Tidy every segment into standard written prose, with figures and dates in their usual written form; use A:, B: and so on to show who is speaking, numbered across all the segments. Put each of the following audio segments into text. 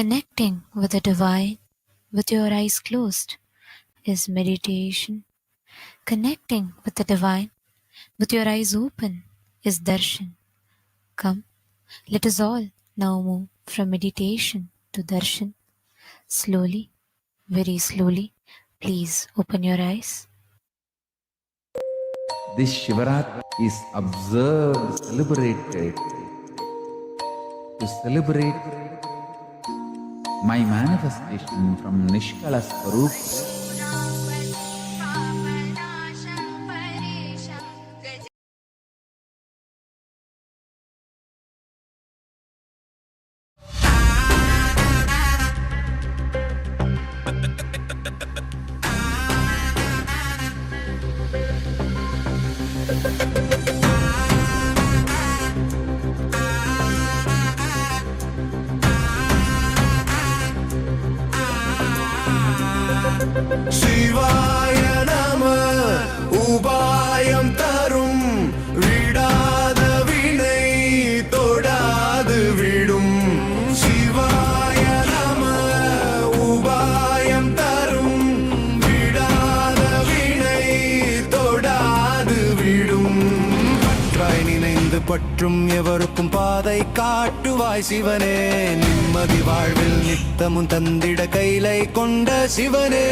A: Connecting with the divine with your eyes closed is meditation. Connecting with the divine with your eyes open is darshan. Come, let us all now move from meditation to darshan. Slowly, very slowly, please open your eyes.
B: This Shivaratri is observed, celebrated to celebrate my manifestation from Nishkala Swarupa.
C: சிவாய நம உபாயம் தரும் விடாத வினை தொடாது விடும். சிவாய நம உபாயம் தரும் விடாத வினை தொடாது விடும். பற்றாய் நினைந்து பற்றும் எவருக்கும் பாதை காட்டுவாய் சிவனே. நிம்மதி வாழ்வில் நித்தமும் தந்திட கைலை கொண்ட சிவனே.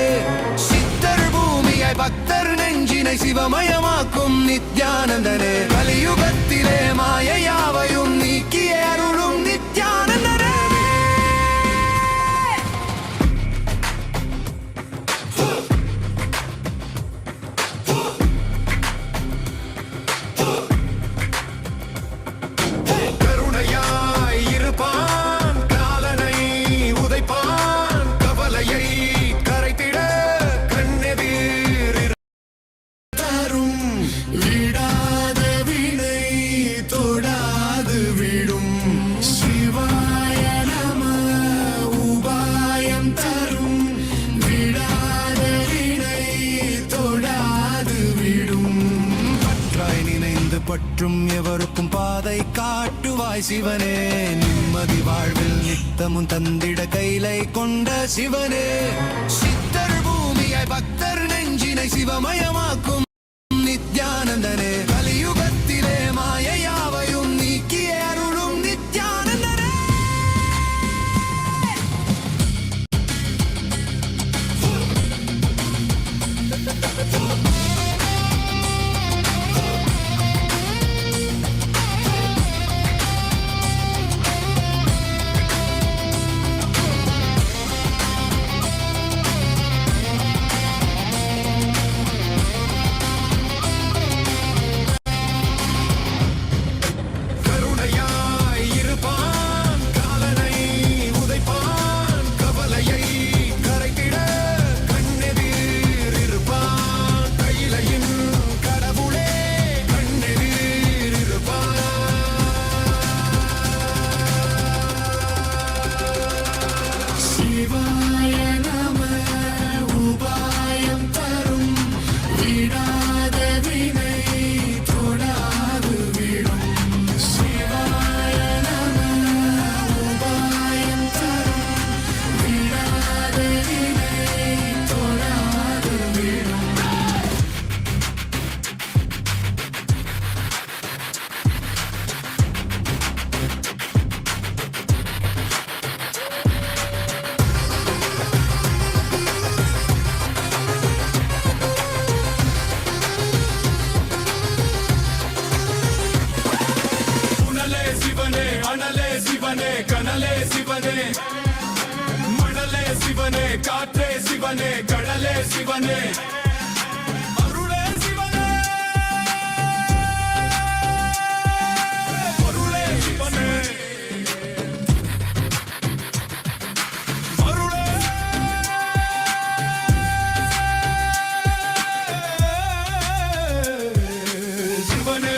C: சித்தர் பூமியாய் பக்தர் நெஞ்சினை சிவமயமாக்கும் நித்யானந்தனே. கலியுகத்திலே மாயையாவையும் நீக்கிய அருளும் நித்யானந்தனே. கருணையாய் இருப்பான், காலனை உதைப்பான், கவலையை கரைத்திட கண்ணெதிர் தரும். விடாத வினை தொடாது விடும். சிவாய நம உபாயம் தரும் விடாத வினை தொடாது விடும். பற்றாய் நினைந்து பற்றும் எவருக்கும் பாதை காட்டுவாய் சிவனே. நிம்மதி வாழ்வில் நித்தமும் தந்திட கைலை கொண்ட சிவனே. சித்தர் பூமியாய் பக்தர் நெஞ்சினை சிவமயமாக்கும் நித்யானந்தனே. கலியுகத்திலே மாயையாவையும் நீக்கிய அருளும் நித்யானந்தனே. கருணையாய் இருப்பான், காலனை உதைப்பான், கவலையை கரைத்திட கண்ணெதிர் இருப்பான். கையிலையின் கடவுளே கண்ணெதிர் இருப்பான். சிவாய நம உபாயம் தரும் விடாத வினை தொடாது விடும். சிவாய நம உபாயம் தரும் விடாத வினை தொடாது விடும். உணலே சிவனே, அனலே சிவனே, கனலே சிவனே, மணலே சிவனே, காற்றே சிவனே, கடலே சிவனே, அருளே சிவனே, பொருளே சிவனே, அருளே சிவனே.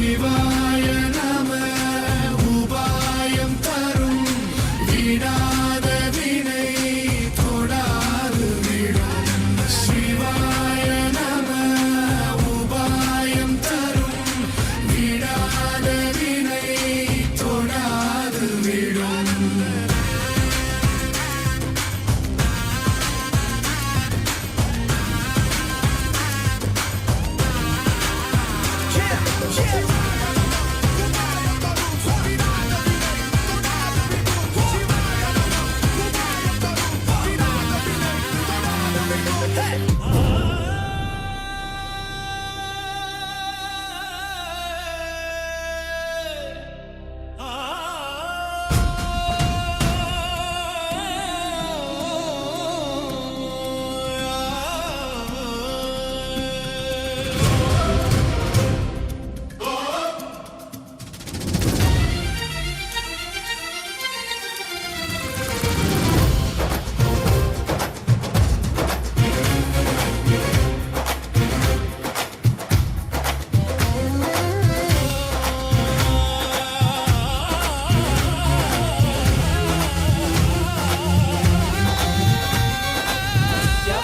C: சிவாய நம உபாயம் தரும் விடாத வினை தொடாது விடும் சிவாய நம உபாயம் தரும் விடாத வினை தொடாது விடும்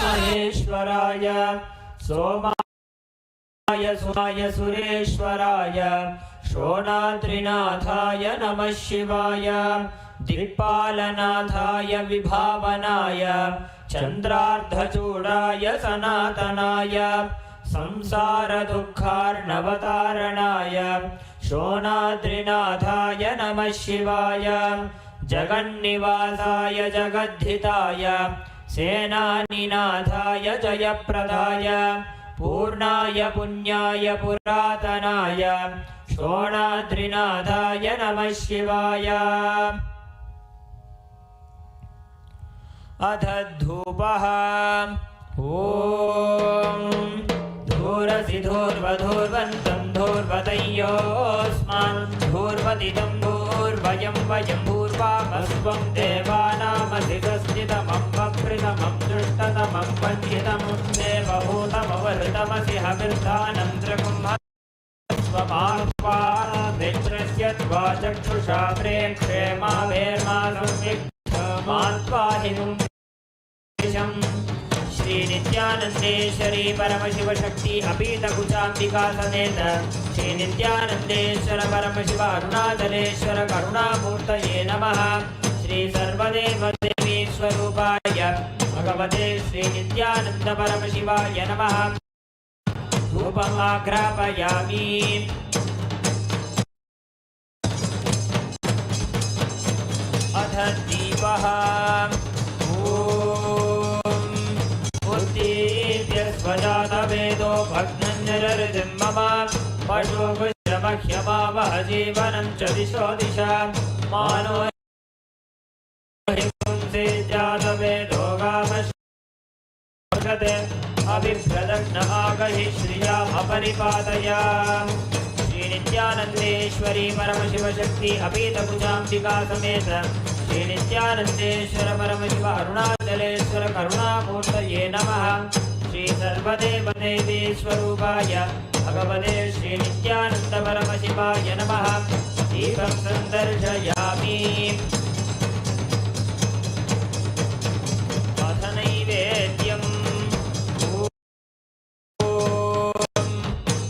D: महेश्वराय सोमाय सुराय सुरेश्वराय शोणाद्रिनाथाय नमः शिवाय दिक्पालनाथाय विभावनाय चन्द्रार्धचूडाय सनातनाय संसारदुःखार्णवतारणाय शोणाद्रिनाथाय नमः शिवाय जगन्निवासाय जगद्धिताय सेनानिनाथाय जयप्रदाय पूर्णाय पुण्याय पुरातनाय शोणाद्रिनाथाय नमः शिवाय अथ धूपः ॐ धूरसि धूर्वधूर्वन्तं धूर्वतयोऽस्मान् धूर्वदिदं धूर्वयं वयं भूर्वामस्त्वं देवानामसि स्वस्तितमं वप्रितमं दृष्टतमं वन्दितमं देवभूतमवहृतमसि हविर्दानं त्रिकुम्भस्वमात्वा मित्रस्य त्वा चक्षुषा प्रेक्षे मा भेर्मा संविक्ष्मात्वा हिनुं श्री नित्यानंदेश्वरी परमशिव शक्ति अपीतकुचाम्बिका समेत श्री नित्यानंदेश्वर परमशिव अरुणाचलेश्वर करुणामूर्तये नमः। श्री सर्वदेव देवी स्वरूपाय भगवते श्री नित्यानंद परमशिवाय नमः। धूपमाग्रापयामि। अथ दीपः स्वजातवेदो भग्नञ्जररितिं मम पशुभुजमह्यमावह जीवनं च दिशो दिशा मानो हिंसे जातवेदो गामश्वते अभिप्रदग्न आगहि श्रियामपरिपातय। श्री नित्यानंदेश्वरी परमशिव शक्ति अपीतकुचाम्बिका समेत श्री नित्यानंदेश्वर परमशिव अरुणाचलेश्वर करुणामूर्तये नमः। श्री सर्वदेव देवी स्वरूपाय भगवते श्री नित्यानंद परमशिवाय नमः। दीपं सन्दर्शयामि। अथ नैवेद्यम्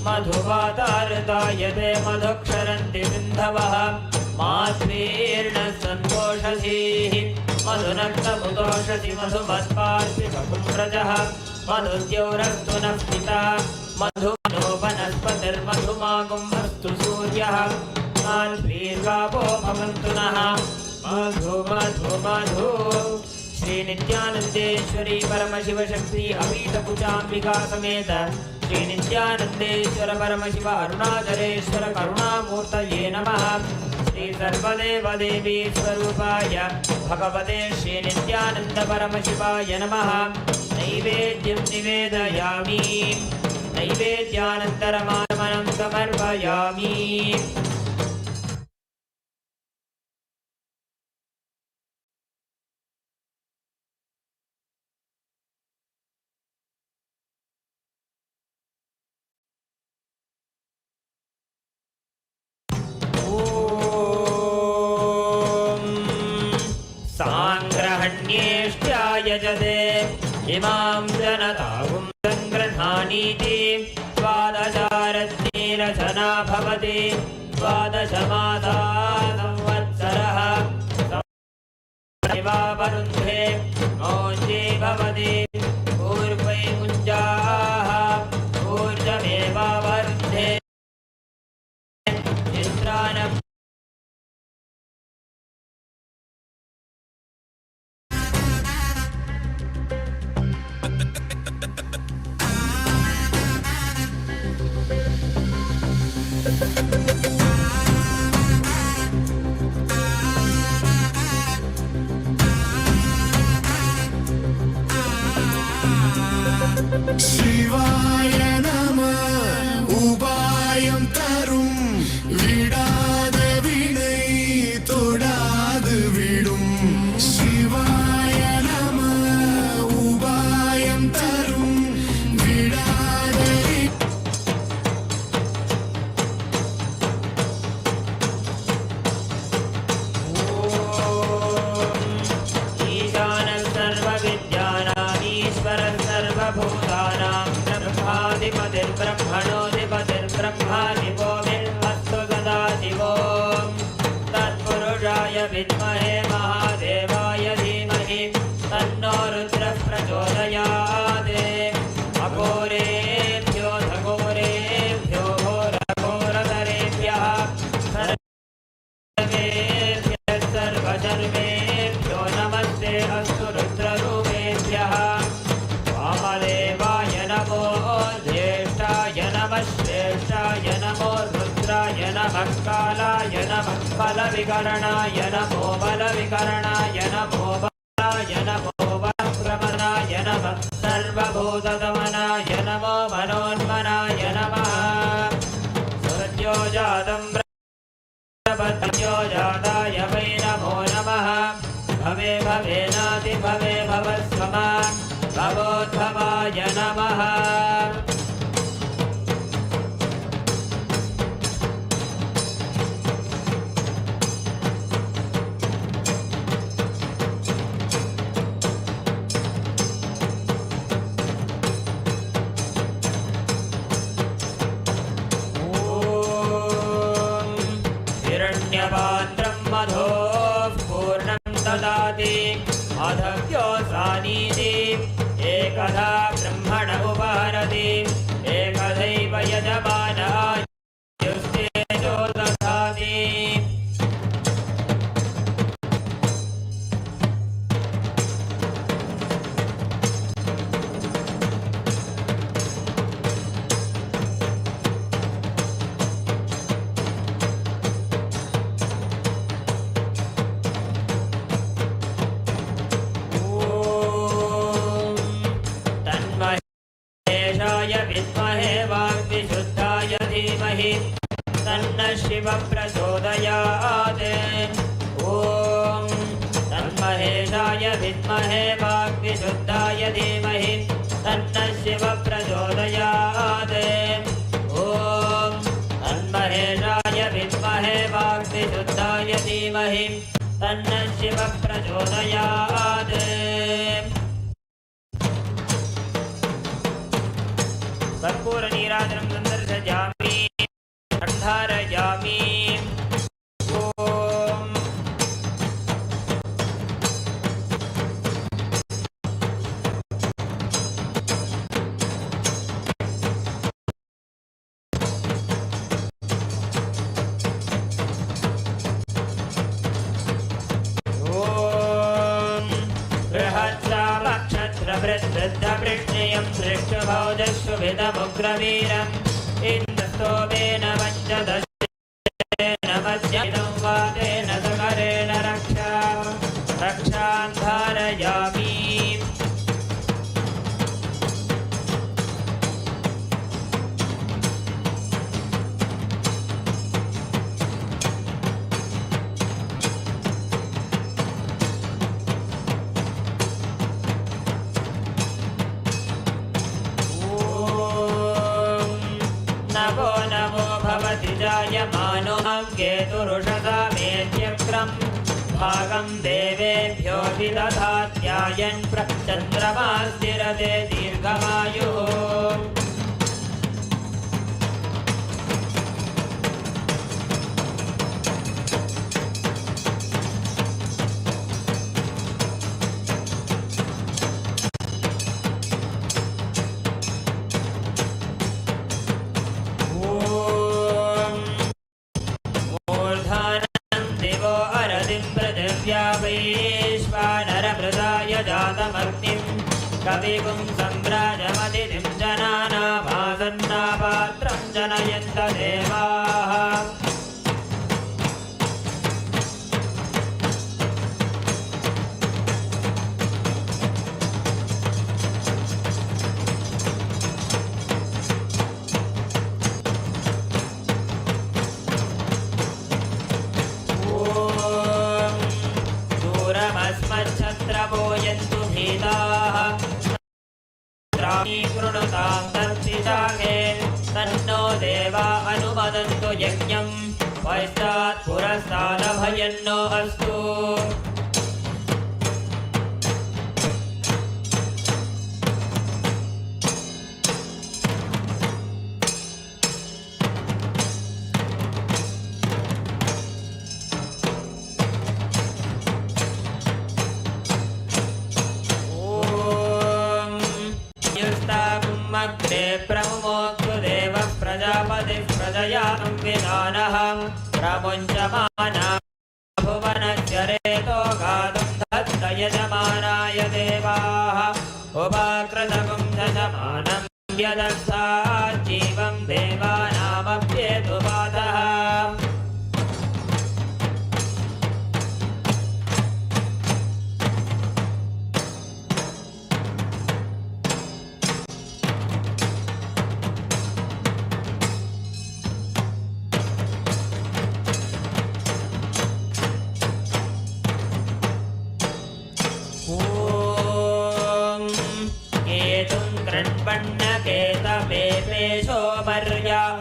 D: मधुवातारताय ते मधुक्षरन्ति सिन्धवः माध्वीर्न सन्तोषधीः मधुनक्तमुदोषधि मधुमत्पार्थिवकुम्रजः मधुद्यौरस्तु नः पिता मधुमनोपनस्पतिर्मधुमागुम्भस्तु सूर्यः माध्वीर्गावो भवन्तु नः मधु मधु मधु। श्री नित्यानंदेश्वरी परमशिव शक्ति अपीतकुचाम्बिका समेत श्री नित्यानंदेश्वर परमशिव अरुणाचलेश्वर करुणामूर्तये नमः। श्री सर्वदेव देवी स्वरूपाय भगवते श्री नित्यानंद परमशिवाय नमः। नैवेद्यं निवेदयामि। नैवेद्यानन्तरमात्मनं समर्पयामि। इमां जनतागुं सङ्गृह्णानीति द्वादशारत्नेन जना भवति द्वादशमासा संवत्सरः वरुन्धे मौञ्जे भवति पूर्वै मुञ्जाः ऊर्जमेवावरुन्धे चित्रानम्
C: शिवाय नमः उपायं तरुं विडाद विनै तोडाद विडुं शिवाय नमः उपायं तरुं विडाद
D: ईशानः सर्वविद्यानामीश्वरः सर्वभूतानां ब्रह्माधिपतिर्ब्रह्मणोऽधिपतिर्ब्रह्मा शिवो बिल्वस्तु सदाशिवो तत्पुरुषाय विद्महे महादेवाय धीमहि तन्नो रुद्रः प्रचोदयात् अघोरेभ्यो घोरेभ्यो घोरघोरतरेभ्यः सर्वेभ्यः सर्वशर्वेभ्यो नमस्ते अस्तु रुद्ररूपेभ्यः वामदेवाय नमो ज्येष्ठाय नमः श्रेष्ठाय नमो रुद्राय नमः कालाय नमः बलविकरणाय नमो बलविकरणाय नमो बलाय नमो बलप्रमनाय नमः सर्वभूतदमनाय नमो मनोन्मनाय नमः सत्यो जातं ब्रह्मपत्यो जाताय वै नमो नमः भवे भवेनाति भवे भवस्वमा भवोद्भवाय नमः हिरण्यपात्रं मधोः पूर्णं ददाति अधव्योऽसानीति एकधा ब्रह्मण उपहरति एकधैव यजमानायुस्तेजो दधाति विद्महे वाग्विशुद्धाय धीमहि तन्नः शिवः प्रचोदयात् ॐ तन्महेशाय विद्महे वाग्विशुद्धाय धीमहि तन्नः शिवः प्रचोदयात् ॐ तन्महेशाय विद्महे वाग्विशुद्धाय धीमहि तन्नः शिवः प्रचोदयात् कर्पूरनीराजनं सन्दर्शयामि धारयामि ॐ बृहत्सामक्षत्रवृद्धवृष्णियं दृष्टभौजस्वभिदमुग्रवीरम् इन्द्रस्तोमेन पञ्चदशेन मध्यं वातेन सकरेण रक्षां धारयामि जायमानो केतुरुषसा मेत्यक्रम् भागं देवेभ्यो विदधात्यायन् चन्द्रमास्तिरते दीर्घमायुः कविगुं सम्राजमतिथिं जनानाभासन्नापात्रं जनयन्त देवाः दूरमस्मच्छत्रपोयन्तु भीताः कृणुतां तत्पिशाखे तन्नो देवा अनुमदन्तु यज्ञं पश्चात् पुरस्तादभयन्नो अस्तु प्रमुमोक्तुदेवः प्रजापतिः प्रजया संविधानः प्रमुञ्चमाना भुवनस्य रेतो गातुं दत्त यजमानाय देवाः उपाकृतगुं दशमानं यदस्तात् जीवं देवानामप्येतुपातः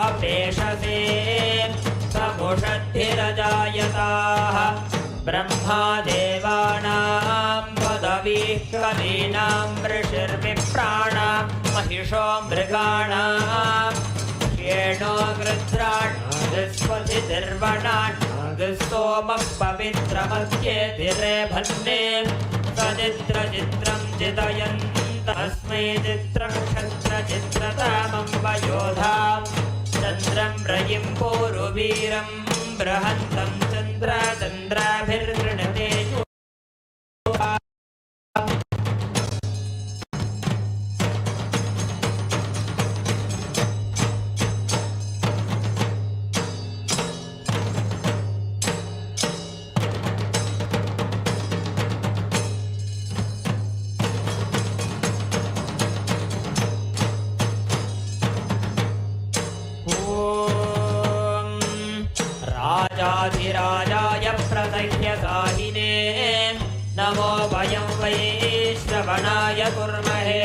D: अपेशसे समुषद्भिरजायताः ब्रह्मा देवानां पदवीः कवीनां ऋषिर्विप्राणां महिषो मृगाणां येणो गृध्राणादिस्वधिर्वणानादिस्तोमः पवित्रमध्येतिरेभन्ने सचित्रचित्रं चितयन् तस्मै चित्रं क्षत्रचित्रतामं वयोधां चन्द्रं रयिं पूरुवीरं बृहन्तं चन्द्राभिर्गृणते राजाधिराजाय प्रसह्यसाहिने नमो वयं वैश्रवणाय कुर्महे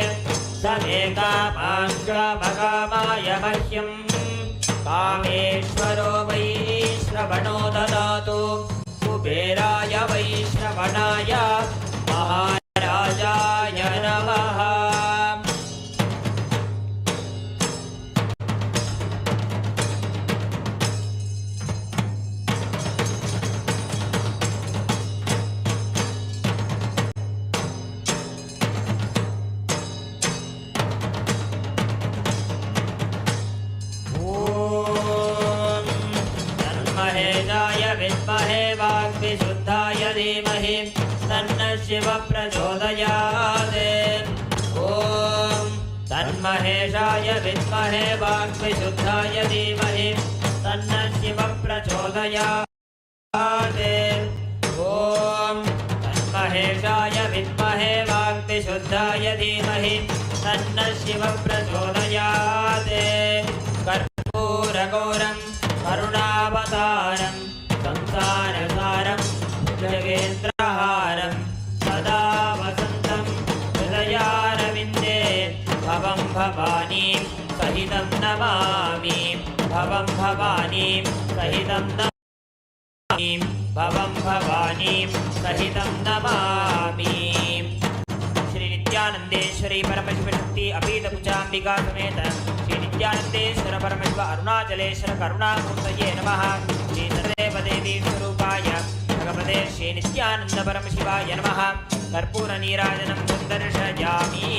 D: समे कामाय मह्यं कामेश्वरो वैश्रवणो ददातु कुबेराय वैश्रवणाय महाराजाय नमः विद्महे वाग्विशुद्धाय धीमहि तन्नः शिव प्रचोदयात् ॐ तन्महेशाय विद्महे वाग्विशुद्धाय धीमहि तन्नः शिव प्रचोदयात् ॐ तन्महेशाय विद्महे वाग्विशुद्धाय धीमहि तन्नः शिव प्रचोदयात् कर्पूरगौरं करुणावतारं संसारसारं जगेन्द्रहारं सदा वसन्तं हृदयारविन्दे भवं भवानीं सहितं नमामि भवं भवानीं सहितं नमामि भवं भवानीं सहितं नमामि। श्री नित्यानंदेश्वरी परमशिवशक्ति अपीतकुचाम्बिका समेत श्री नित्यानंदेश्वर परमशिव अरुणाचलेश्वर करुणामूर्तये नमः। श्री सर्वदेवदेवी स्वरूपाय भगवते श्री नित्यानंद परमशिवाय नमः। कर्पूर नीराजनं दर्शयामि।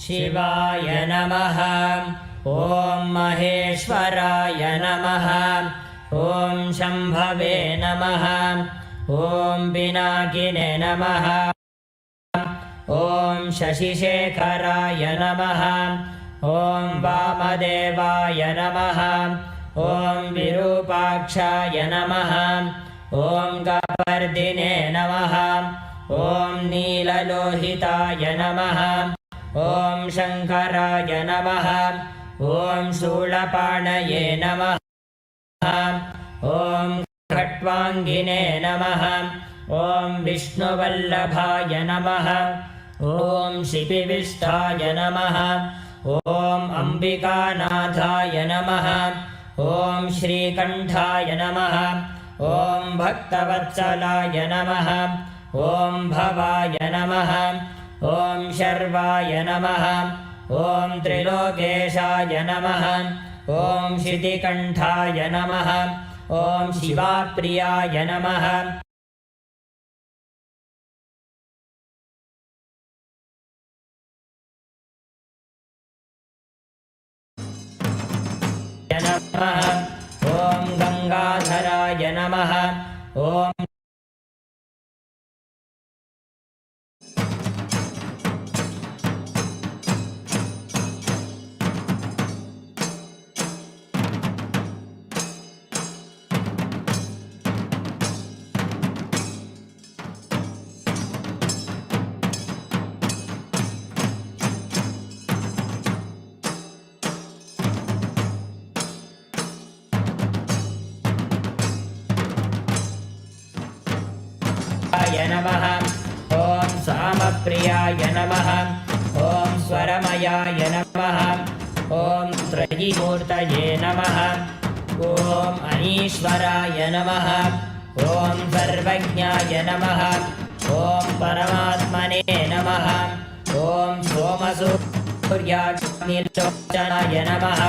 D: शिवाय नमः। ॐ महेश्वराय नमः। ॐ शम्भवे नमः। ॐ पिनाकिने नमः। ॐ शशिशेखराय नमः। ॐ वामदेवाय नमः। ॐ विरूपाक्षाय नमः। ॐ कपर्दिने नमः। ॐ नीललोहिताय नमः। ॐ शङ्कराय नमः। ॐ शूलपाणये नमः। ॐ खट्वाङ्गिने नमः। ॐ विष्णुवल्लभाय नमः। ॐ शिपिविष्ठाय नमः। ॐ अम्बिकानाथाय नमः। ॐ श्रीकण्ठाय नमः। ॐ भक्तवत्सलाय नमः। ॐ भवाय नमः। ॐ शर्वाय नमः। ॐ त्रिलोकेशाय नमः। ॐ शितिकण्ठाय नमः। ॐ शिवाप्रियाय नमः। ॐ गङ्गाधराय नमः। ॐ नमः। ॐ सामप्रियाय नमः। ॐ स्वरमयाय नमः। ॐ त्रयीमूर्तये नमः। ॐ अनीश्वराय नमः। ॐ सर्वज्ञाय नमः। ॐ परमात्मने नमः। ॐ सोमसूर्याग्निलोचनाय नमः।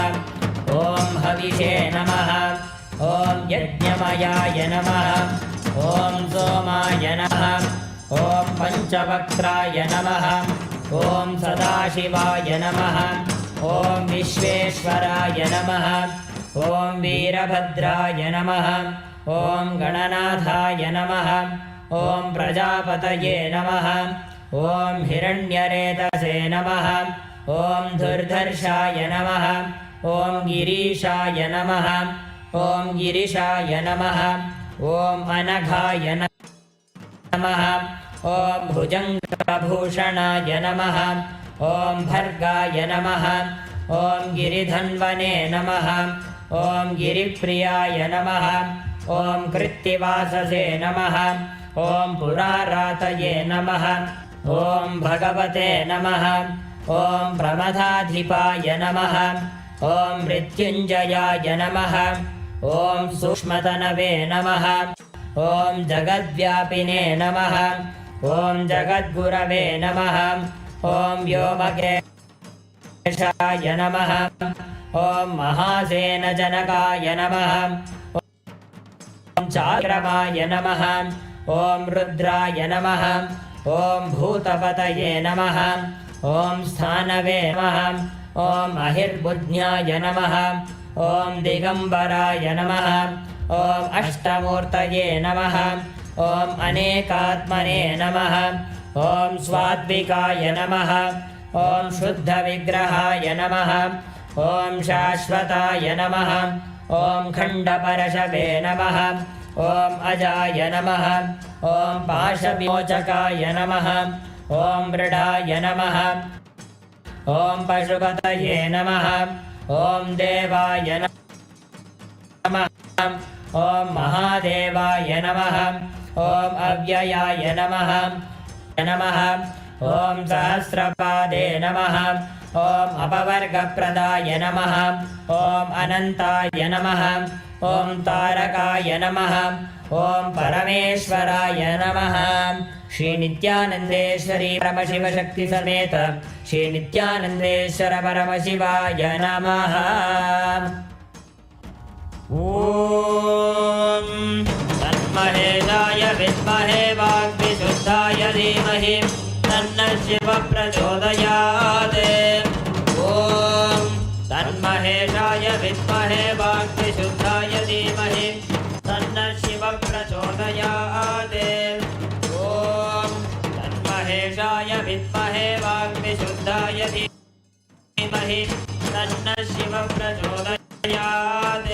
D: ॐ हविषे नमः। ॐ यज्ञमयाय नमः। ॐ सोमाय नमः। ॐ पञ्चवक्त्राय नमः। ॐ सदाशिवाय नमः। ॐ विश्वेश्वराय नमः। ॐ वीरभद्राय नमः। ॐ गणनाथाय नमः। ॐ प्रजापतये नमः। ॐ हिरण्यरेतसे नमः। ॐ दुर्धर्षाय नमः। ॐ गिरीशाय नमः।
E: ॐ गिरिशाय नमः ॐ अनघाय नमः ॐ भुजङ्गभूषणाय नमः ॐ भर्गाय नमः ॐ गिरिधन्वने नमः ॐ गिरिप्रियाय नमः ॐ कृत्तिवाससे नमः ॐ पुरारातये नमः ॐ भगवते नमः ॐ प्रमथाधिपाय नमः ॐ मृत्युञ्जयाय नमः ॐ सूक्ष्मतनवे नमः ॐ जगद्व्यापिने नमः ॐ जगद्गुरवे नमः ॐ व्योमकेशाय नमः ॐ महासेनजनकाय नमः ॐ चाक्रमाय नमः ॐ रुद्राय नमः ॐ भूतपतये नमः ॐ स्थानवे नमः ॐ अहिर्बुद्ध्याय नमः ॐ दिगम्बराय नमः ॐ अष्टमूर्तये नमः ॐ अनेकात्मने नमः ॐ स्वात्विकाय नमः ॐ शुद्धविग्रहाय नमः ॐ शाश्वताय नमः ॐ खण्डपरशवे नमः ॐ अजाय नमः ॐ पाशविमोचकाय नमः ॐ मृडाय नमः ॐ पशुपतये नमः ॐ देवाय नमः ॐ महादेवाय नमः ॐ अव्ययाय नमः ॐ सहस्रपादे नमः ॐ अपवर्गप्रदाय नमः ॐ अनन्ताय नमः ॐ तारकाय नमः ॐ परमेश्वराय नमः। श्री नित्यानन्देश्वरी परमशिव शक्ति समेत श्री नित्यानन्देश्वर परमशिवाय नमः। ॐ तन्महेशाय विद्महे वाग्विशुद्धाय धीमहि तन्नः शिवः प्रचोदयात्। ॐ तन्महेशाय विद्महे वाग्विशुद्धाय धीमहि तन्नः शिवः प्रचोदयात्। ॐ तन्महेशाय विद्महे वाग्विशुद्धाय धीमहि तन्नः शिवः प्रचोदयात्।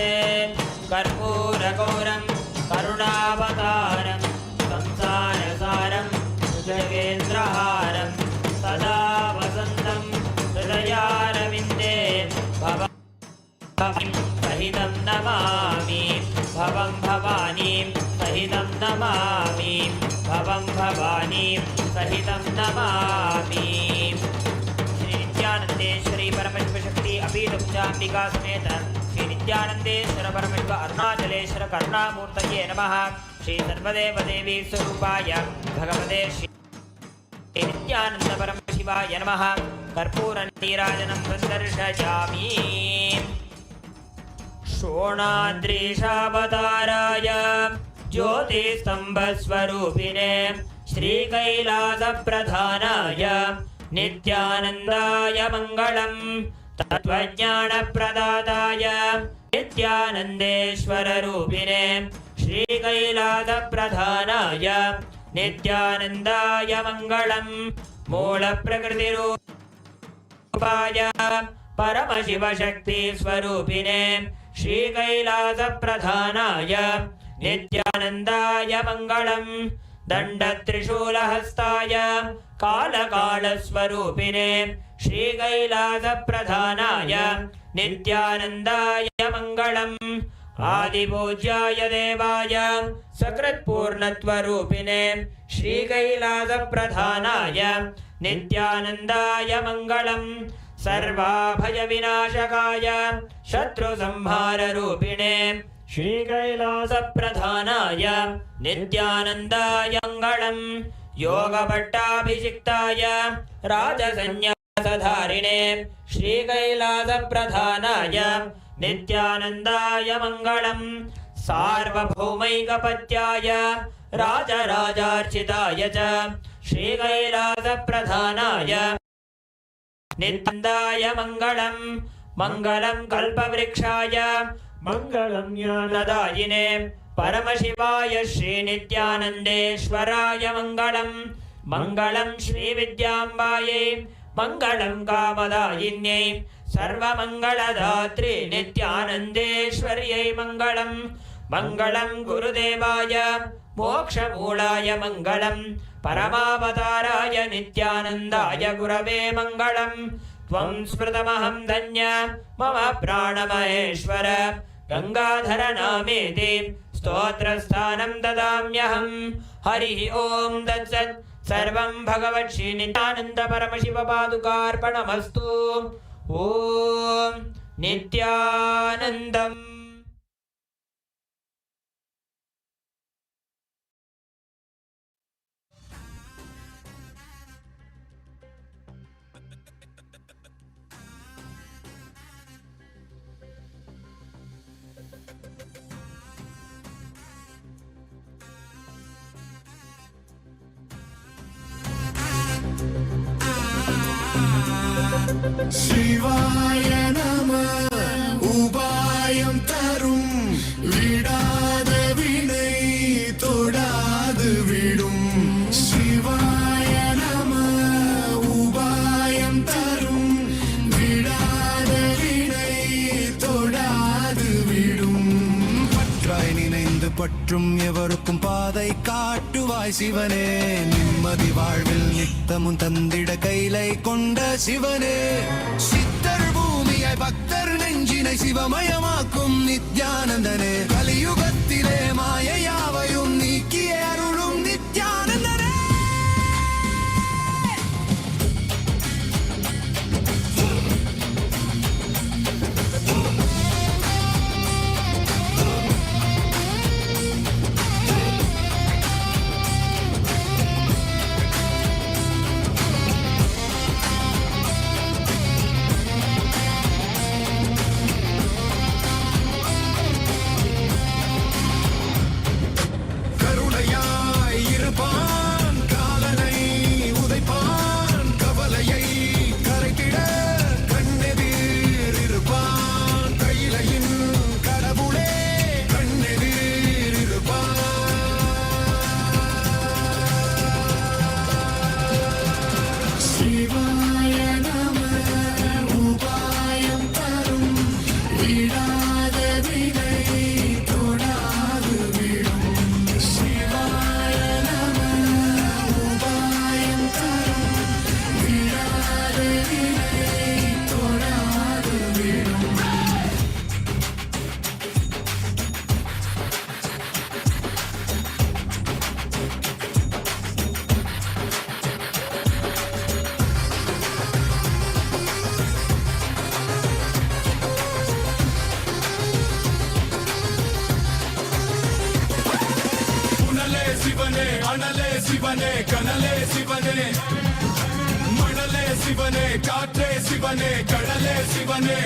E: कर्पूरगौरं करुणावतारं संसारसारं जगेन्द्रहारं सदा वसन्तं हृदयारविन्दे भवं सहितं नमामि भवं भवानीं सहितं नमामि भवं भवानीं सहितं नमामि। श्री नित्यानन्देश्वरी परमशिव शक्ति अपीठुपचाम्बिका समेत श्री नित्यानन्देश्वर परमशिव अरुणाचलेश्वर करुणामूर्तये नमः। श्री सर्वदेवदेवी स्वरूपाय भगवते श्री नित्यानन्द परमशिवाय नमः। कर्पूरनीराजनं सन्दर्शयामि। शोणाद्रीशावताराय ज्योतिस्तम्भस्वरूपिणे श्रीकैलासप्रधानाय नित्यानन्दाय मङ्गलम्। तत्त्वज्ञानप्रदाताय नित्यानन्देश्वररूपिणे श्रीकैलासप्रधानाय नित्यानन्दाय मङ्गलम्। मूलप्रकृतिरूपाय परमशिवशक्तिस्वरूपिणे श्रीकैलासप्रधानाय नित्यानन्दाय मङ्गलम्। दण्डत्रिशूलहस्ताय कालकालस्वरूपिणे श्रीकैलासप्रधानाय नित्यानन्दाय मङ्गलम्। आदिपूज्याय देवाय सकृत्पूर्णत्वरूपिणे श्रीकैलासप्रधानाय नित्यानन्दाय मङ्गलम्। सर्वाभयविनाशकाय शत्रुसंहाररूपिणे श्रीकैलासप्रधानाय नित्यानन्दाय मङ्गलम्। योगपट्टाभिषिक्ताय राजसन्न्यासधारिणे श्रीकैलासप्रधानाय नित्यानन्दाय मङ्गलम्। सार्वभौमैकपत्याय राजराजार्चिताय च श्रीकैलासप्रधानाय नित्यानन्दाय मङ्गलम्। मङ्गलं कल्पवृक्षाय मङ्गलं ज्ञानदायिने परमशिवाय श्रीनित्यानन्देश्वराय मङ्गलम्। मङ्गलं श्रीविद्याम्बायै मङ्गलं कामदायिन्यै सर्वमङ्गलदात्री नित्यानन्देश्वर्यै मङ्गलम् मङ्गलं गुरुदेवाय मोक्षमूलाय मङ्गलं परमावताराय नित्यानन्दाय गुरवे मङ्गलं त्वं स्मृतमहं धन्य मम प्राणमहेश्वर गंगाधर नामेति स्तोत्रस्थानं ददाम्यहं हरिः ओं तत्सत् सर्वं भगवत् श्री नित्यानन्द परमशिव पादुकार्पणमस्तु ओं नित्यानन्दम्
C: शिवाय नमः उपायं तरुं विडाद विनै तोडाद विडुं शिवाय नमः उपायं तरुं विडाद विनै तोडाद विडुं பற்றாய் நினைந்து பற்றும் எவருக்கும் பாதை காட்டுவாய் சிவனே நிம்மதி வாழ்வில் நித்தமும் தந்திட கைலை கொண்ட சிவனே சித்தர் பூமியாய் பக்தர் நெஞ்சினை சிவமயமாக்கும் நித்யானந்தனே கலியுகத்திலே மாயையாவையும் நீக்கிய அருளும் நித்யானந்தனே சிவனே கனலே சிவனே மணலே சிவனே காற்றே சிவனே கடலே சிவனே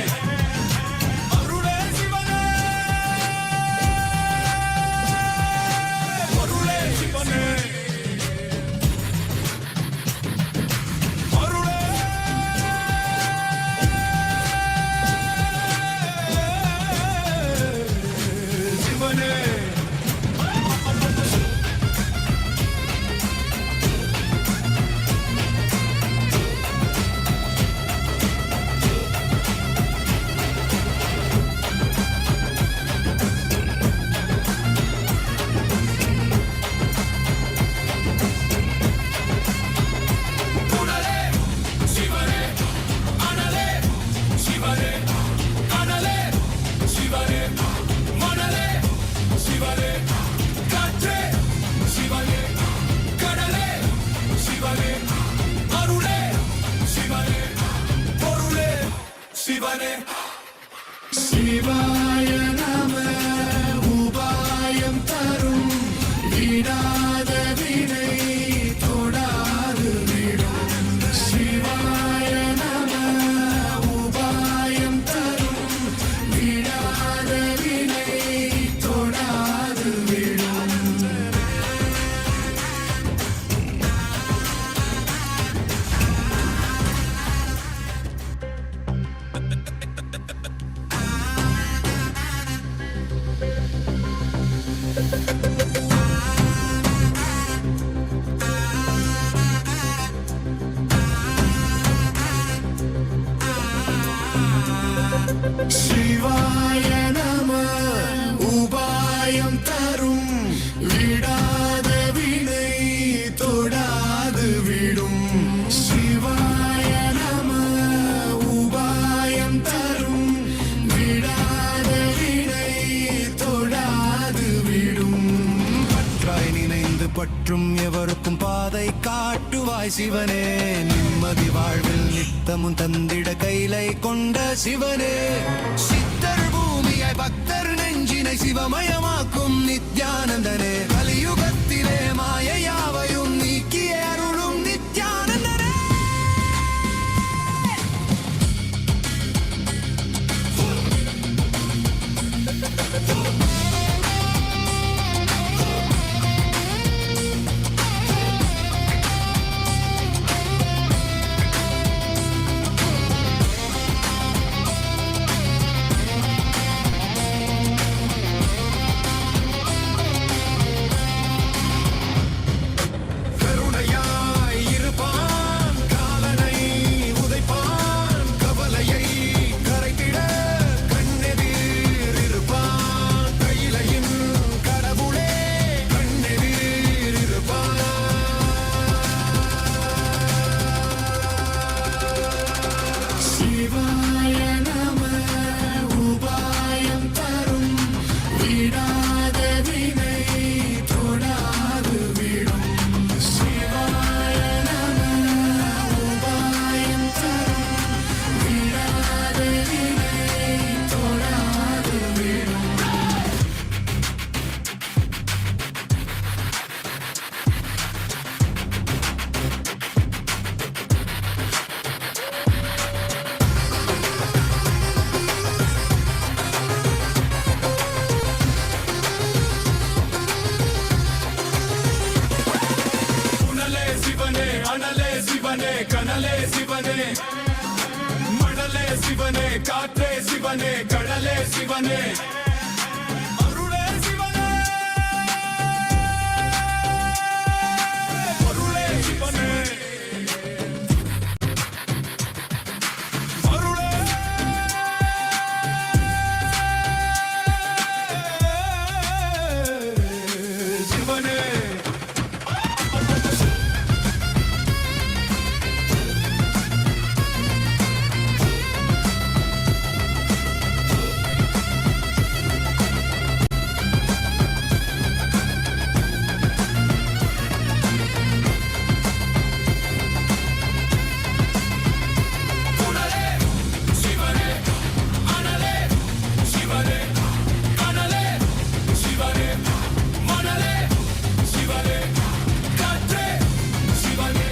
C: அருளே சிவனே அருளே சிவனே அருளே சிவனே शिवाय नमः उपायं तरुं विडाद विनै तोडाद विडुं शिवाय नमः उपायं तरुं विडाद विनै तोडाद विडुं சிவாய நம உபாயம் தரும் விடாத வினை தொடாது விடும் சிவாய நம உபாயம் தரும் விடாத வினை தொடாது விடும் பற்றாய் நினைந்து பற்றும் எவருக்கும் பாதை காட்டுவாய் சிவனே நிம்மதி வாழ்வில் நித்தமும் தந்திட கைலை கொண்ட சிவனே சித்தர் பூமியாய் பக்தர் நெஞ்சினை சிவமயமாக்கும் நித்யானந்தனே கலியுகத்திலே மாயையாவையும் நீக்கிய அருளும் நித்யானந்தனே கருணையாய் இருப்பான் காலனை உதைப்பான் கவலையை கரைத்திட கண்ணெதிர் இருப்பான் கையிலையின் கடவுளே கண்ணெதிர் இருப்பான் சிவாய நம உபாயம் தரும் விடாத வினை தொடாது விடும் சிவாய நம உபாயம் தரும் விடாத வினை தொடாது விடும் உணலே சிவனே அனலே சிவனே கனலே சிவனே மணலே சிவனே காற்றே சிவனே கடலே சிவனே அருளே சிவனே அருளே சிவனே அருளே சிவனே உணலே சிவனே அனலே சிவனே கனலே சிவனே மணலே சிவனே காற்றே சிவனே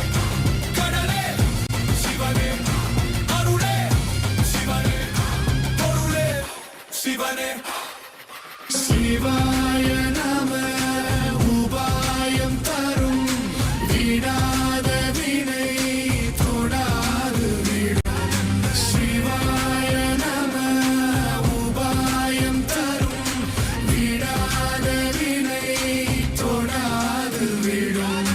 C: கடலே சிவனே அருளே சிவனே பொருளே சிவனே சிவாய நம உபாயம் தரும் விடாத வினை தொடாது விடும் சிவாய நம உபாயம் தரும் விடாத வினை தொடாது விடும்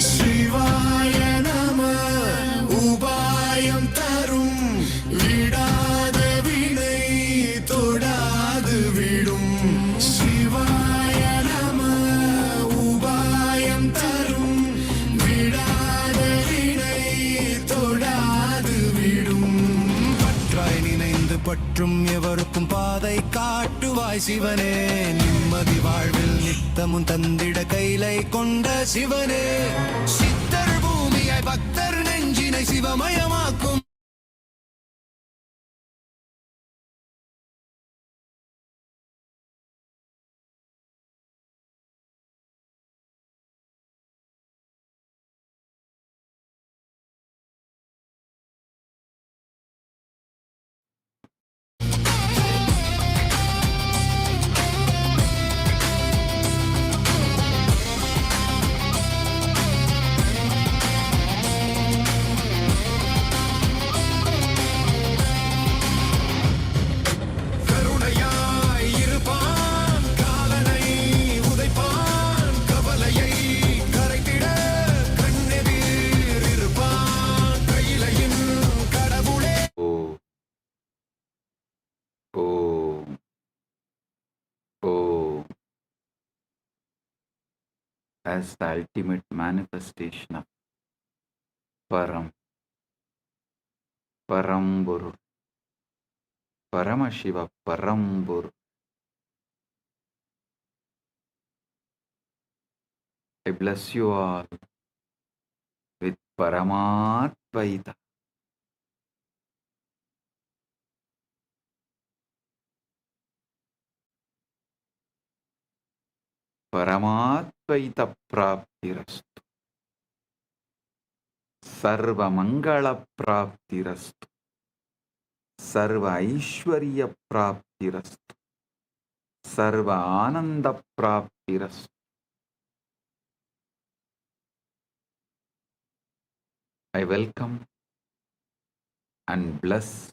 C: சிவாய நம உபாயம் தரும் விடாத வினை தொடாது விடும் சிவாய நம உபாயம் தரும் விடாத வினை தொடாது விடும் பற்றாய் நினைந்து பற்றும் எவருக்கும் பாதை காட்டுவாய் சிவனே நிம்மதி வாழ்வில் நித்தமும் தந்திட கைலை கொண்ட சிவனே சித்தர் பூமியாய் பக்தர் நெஞ்சினை சிவமயமாக்கும்
B: as the ultimate manifestation of Paramburu, Paramashiva Paramburu. I bless you all with Paramatvaita. Paramatvaita Praptirastu. Sarva Mangala Praptirastu. Sarva Aishwarya Praptirastu. Sarva Ananda Praptirastu. I welcome and bless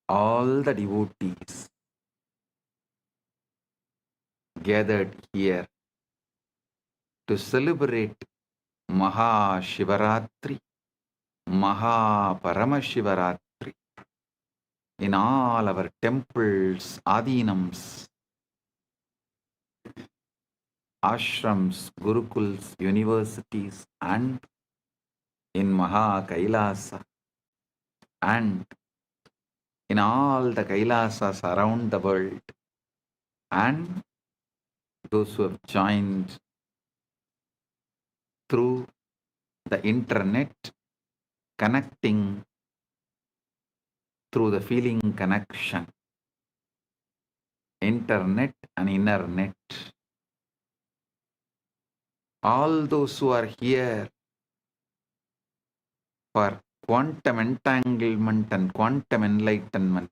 B: all the devotees gathered here to celebrate MAHA Shivaratri, MAHA Paramashivaratri in all our temples, adinams, ashrams, gurukuls, universities, and in MAHA KAILASA, and in all the Kailasas around the world, and those who have joined through the internet, connecting through the feeling connection, internet and inner net. All those who are here for quantum entanglement and quantum enlightenment,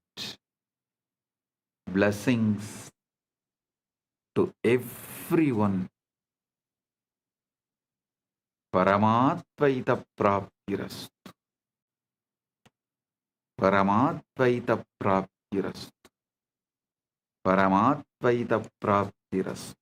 B: blessings to everyone. Paramatvaita Praptirastu. Paramatvaita Praptirastu. Paramatvaita Praptirastu.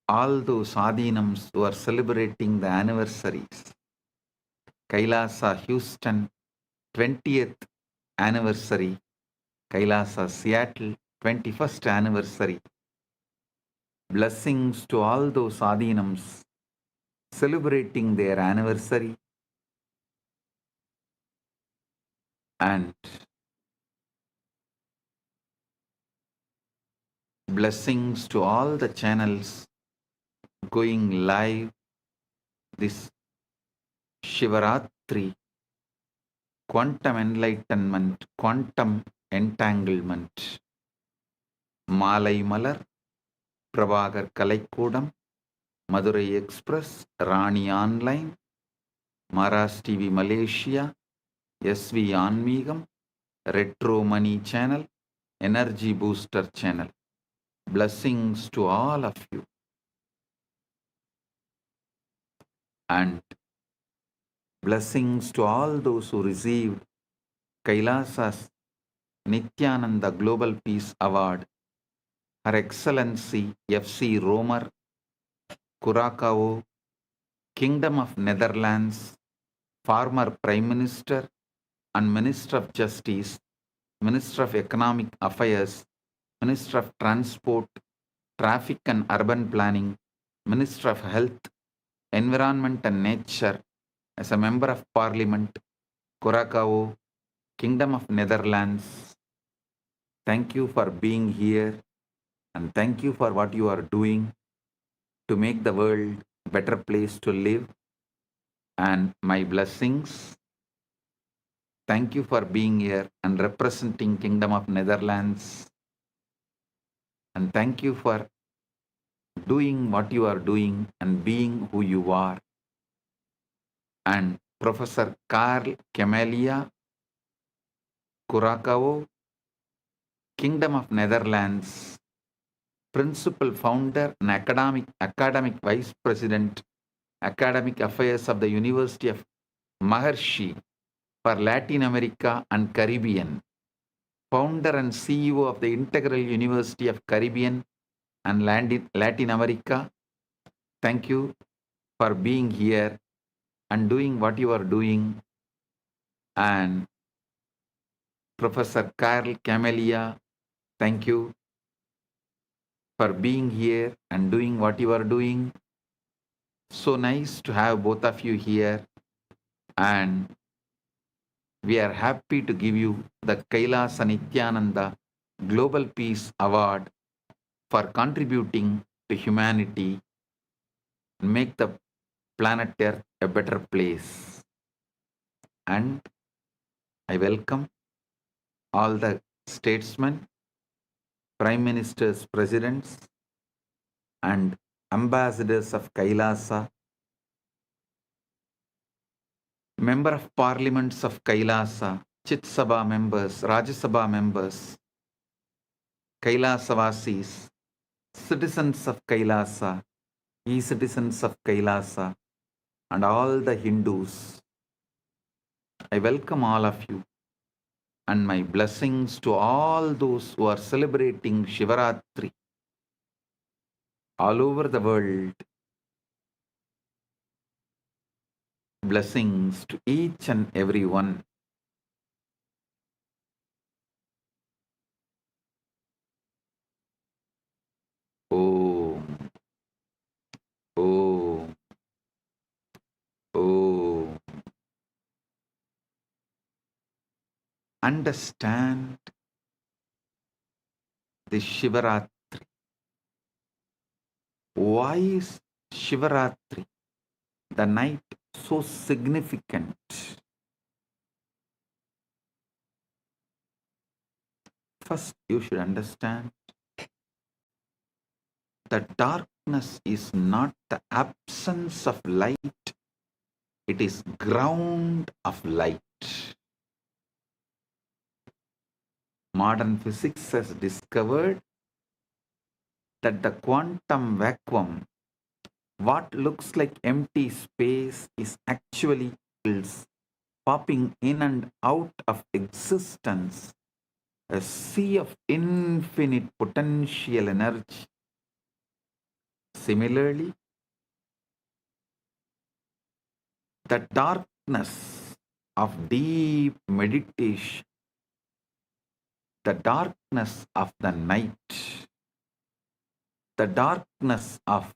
B: All those adinams who are celebrating the anniversaries, Kailasa Houston 20th anniversary, Kailasa Seattle 21st anniversary. Blessings to all those adinams celebrating their anniversary, and blessings to all the channels going live this Shivaratri, quantum enlightenment, quantum entanglement. Malai Malar, Prabhagar Kalaikudam, Madurai Express, Rani Online, Maras TV Malaysia, SV Anmigam, Retro Money Channel, Energy Booster Channel. Blessings to all of you. And blessings to all those who received Kailasa's Nithyananda Global Peace Award, Her Excellency F.C. Romer, Curacao, Kingdom of Netherlands, former Prime Minister and Minister of Justice, Minister of Economic Affairs, Minister of Transport, Traffic and Urban Planning, Minister of Health, Environment and Nature, as a Member of Parliament, Curacao, Kingdom of Netherlands. Thank you for being here, and thank you for what you are doing to make the world a better place to live. And my blessings. Thank you for being here and representing Kingdom of Netherlands. And thank you for doing what you are doing and being who you are. And Professor Carl Camelia, Curacao, Kingdom of Netherlands, Principal Founder and Academic Vice President, Academic Affairs of the University of Maharishi for Latin America and Caribbean, Founder and CEO of the Integral University of Caribbean and Latin America. Thank you for being here and doing what you are doing. And Professor Carl Camelia, thank you for being here and doing what you are doing. So nice to have both of you here, and we are happy to give you the Kailasa Nithyananda Global Peace Award for contributing to humanity and make the planet Earth a better place. And I welcome all the statesmen, prime ministers, presidents, and ambassadors of Kailasa, member of parliaments of Kailasa, Chit Sabha members, Rajya Sabha members, Kailasavasis, citizens of Kailasa, e-citizens of Kailasa, and all the Hindus. I welcome all of you, and my blessings to all those who are celebrating Shivaratri all over the world. Blessings to each and every one. Om, Om, Om. Understand the Shivaratri. Why is Shivaratri, the night, so significant? First, you should understand that darkness is not the absence of light, it is ground of light. Modern physics has discovered that the quantum vacuum, what looks like empty space, is actually popping in and out of existence, a sea of infinite potential energy. Similarly, the darkness of deep meditation, the darkness of the night, the darkness of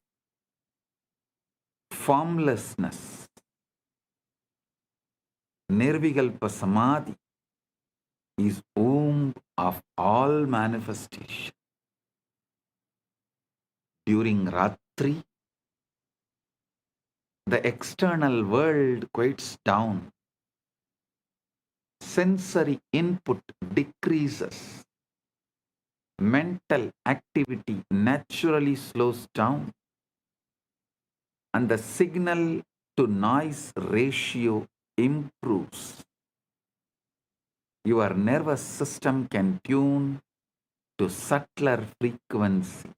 B: formlessness, Nirvikalpa Samadhi, is womb of all manifestation. During Ratri, the external world quiets down. Sensory input decreases. Mental activity naturally slows down. And the signal to noise ratio improves. Your nervous system can tune to subtler frequencies.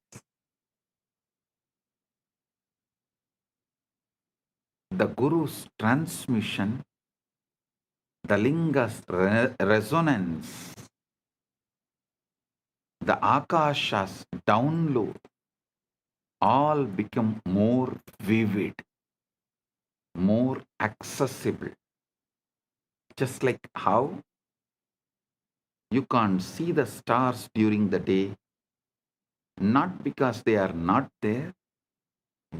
B: The Guru's transmission, the Linga's resonance, the Akasha's download, all become more vivid, more accessible. Just like how you can't see the stars during the day, not because they are not there,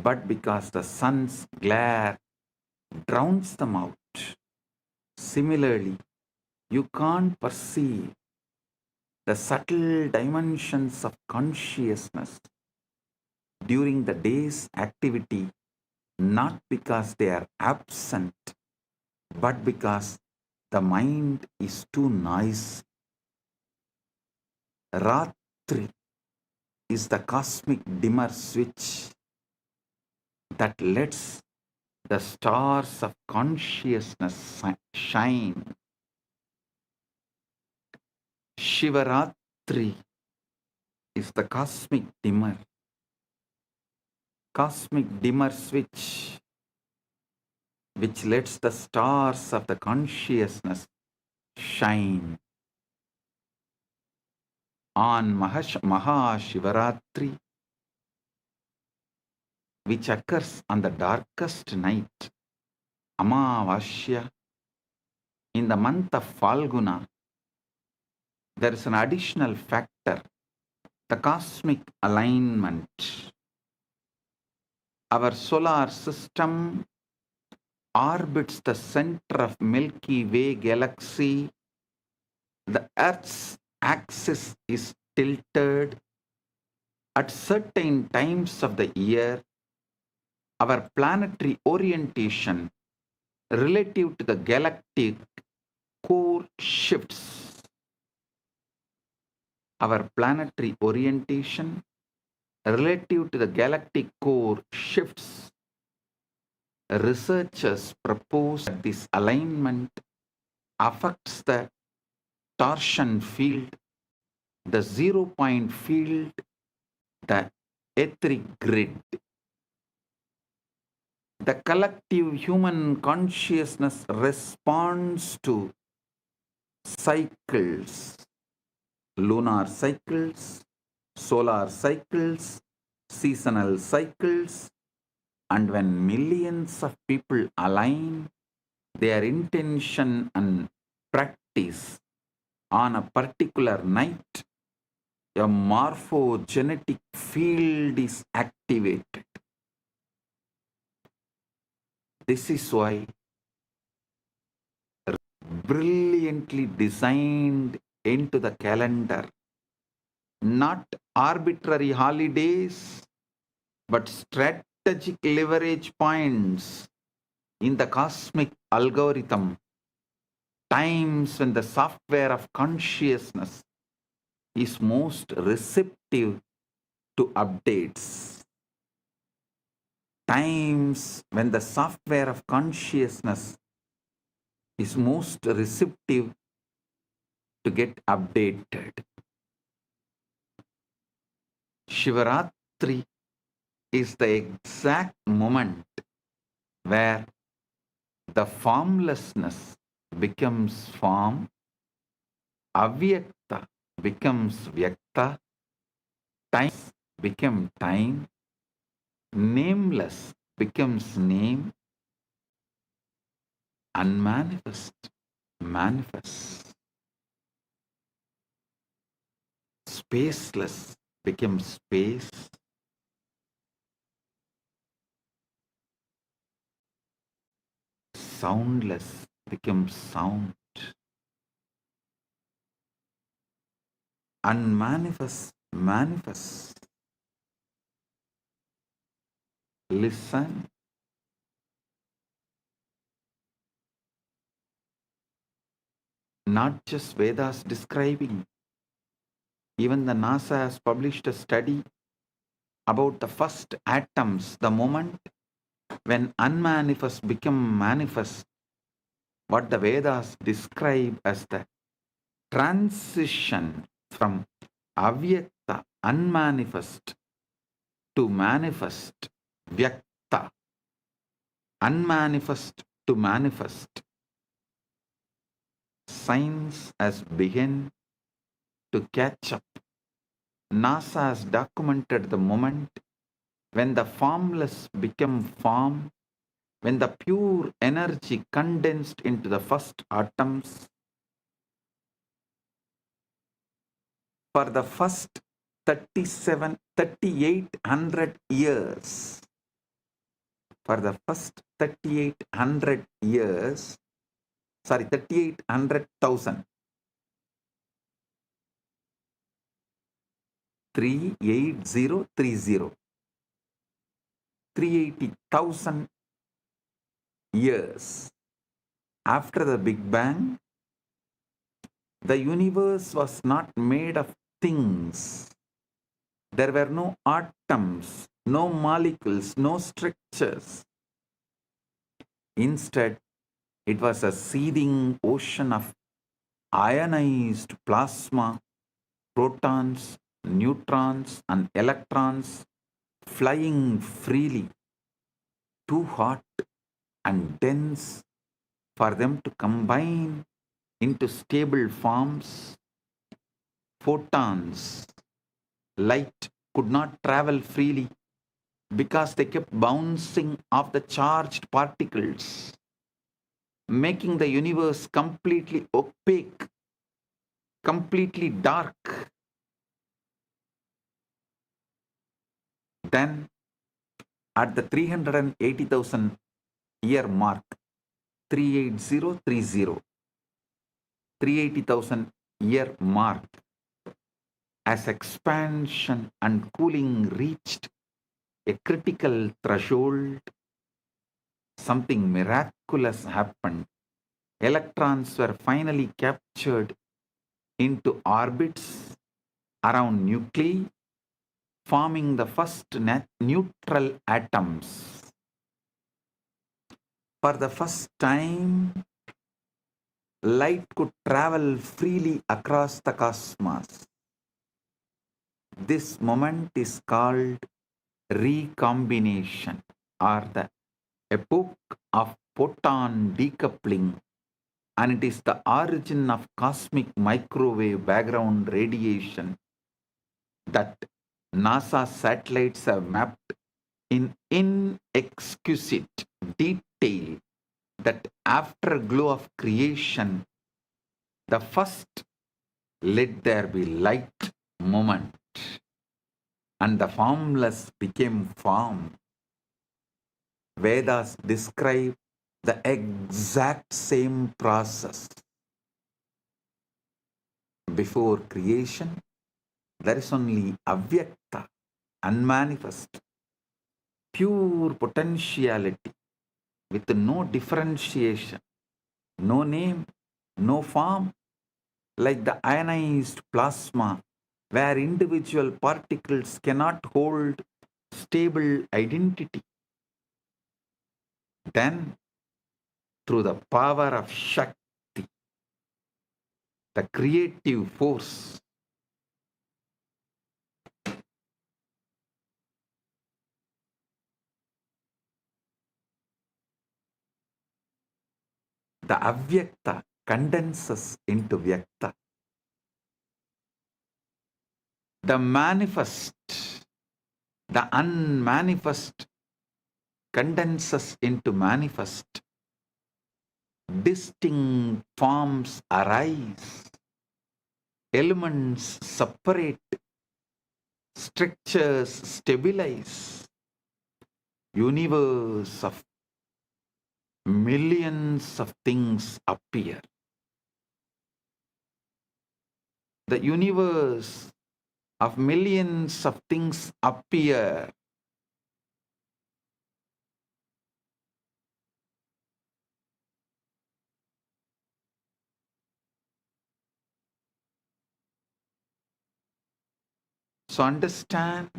B: but because the sun's glare drowns them out. Similarly, you can't perceive the subtle dimensions of consciousness during the day's activity, not because they are absent, but because the mind is too noisy. Ratri is the cosmic dimmer switch that lets the stars of consciousness shine. Shivaratri is the cosmic dimmer switch which lets the stars of the consciousness shine. On MAHA PARAMASHIVARATRI, which occurs on the darkest night, Amavasya, in the month of Falguna, there is an additional factor, the cosmic alignment. Our solar system orbits the center of Milky Way galaxy. The Earth's axis is tilted at certain times of the year. Our planetary orientation relative to the galactic core shifts. Our planetary orientation relative to the galactic core shifts. Researchers propose that this alignment affects the torsion field, the 0-point field, the etheric grid. The collective human consciousness responds to cycles, lunar cycles, solar cycles, seasonal cycles, and when millions of people align their intention and practice on a particular night, a morphogenetic field is activated. This is why brilliantly designed into the calendar, not arbitrary holidays, but strategic leverage points in the cosmic algorithm, times when the software of consciousness is most receptive to updates. Times when the software of consciousness is most receptive to get updated. Shivaratri is the exact moment where the formlessness becomes form, avyakta becomes vyakta, time becomes time, nameless becomes name, unmanifest manifests. Spaceless becomes space. Soundless becomes sound. Unmanifest manifests. Listen. Not just Vedas describing. Even the NASA has published a study about the first atoms, the moment when unmanifest become manifest, what the Vedas describe as the transition from avyakta, unmanifest, to manifest, vyakta, unmanifest to manifest. Science has begun to catch up. NASA has documented the moment when the formless become form, when the pure energy condensed into the first atoms. For the first 3,800 years, for the first 3,800 years, 3,800,000, 38030, 380,000 years after the Big Bang, the universe was not made of things. There were no atoms, no molecules, no structures. Instead, it was a seething ocean of ionized plasma, protons, neutrons, and electrons flying freely, too hot and dense for them to combine into stable forms. Photons, light, could not travel freely because they kept bouncing off the charged particles, making the universe completely opaque, completely dark. Then at the 380,000 year mark, 38030, 380,000 year mark, as expansion and cooling reached a critical threshold, something miraculous happened. Electrons were finally captured into orbits around nuclei, forming the first neutral atoms. For the first time, light could travel freely across the cosmos. This moment is called recombination, or the epoch of photon decoupling, and it is the origin of cosmic microwave background radiation that NASA satellites have mapped in inexquisite detail. That afterglow of creation, the first let there be light moment, and the formless became form. Vedas describe the exact same process. Before creation, there is only avyakta, unmanifest, pure potentiality with no differentiation, no name, no form, like the ionized plasma, where individual particles cannot hold stable identity. Then, through the power of Shakti, the creative force, the avyakta condenses into vyakta. The manifest, the unmanifest condenses into manifest. Distinct forms arise. Elements separate. Structures stabilize. Universe of millions of things appear. The universe of millions of things appear. So understand,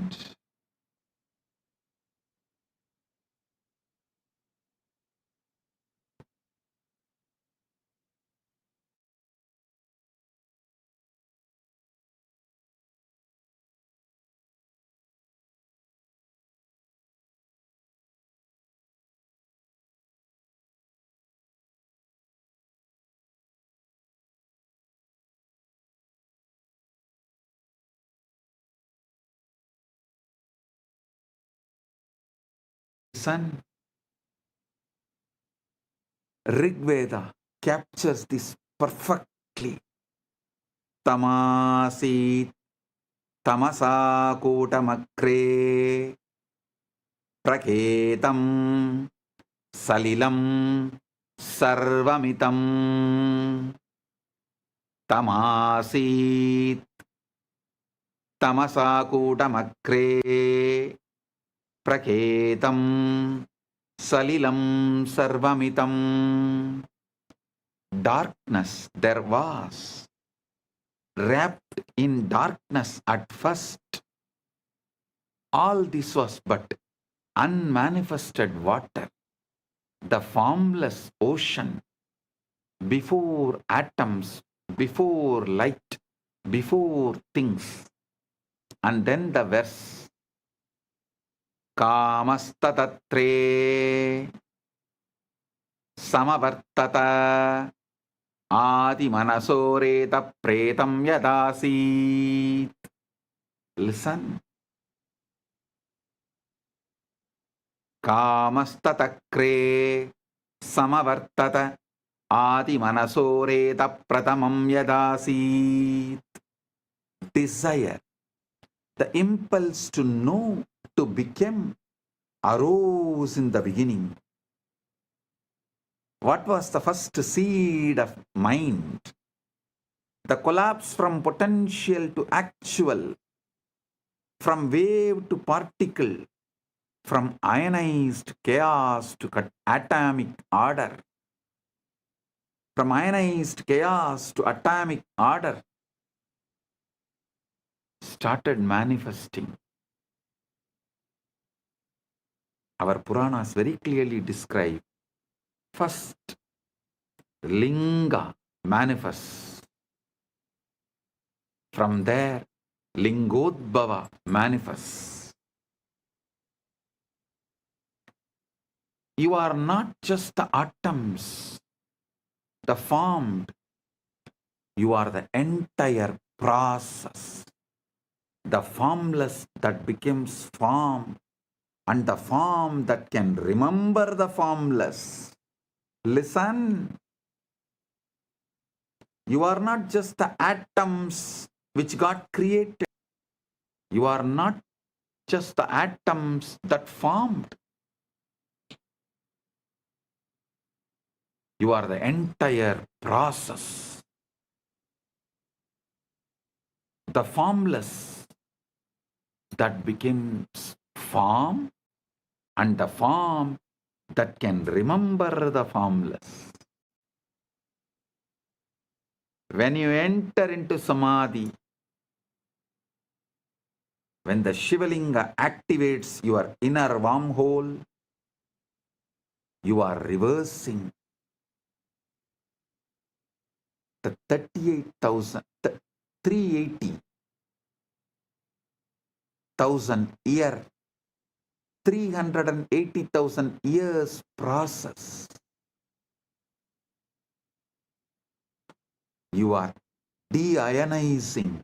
B: son, Rigveda captures this perfectly. Tamasi tamasa kotamakre praketam salilam sarvamitam. Tamasit tamasa kotamakre praketam salilam sarvamitam. Darkness there was, wrapped in darkness at first. All this was but unmanifested water, the formless ocean, before atoms, before light, before things. And then the verse, Kamastatre Samavartata Adi Manasoreta Pretam Yadasit. Listen. Kamastatakre Samavartata Adi manasoreta pratamam yadasit. Desire, the impulse to know, to become, arose in the beginning. What was the first seed of mind? The collapse from potential to actual, from wave to particle, from ionized chaos to atomic order, from ionized chaos to atomic order, started manifesting. Our Puranas very clearly describe first Linga manifests. From there, Lingodbhava manifests. You are not just the atoms, the formed. You are the entire process. The formless that becomes form, and the form that can remember the formless. Listen. You are not just the atoms which got created. You are not just the atoms that formed. You are the entire process. The formless that becomes form, and the form that can remember the formless. When you enter into Samadhi, when the Shivalinga activates your inner wormhole, you are reversing the 380,000 year, 380,000 years process. You are deionizing,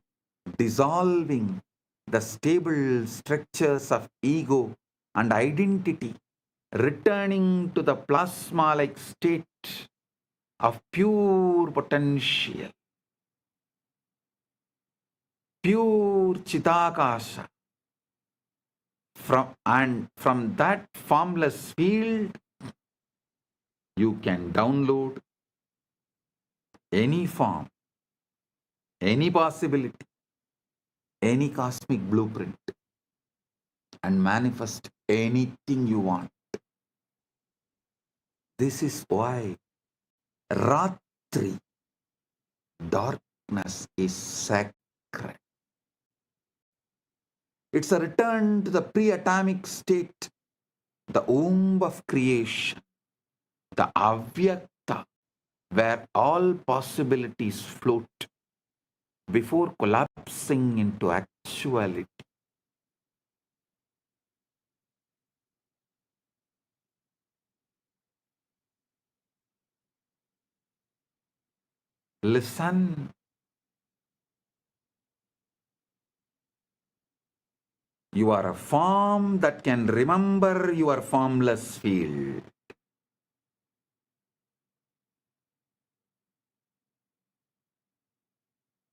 B: dissolving the stable structures of ego and identity, returning to the plasma-like state of pure potential, pure Chidakasha. From that formless field, you can download any form, any possibility, any cosmic blueprint, and manifest anything you want. This is why Ratri, darkness, is sacred. It's a return to the pre-atomic state, the womb of creation, the avyakta, where all possibilities float before collapsing into actuality. Listen. You are a form that can remember your formless field.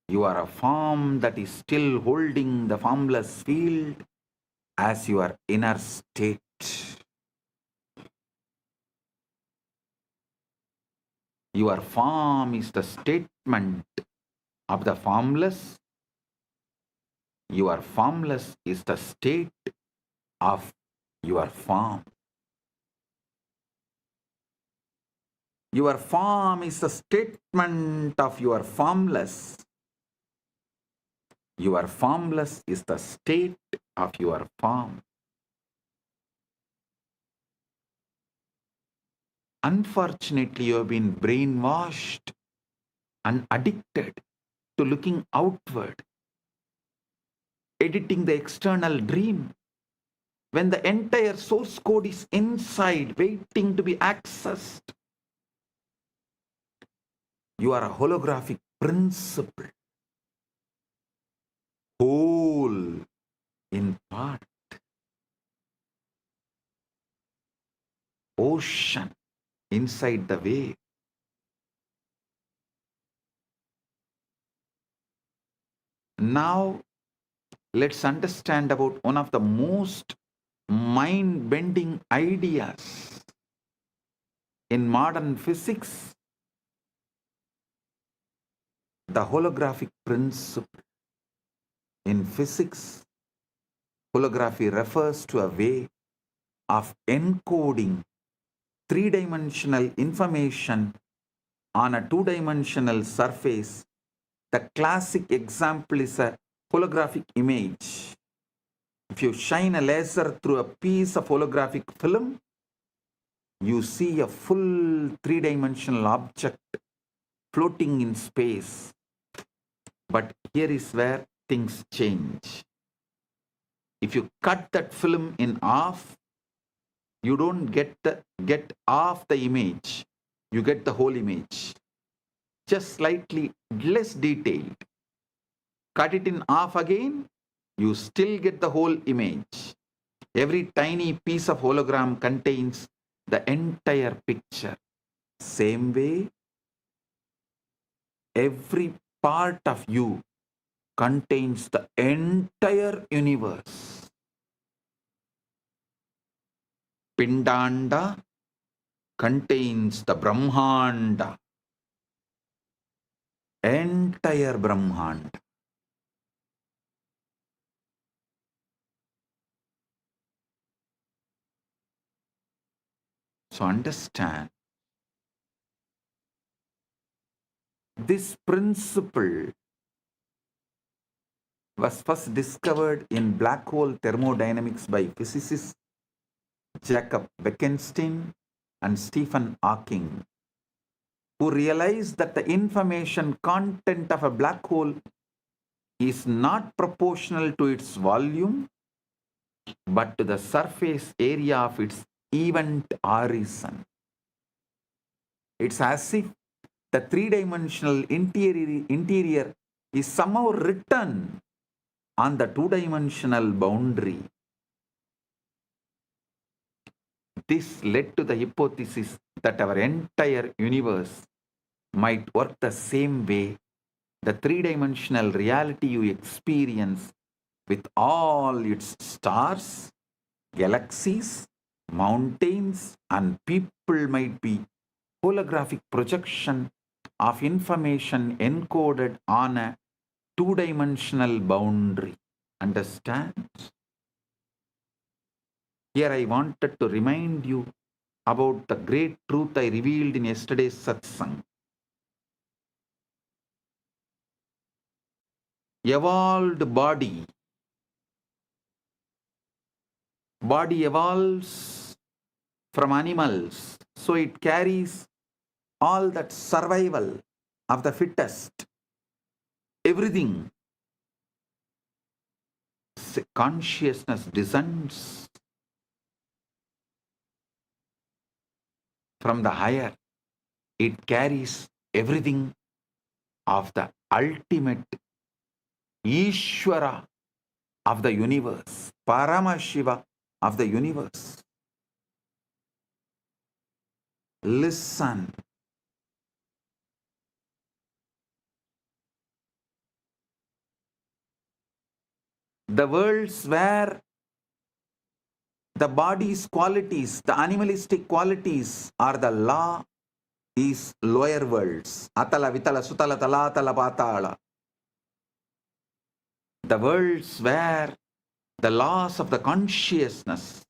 B: You are a form that is still holding the formless field as your inner state. Your form is the statement of the formless. Your formless is the state of your form. Your form is the statement of your formless. Your formless is the state of your form. Unfortunately, you have been brainwashed and addicted to looking outward, editing the external dream, when the entire source code is inside, waiting to be accessed. You are a holographic principle, whole in part, ocean inside the wave. Now, let's understand about one of the most mind-bending ideas in modern physics, the holographic principle. In physics, holography refers to a way of encoding three-dimensional information on a two-dimensional surface. The classic example is a holographic image. If you shine a laser through a piece of holographic film, you see a full three-dimensional object floating in space. But here is where things change. If you cut that film in half, you don't get half the image. You get the whole image, just slightly less detailed. Cut it in half again, you still get the whole image. Every tiny piece of hologram contains the entire picture. Same way, every part of you contains the entire universe. Pindanda contains the Brahmanda, entire Brahmanda. So understand, this principle was first discovered in black hole thermodynamics by physicists Jacob Bekenstein and Stephen Hawking, who realized that the information content of a black hole is not proportional to its volume, but to the surface area of its event horizon. It's as if the three-dimensional interior is somehow written on the two-dimensional boundary. This led to the hypothesis that our entire universe might work the same way. The three-dimensional reality you experience with all its stars, galaxies, mountains, and people might be holographic projection of information encoded on a two-dimensional boundary. Understand? Here I wanted to remind you about the great truth I revealed in yesterday's satsang. Evolved body evolves from animals, so it carries all that survival of the fittest, everything. Consciousness descends from the higher. It carries everything of the ultimate Ishvara of the universe, Paramashiva of the universe. Listen. The worlds where the body's qualities, the animalistic qualities are the law, is lower worlds. Atala, Vitala, Sutala, Talatala, Patala. The worlds where the laws of the consciousness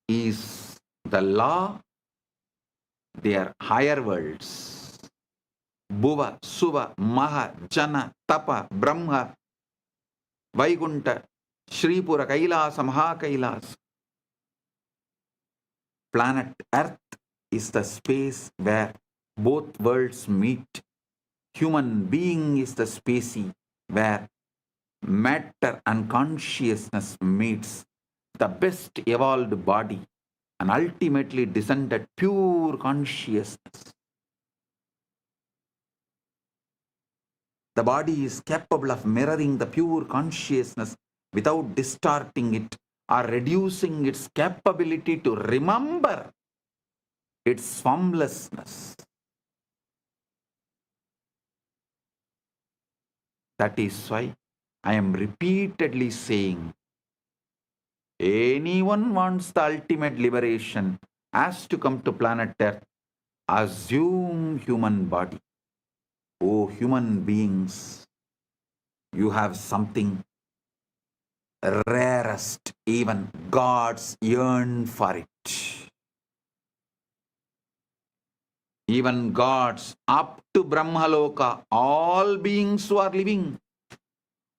B: is the law, they are higher worlds. Bhuva, Suva, Maha, Jana, Tapa, Brahma, Vaikunta, Shripura, Kailasa, Maha Kailasa. Planet Earth is the space where both worlds meet. Human being is the species where matter and consciousness meets. The best evolved body and ultimately descended pure consciousness. The body is capable of mirroring the pure consciousness without distorting it or reducing its capability to remember its formlessness. That is why I am repeatedly saying, anyone wants the ultimate liberation has to come to planet Earth, assume human body. Oh, human beings, you have something rarest, even gods yearn for it. Even gods up to Brahmaloka, all beings who are living,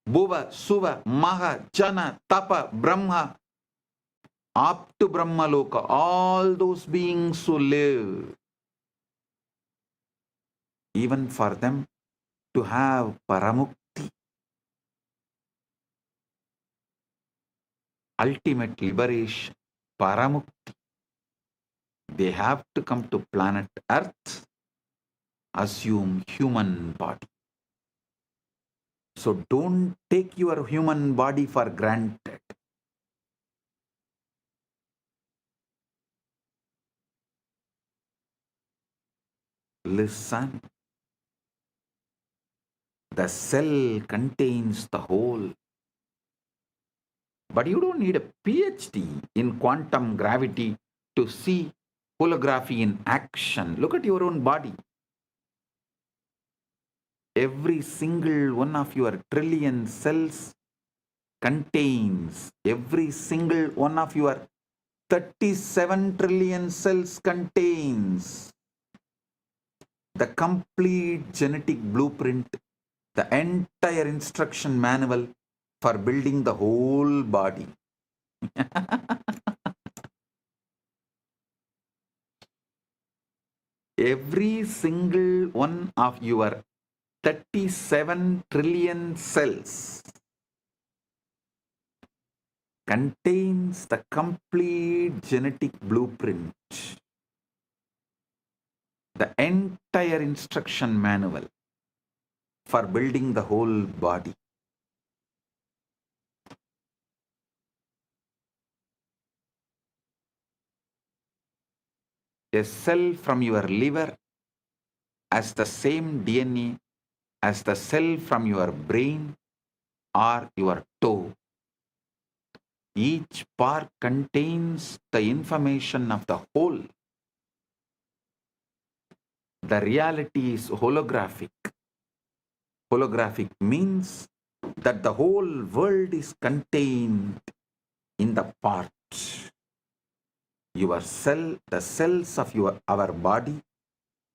B: Bhuva, Suva, Maha, Jana, Tapa, Brahma, up to Brahmaloka, all those beings who live, even for them to have Paramukti, ultimate liberation, Paramukti, they have to come to planet Earth, assume human body. So don't take your human body for granted. Listen. The cell contains the whole. But you don't need a PhD in quantum gravity to see holography in action. Look at your own body. Every single one of your trillion cells contains, every single one of your 37 trillion cells contains the complete genetic blueprint, the entire instruction manual for building the whole body. Every single one of your 37 trillion cells contains the complete genetic blueprint, the entire instruction manual for building the whole body. A cell from your liver has the same DNA as the cell from your brain or your toe. Each part contains the information of the whole. The reality is holographic. Holographic means that the whole world is contained in the parts. Your cell, the cells of our body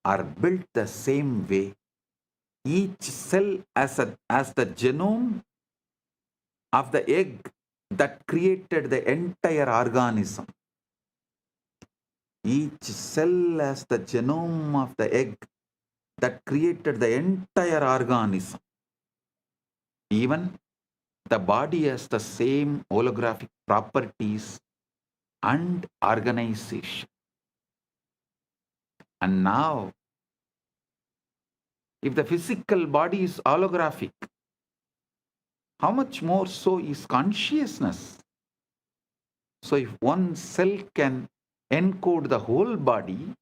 B: are built the same way. Each cell as the genome of the egg that created the entire organism. Each cell has the genome of the egg that created the entire organism. Even the body has the same holographic properties and organization. And now, if the physical body is holographic, how much more so is consciousness? So if one cell can encode the whole body,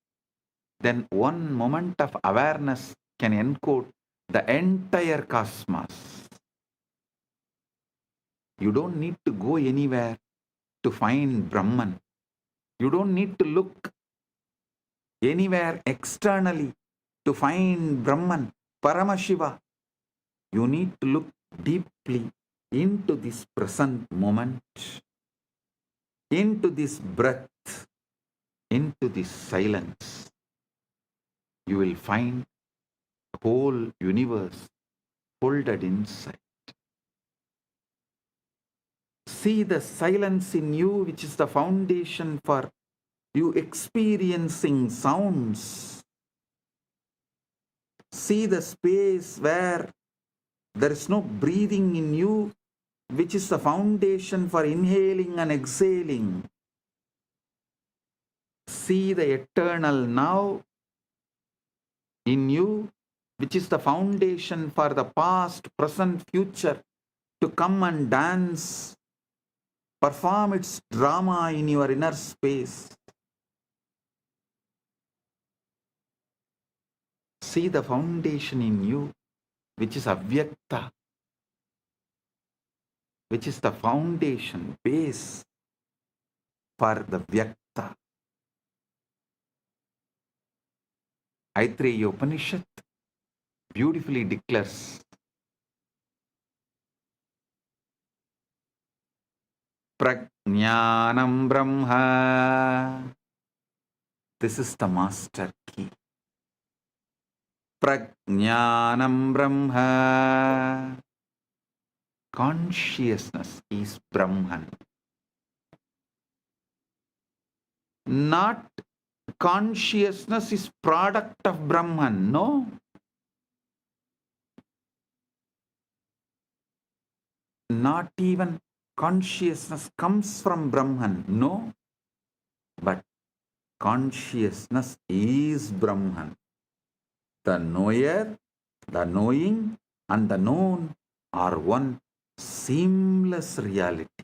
B: then one moment of awareness can encode the entire cosmos. You don't need to go anywhere to find Brahman. You don't need to look anywhere externally to find Brahman, Paramashiva. You need to look deeply into this present moment, into this breath, into this silence. You will find the whole universe folded inside. See the silence in you, which is the foundation for you experiencing sounds. See the space where there is no breathing in you, which is the foundation for inhaling and exhaling. See the eternal now in you, which is the foundation for the past, present, future to come and dance, perform its drama in your inner space. See the foundation in you, which is avyakta, which is the foundation, base for the Vyakta. Aitreya Upanishad beautifully declares Prajnanam Brahma. This is the master key. Prajnanam Brahma. Consciousness is Brahman. Not consciousness is product of Brahman. No. Not even consciousness comes from Brahman. No. But consciousness is Brahman. The knower, the knowing, and the known are one seamless reality.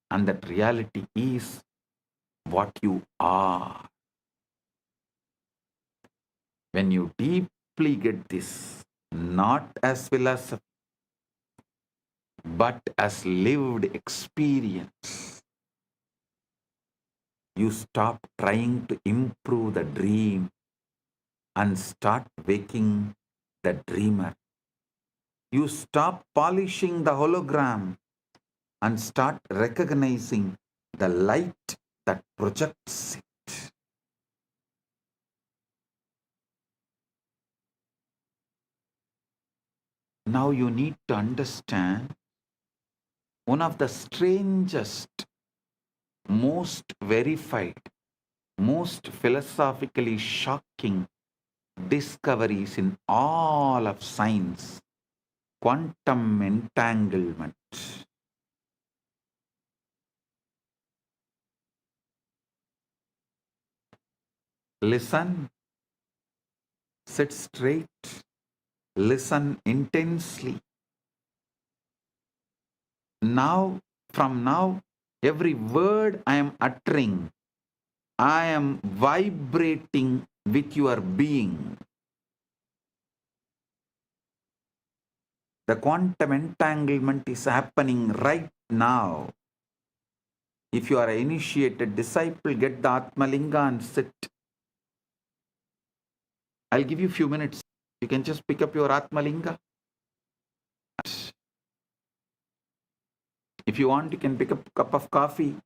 B: And that reality is what you are. When you deeply get this, not as philosophy, but as lived experience, you stop trying to improve the dream and start waking the dreamer. You stop polishing the hologram and start recognizing the light that projects it. Now you need to understand one of the strangest, most verified, most philosophically shocking discoveries in all of science: quantum entanglement. Listen, sit straight, listen intensely. Now, from now, every word I am uttering, I am vibrating with your being. The quantum entanglement is happening right now. If you are an initiated disciple, get the Atmalinga and sit. I'll give you a few minutes. You can just pick up your Atmalinga. If you want, you can pick up a cup of coffee,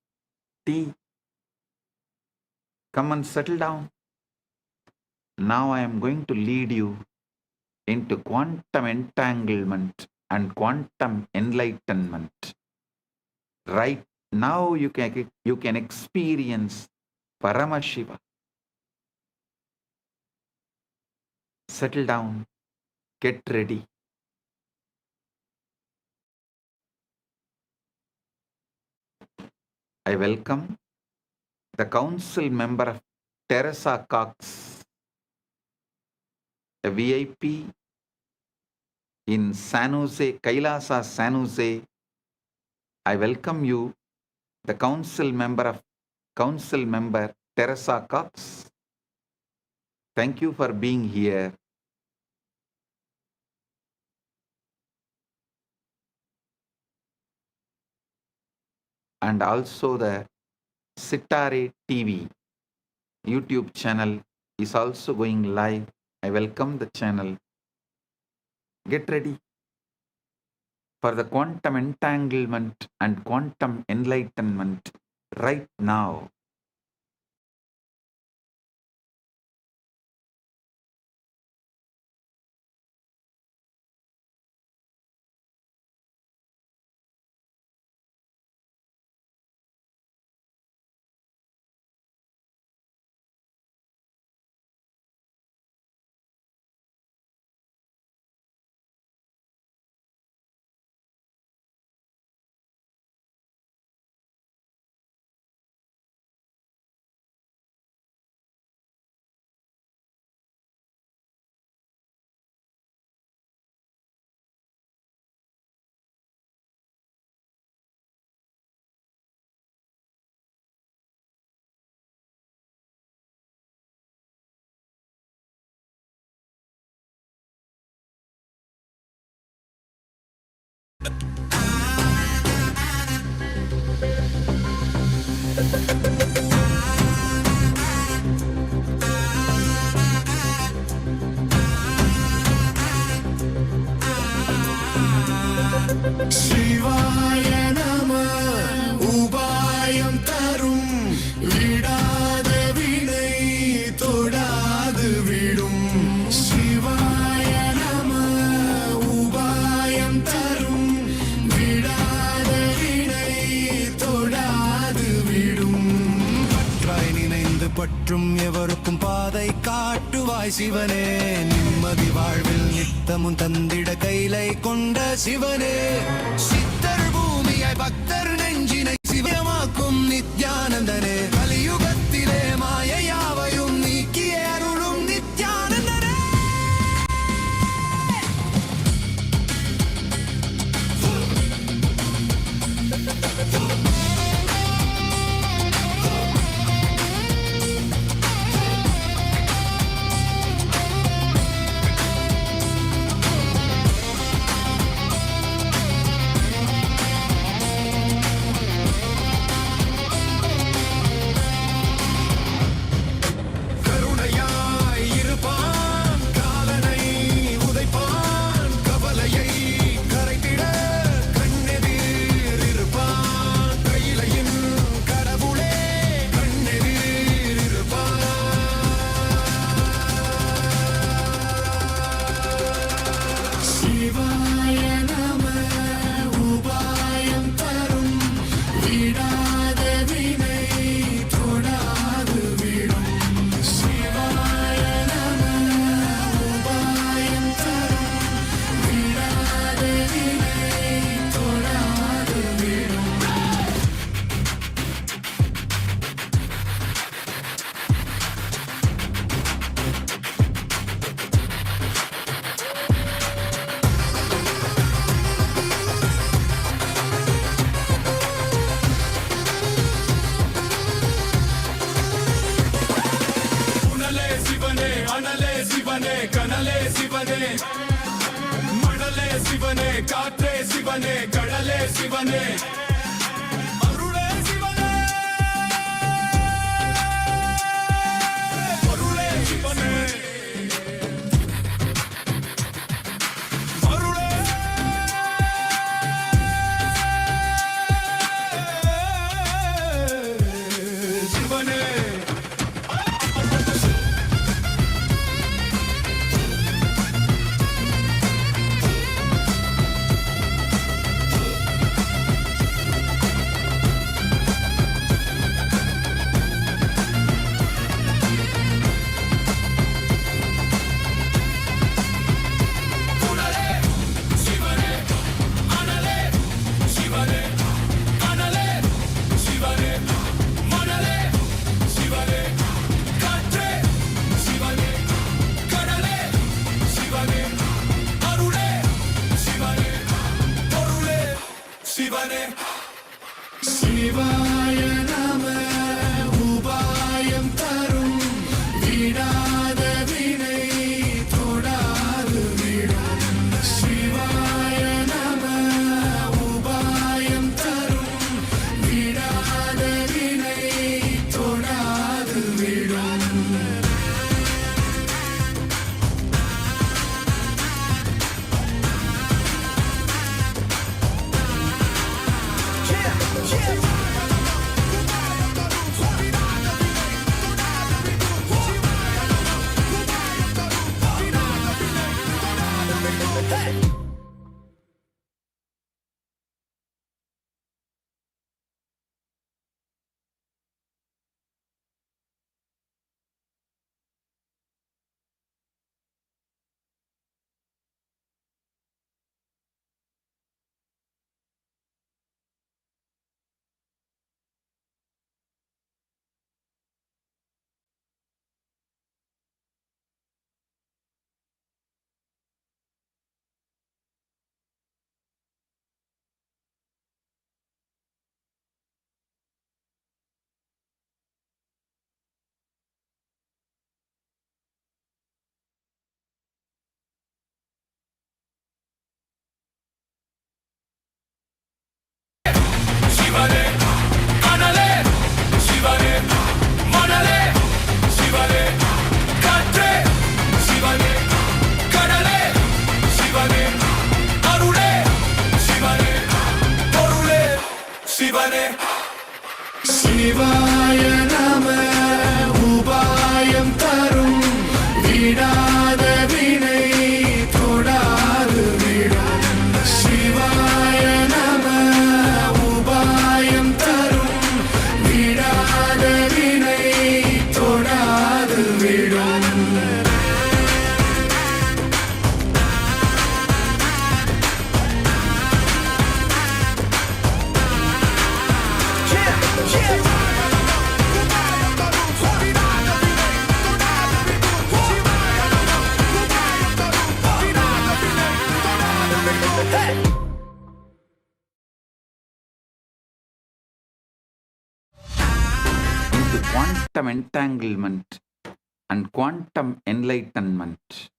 B: tea. Come and settle down. Now I am going to lead you into quantum entanglement and quantum enlightenment. Right now you can experience Paramashiva. Settle down, get ready. I welcome the council member of Teresa Cox, a VIP in San Jose, Kailasa, San Jose. I welcome you, the council member Teresa Cox. Thank you for being here. And also the Sitare TV YouTube channel is also going live. I welcome the channel. Get ready for the quantum entanglement and quantum enlightenment right now.
C: சிவாய நம உபாயம் தரும் விடாத வினை தொடாது விடும். சிவாய நம உபாயம் தரும் விடாத வினை தொடாது விடும். பற்றாய் நினைந்து பற்றும் எவருக்கும் பாதை காட்டுவாய் சிவனே. நிம்மதி வாழ்வில் நித்தமும் தந்திட கைலை கொண்ட சிவனே. சித்தர் பூமியாய் பக்தர் நெஞ்சினை சிவமாக்கும் நித்யானந்தனே. கலியுகத்திலே மாயையாவையும் நீக்கிய அருளும் நித்யானந்தனே. மணலே சிவனே, காற்றே சிவனே, கடலே சிவனே, அருளே சிவனே, அருளே சிவனே, அருளே சிவனே.
B: quantum entanglement and quantum enlightenment.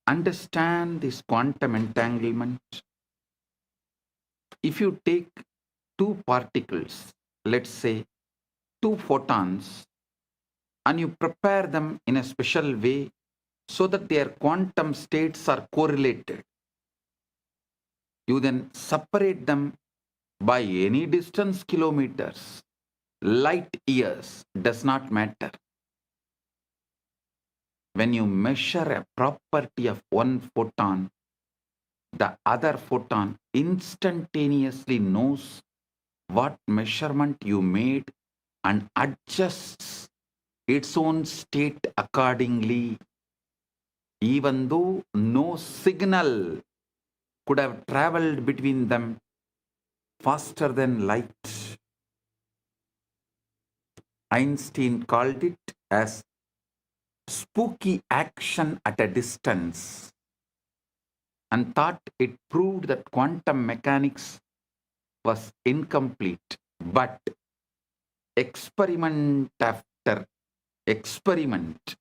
B: Understand this quantum entanglement. If you take two particles, let's say two photons, and you prepare them in a special way so that their quantum states are correlated, you then separate them by any distance, kilometers, light years, does not matter. When you measure a property of one photon, the other photon instantaneously knows what measurement you made and adjusts its own state accordingly, even though no signal could have traveled between them faster than light. Einstein called it as spooky action at a distance and thought it proved that quantum mechanics was incomplete. But experiment after experiment,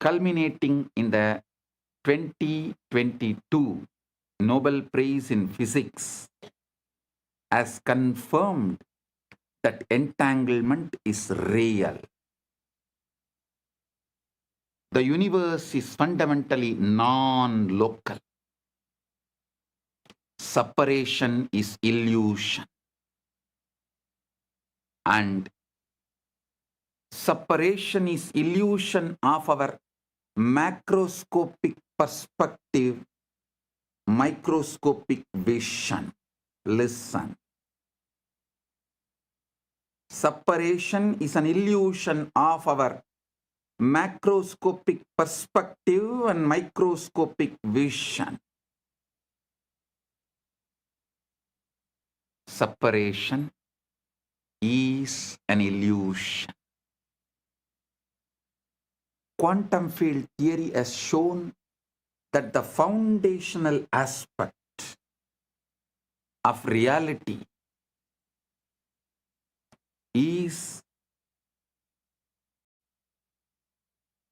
B: culminating in the 2022 Nobel Prize in Physics, has confirmed that entanglement is real. The universe is fundamentally non-local. Separation is illusion. And separation is illusion of our macroscopic perspective, microscopic vision. Listen. Separation is an illusion of our macroscopic perspective and microscopic vision. Separation is an illusion. Quantum field theory has shown that the foundational aspect of reality is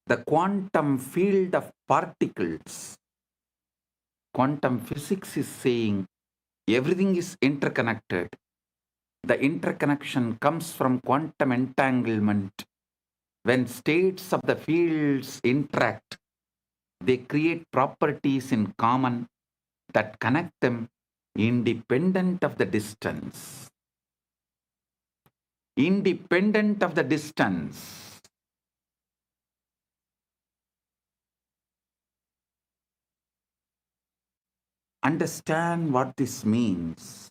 B: the quantum field of particles. Quantum physics is saying everything is interconnected. The interconnection comes from quantum entanglement. When states of the fields interact, they create properties in common that connect them independent of the distance. Independent of the distance. Understand what this means.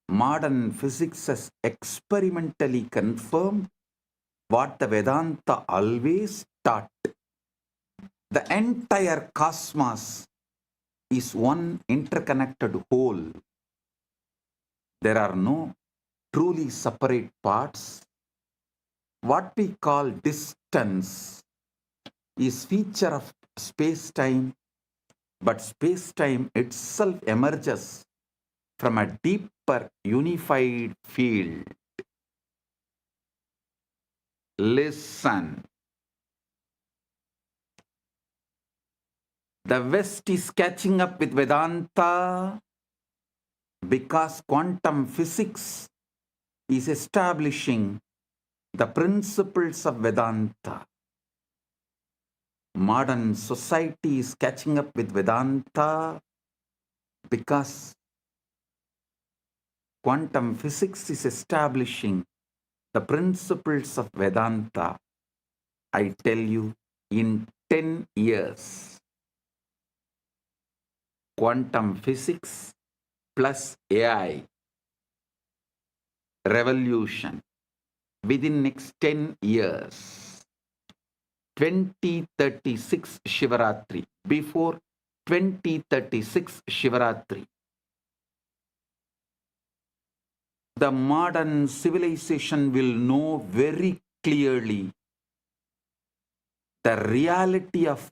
B: Modern physics has experimentally confirmed what the Vedanta always taught. The entire cosmos is one interconnected whole. There are no truly separate parts. What we call distance is feature of space-time, but space-time itself emerges from a deeper unified field. Listen. The West is catching up with Vedanta because quantum physics is establishing the principles of Vedanta. Modern society is catching up with Vedanta because quantum physics is establishing the principles of Vedanta. I tell you, in 10 years, quantum physics plus AI revolution within next 10 years, 2036 Shivaratri, before 2036 Shivaratri, the modern civilization will know very clearly the reality of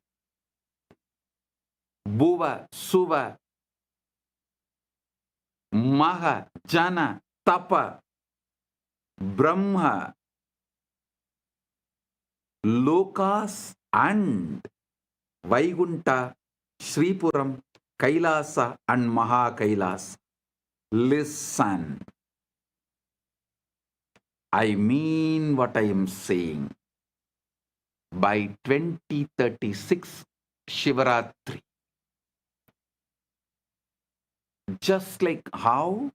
B: Bhuva, Suva, Maha, Jana, Tapa, Brahma, Lokas and Vaikunta, Sripuram, Kailasa and Maha Kailasa. Listen. I mean what I am saying. By 2036 Shivaratri, just like how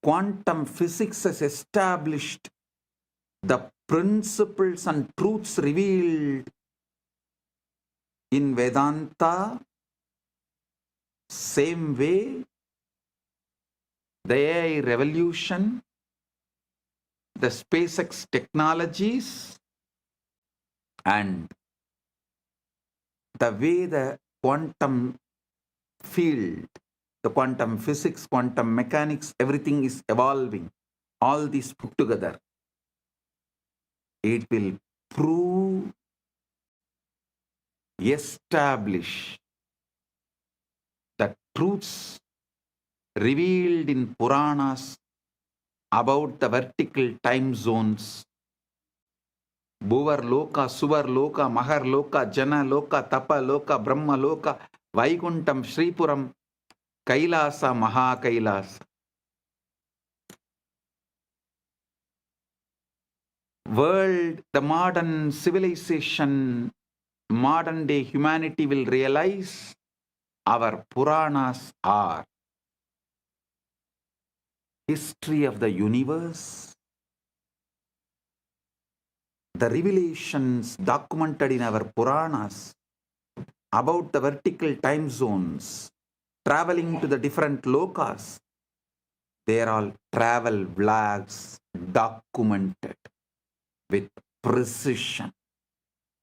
B: quantum physics has established the principles and truths revealed in Vedanta, same way the AI revolution, the SpaceX technologies, and the way the quantum field, the quantum physics, quantum mechanics, everything is evolving. All these put together, it will prove, establish the truths revealed in Puranas about the vertical time zones. Bhuvar Loka, Suvar Loka, Mahar Loka, Jana Loka, Tapa Loka, Brahma Loka, Vaikuntam, Sripuram, Kailasa, Maha Kailasa. World, the modern civilization, modern day humanity will realize our Puranas are history of the universe, the revelations documented in our Puranas about the vertical time zones, traveling to the different lokas. They are all travel vlogs documented with precision,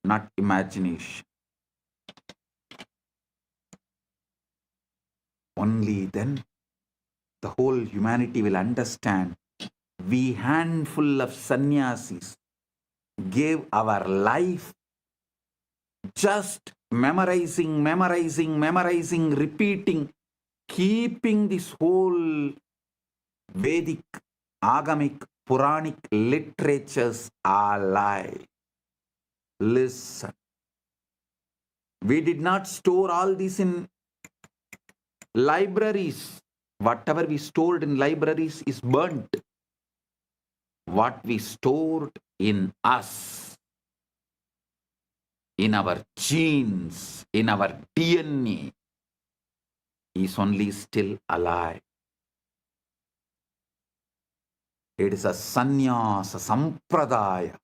B: not imagination. Only then the whole humanity will understand. We handful of sannyasis gave our life just memorizing, repeating, keeping this whole Vedic, Agamic, Puranic literatures alive. Listen. We did not store all this in libraries. Whatever we stored in libraries is burnt. What we stored in us, in our genes, in our DNA, is only still alive. It is a sannyasa sampradaya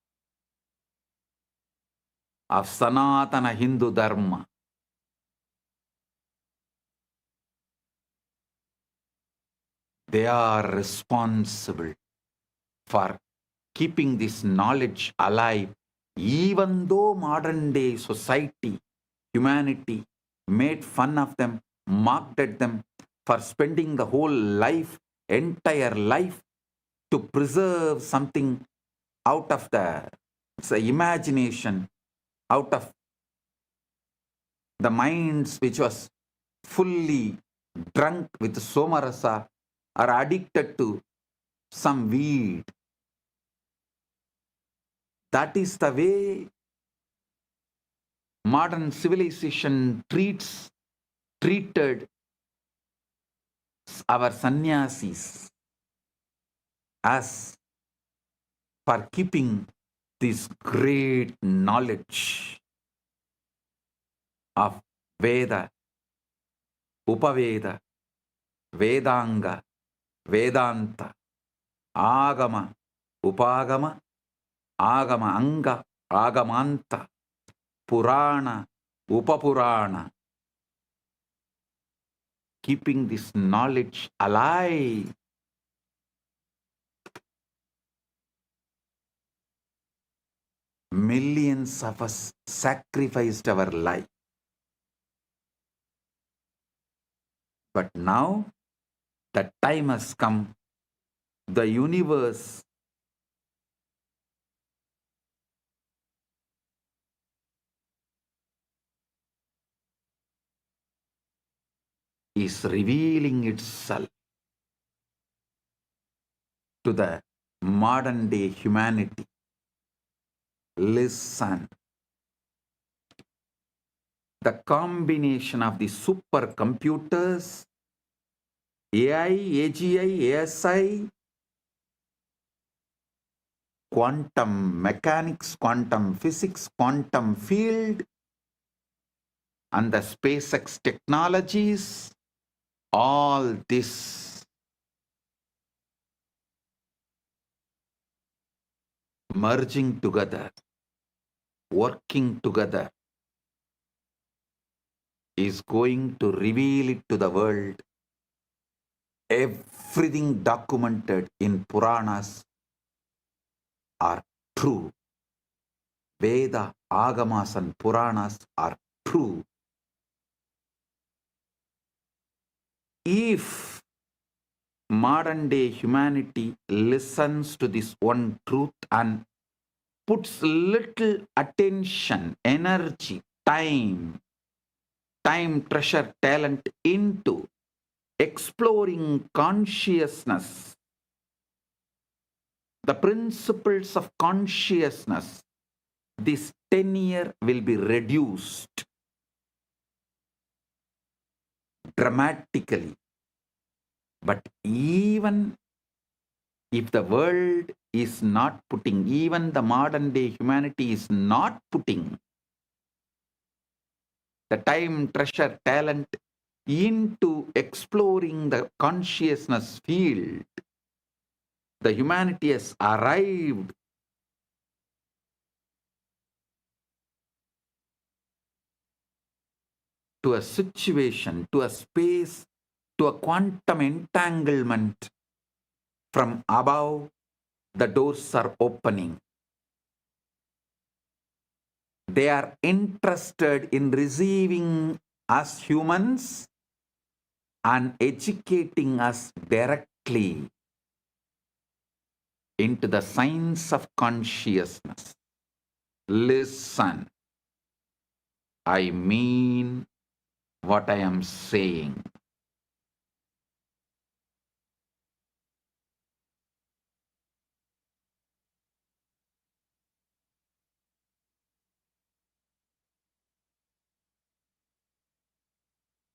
B: of Sanatana Hindu Dharma. They are responsible for keeping this knowledge alive, even though modern day society, humanity made fun of them, mocked at them for spending the whole life, entire life, to preserve something out of the imagination, out of the minds which was fully drunk with somarasa or addicted to some weed. That is the way modern civilization treated our sannyasis, as for keeping this great knowledge of Veda, Upaveda, Vedanga, Vedanta, Agama, Upagama, Agama Anga, Agamanta, Purana, Upapurana. Keeping this knowledge alive. Millions of us sacrificed our life. But now the time has come. The universe is revealing itself to the modern day humanity, listen. The combination of the supercomputers, AI, AGI, ASI, quantum mechanics, quantum physics, quantum field, and the SpaceX technologies, all this merging together, working together, is going to reveal it to the world. Everything documented in Puranas are true. Veda, Agamas and Puranas are true. If modern day humanity listens to this one truth and puts little attention, energy, time, treasure, talent into exploring consciousness, the principles of consciousness, this tenure will be reduced dramatically. But even if the world is not putting, even the modern day humanity is not putting the time, treasure, talent into exploring the consciousness field, the humanity has arrived to a situation, to a space, to a quantum entanglement. From above, the doors are opening. They are interested in receiving us humans and educating us directly into the science of consciousness. Listen, I mean what I am saying.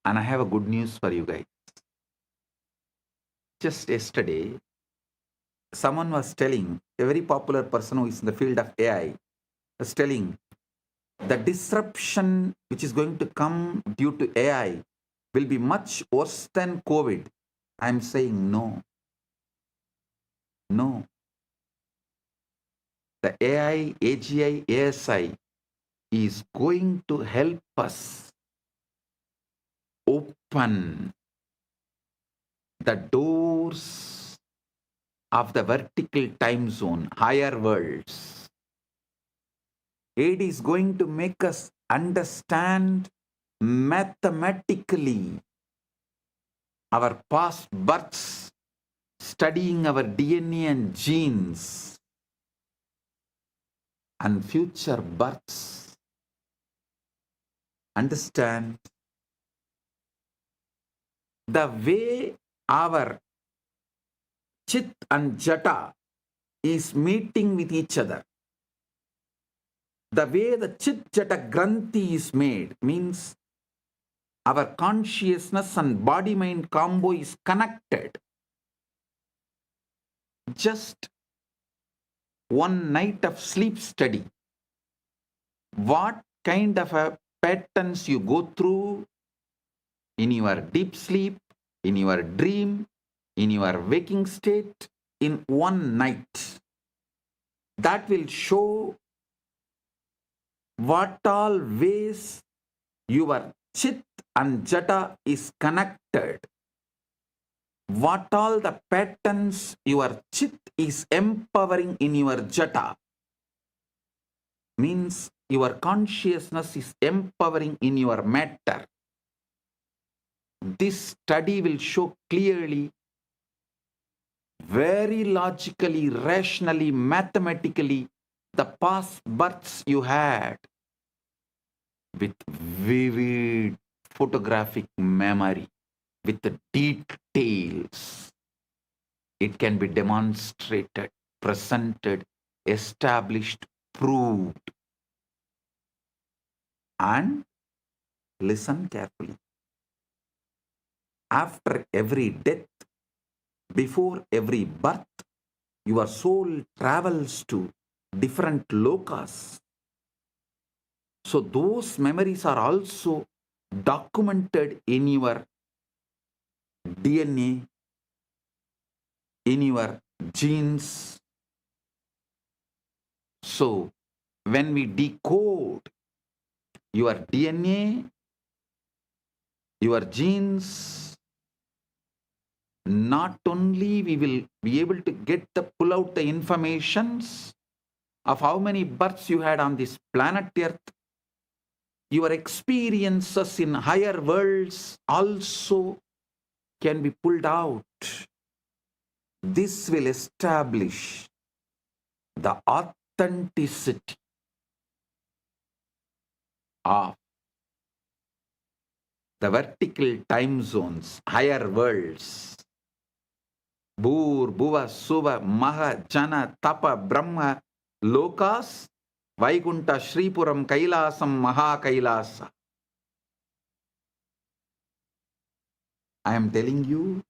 B: And I have a good news for you guys. Just yesterday, someone was telling, a very popular person who is in the field of AI, was telling the disruption which is going to come due to AI will be much worse than COVID. I am saying no. No. The AI, AGI, ASI is going to help us open the doors of the vertical time zone, higher worlds. It is going to make us understand mathematically our past births, studying our DNA and genes, and future births. Understand the way our Chit and Jata is meeting with each other. The way the Chit Jata Granthi is made means our consciousness and body-mind combo is connected. Just one night of sleep study. What kind of a patterns you go through in your deep sleep, in your dream, in your waking state, in one night. That will show what all ways your Chit and Jata is connected. What all the patterns your Chit is empowering in your Jata. Means your consciousness is empowering in your matter. This study will show clearly, very logically, rationally, mathematically, the past births you had with vivid photographic memory, with the details. It can be demonstrated presented, established, proved. And listen carefully. After every death, before every birth, your soul travels to different lokas. So those memories are also documented in your DNA, in your genes. So when we decode your DNA, your genes, not only we will be able to pull out the informations of how many births you had on this planet Earth, your experiences in higher worlds also can be pulled out. This will establish the authenticity of the vertical time zones, higher worlds. Bhur, Bhuva, Suva, Maha, Jana, Tapa, Brahma, Lokas, Vaikunta, Shripuram, Kailasam, Maha Kailasa. I am telling you,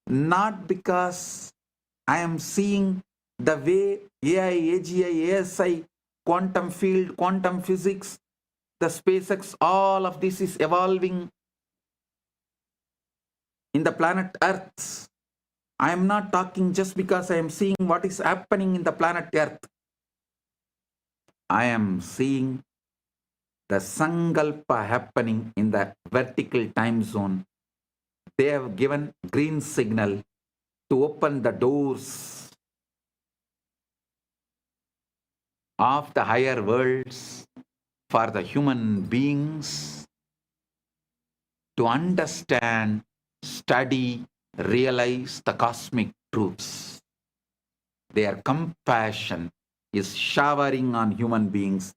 B: not because I am seeing the way AI, AGI, ASI, quantum field, quantum physics, the SpaceX, all of this is evolving in the planet Earth. I am not talking just because I am seeing what is happening in the planet Earth. I am seeing the Sankalpa happening in the vertical time zone. They have given green signal to open the doors of the higher worlds for the human beings to understand, study, realize the cosmic truths. Their compassion is showering on human beings.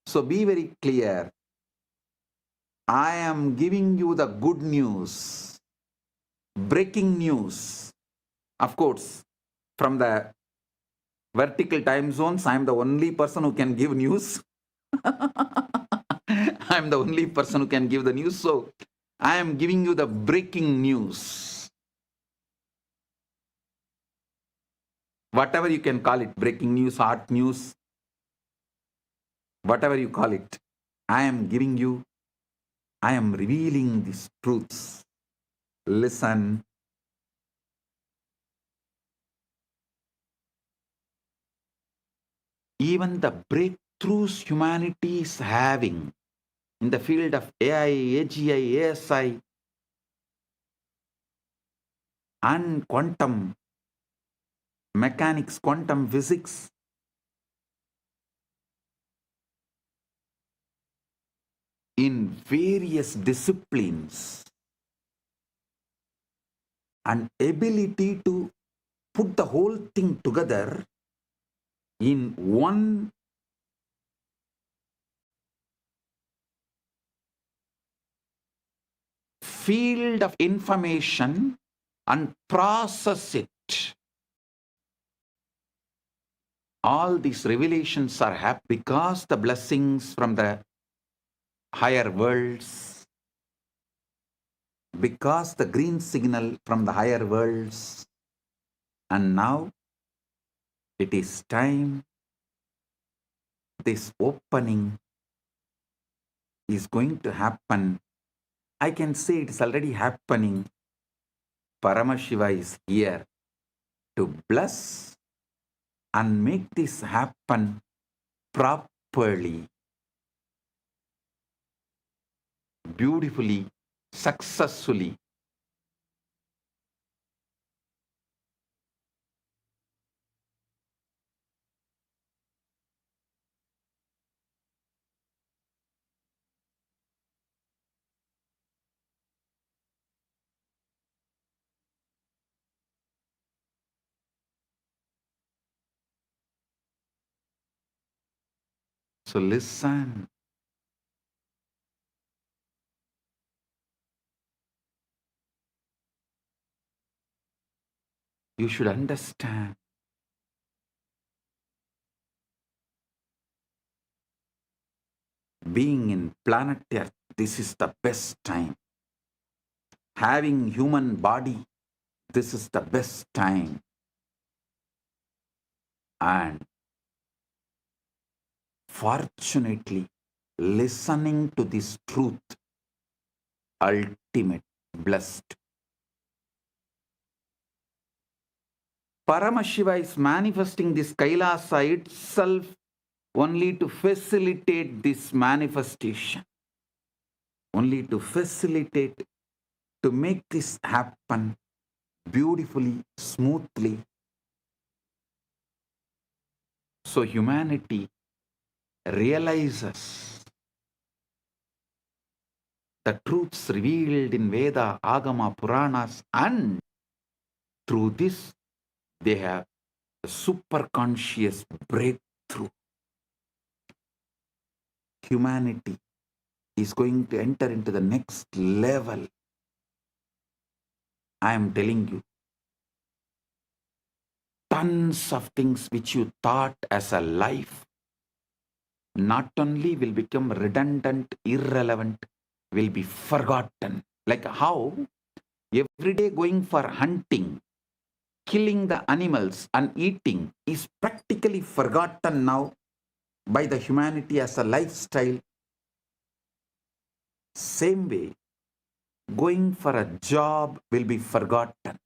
B: So be very clear. I am giving you the good news, breaking news. Of course, from the vertical time zones, I am the only person who can give news. I am the only person who can give the news. So I am giving you the breaking news. Whatever you can call it, breaking news, hot news, whatever you call it, I am giving you, I am revealing these truths. Listen. Even the breakthroughs humanity is having in the field of AI, AGI, ASI, and quantum mechanics, quantum physics, in various disciplines, and ability to put the whole thing together in one field of information and process it. All these revelations are happening because the blessings from the higher worlds, because the green signal from the higher worlds, and now it is time. This opening is going to happen. I can say it is already happening. Paramashiva is here to bless and make this happen properly, beautifully, successfully. So listen. You should understand. Being in planet Earth, this is the best time. Having human body, this is the best time. And fortunately, listening to this truth, ultimate blessed. Paramashiva is manifesting this Kailasa itself only to facilitate this manifestation. Only to facilitate, to make this happen beautifully, smoothly. So humanity realizes the truths revealed in Veda, Agama, Puranas, and through this they have a super conscious breakthrough. Humanity is going to enter into the next level. I am telling you, tons of things which you thought as a life not only will become redundant, irrelevant, will be forgotten. Like how every day going for hunting, killing the animals and eating is practically forgotten now by the humanity as a lifestyle. Same way, going for a job will be forgotten.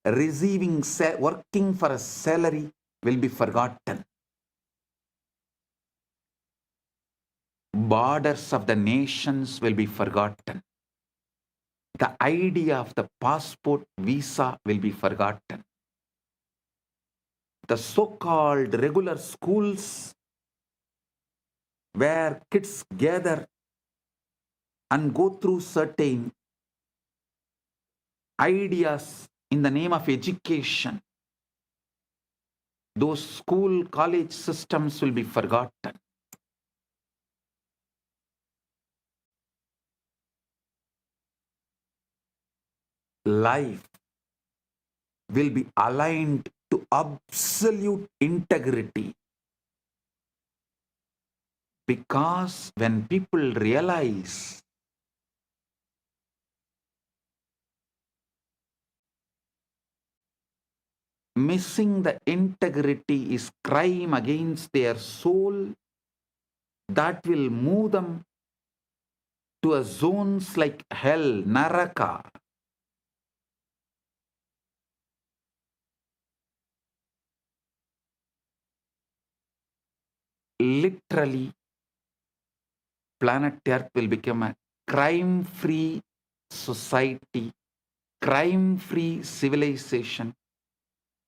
B: Working for a salary will be forgotten. Borders of the nations will be forgotten. The idea of the passport, visa will be forgotten. The so-called regular schools where kids gather and go through certain ideas in the name of education, those school, college systems will be forgotten. Life will be aligned to absolute integrity. Because when people realize missing the integrity is crime against their soul, that will move them to a zones like hell, Naraka. Literally, planet Earth will become a crime-free society, crime-free civilization.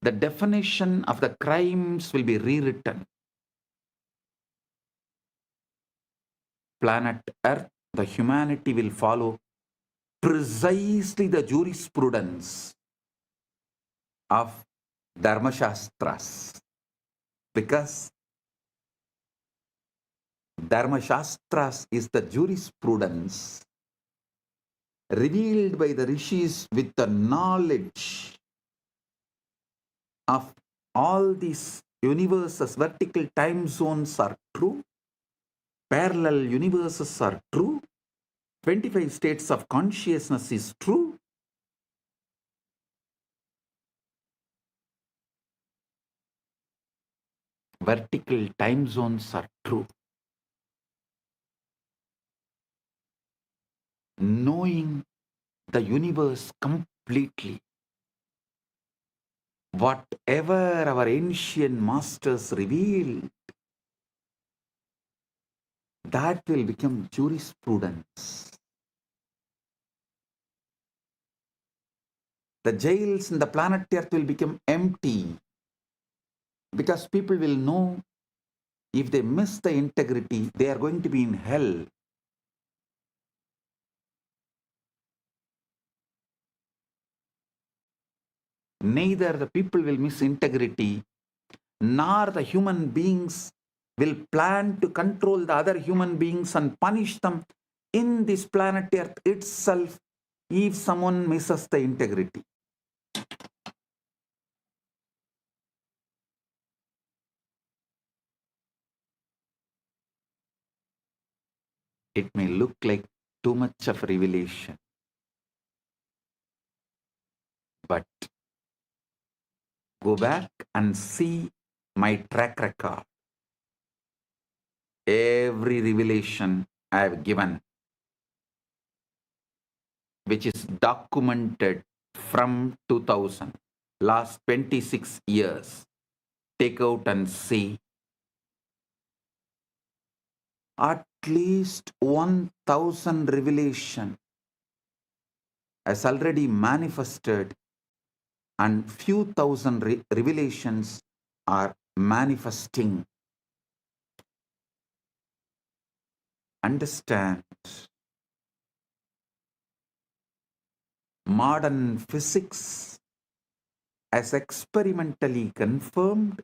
B: The definition of the crimes will be rewritten. Planet Earth, the humanity will follow precisely the jurisprudence of Dharmashastras. Because Dharmashastras is the jurisprudence revealed by the rishis with the knowledge of all these universes. Vertical time zones are true, parallel universes are true, 25 states of consciousness is true. Vertical time zones are true. Knowing the universe completely, whatever our ancient masters revealed, that will become jurisprudence. The jails in the planet Earth will become empty because people will know if they miss the integrity, they are going to be in hell. Neither the people will miss integrity, nor the human beings will plan to control the other human beings and punish them in this planet Earth itself if someone misses the integrity. It may look like too much of revelation, but go back and see my track record. Every revelation I have given, which is documented from 2000, last 26 years, take out and see at least 1000 revelation has already manifested, and few thousand revelations are manifesting. Understand, modern physics has experimentally confirmed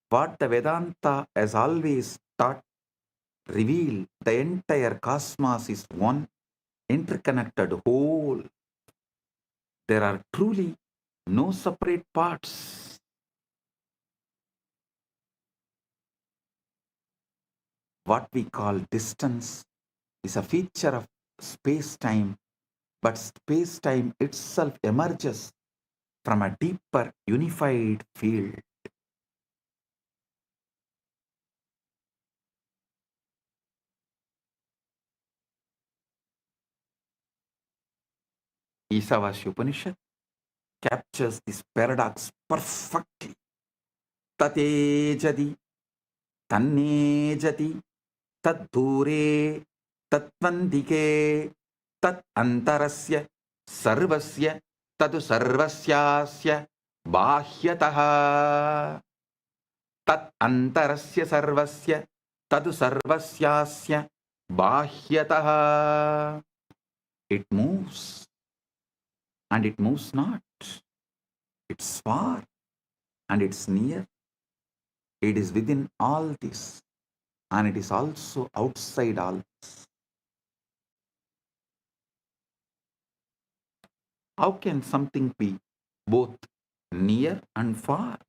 B: what the Vedanta has always taught, revealed the entire cosmos is one interconnected whole. There are truly no separate parts. What we call distance is a feature of space-time, but space-time itself emerges from a deeper unified field. Isavasya Upanishad captures this paradox perfectly. Tatejadi, tannejati, taddure, tatvandike, tat antarasya, sarvasya, tadu sarvasyasya, bahyataha. Tat antarasya sarvasya, tadu sarvasyasya, bahyataha. It moves and it moves not. It's far and it's near. It is within all this and it is also outside all this. How can something be both near and far,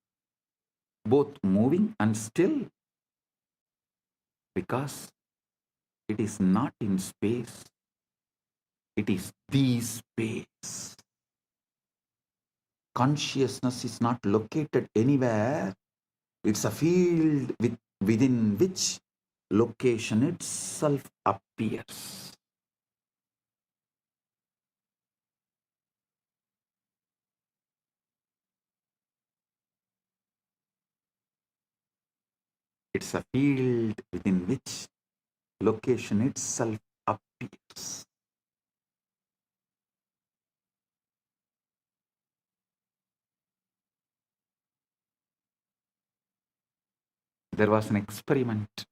B: both moving and still? Because it is not in space. It is the space. Consciousness is not located anywhere. It's a field within which location itself appears. It's a field within which location itself appears. There was an experiment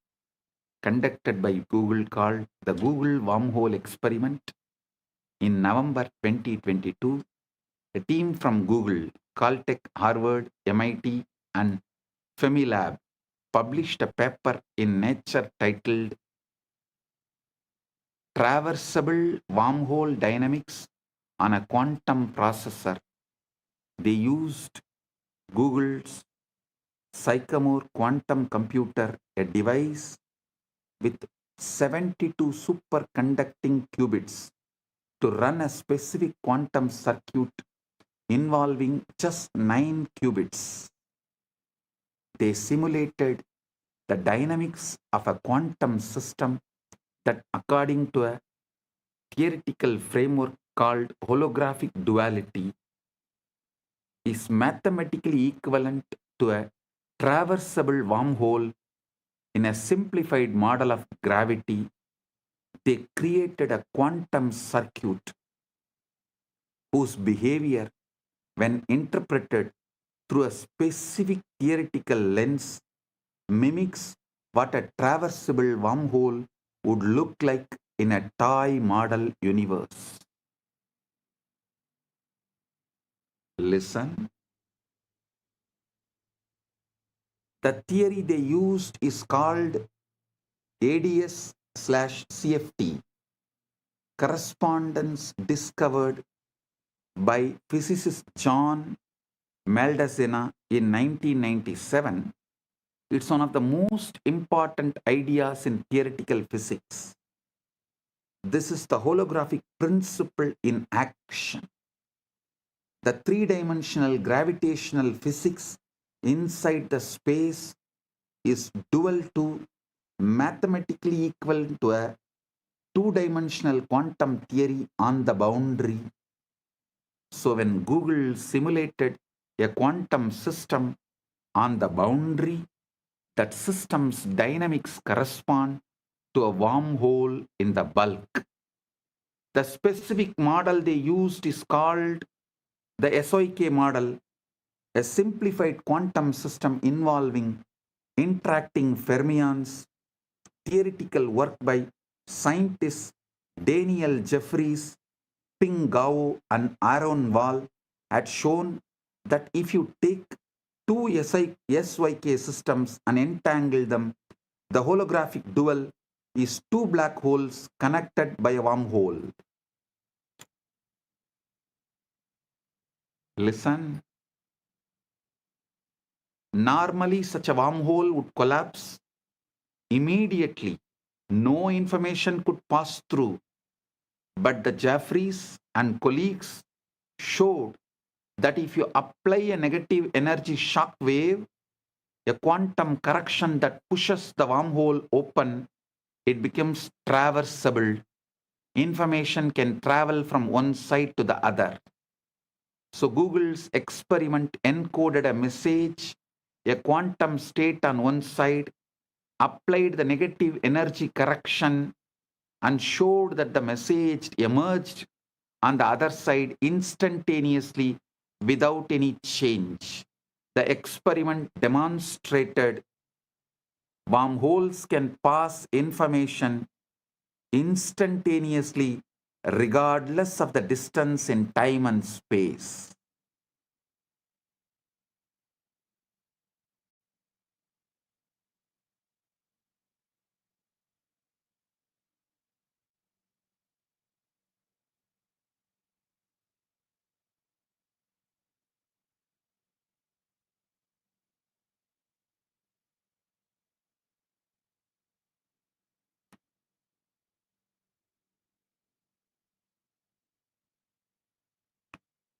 B: conducted by Google called the Google Wormhole Experiment. In November 2022, a team from Google, Caltech, Harvard, MIT, and Femilab published a paper in Nature titled Traversable Wormhole Dynamics on a Quantum Processor. They used Google's Sycamore quantum computer, a device with 72 superconducting qubits, to run a specific quantum circuit involving just 9 qubits. They simulated the dynamics of a quantum system that, according to a theoretical framework called holographic duality, is mathematically equivalent to a traversable wormhole. In a simplified model of gravity, they created a quantum circuit whose behavior, when interpreted through a specific theoretical lens, mimics what a traversable wormhole would look like in a toy model universe. Listen. The theory they used is called ADS/CFT, correspondence discovered by physicist John Maldacena in 1997. It's one of the most important ideas in theoretical physics. This is the holographic principle in action. The three-dimensional gravitational physics inside the space is dual to, mathematically equal to, a two-dimensional quantum theory on the boundary. So when Google simulated a quantum system on the boundary, that system's dynamics correspond to a wormhole in the bulk. The specific model they used is called the SOK model, a simplified quantum system involving interacting fermions. Theoretical work by scientists Daniel Jeffries, Ping Gao, and Aaron Wall had shown that if you take two SYK systems and entangle them, the holographic dual is two black holes connected by a wormhole. Listen. Normally, such a wormhole would collapse immediately. No information could pass through. But the Jeffries and colleagues showed that if you apply a negative energy shock wave, a quantum correction that pushes the wormhole open, it becomes traversable. Information can travel from one side to the other. So Google's experiment encoded a message, a quantum state on one side, applied the negative energy correction, and showed that the message emerged on the other side instantaneously without any change. The experiment demonstrated wormholes can pass information instantaneously regardless of the distance in time and space.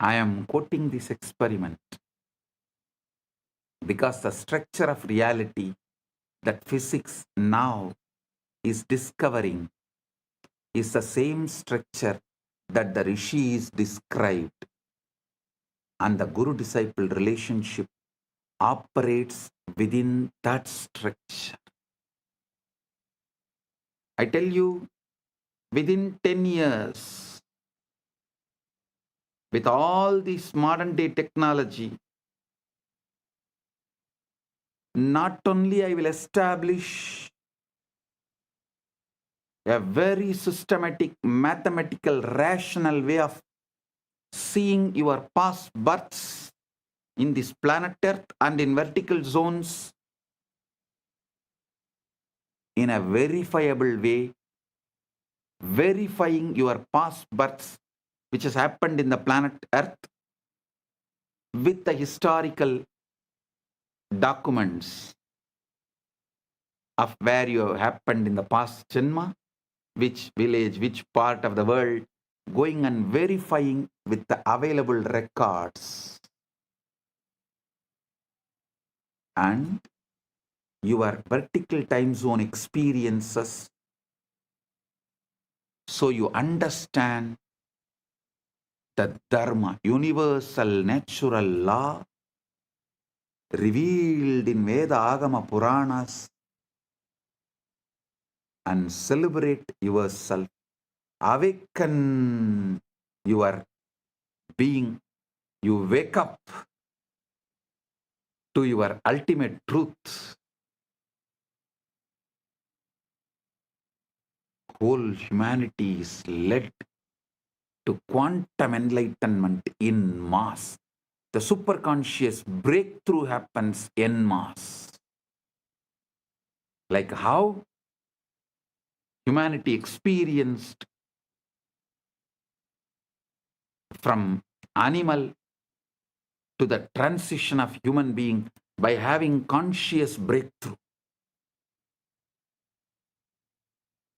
B: I am quoting this experiment because the structure of reality that physics now is discovering is the same structure that the rishis described, and the guru-disciple relationship operates within that structure. I tell you, within 10 years, with all this modern day technology, not only I will establish a very systematic, mathematical, rational way of seeing your past births in this planet Earth and in vertical zones in a verifiable way, verifying your past births which has happened in the planet Earth with the historical documents of where you happened in the past Janma, which village, which part of the world, going and verifying with the available records. And your vertical time zone experiences, so you understand the Dharma, universal natural law revealed in Veda Agama Puranas, and celebrate yourself, awaken your being, you wake up to your ultimate truth. Whole humanity is led to quantum enlightenment in mass. The superconscious breakthrough happens en masse. Like how humanity experienced from animal to the transition of human being by having conscious breakthrough.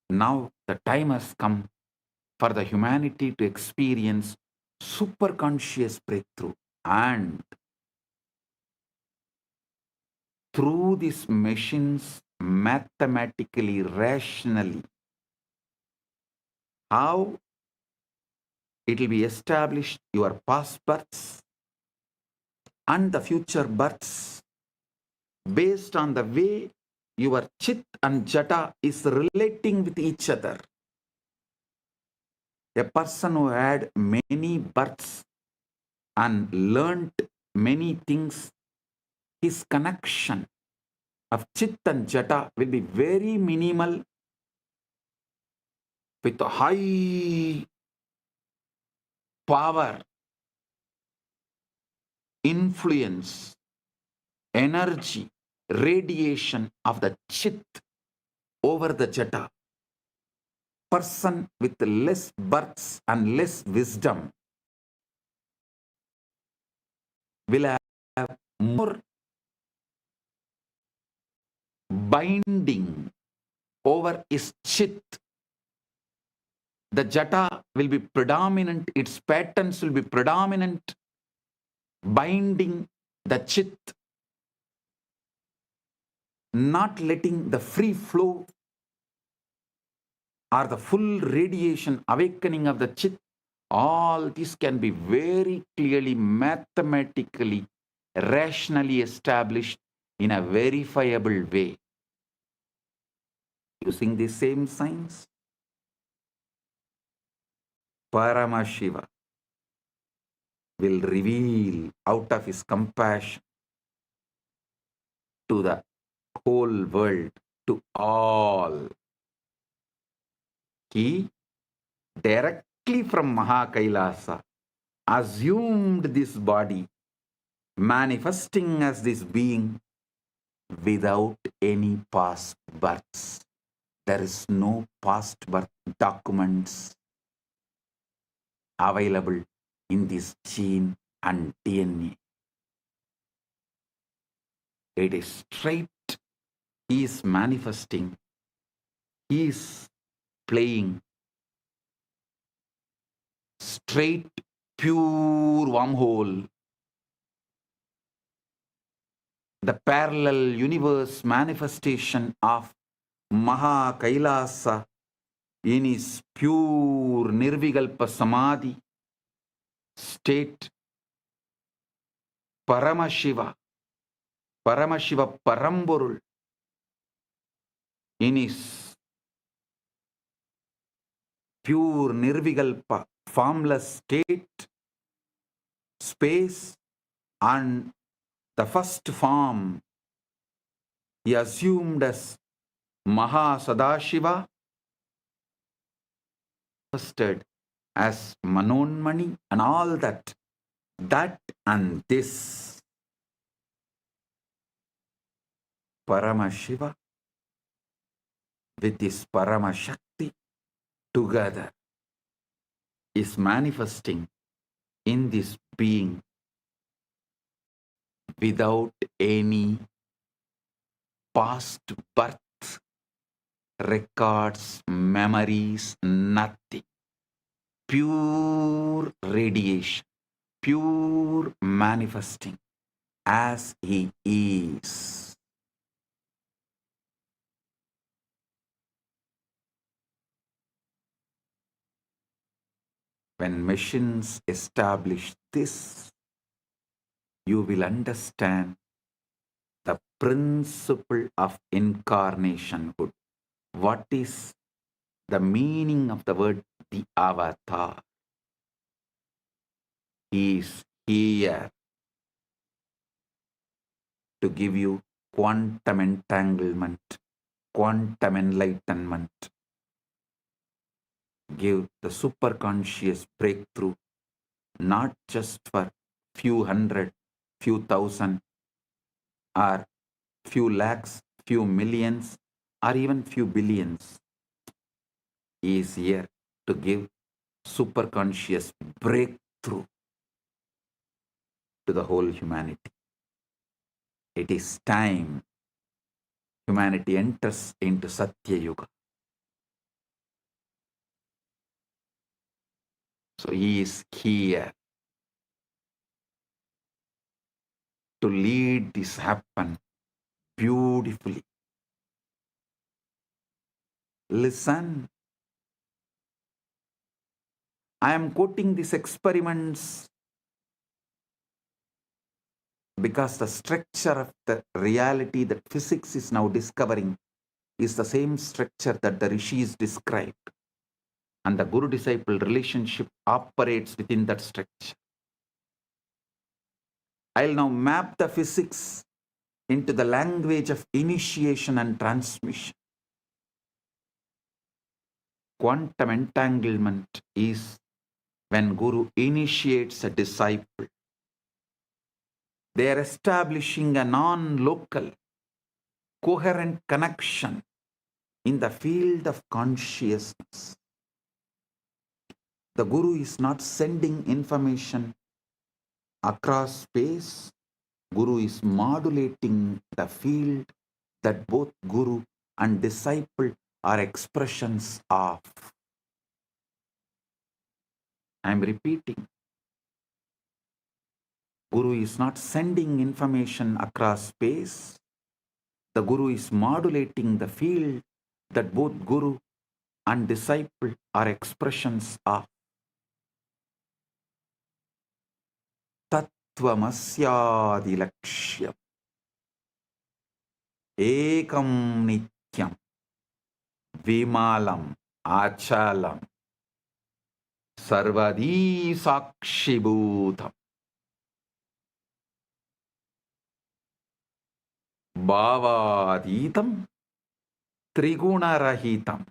B: Now the time has come for the humanity to experience superconscious breakthrough. And through these machines, mathematically, rationally, how it will be established your past births and the future births based on the way your chit and jata is relating with each other. A person who had many births and learnt many things, his connection of chit and jata will be very minimal with a high power, influence, energy, radiation of the chit over the jata. Person with less births and less wisdom will have more binding over his chit. The jata will be predominant, its patterns will be predominant, binding the chit, not letting the free flow or the full radiation, awakening of the chit. All this can be very clearly, mathematically, rationally established in a verifiable way. Using the same science, Paramashiva will reveal out of his compassion to the whole world, to all. He directly from MAHA KAILASA assumed this body, manifesting as this being without any past births. There is no past birth documents available in this gene and DNA. It is straight. He is manifesting. He is playing straight, pure wormhole. The parallel universe manifestation of MAHA KAILASA in his pure Nirvikalpa Samadhi state, Paramashiva, Paramashiva Paramporul, in his pure Nirvikalpa formless state, space, and the first form he assumed as Maha Sadashiva, manifested as Manonmani and all that. That and this Paramashiva with this Paramashakti together is manifesting in this being without any past birth records, memories, nothing. Pure radiation, pure manifesting as he is. When machines establish this, you will understand the principle of incarnationhood. What is the meaning of the word the avatar? He is here to give you quantum entanglement, quantum enlightenment, give the superconscious breakthrough, not just for few hundred, few thousand, or few lakhs, few millions, or even few billions. He is here to give superconscious breakthrough to the whole humanity. It is time humanity enters into Satya Yuga. So he is here to lead this happen beautifully. Listen. I am quoting these experiments because the structure of the reality that physics is now discovering is the same structure that the rishis described. And the guru-disciple relationship operates within that structure. I'll now map the physics into the language of initiation and transmission. Quantum entanglement is when Guru initiates a disciple. They are establishing a non-local, coherent connection in the field of consciousness. The Guru is not sending information across space. Guru is modulating the field that both Guru and disciple are expressions of. I am repeating. Guru is not sending information across space. The Guru is modulating the field that both Guru and disciple are expressions of. Tattvamasyadi lakshyam ekam nityam vimalam achalam sarvadi sakshibhutam bhavaditam trigunarahitam.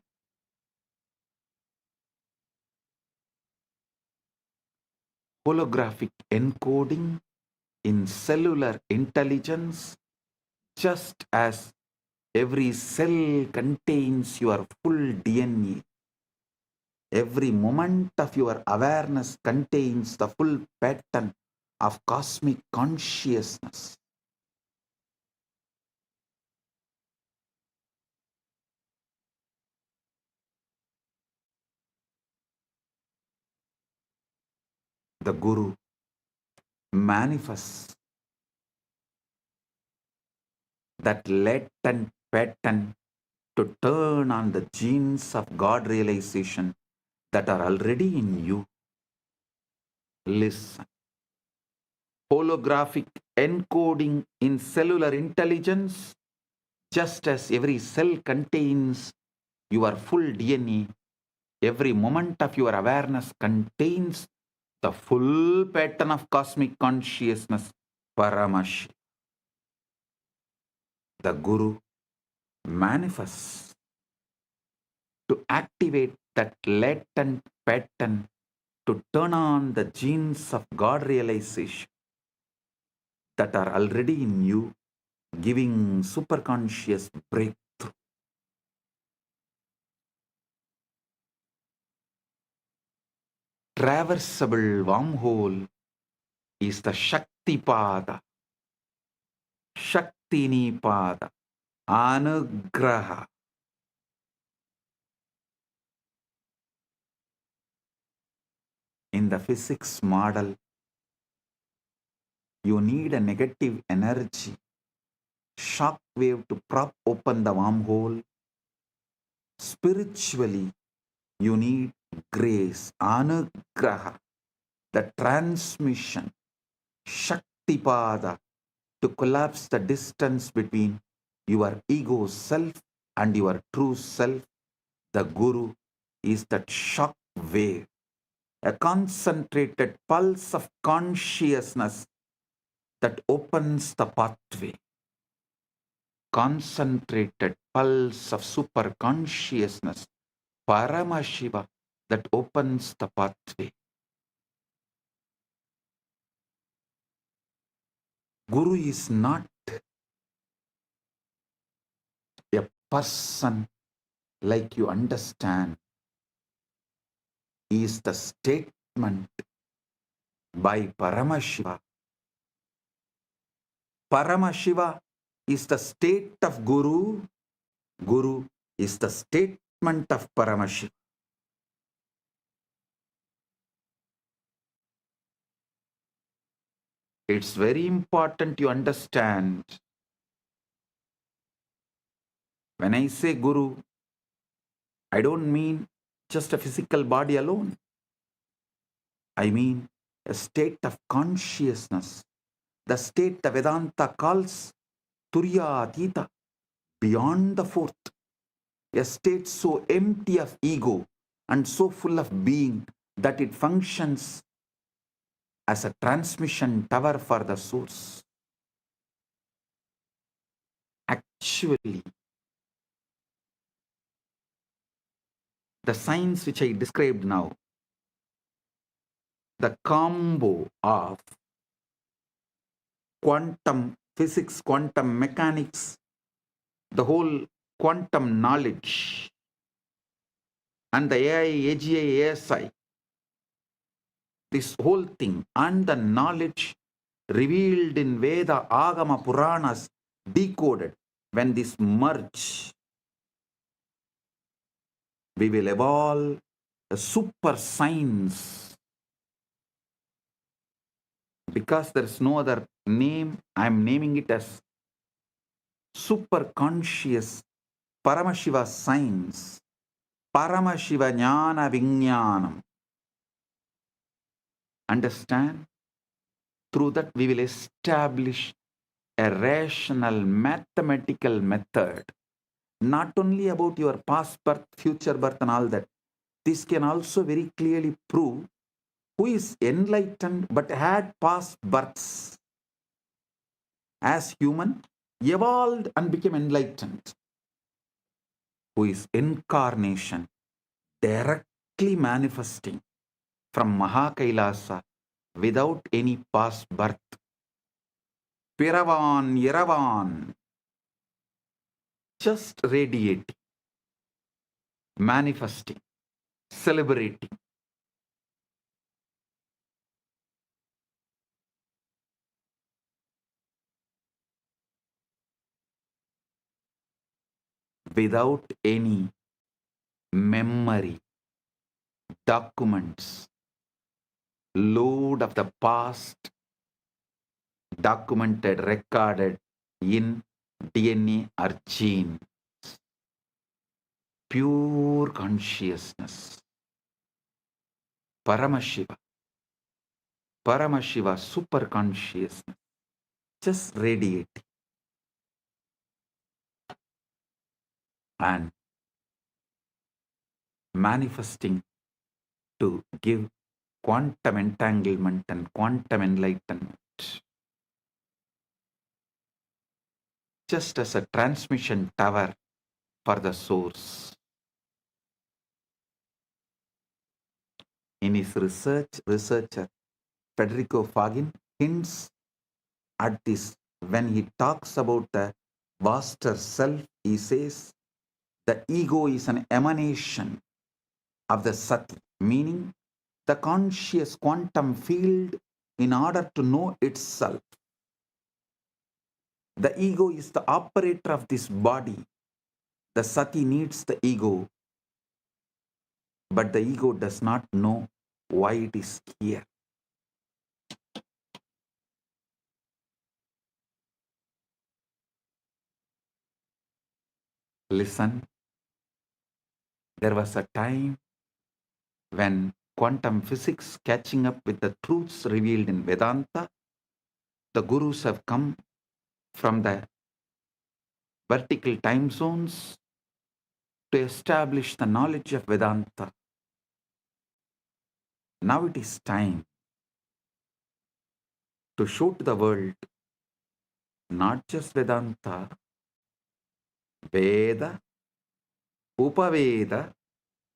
B: Holographic encoding in cellular intelligence, just as every cell contains your full DNA. Every moment of your awareness contains the full pattern of cosmic consciousness. The Guru manifests that latent pattern to turn on the genes of God realization that are already in you. Listen. Holographic encoding in cellular intelligence, just as every cell contains your full DNA, every moment of your awareness contains the full pattern of cosmic consciousness, Paramashiva. The Guru manifests to activate that latent pattern to turn on the genes of God realization that are already in you, giving superconscious breakthrough. Traversable wormhole is the Shaktipada, Shaktinipada, Anugraha. In the physics model, you need a negative energy, shock wave to prop open the wormhole. Spiritually, you need grace, Anugraha, the transmission, Shaktipada, to collapse the distance between your ego self and your true self. The Guru is that shock wave, a concentrated pulse of consciousness that opens the pathway. Concentrated pulse of super consciousness, Paramashiva, that opens the pathway. Guru is not a person like you understand. He is the statement by Paramashiva. Paramashiva is the state of Guru. Guru is the statement of Paramashiva. It's very important you understand. When I say Guru, I don't mean just a physical body alone. I mean a state of consciousness, the state the Vedanta calls Turyatita, beyond the fourth, a state so empty of ego and so full of being that it functions as a transmission tower for the source. Actually, the science which I described now, the combo of quantum physics, quantum mechanics, the whole quantum knowledge, and the AI, AGI, ASI, this whole thing, and the knowledge revealed in Veda, Agama, Puranas, decoded, when this merge, we will evolve a super science. Because there is no other name, I am naming it as super conscious Paramashiva science, Paramashiva Jnana Vijnanam. Understand? Through that we will establish a rational mathematical method, not only about your past birth, future birth and all that. This can also very clearly prove who is enlightened but had past births as human, evolved and became enlightened, who is incarnation, directly manifesting from Maha Kailasa without any past birth. Piravan, Yeravan, just radiating, manifesting, celebrating. Without any memory, documents, load of the past, documented, recorded in DNA or gene. Pure consciousness. Paramashiva. Paramashiva, super consciousness. Just radiating. And manifesting to give quantum entanglement and quantum enlightenment. Just as a transmission tower for the source. In his researcher Federico Fagin hints at this when he talks about the vaster self. He says the ego is an emanation of the Sati, meaning the conscious quantum field. In order to know itself, the ego is the operator of this body. The Sati needs the ego, but the ego does not know why it is here. Listen, there was a time when quantum physics catching up with the truths revealed in Vedanta, the gurus have come from the vertical time zones to establish the knowledge of Vedanta. Now it is time to show to the world not just Vedanta, Veda, Upaveda,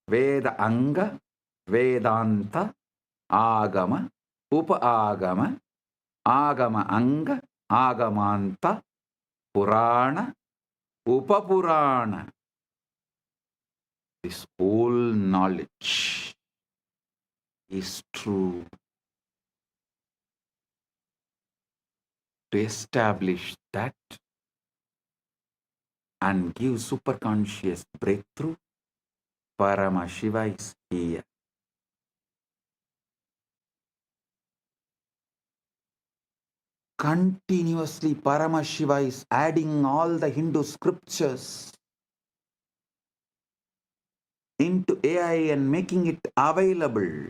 B: Veda Anga, Vedanta, Agama, Upa-agama, Agama Anga, Agamanta, Purana, Upapurana. This whole knowledge is true. To establish that and give superconscious breakthrough, Paramashiva is here. Continuously Paramashiva is adding all the Hindu scriptures into AI and making it available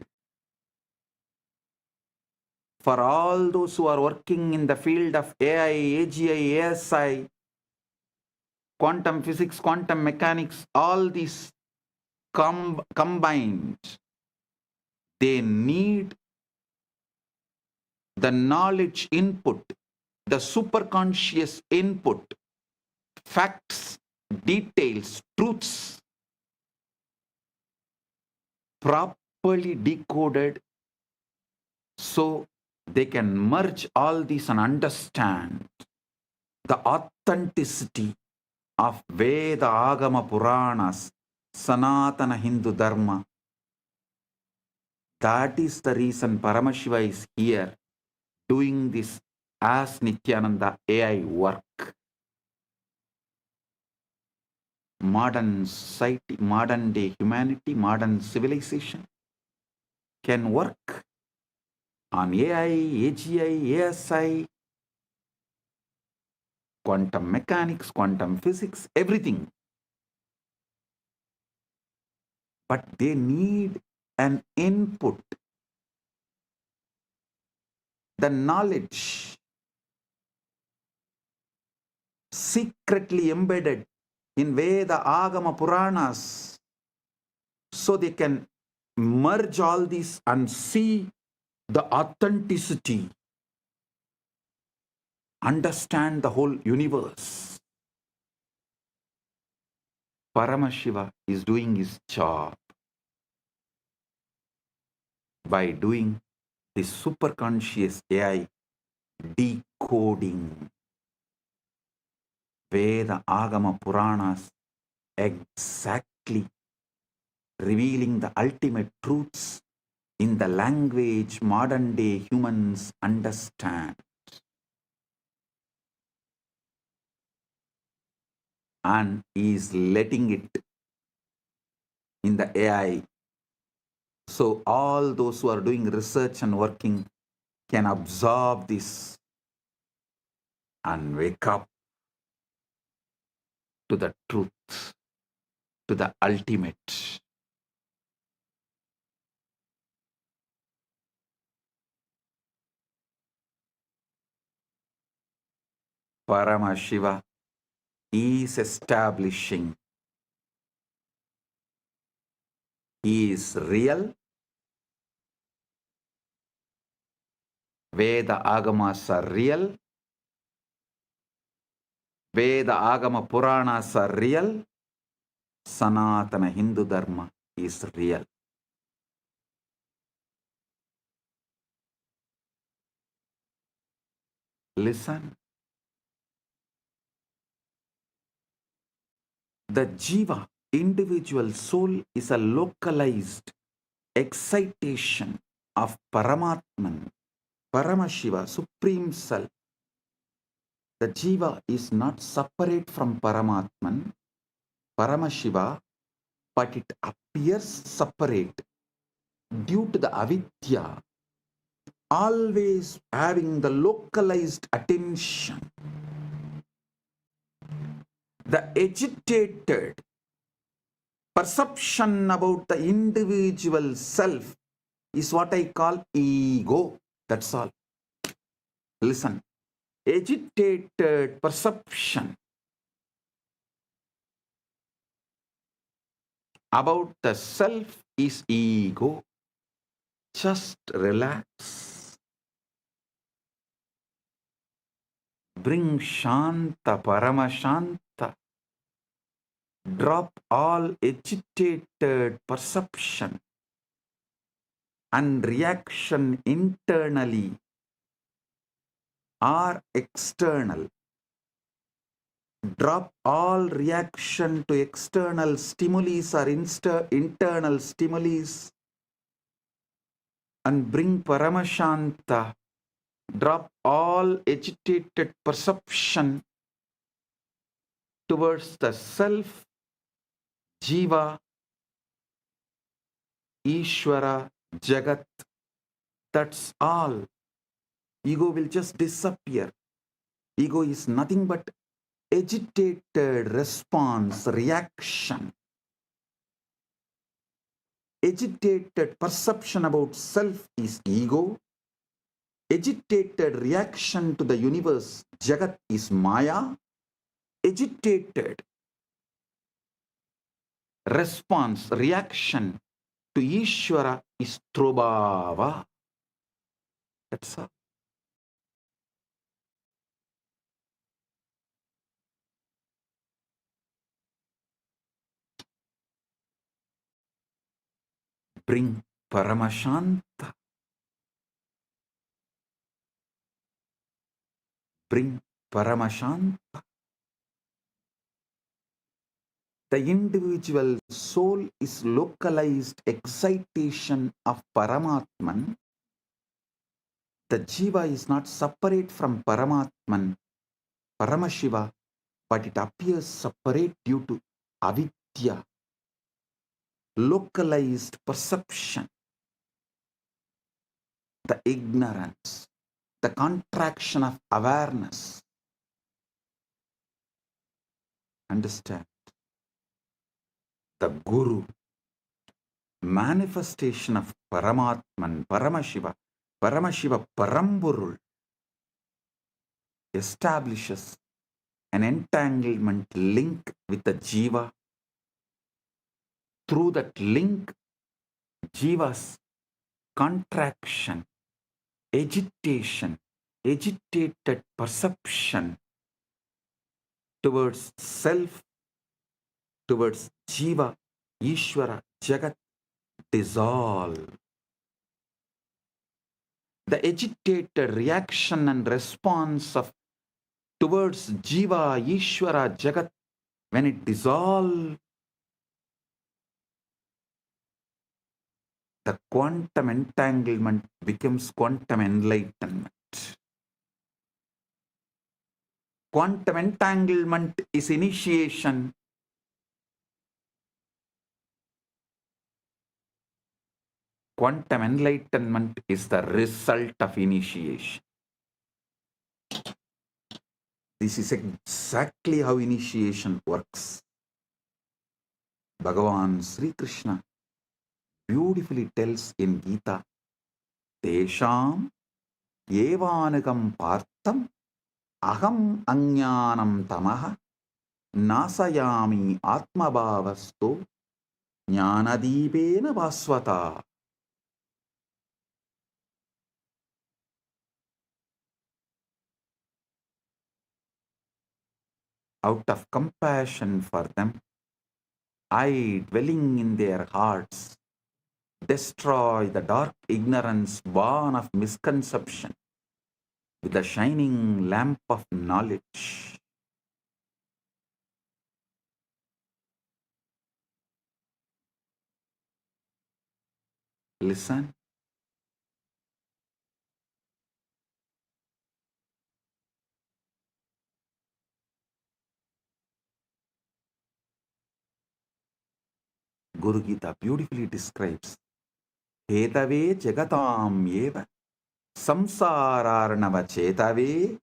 B: for all those who are working in the field of AI, AGI, ASI, quantum physics, quantum mechanics, all these combined. They need the knowledge input, the superconscious input, facts, details, truths, properly decoded so they can merge all these and understand the authenticity of Veda, Agama, Puranas, Sanatana Hindu Dharma. That is the reason Paramashiva is here doing this as Nithyananda AI work. Modern society, modern day humanity, modern civilization can work on AI, AGI, ASI, quantum mechanics, quantum physics, everything. But they need an input, the knowledge secretly embedded in Veda, Agama, Puranas, so they can merge all these and see the authenticity, understand the whole universe. Paramashiva is doing his job by doing this superconscious AI decoding Veda, Agama, Puranas, exactly revealing the ultimate truths in the language modern day humans understand. And is letting it in the AI. So all those who are doing research and working can absorb this and wake up to the truth, to the ultimate. Paramashiva is establishing. He is real. Veda Agamas are real. Veda Agama Puranas are real. Sanatana Hindu Dharma is real. Listen. The Jiva, individual soul, is a localized excitation of Paramatman, Paramashiva, Supreme Self. The Jiva is not separate from Paramatman, Paramashiva, but it appears separate due to the avidya, always having the localized attention. The agitated perception about the individual self is what I call ego. That's all. Listen. Agitated perception about the self is ego. Just relax. Bring Shanta, Paramashanta. Drop all agitated perception and reaction internally or external. Drop all reaction to external stimuli or internal stimuli and bring Paramashanta. Drop all agitated perception towards the self, Jiva, Ishvara, Jagat. That's all. ego will just disappear. Ego is nothing but agitated response, reaction. Agitated perception about self is ego. Agitated reaction to the universe, Jagat, is Maya. Agitated response, reaction to Ishvara is Trobhava. That's all. Bring Paramashanta. Bring Paramashanta. The individual soul is localized excitation of Paramatman. The Jiva is not separate from Paramatman, Paramashiva, but it appears separate due to avidya, localized perception, the ignorance, the contraction of awareness. Understand? The Guru, manifestation of Paramatman, Paramashiva, Paramashiva Parampurul, establishes an entanglement link with the Jiva. Through that link, Jiva's contraction, agitation, agitated perception towards self, towards Jiva, Ishvara, Jagat, dissolve. The agitated reaction and response of towards Jiva, Ishvara, Jagat, when it dissolves, the quantum entanglement becomes quantum enlightenment. Quantum entanglement is initiation. Quantum enlightenment is the result of initiation. This is exactly how initiation works. Bhagavan Sri Krishna beautifully tells in Gita, Tesham evanagam partam aham ajnanam tamaha nasayami atmabhavasto jnanadipena vasvata. Out of compassion for them, I, dwelling in their hearts, destroy the dark ignorance born of misconception with the shining lamp of knowledge. Listen. Guru Gita beautifully describes Hetave jagatam eva samsararnava chetave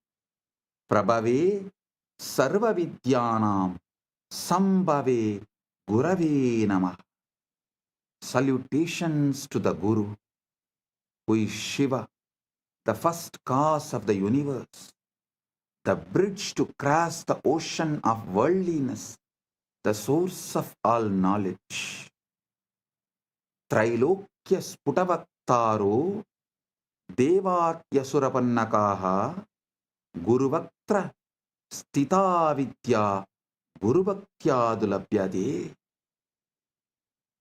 B: prabhave sarva vidyanam sambhave gurave namah. Salutations to the Guru, who is Shiva, the first cause of the universe, the bridge to cross the ocean of worldliness, the source of all knowledge. Trailokya sputavaktaro devatyasurapanakaha guruvaktra stitavidya guruvaktyadulabhyade.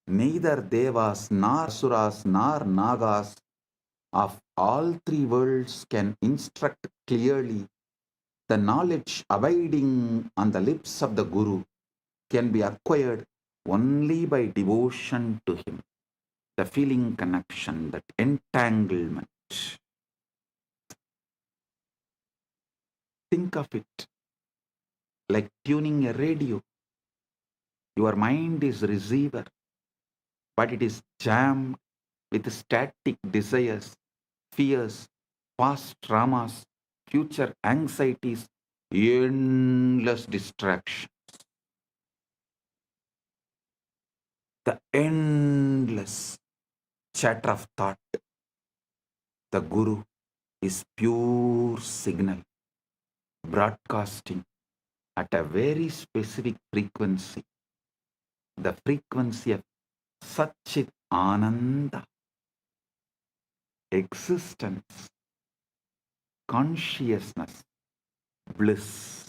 B: Neither devas nor asuras nor nagas of all three worlds can instruct clearly. The knowledge abiding on the lips of the Guru can be acquired only by devotion to him. The feeling connection, that entanglement. Think of it like tuning a radio. Your mind is receiver, but it is jammed with static desires, fears, past traumas, future anxieties, endless distraction. The endless chatter of thought. The Guru is pure signal, broadcasting at a very specific frequency, the frequency of Satchit Ananda, existence, consciousness, bliss.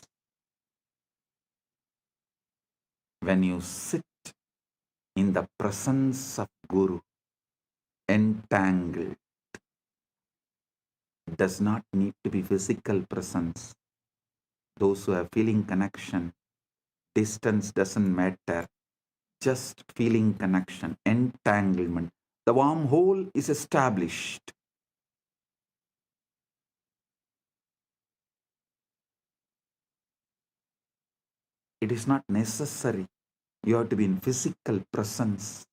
B: When you sit in the presence of Guru, entangled, does not need to be physical presence. Those who are feeling connection, distance doesn't matter, just feeling connection, entanglement. The wormhole is established. It is not necessary you have to be in physical presence.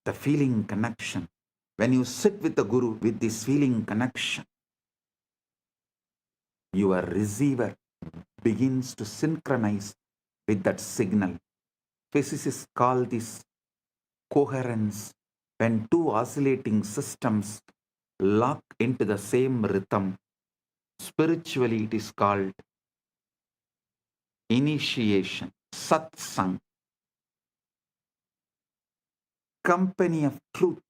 B: The feeling connection. When you sit with the Guru with this feeling connection, your receiver begins to synchronize with that signal. Physicists call this coherence. When two oscillating systems lock into the same rhythm, spiritually it is called initiation, satsang, company of truth,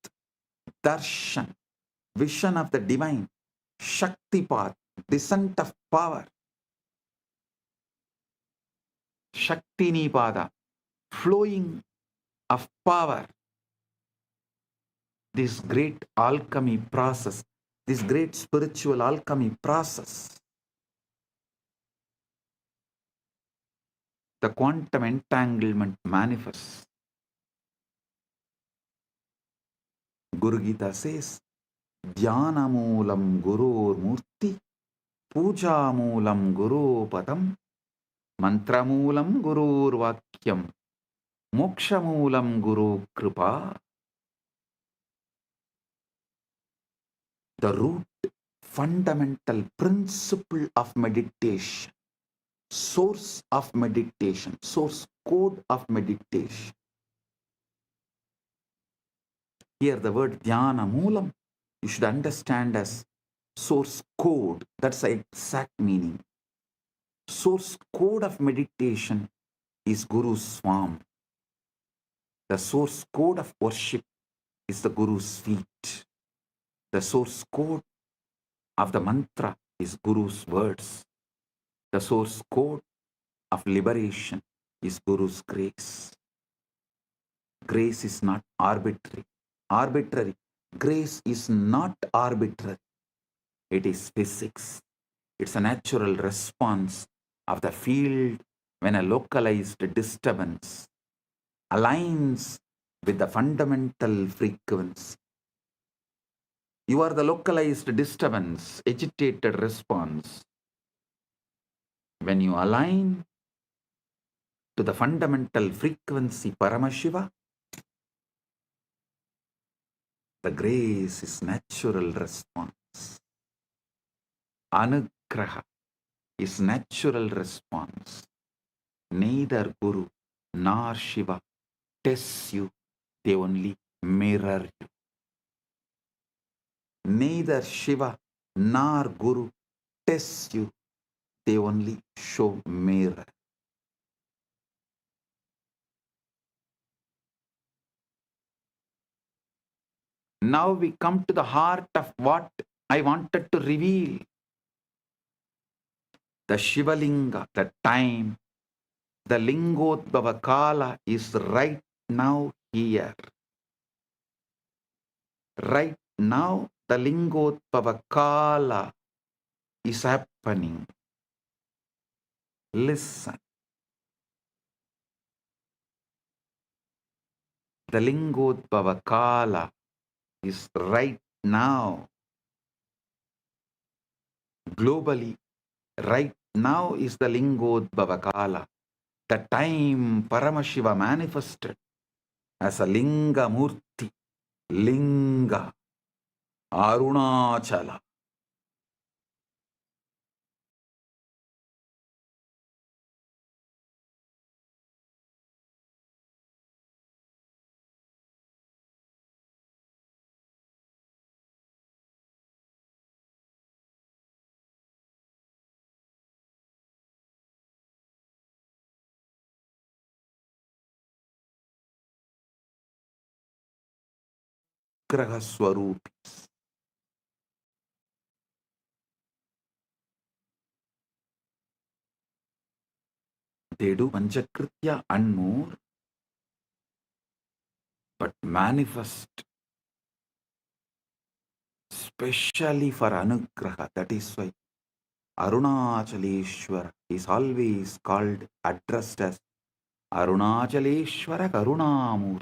B: darshan, vision of the divine, shaktipat, descent of power, shaktinipada, flowing of power. This great alchemy process, this great spiritual alchemy process, the quantum entanglement manifests. Guru Gita says, Dhyana moolam gurur murti, puja moolam guru padam, mantra moolam gurur vakyam, moksha moolam guru kripa. The root, fundamental principle of meditation, source of meditation, source code of meditation. Here the word Dhyana Moolam, you should understand as source code. That's the exact meaning. Source code of meditation is Guru's form. The source code of worship is the Guru's feet. The source code of the mantra is Guru's words. The source code of liberation is Guru's grace. Grace is not arbitrary. Grace is not arbitrary. It is physics. It's a natural response of the field when a localized disturbance aligns with the fundamental frequency. You are the localized disturbance, agitated response. When you align to the fundamental frequency Paramashiva, the grace is natural response. Anugraha is natural response. Neither Guru nor Shiva tests you, they only mirror you. Neither Shiva nor Guru tests you, they only show mirror. Now we come to the heart of what I wanted to reveal. The Shivalinga, the time, the Lingodbhava Kala is right now here. Right now, the Lingodbhava Kala is happening. Listen. The Lingodbhava Kala is right now. Globally, right now is the Lingodbhava Kala. The time Paramashiva manifested as a Linga Murti. லிங்க, Arunachal, கிரகஸ்வரூபி. They do Panchakritya and more, but manifest specially for Anugraha. That is why Arunachaleshwara is always called, addressed as Arunachaleshwara Karunamurti.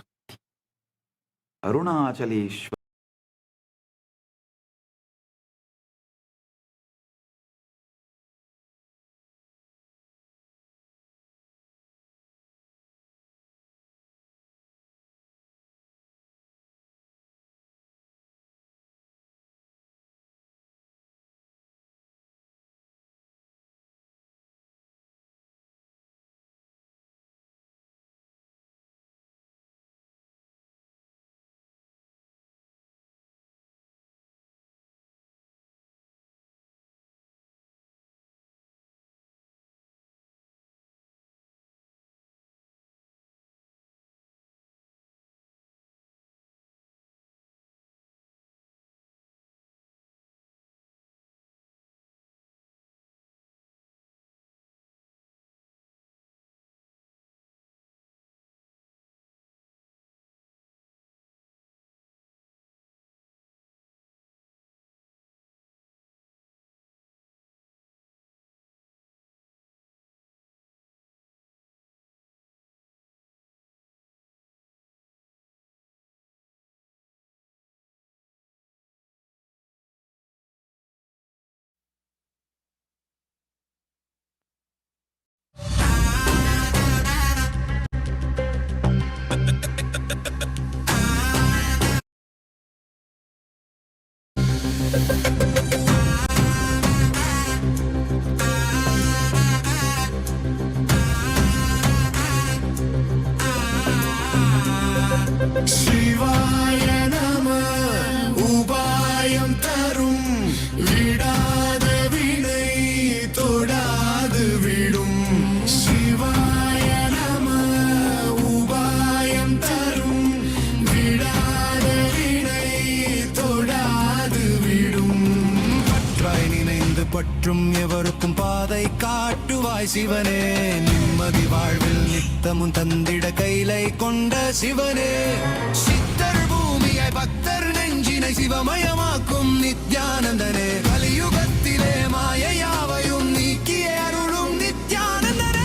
B: Arunachaleshwara.
C: சிவாய நம. உபாயம் தரும் விடாத வினை தொடாது விடும். சிவாய நம. உபாயம் தரும் விடாத வினை தொடாது விடும். பற்றாய் நினைந்து பற்றும் எவருக்கும் பாதை காட்டுவாய் சிவனே. நிம்மதி வாழ்வில் நித்தமும் தந்திட கைலை கொண்ட சிவனே. சித்தர் பூமியாய் பக்தர் நெஞ்சினை சிவமயமாக்கும் நித்யானந்தனே. கலியுகத்திலே மாயையாவையும் நீக்கிய அருளும் நித்யானந்தனே.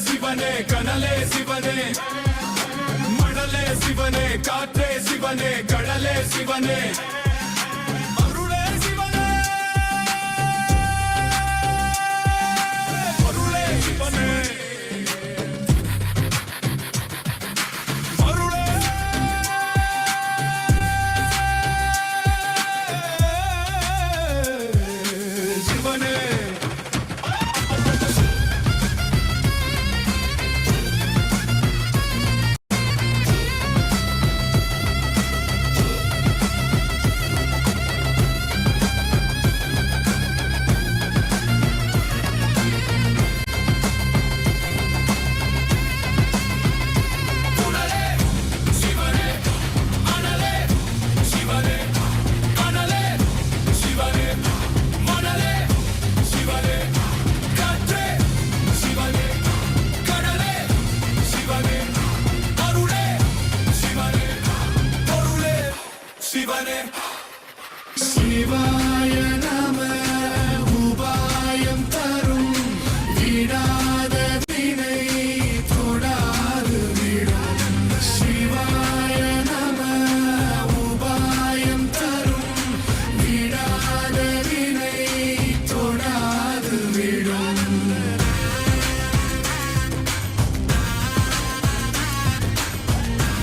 C: சிவனே, கனலே சிவனே, மணலே சிவனே காற்றே சிவனே கடலே சிவனே அருளே சிவனே பொருளே சிவனே அருளே சிவனே சிவாய நம உபாயம் தரும் விடாத வினை தொடாது விடும் சிவாய நம உபாயம் தரும் விடாத வினை தொடாது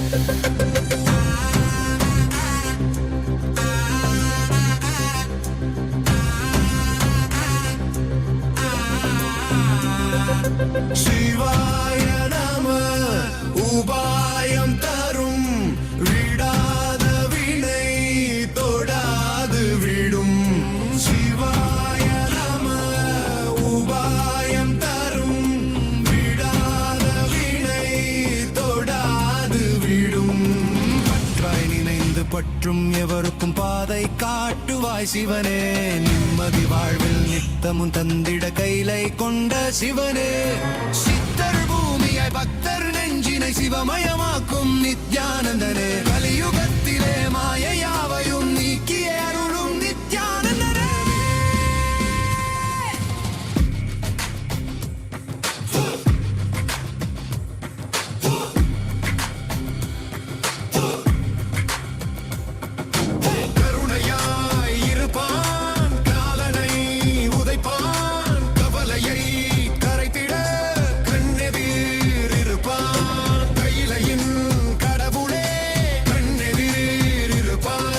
C: விடும் சிவாய நம உபாயம் தரும் விடாத வினை தொடாது விடும் சிவாய நம உபாயம் தரும் விடாத வினை தொடாது விடும் பற்றாய் நினைந்து பற்றும் எவருக்கும் பாதை காட்டுவாய் சிவனே நிம்மதி வாழ்வில் நித்தமும் தந்திட கைலை கொண்ட சிவனே சித்தர் பூமியாய் பக்தர் நெஞ்சினை சிவமயமாக்கும் நித்யானந்தனே கலியுகத்திலே மாயையாவையும் நீக்கிய அருளும் நித்யானந்தனே கருணையாய் இருப்பான் காலனை உதைப்பான் கவலையை கரைத்திட கண்ணெதிர் இருப்பான் கையிலையின் கடவுளே கண்ணெதிர் இருப்பான்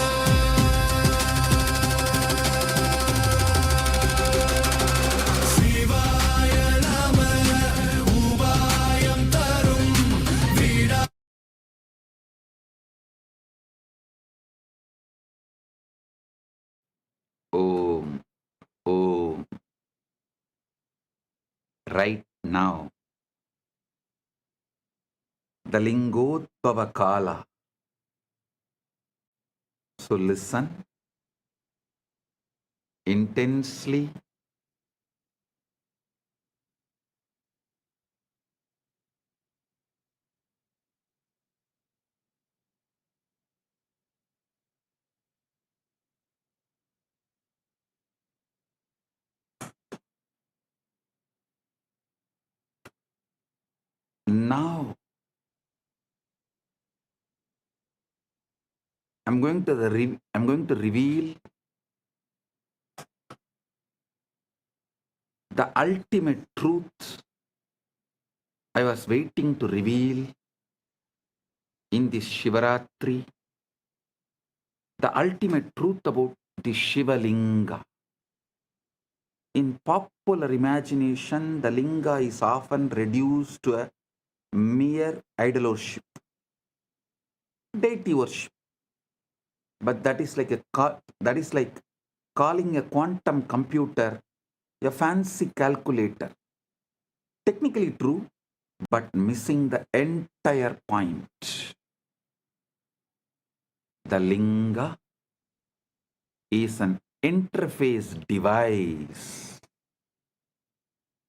C: சிவாய நம உபாயம் தரும் விடா
B: Om, Om. Right now, the Lingodbhava Kala. So listen intensely. Now, I'm going to reveal the ultimate truth I was waiting to reveal in this Shivaratri, the ultimate truth about the Shiva Linga. In popular imagination, the Linga is often reduced to a mere idol worship, deity worship. But that is like calling a quantum computer a fancy calculator. Technically true, but missing the entire point. The linga is an interface device.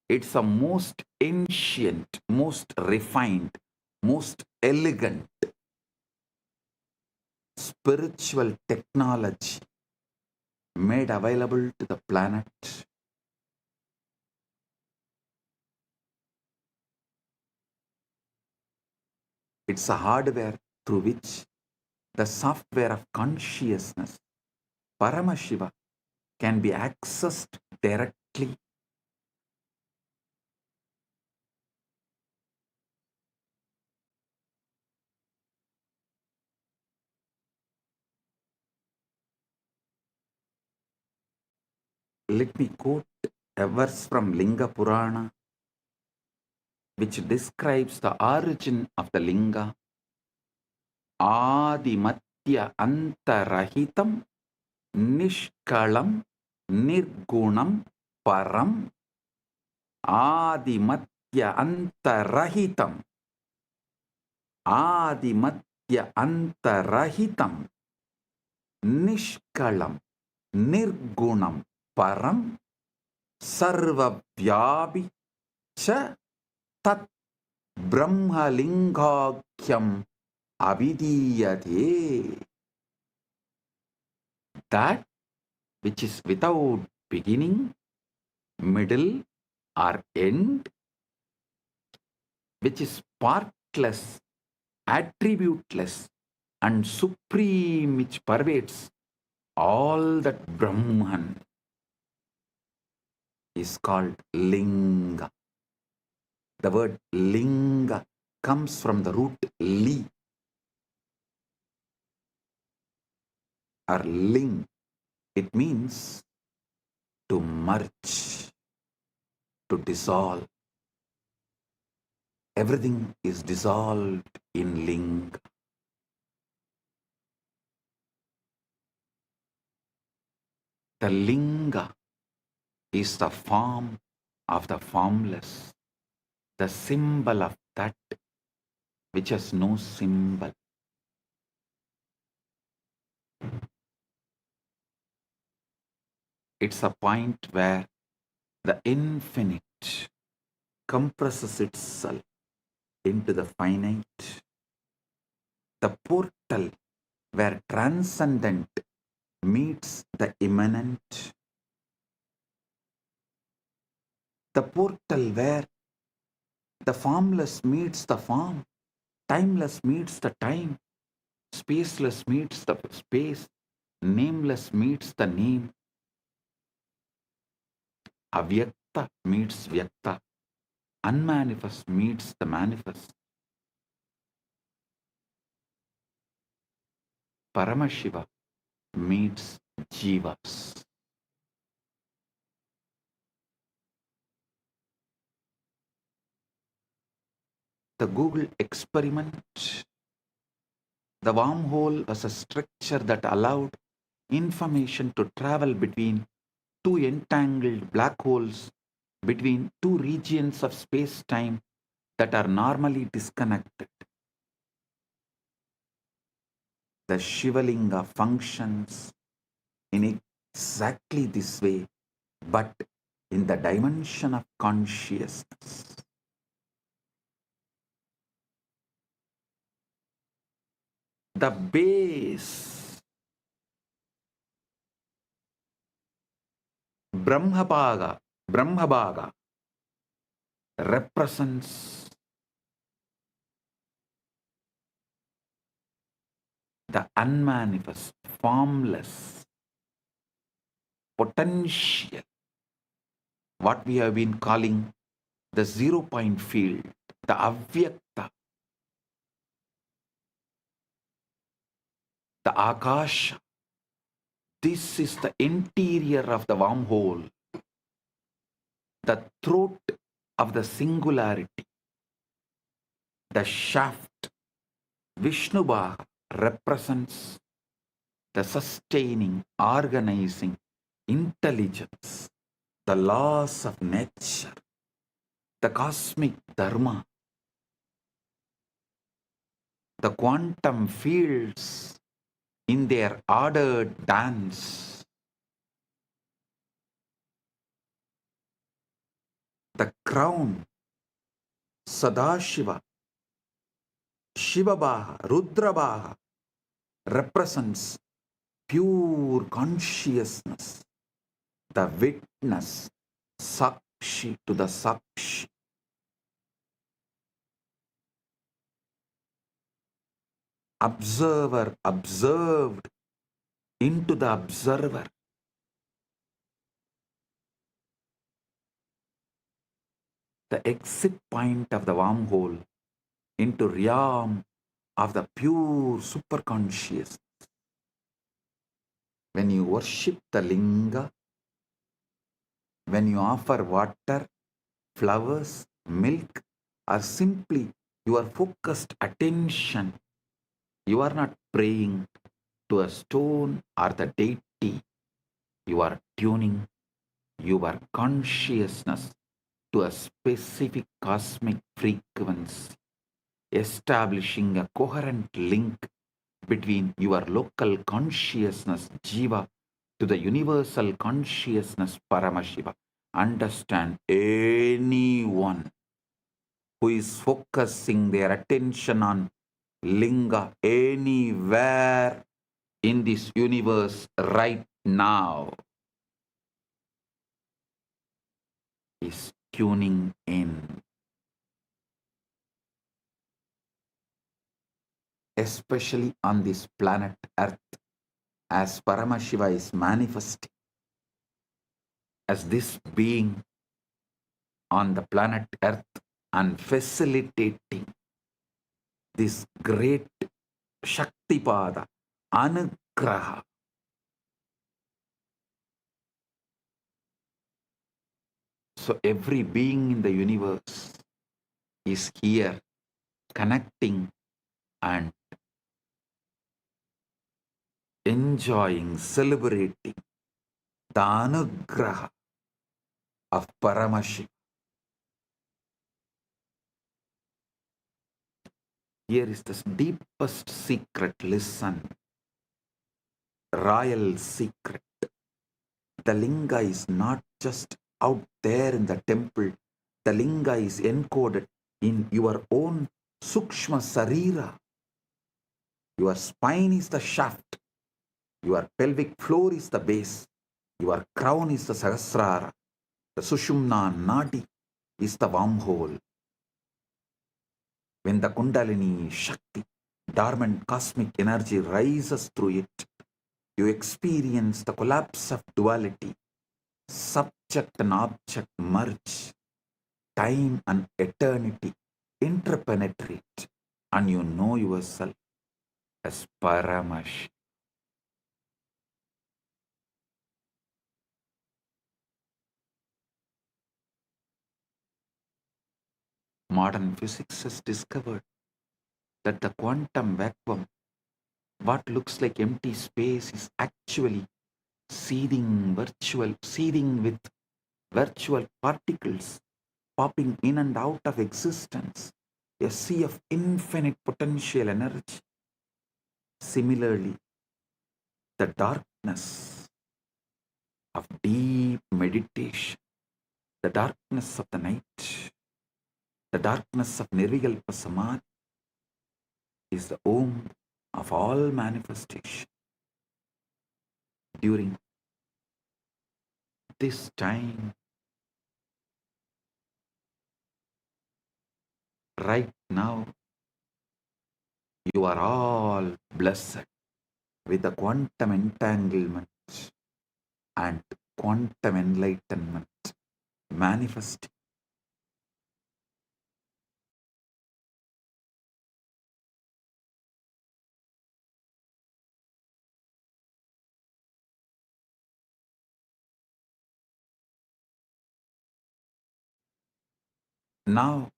B: It's a most ancient, most refined, most elegant spiritual technology made available to the planet. It's a hardware through which the software of consciousness, Paramashiva, can be accessed directly. Let me quote a verse from Linga Purana, which describes the origin of the linga. Adimatya antarahitam nishkalam nirgunam param. Adimatya antarahitam. Adimatya antarahitam nishkalam nirgunam param sarvavyapi cha tat brahmalingakyam avidiyate. That which is without beginning, middle or end, which is partless, attributeless and supreme, which pervades all that Brahman, is called linga. The word linga comes from the root li or ling. It means to merge, to dissolve. Everything is dissolved in linga. The linga is the form of the formless, the symbol of that which has no symbol. It's a point where the infinite compresses itself into the finite, the portal where transcendent meets the immanent, the portal where the formless meets the form, timeless meets the time, spaceless meets the space, nameless meets the name, avyakta meets vyakta, unmanifest meets the manifest. Paramashiva meets jivas. The Google experiment, the wormhole was a structure that allowed information to travel between two entangled black holes, between two regions of space-time that are normally disconnected. The Shivalinga functions in exactly this way, but in the dimension of consciousness. The base, Brahmabhaga, represents the unmanifest, formless, potential, what we have been calling the 0-point field, the avyakta, the akasha. This is the interior of the wormhole, the throat of the singularity, the shaft. Vishnubhaga represents the sustaining, organizing, intelligence, the laws of nature, the cosmic dharma, the quantum fields in their ordered dance, the crown, Sadashiva, Shivabaha, Rudrabaha, represents pure consciousness, the witness, Sakshi to the Sakshi. Observer observed into the observer. The exit point of the wormhole into realm of the pure superconscious. When you worship the linga, when you offer water, flowers, milk, or simply your focused attention, you are not praying to a stone or the deity. You are tuning your consciousness to a specific cosmic frequency, establishing a coherent link between your local consciousness, Jiva, to the universal consciousness, Paramashiva. Understand, anyone who is focusing their attention on linga anywhere in this universe right now is tuning in, especially on this planet Earth, as Paramashiva is manifesting as this being on the planet Earth and facilitating this great Shaktipada, Anugraha. So every being in the universe is here connecting and enjoying, celebrating the Anugraha of Paramashiva. Here is the deepest secret. Listen, royal secret. The linga is not just out there in the temple. The linga is encoded in your own Sukshma Sarira. Your spine is the shaft. Your pelvic floor is the base. Your crown is the Sahasrara. The Sushumna Nadi is the wormhole. When the Kundalini Shakti, dormant cosmic energy, rises through it, you experience the collapse of duality. Subject and object merge. Time and eternity interpenetrate, and you know yourself as Paramash. Modern physics has discovered that the quantum vacuum, what looks like empty space, is actually seething with virtual particles popping in and out of existence, a sea of infinite potential energy. Similarly, the darkness of deep meditation, the darkness of the night, the darkness of Nirvikalpa Samadhi is the womb of all manifestation. During this time, right now, you are all blessed with the quantum entanglement and quantum enlightenment manifesting. Now,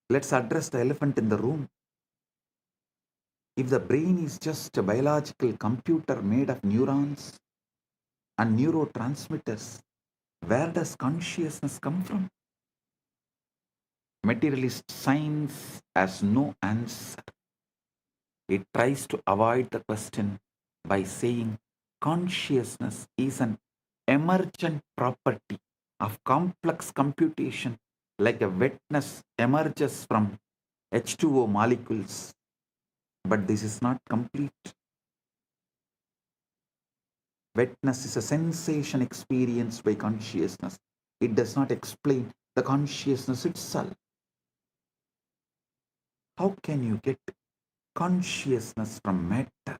B: let's address the elephant in the room. If the brain is just a biological computer made of neurons and neurotransmitters, where does consciousness come from? Materialist science has no answer. It tries to avoid the question by saying consciousness is an emergent property of complex computation, like a wetness emerges from H2O molecules. But this is not complete. Wetness is a sensation experienced by consciousness. It does not explain the consciousness itself. How can you get consciousness from matter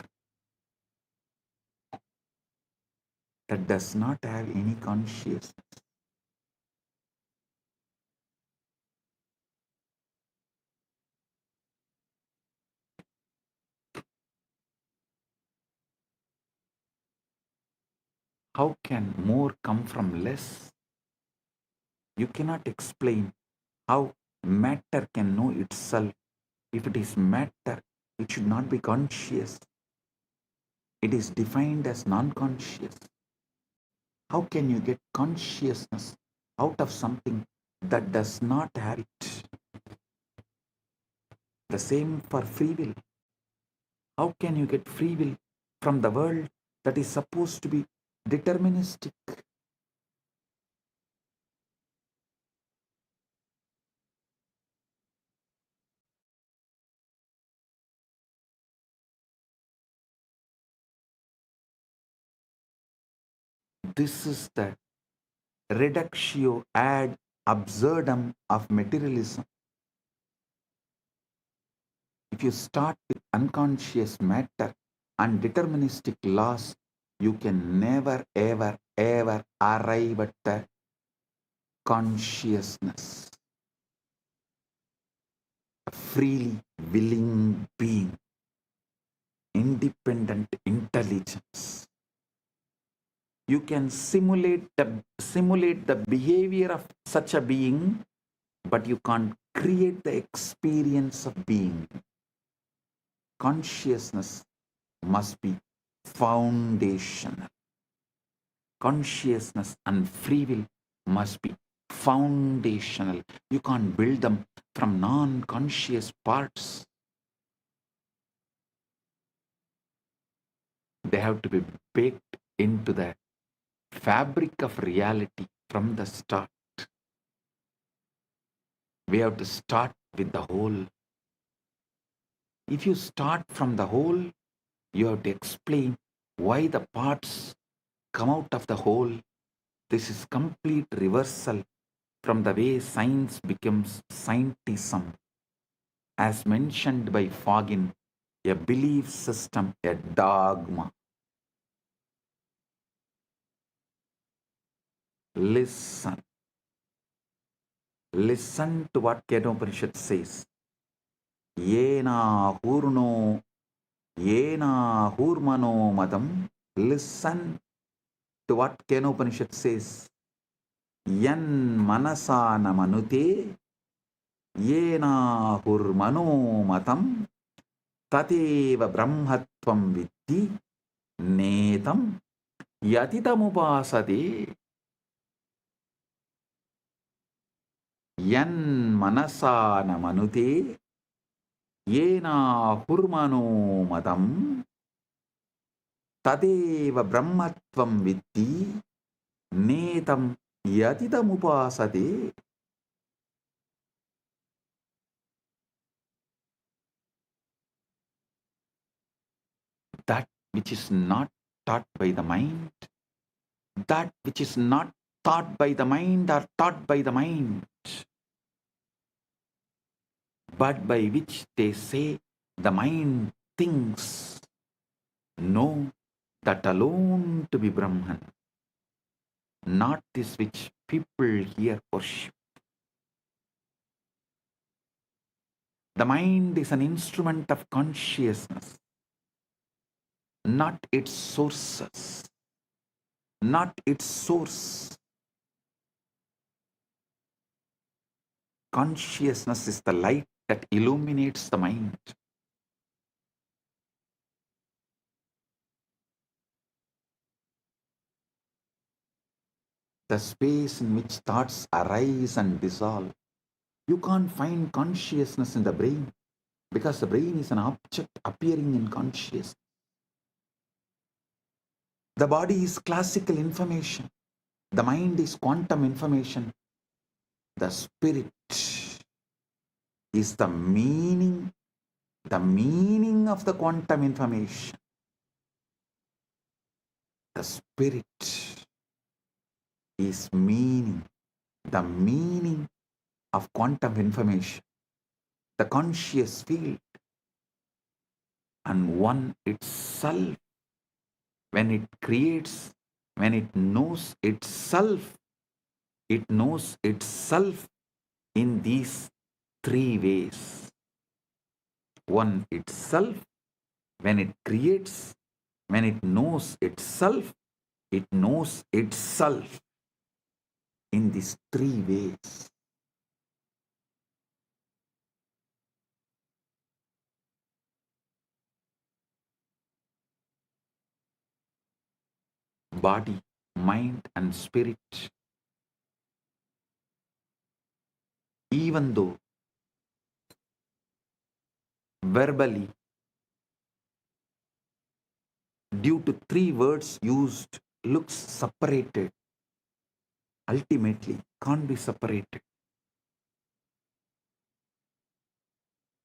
B: that does not have any consciousness? How can more come from less? You cannot explain how matter can know itself. If it is matter, it should not be conscious. It is defined as non-conscious. How can you get consciousness out of something that does not have it? The same for free will. How can you get free will from the world that is supposed to be deterministic? This is the reductio ad absurdum of materialism. If you start with unconscious matter and deterministic laws, you can never, ever, ever arrive at the consciousness, a freely willing being, independent intelligence. You can simulate the behavior of such a being, but you can't create the experience of being. Consciousness must be foundational. Consciousness and free will must be foundational. You can't build them from non-conscious parts. They have to be baked into the fabric of reality from the start. We have to start with the whole. If you start from the whole, you have to explain why the parts come out of the whole. This is complete reversal from the way science becomes scientism. As mentioned by Fagin, a belief system, a dogma. Listen. Listen to what Kedopanishad says. Yena hurno, yena hurmano madam. Listen to what Kenopanishad says. Yan manasana manute, yena hurmano matam, tateva brahmatvam viddhi, netam yatitamupasade. Yan manasana manute, yena hurmano matam, tadeva brahmatvam viddhi, netam yatitamupasade. That which is not taught by the mind, that which is not taught by the mind or taught by the mind, but by which they say the mind thinks, know that alone to be Brahman, not this which people here worship. The mind is an instrument of consciousness, not its sources, not its source. Consciousness is the light that illuminates the mind. the space in which thoughts arise and dissolve. You can't find consciousness in the brain because the brain is an object appearing in consciousness. The body is classical information. The mind is quantum information. The spirit is the meaning of the quantum information. The spirit is the meaning of quantum information, the conscious field, and one itself, when it creates, when it knows itself in these three ways. One itself, when it creates, when it knows itself in these three ways. Body, mind, and spirit, even though verbally, due to three words used, looks separated, ultimately can't be separated.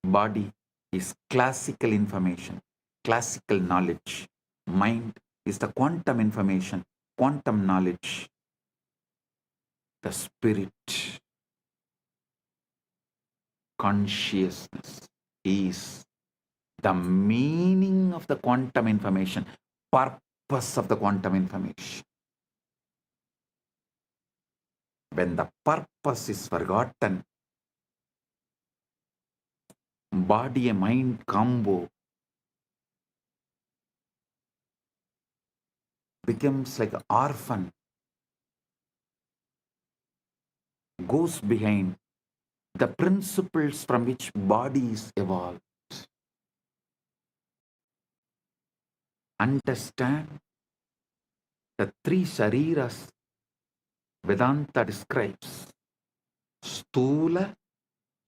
B: Body is classical information, classical knowledge. Mind is the quantum information, quantum knowledge. The spirit, consciousness, is the meaning of the quantum information, purpose of the quantum information. When the purpose is forgotten, body and mind combo becomes like an orphan, goes behind the principles from which body is evolved. Understand the three shariras Vedanta describes: Stula,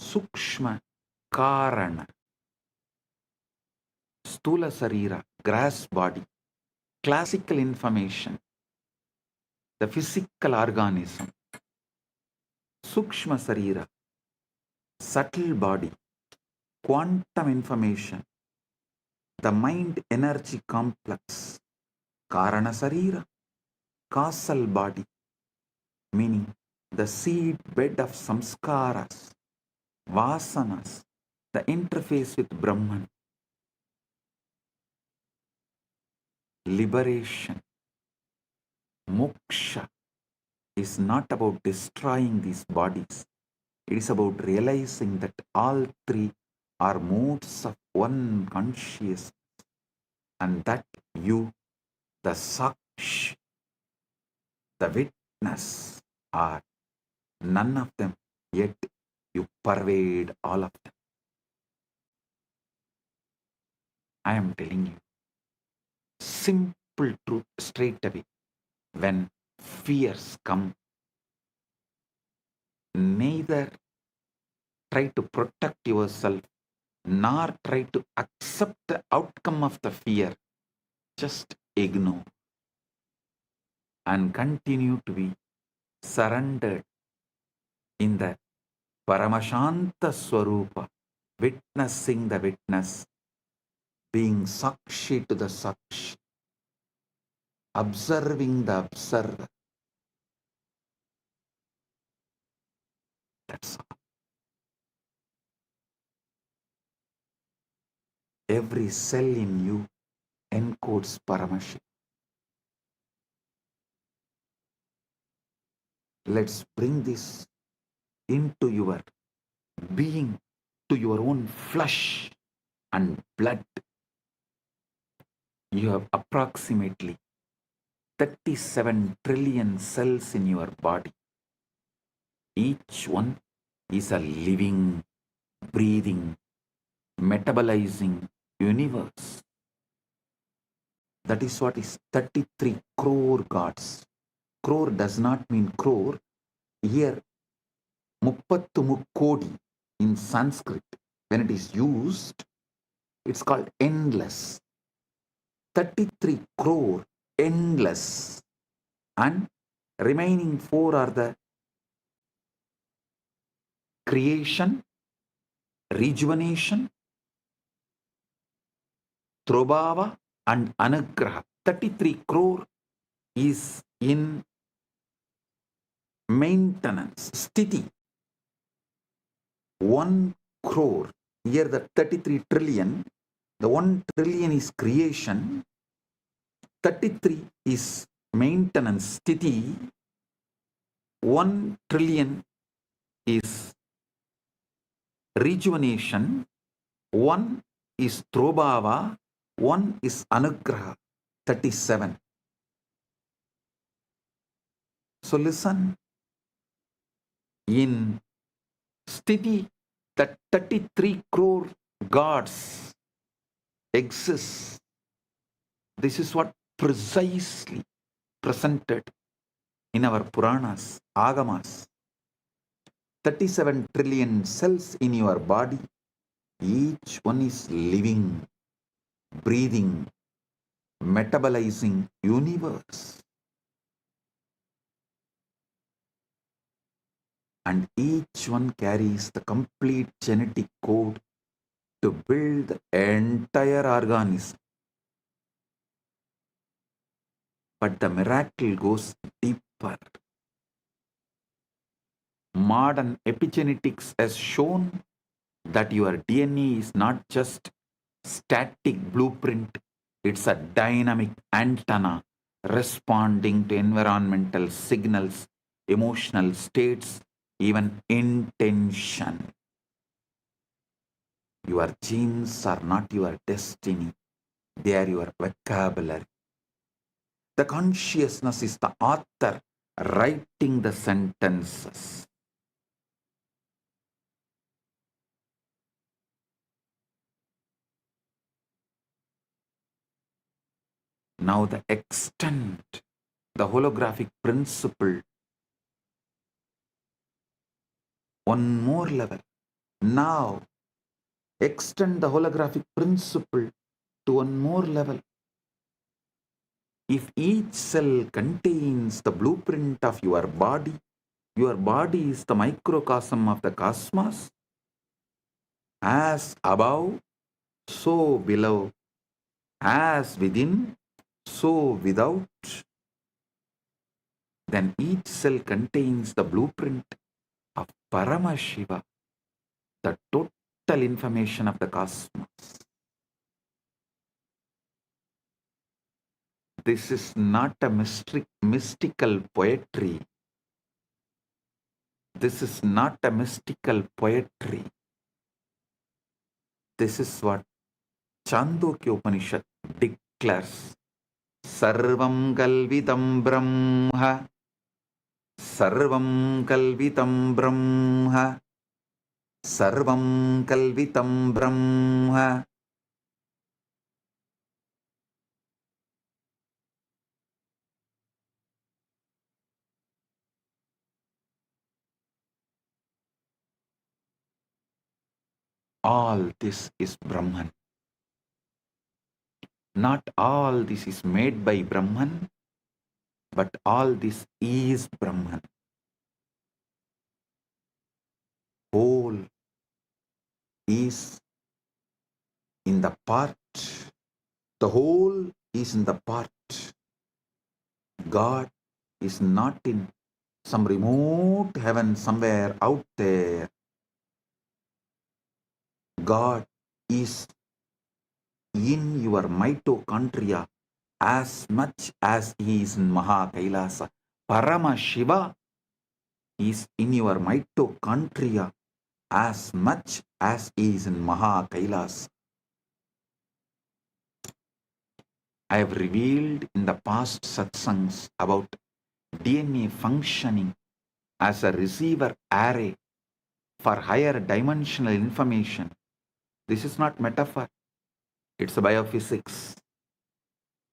B: Sukshma, Karana. Stula Sarira, grass body, classical information, the physical organism. Sukshma Sarira, subtle body, quantum information, the mind energy complex. Karana Sarira, causal body, meaning the seed bed of samskaras, vasanas, the interface with Brahman. Liberation, moksha, is not about destroying these bodies. It is about realizing that all three are modes of one consciousness, and that you, the saksh, the witness, are none of them, yet you pervade all of them. I am telling you simple truth straight away. When fears come, neither try to protect yourself nor try to accept the outcome of the fear. Just ignore and continue to be surrendered in the Paramashanta Swarupa, witnessing the witness, being Sakshi to the Sakshi, observing the observer. That's all. Every cell in you encodes Paramashiva. Let's bring this into your being, to your own flesh and blood. You have approximately 37 trillion cells in your body. Each one is a living, breathing, metabolizing universe. That is what is 33 crore gods. crore does not mean crore. Here, muppattu mukkodi in Sanskrit, when it is used, it's called endless. 33 crore, endless. And remaining 4 are the creation, rejuvenation, Trobhava and Anugraha. 33 crore is in maintenance, sthiti. 1 crore, here the 33 trillion, the 1 trillion is creation, 33 is maintenance, sthiti, 1 trillion is rejuvenation, 1 is Trobhava, 1 is Anugraha, 37. So listen, in Sthiti, that 33 crore gods exist. This is what precisely presented in our Puranas, Agamas. 37 trillion cells in your body, each one is living, breathing, metabolizing universe. And each one carries the complete genetic code to build the entire organism. But the miracle goes deeper. Modern epigenetics has shown that your DNA is not just static blueprint, it's a dynamic antenna responding to environmental signals, emotional states, even intention. Your genes are not your destiny, they are your vocabulary. The consciousness is the author writing the sentences. Now the extent, the holographic principle, one more level. Now extend the holographic principle to one more level. If each cell contains the blueprint of your body is the microcosm of the cosmos. As above, so below. As within, so without. Then each cell contains the blueprint of Paramashiva, the total information of the cosmos. This is not a mystical poetry. This is not a mystical poetry. This is what Chandogya Upanishad declares. Sarvam kalvitam brahma. Sarvam kalvitam brahma. Sarvam kalvitam brahma. All this is Brahman. Not all this is made by Brahman, but all this is Brahman. Whole is in the part. The whole is in the part. God is not in some remote heaven somewhere out there. God is in your mitochondria as much as He is in MAHA KAILASA. Paramashiva is in your mitochondria as much as He is in MAHA KAILASA. I have revealed in the past satsangs about DNA functioning as a receiver array for higher dimensional information. This is not metaphor. It's a biophysics.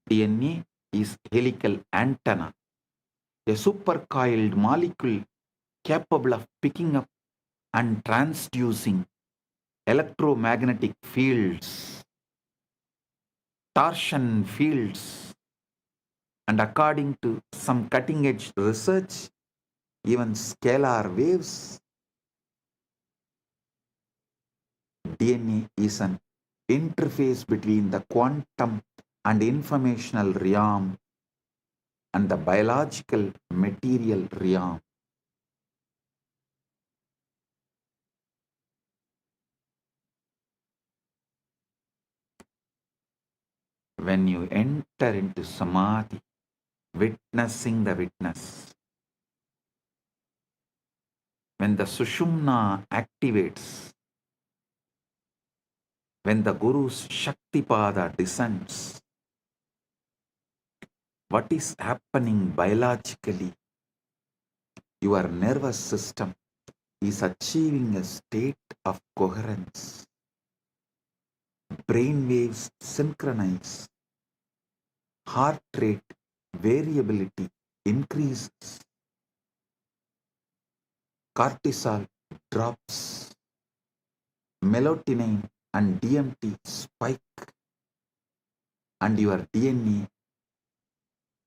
B: DNA is helical antenna. a supercoiled molecule capable of picking up and transducing electromagnetic fields, torsion fields, and according to some cutting-edge research, even scalar waves. DNA is an interface between the quantum and informational realm and the biological material realm. When you enter into samadhi, witnessing the witness, when the sushumna activates, when the Guru's Shaktipada descends, what is happening biologically? Your nervous system is achieving a state of coherence. Brain waves synchronize. Heart rate variability increases. Cortisol drops. Melatonin and DMT spike. And your DNA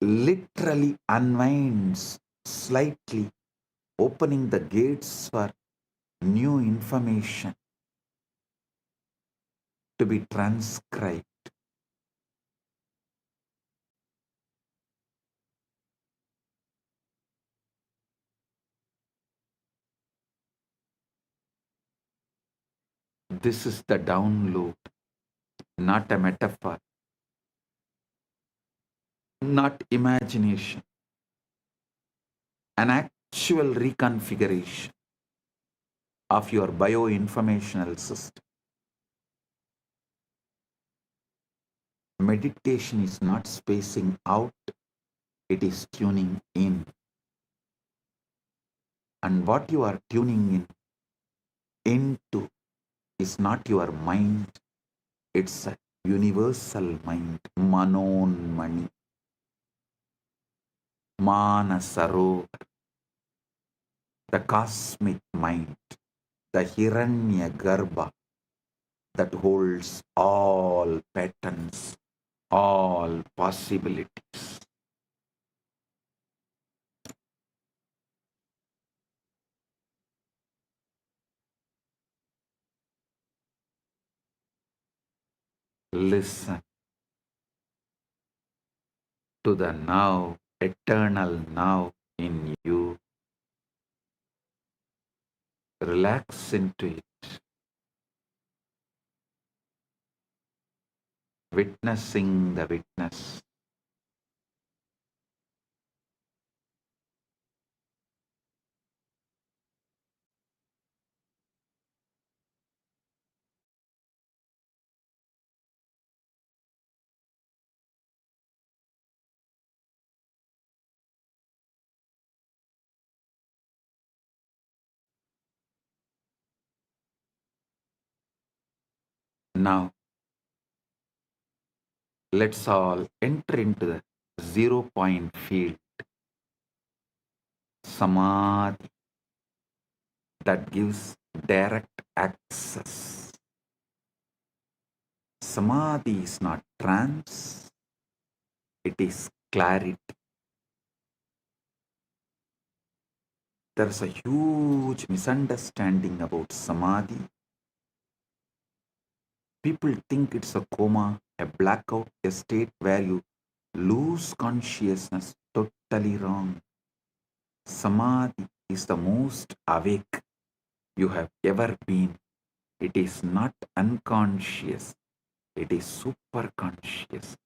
B: literally unwinds slightly, opening the gates for new information to be transcribed. This is the download, not a metaphor, not imagination, an actual reconfiguration of your bioinformational system. Meditation is not spacing out, it is tuning in. And what you are tuning into is not your mind, it's a universal mind, Manon Mani, Manasarovar, the cosmic mind, the Hiranya Garbha that holds all patterns, all possibilities. Listen to the now, eternal now in you. Relax into it, witnessing the witness. Now, let's all enter into the 0 point field, Samadhi, that gives direct access. Samadhi is not trance, it is clarity. There's a huge misunderstanding about Samadhi. People think it's a coma, a blackout, a state where you lose consciousness. Totally wrong. Samadhi is the most awake you have ever been. It is not unconscious, it is super conscious.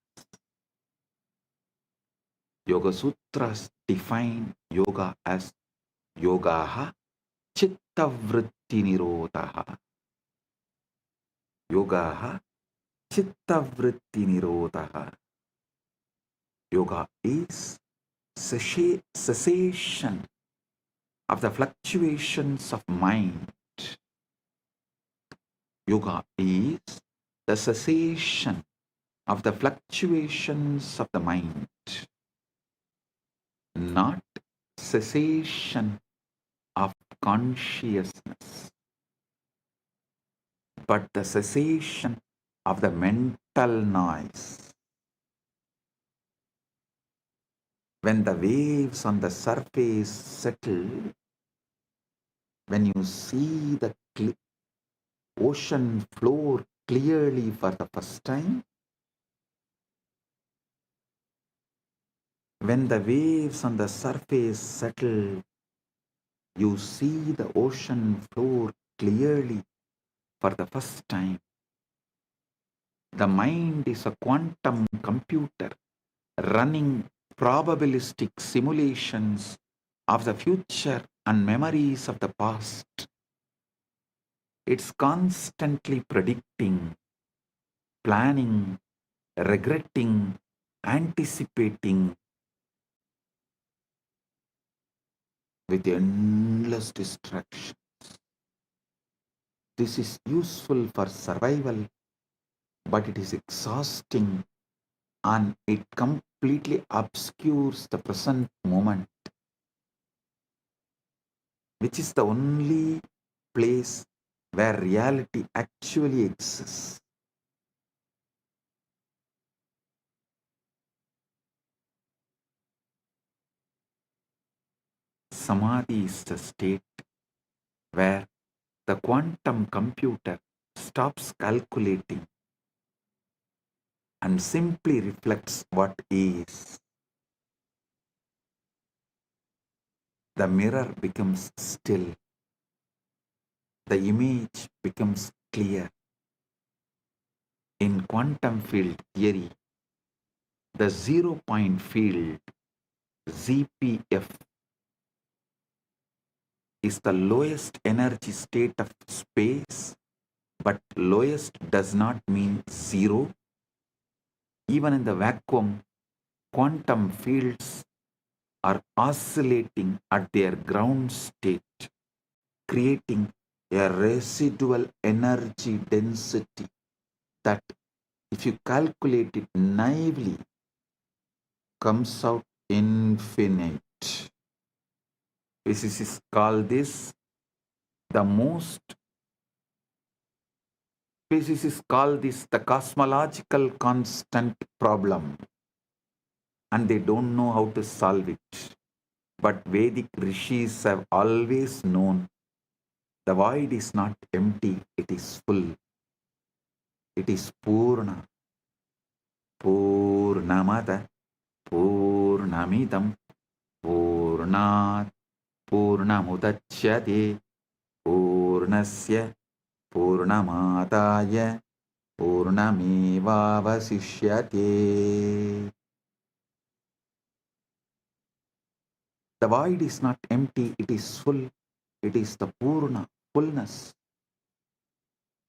B: Yoga Sutras define yoga as yogaha chitta vritti nirodhaha. Yogaha chitta vritti nirodhaha. Yoga is cessation of the fluctuations of mind. Yoga is the cessation of the fluctuations of the mind, not cessation of consciousness, but the cessation of the mental noise. When the waves on the surface settle, when you see the ocean floor clearly for the first time, when the waves on the surface settle, you see the ocean floor clearly for the first time. The mind is a quantum computer running probabilistic simulations of the future and memories of the past. It's constantly predicting, planning, regretting, anticipating with endless distractions. This is useful for survival, but it is exhausting and it completely obscures the present moment, which is the only place where reality actually exists. Samadhi is the state where the quantum computer stops calculating and simply reflects what is. The mirror becomes still. The image becomes clear. In quantum field theory, the zero-point field, ZPF, is the lowest energy state of space, but lowest does not mean zero. Even in the vacuum, quantum fields are oscillating at their ground state, creating a residual energy density that, if you calculate it naively, comes out infinite. Physicists call this the cosmological constant problem, and they don't know how to solve it. But Vedic rishis have always known the void is not empty, it is full. It is Purna. Purnamada, Purnamidam, Purnat, Purnamudachyate, Purnasya, Purnamadaya, Purnamevavasishyate. The void is not empty, it is full. It is the Purna, fullness.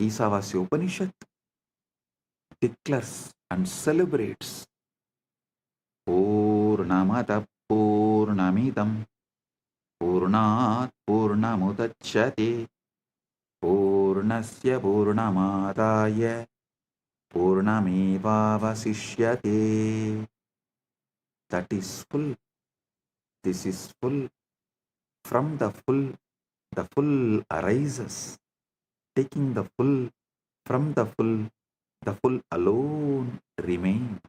B: Isavasya Upanishad declares and celebrates Purnamada Purnamidam Purnat Purnamudachyate Purnasya Purnamadaya Purnamevavasishyate. That is full. This is full. From the full arises. Taking the full from the full alone remains.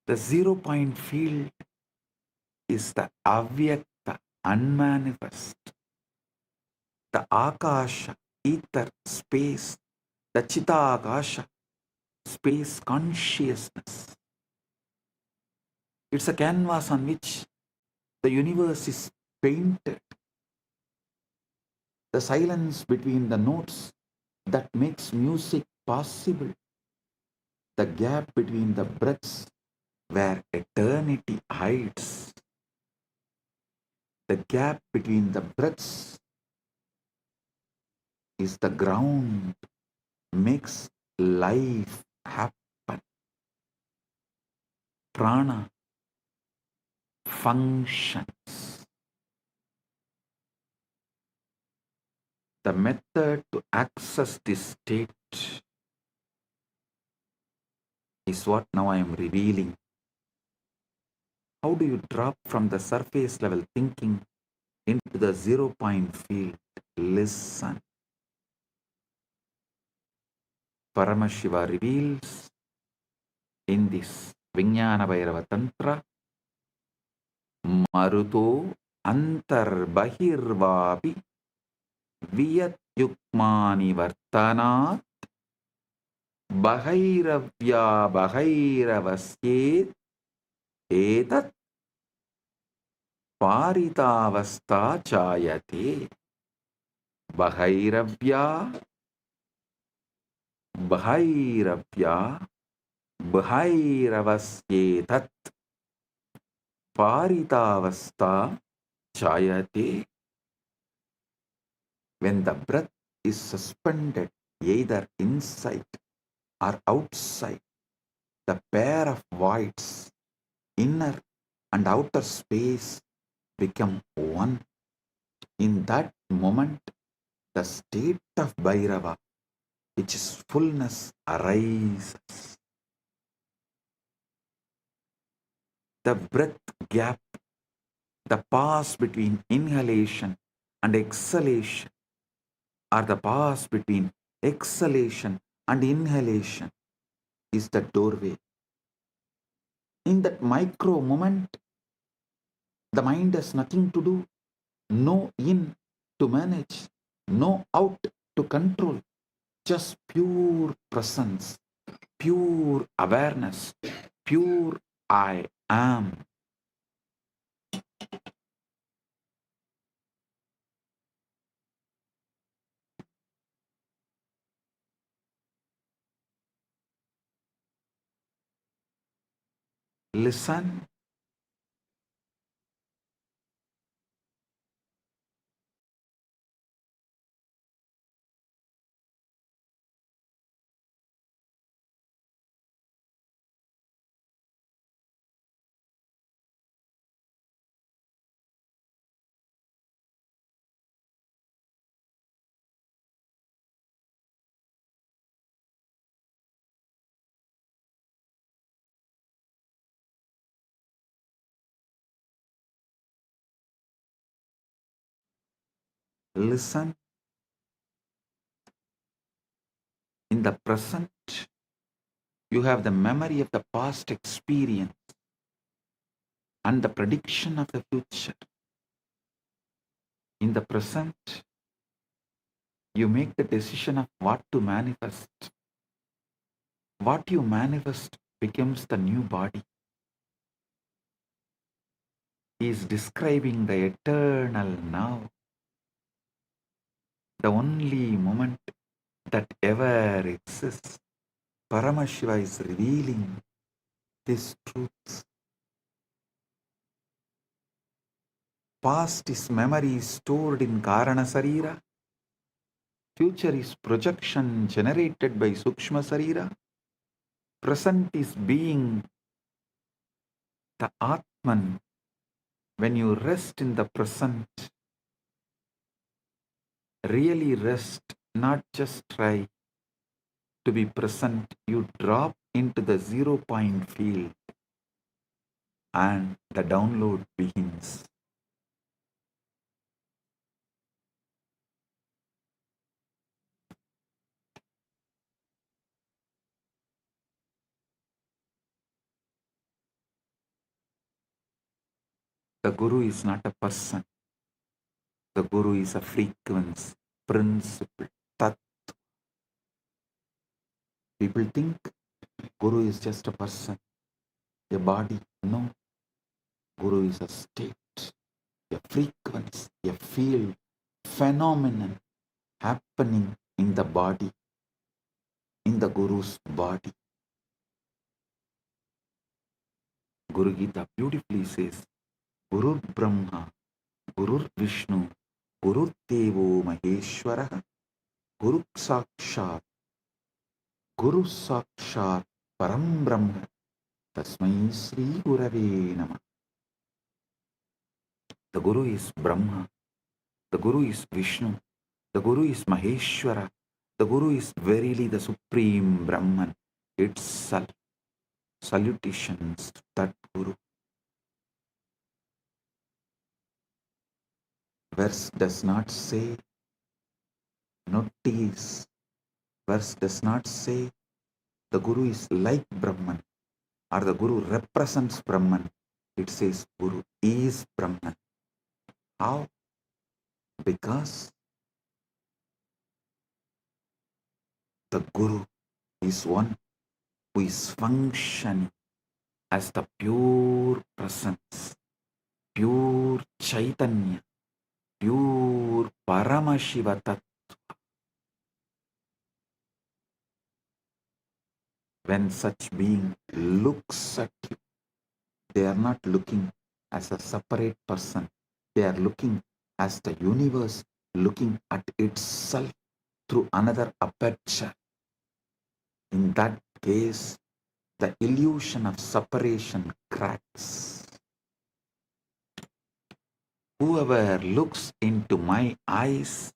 B: The zero-point field is the avyakta, unmanifest. The akasha, ether, space, the chita-akasha, space consciousness. It's a canvas on which the universe is painted. The silence between the notes that makes music possible. The gap between the breaths where eternity hides. The gap between the breaths is the ground, makes life happen. Prana functions. The method to access this state is what now I am revealing. How do you drop from the surface level thinking into the 0 point field? Listen. Paramashiva reveals in this Vijnana Bhairava Tantra, Maruto Antar Bahirvapi Viyat Yukmani Vartanat Bahairavya Bahairavasye Etat Paritavasta Chayate. Bahairavya Bahairavya Bahairavasyetat Paritavasta Chayate. When the breath is suspended either inside or outside, the pair of voids, inner and outer space, become one. In that moment, the state of Bhairava, which is fullness, arises. The breath gap, the pause between inhalation and exhalation, or the pause between exhalation and inhalation, is the doorway. In that micro moment, the mind has nothing to do, no in to manage, no out to control, just pure presence, pure awareness, pure I am. Listen. Listen. In the present, you have the memory of the past experience and the prediction of the future. In the present, you make the decision of what to manifest. What you manifest becomes the new body. He is describing the eternal now, the only moment that ever exists. Paramashiva is revealing this truth. Past is memory stored in Karana Sarira. Future is projection generated by Sukshma Sarira. Present is being the Atman. When you rest in the present, really rest, not just try to be present, you drop into the 0 point field and the download begins. The Guru is not a person. The Guru is a frequency, principle, tat. People think Guru is just a person, a body. No. Guru is a state, a frequency, a field, phenomenon happening in the body, in the Guru's body. Guru Gita beautifully says, Guru Brahma, Guru Vishnu, Guru Devo Maheshwara, Guru Sakshat Param Brahma, Tasmai Sri Gurave Namah. The Guru is Brahma, the Guru is Vishnu, the Guru is Maheshwara, the Guru is verily the Supreme Brahman itself. Salutations to that Guru. Verse does not say notice. Verse does not say the Guru is like Brahman or the Guru represents Brahman. It says Guru is Brahman. How? Because the Guru is one who is functioning as the pure presence, pure Chaitanya, pure Paramashiva Tattva. When such being looks at you, they are not looking as a separate person. They are looking as the universe looking at itself through another aperture. In that case, the illusion of separation cracks. Whoever looks into my eyes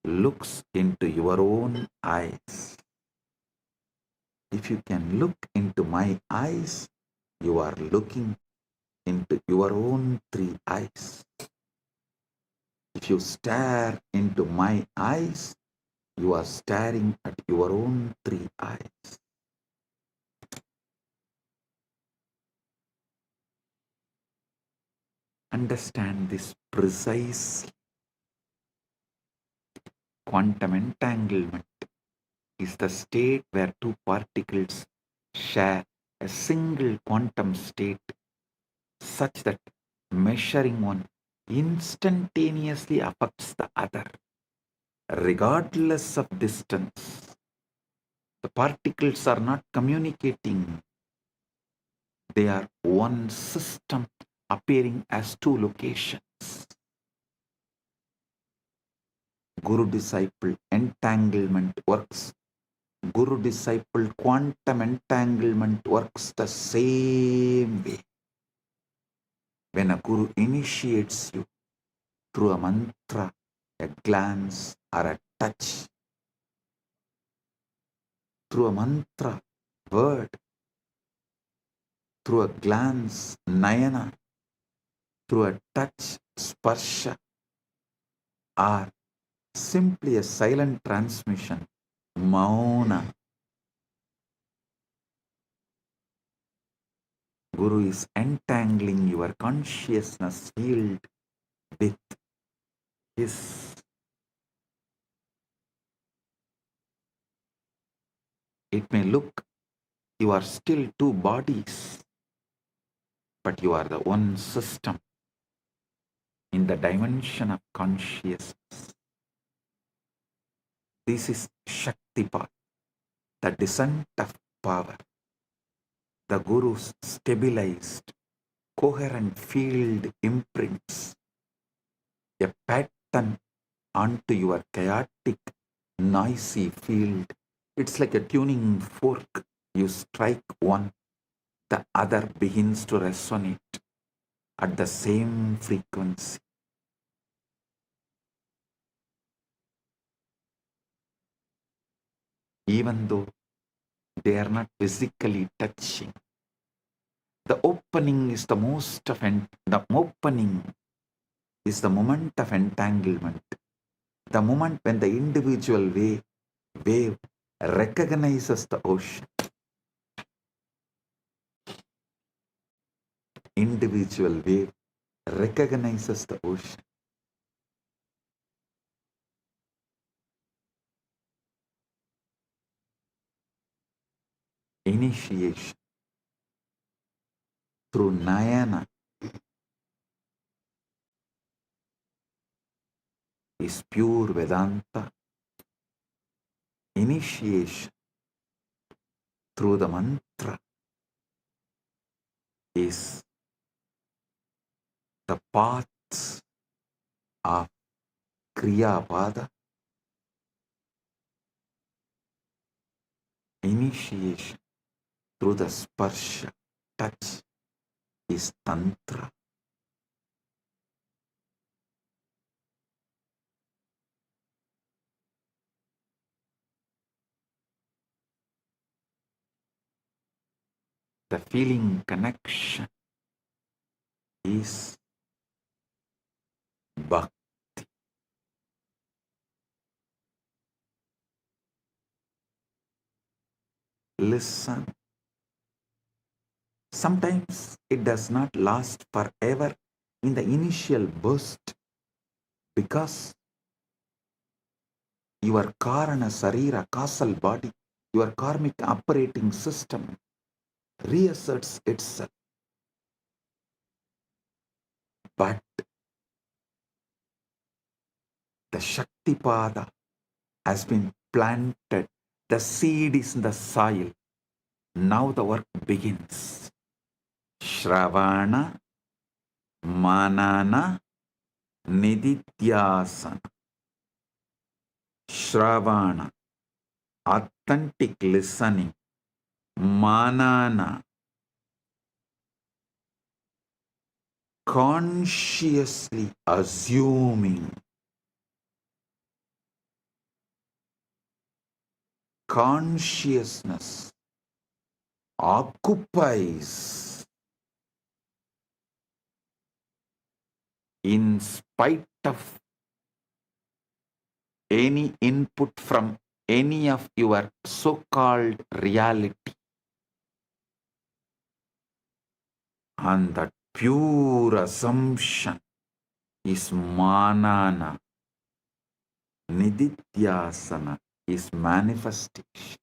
B: looks into your own eyes. If you can look into my eyes, you are looking into your own three eyes. If you stare into my eyes, you are staring at your own three eyes. Understand this precisely. Quantum entanglement is the state where two particles share a single quantum state such that measuring one instantaneously affects the other, regardless of distance. The particles are not communicating. They are one system appearing as two locations. Guru-disciple entanglement works. Guru-disciple quantum entanglement works the same way. When a Guru initiates you through a mantra, a glance, or a touch, through a mantra, word, through a glance, nayana, through a touch, sparsha, or simply a silent transmission, mauna, Guru is entangling your consciousness field with his. It may look you are still two bodies, but you are the one system in the dimension of consciousness. This is Shaktipat, the descent of power. The Guru's stabilized, coherent field imprints a pattern onto your chaotic, noisy field. It's like a tuning fork. You strike one, the other begins to resonate at the same frequency. Even though they are not physically touching. The opening is the opening is the moment of entanglement. The moment when the individual wave recognizes the ocean. Individual wave recognizes the ocean. Initiation through Nayana is pure Vedanta. Initiation through the mantra is the path of Kriya Pada. Initiation through the sparsha, touch, is Tantra. the feeling connection is bhakti. Listen. Sometimes it does not last forever in the initial burst because your karana sarira, causal body, your karmic operating system reasserts itself. But the Shaktipada has been planted. The seed is in the soil. Now the work begins. Shravana, Manana, Nididhyasana. Shravana, authentic listening. Manana, consciously assuming. Consciousness occupies in spite of any input from any of your so-called reality. And that pure assumption is manana. Nididhyasana is manifestation.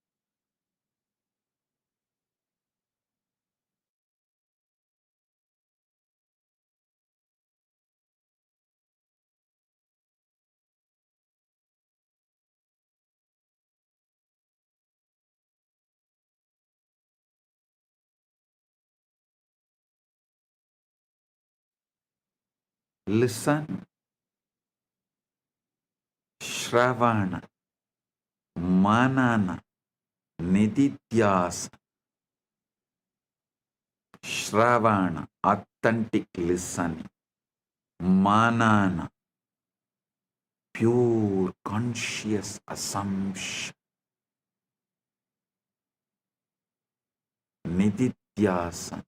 B: Listen. Shravana, Manana, Nididhyasana. Shravana, authentic listening. Manana, pure conscious assumption. Nididhyasana,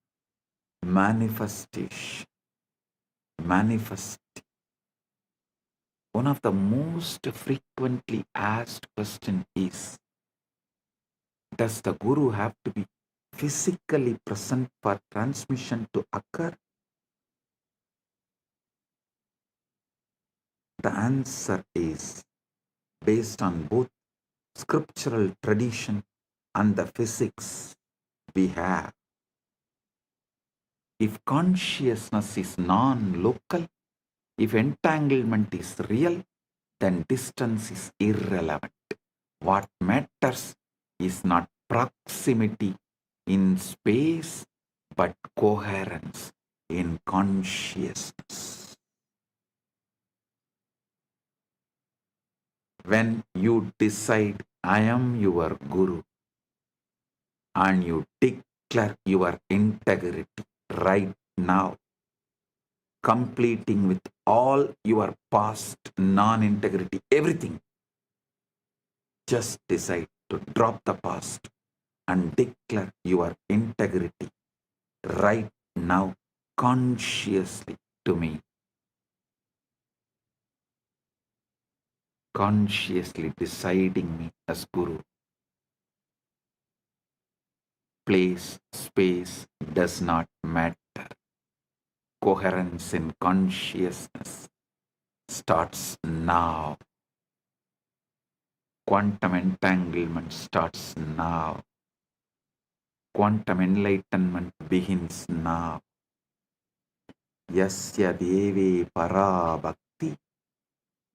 B: manifestation. Manifest. One of the most frequently asked questions is, does the Guru have to be physically present for transmission to occur? The answer is, based on both scriptural tradition and the physics we have. If consciousness is non-local, if entanglement is real, then distance is irrelevant. What matters is not proximity in space, but coherence in consciousness. When you decide, I am your Guru, and you declare your integrity right now, completing with all your past non-integrity, everything, just decide to drop the past and declare your integrity right now, consciously to me. Consciously deciding me as Guru. Place, space does not matter. Coherence in consciousness starts now. Quantum entanglement starts now. Quantum enlightenment begins now. Yasya deve para bhakti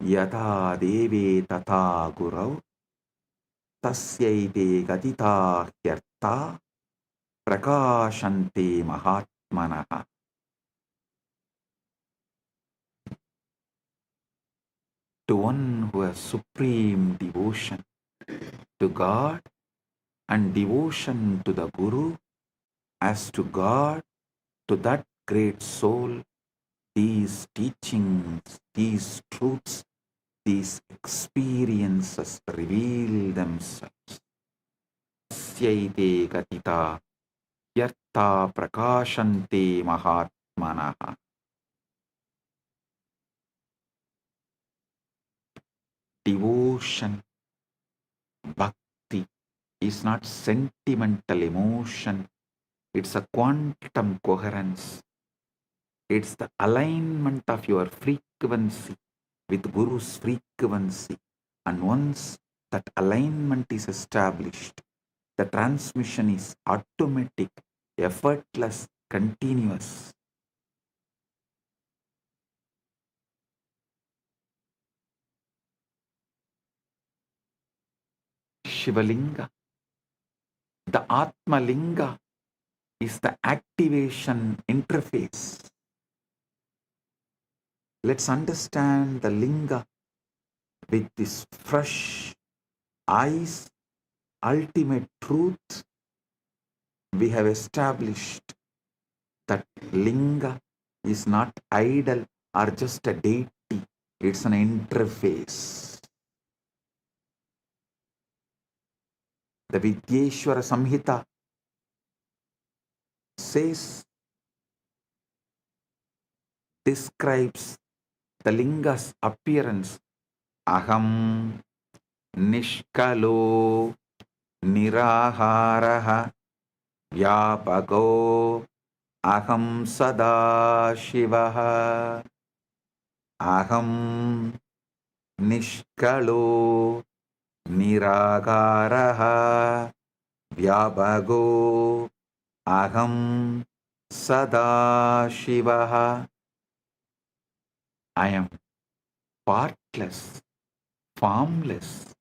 B: yata deve tata gurau tasyaite gatita hyarta prakashante mahatmanaha. To one who has supreme devotion to God and devotion to the Guru, as to God, to that great soul, these teachings, these truths, these experiences reveal themselves. Tasyaite gatita Yartha prakashante mahatmanaha. Devotion, bhakti is not sentimental emotion. It's a quantum coherence. It's the alignment of your frequency with Guru's frequency. And once that alignment is established, the transmission is automatic, effortless, continuous. Shivalinga, the Atma Linga, is the activation interface. Let's understand the Linga with this fresh eyes, ultimate truth. We have established that Linga is not idol or just a deity, it's an interface. The Vidyeshwara Samhita says, describes the Linga's appearance. Aham Nishkalo Niraharaha Vyapako Aham Sada Shivaha. Aham Nishkalo Niragaraha Vyapago Aham Sada Shivaha. I am partless, formless,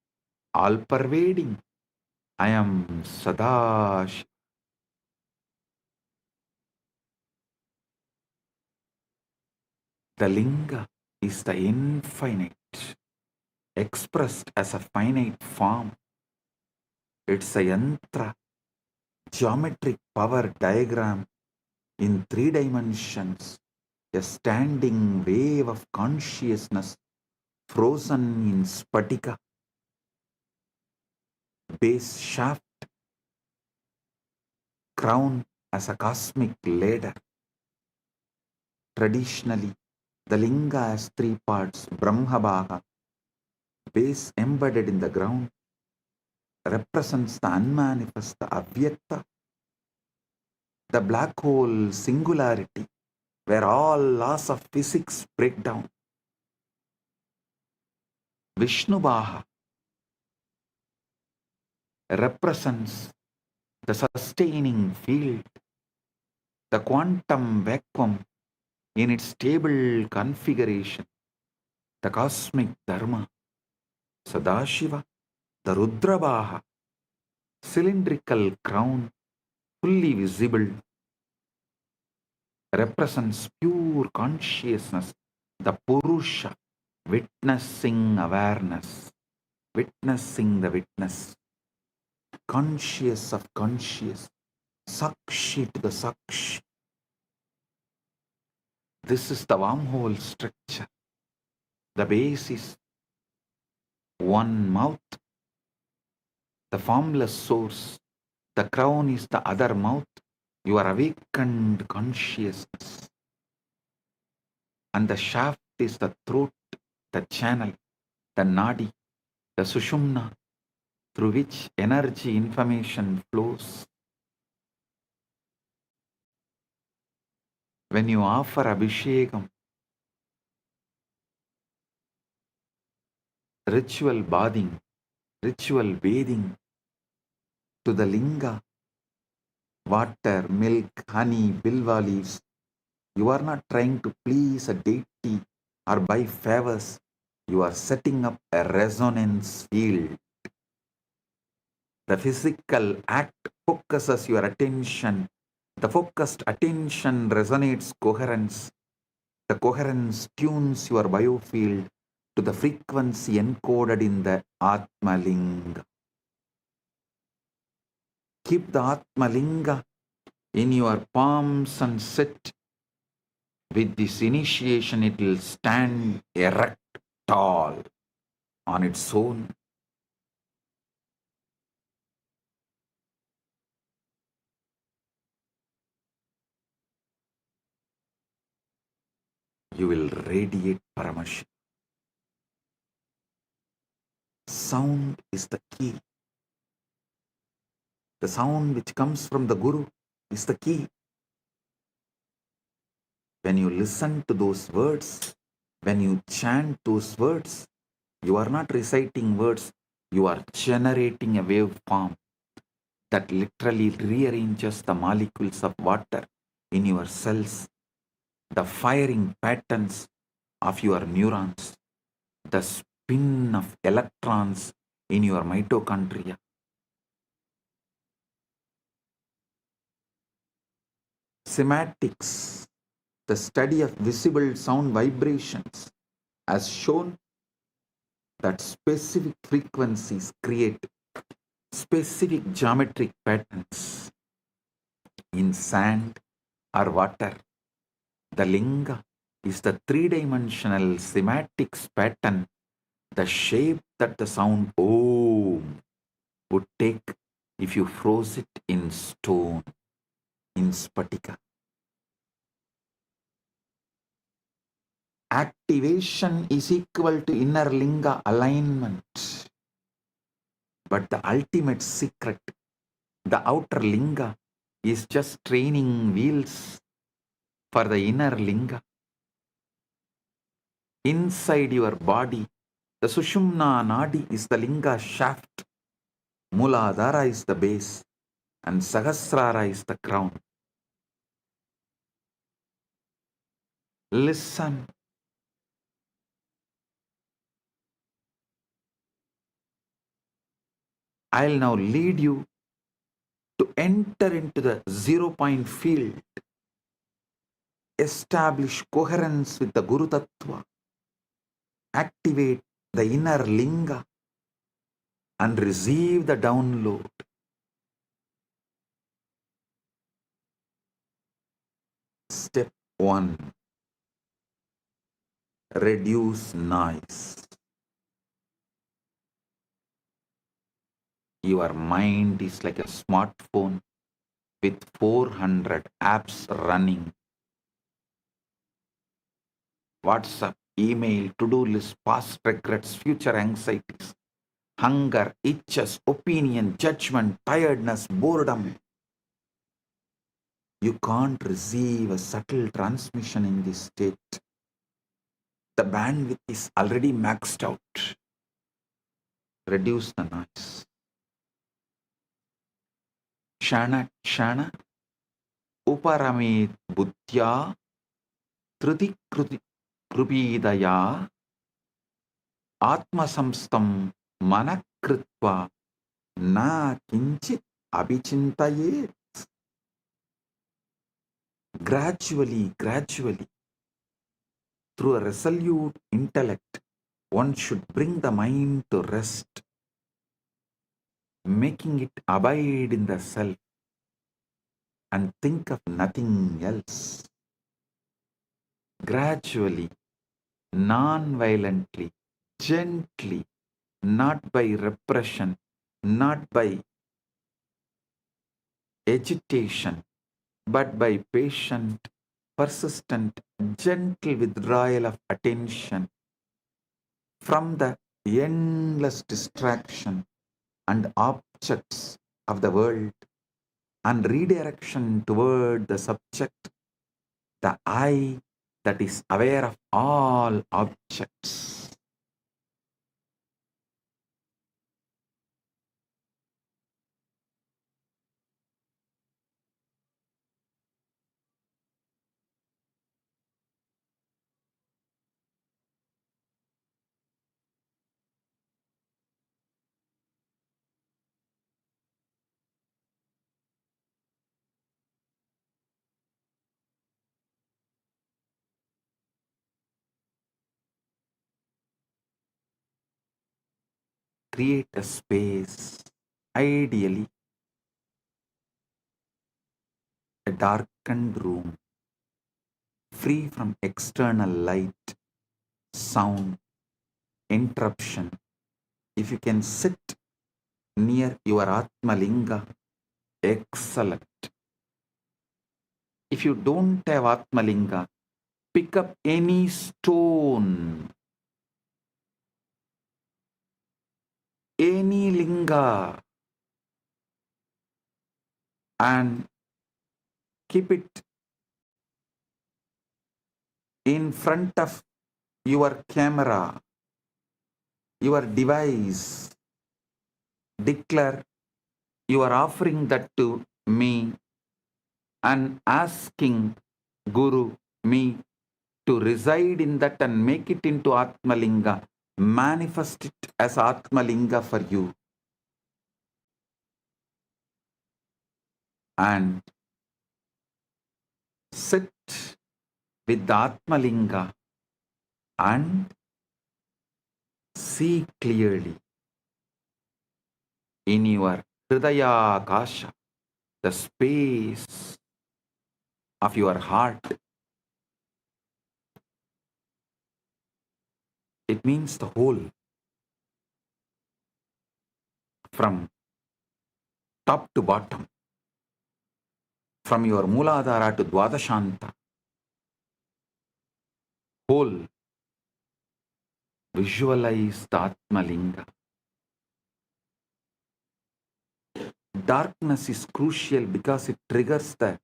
B: all-pervading. I am Sada Shiva. The Linga is the infinite, expressed as a finite form. It's a yantra, geometric power diagram in 3 dimensions, a standing wave of consciousness frozen in spatika, base shaft, crown as a cosmic ladder. Traditionally, the Linga has 3 parts: Brahmabhaga, base embedded in the ground, represents the unmanifest, the avyakta, the black hole singularity, where all laws of physics break down. Vishnubhaha represents the sustaining field, the quantum vacuum in its stable configuration, the cosmic dharma. Sadashiva, the Rudrabhaha, cylindrical crown, fully visible, represents pure consciousness, the Purusha, witnessing awareness, witnessing the witness, conscious of conscious, Sakshi to the Sakshi. This is the wormhole structure. The base is one mouth, the formless source. The crown is the other mouth, your awakened consciousness. And the shaft is the throat, the channel, the nadi, the sushumna, through which energy information flows. When you offer abhishekam, ritual bathing, ritual bathing to the linga, water, milk, honey, bilva leaves, you are not trying to please a deity or buy favors. You are setting up a resonance field. The physical act focuses your attention. The focused attention resonates coherence. The coherence tunes your biofield to the frequency encoded in the Atmalinga. Keep the Atmalinga in your palms and sit. With this initiation, it will stand erect, tall, on its own. radiate Paramashiva. Sound is the key. The sound which comes from the Guru is the key. When you listen to those words, when you chant those words, you are not reciting words, you are generating a waveform that literally rearranges the molecules of water in your cells, the firing patterns of your neurons, the spin of electrons in your mitochondria. Sematics, the study of visible sound vibrations, has shown that specific frequencies create specific geometric patterns in sand or water. The linga is the three-dimensional sematics pattern, the shape that the sound Om would take if you froze it in stone, in spatika. Activation is equal to inner linga alignment. But the ultimate secret, the outer linga, is just training wheels for the inner linga. Inside your body, the Sushumna Nadi is the linga shaft, Muladhara is the base, and Sahasrara is the crown. Listen. I'll now lead you to enter into the 0-point field, establish coherence with the Guru Tattva, activate the inner linga, and receive the download. Step 1. Reduce noise. Your mind is like a smartphone with 400 apps running. WhatsApp, email, to-do list, past regrets, future anxieties, hunger, itches, opinion, judgment, tiredness, boredom. You can't receive a subtle transmission in this state. The bandwidth is already maxed out. Reduce the noise. Kshana kshana uparamit buddhya triti krupidaya atmasamstam manakritva na kinchit abhichintaye. Gradually, through a resolute intellect, one should bring the mind to rest, making it abide in the self and think of nothing else. Gradually, non-violently, gently, not by repression, not by agitation, but by patient, persistent, gentle withdrawal of attention from the endless distraction and objects of the world and redirection toward the subject, the I that is aware of all objects. Create a space, ideally a darkened room, free from external light, sound, interruption. If you can sit near your Atmalinga, excellent. If you don't have Atmalinga, Pick up any stone, any linga, and keep it in front of your camera, your device. Declare you are offering that to me and asking Guru, me, to reside in that and make it into Atmalinga. Manifest it as Atmalinga for you. And sit with the Atmalinga and see clearly in your Hridaya Akasha, the space of your heart. It means the whole, from top to bottom, from your Mooladhara to Dwadashanta. Whole, visualize the Atmalinga. Darkness is crucial because it triggers the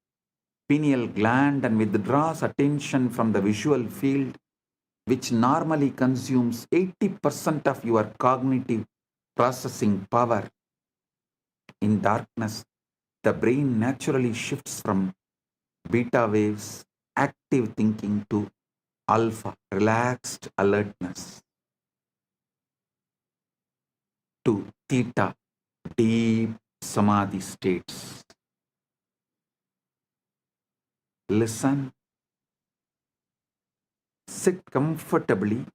B: pineal gland and withdraws attention from the visual field, which normally consumes 80% of your cognitive processing power. In darkness, the brain naturally shifts from beta waves, active thinking, to alpha, relaxed alertness, to theta, deep samadhi states. Listen, sit comfortably,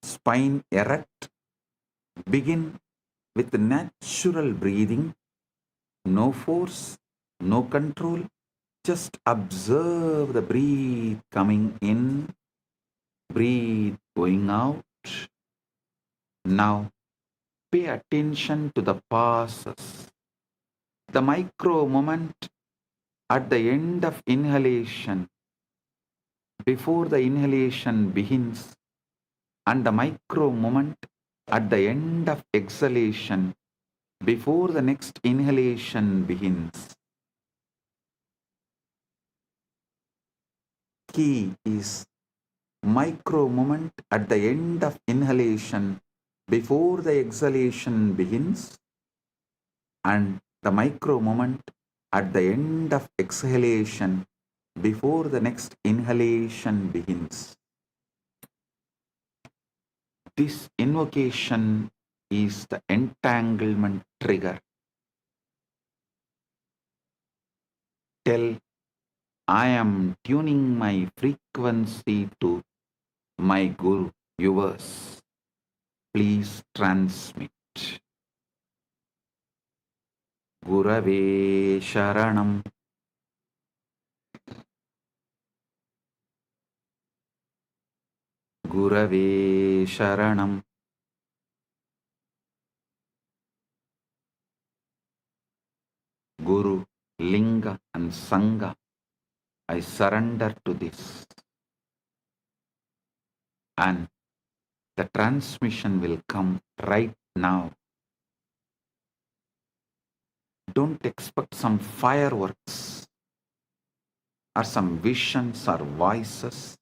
B: spine erect. Begin with natural breathing, no force, no control. Just observe the breath coming in, breathe going out. Now pay attention to the pauses, the micro moment at the end of inhalation, before the inhalation begins, and the micro moment at the end of exhalation, before the next inhalation begins. Key is micro moment at the end of inhalation, before the exhalation begins, and the micro moment at the end of exhalation, before the next inhalation begins. This invocation is the entanglement trigger. Tell, I am tuning my frequency to my Guru, yours. Please transmit. Gurave Sharanam. Gurave Sharanam. Guru, Linga and Sangha, I surrender to this. And the transmission will come right now. Don't expect some fireworks or some visions or voices.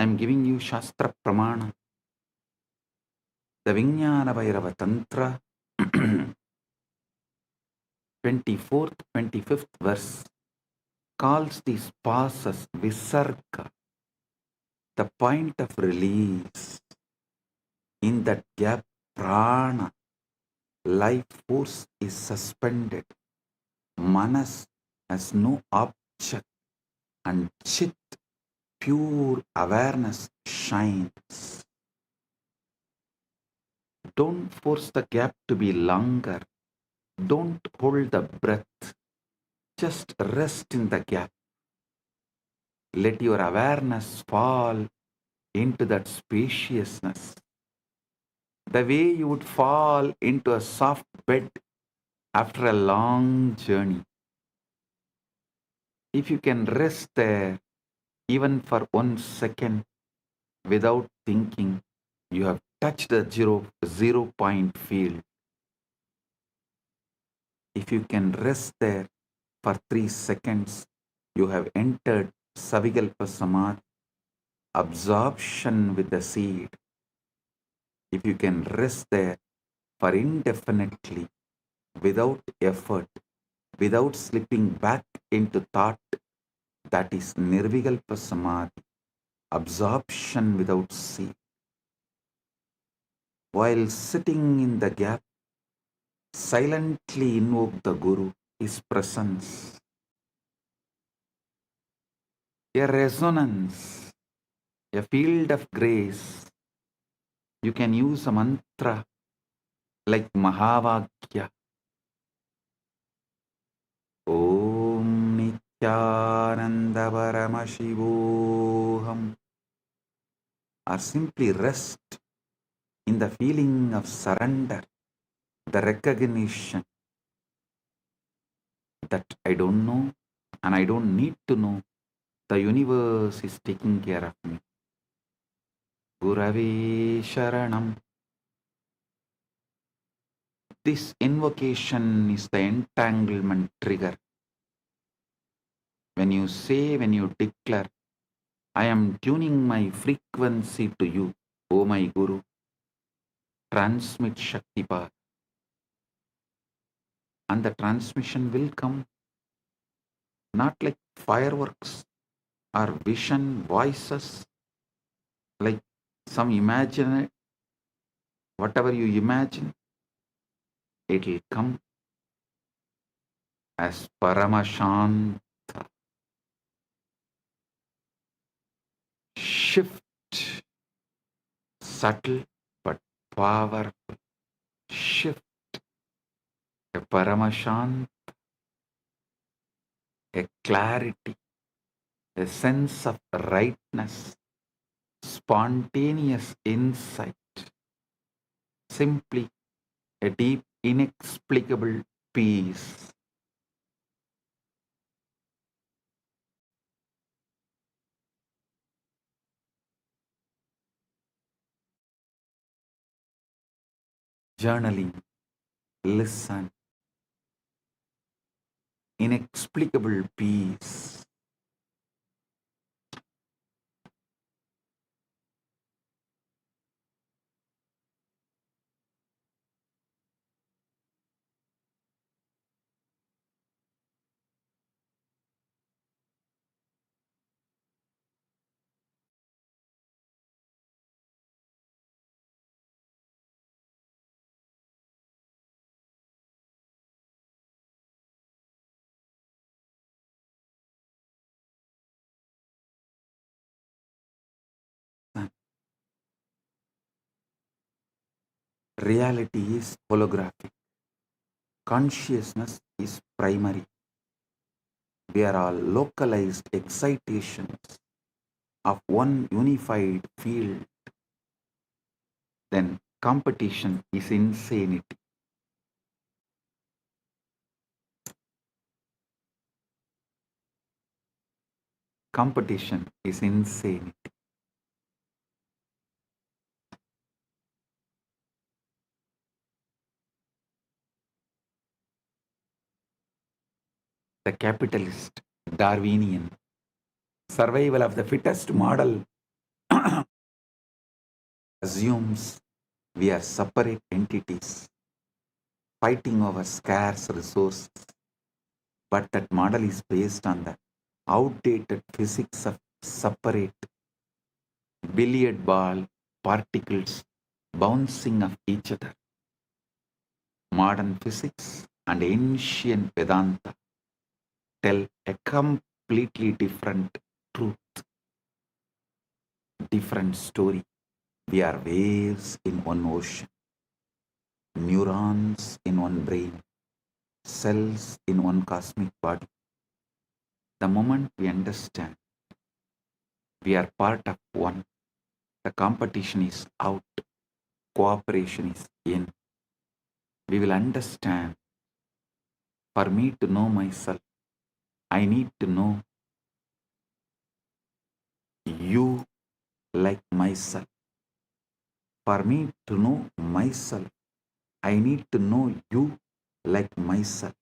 B: am giving you Shastra Pramana, the Vijnana Bhairava Tantra, 24th, 25th verse calls these passes Visarga, the point of release. In that gap, prana, life force is suspended. Manas has no object and chit, pure awareness shines. Don't force the gap to be longer. Don't hold the breath. Just rest in the gap. Let your awareness fall into that spaciousness. The way you would fall into a soft bed after a long journey. If you can rest there even for 1 second without thinking, you have touched the zero point field. If you can rest there for 3 seconds, you have entered Savikalpa Samadhi, absorption with the seed. If you can rest there for indefinitely, without effort, without slipping back into thought, that is Nirvikalpa Samadhi, absorption without seed. While sitting in the gap, silently invoke the Guru, his presence. A resonance, a field of grace. You can use a mantra like Mahavakya. Om Nithyananda Paramashivoham. Or simply rest in the feeling of surrender, the recognition that I don't know and I don't need to know. The universe is taking care of me. Gurave Sharanam. This invocation is the entanglement trigger. When you say, when you declare, I am tuning my frequency to you, O my Guru, transmit Shakti Path. And the transmission will come, not like fireworks or vision voices, like some imagine, whatever you imagine, it will come as Paramashant. Shift, subtle but powerful. Shift, a Paramashant, a clarity, a sense of rightness, spontaneous insight, simply a deep, inexplicable peace. Journaling, listen, inexplicable peace. Reality is holographic. Consciousness is primary. We are all localized excitations of one unified field. Then competition is insanity. Competition is insanity. The capitalist, Darwinian, survival of the fittest model assumes we are separate entities fighting over scarce resources, but that model is based on the outdated physics of separate billiard ball particles bouncing off each other. Modern physics and ancient Vedanta tell a completely different truth, different story. We are waves in one ocean, neurons in one brain, cells in one cosmic body. The moment we understand we are part of one, the competition is out, cooperation is in. We will understand, for me to know myself, I need to know you like myself. For me to know myself, I need to know you like myself.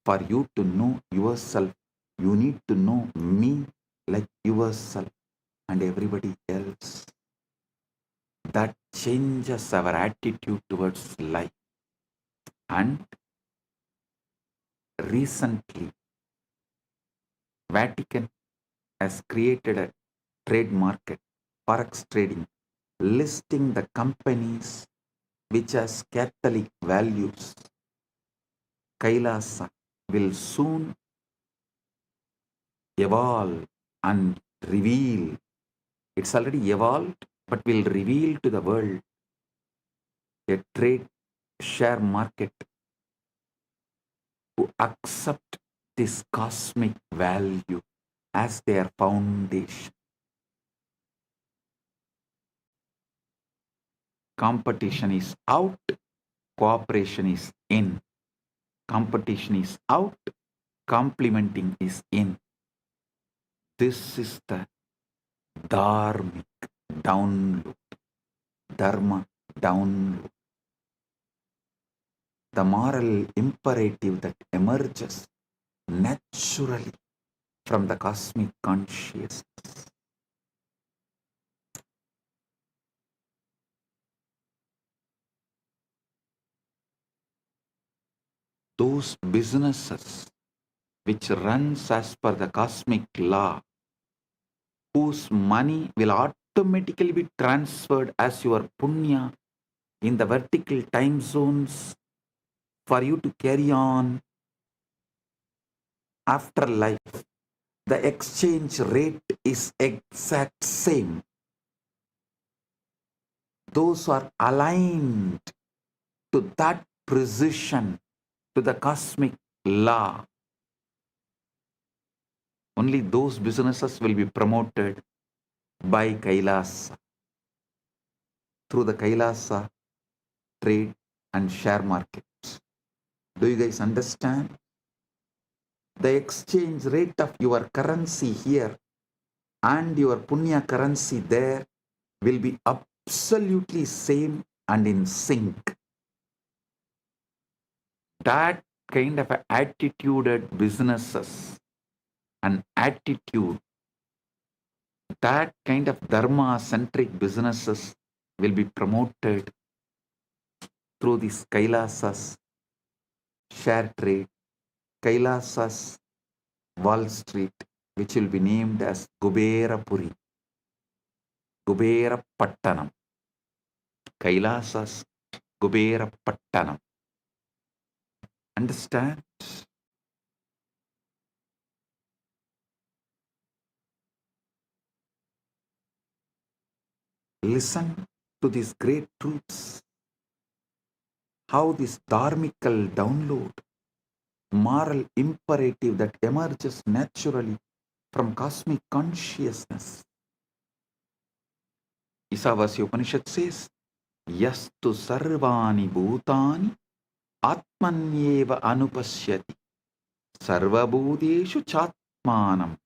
B: For you to know yourself, you need to know me like yourself and everybody else. That changes our attitude towards life. And recently, Vatican has created a trade market, forex trading, listing the companies which has Catholic values. KAILASA will soon evolve and reveal. It's already evolved, but will reveal to the world a trade share market who accept this cosmic value as their foundation. Competition is out, cooperation is in. Competition is out, complementing is in. This is the dharmic download, dharma download. The moral imperative that emerges naturally from the cosmic consciousness. Those businesses which runs as per the cosmic law, whose money will automatically be transferred as your punya in the vertical time zones for you to carry on after life. The exchange rate is exact same. Those who are aligned to that precision, to the cosmic law, only those businesses will be promoted by Kailasa, through the Kailasa trade and share markets. Do you guys understand? The exchange rate of your currency here and your punya currency there will be absolutely same and in sync. That kind of attituded businesses and attitude, that kind of dharma-centric businesses will be promoted through this Kailasa's share trade, Kailasa's Wall Street, which will be named as Kuberapuri, Kubera Pattanam, Kailasa's Kubera Pattanam. Understand? Listen to these great truths. How this dharmical download, moral imperative that emerges naturally from cosmic consciousness. Isavasya Upanishad says, Yastu sarvani bhutani atmanyeva anupashyati sarvabhuteshu chatmanam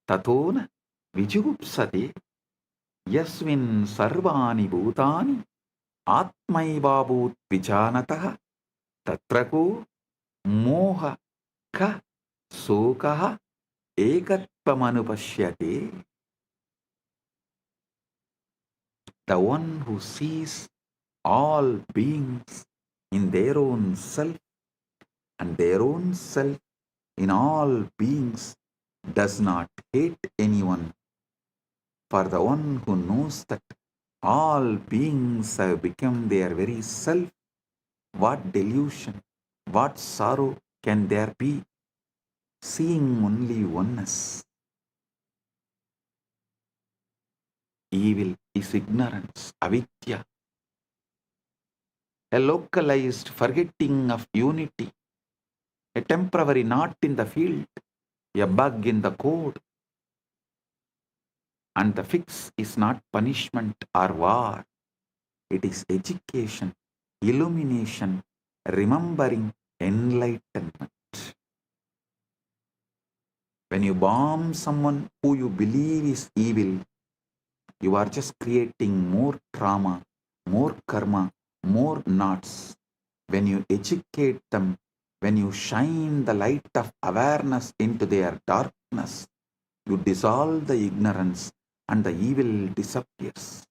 B: tatona vijugupsate yasmin sarvani bhutani atmaivabhut vijanatah tatrako moha ka sokaha ekatvamanupashyate. the one who sees all beings in their own self and their own self in all beings does not hate anyone. For the one who knows that all beings have become their very self, what delusion, what sorrow can there be, seeing only oneness? Evil is ignorance, avidya, a localized forgetting of unity, a temporary knot in the field, a bug in the code. And the fix is not punishment or war. It is education, illumination, remembering, enlightenment. When you bomb someone who you believe is evil, you are just creating more trauma, more karma, more knots. When you educate them, when you shine the light of awareness into their darkness, you dissolve the ignorance and the evil disappears.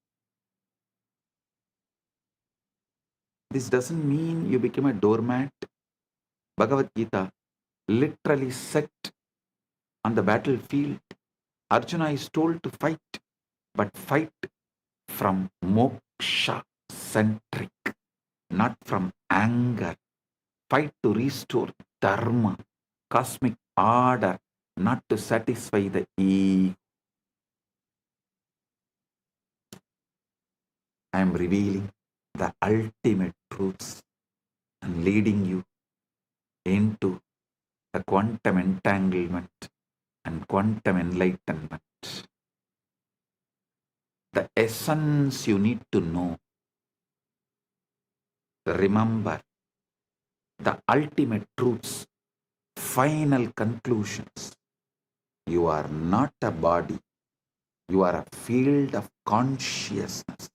B: This doesn't mean you become a doormat. Bhagavad Gita literally set on the battlefield. Arjuna is told to fight, but fight from moksha-centric, not from anger. Fight to restore dharma, cosmic order, not to satisfy the ego. I am revealing the ultimate truths and leading you into the quantum entanglement and quantum enlightenment. The essence you need to know. Remember the ultimate truths, final conclusions. You are not a body. You are a field of consciousness,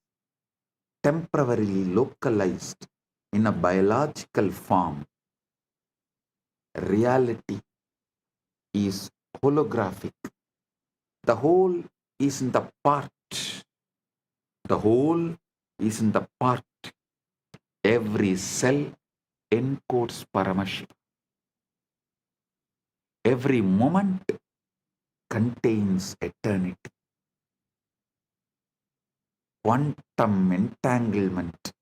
B: temporarily localized in a biological form. Reality is holographic. The whole is in the part. The whole is in the part. Every cell encodes Paramashiva. Every moment contains eternity. Quantum entanglement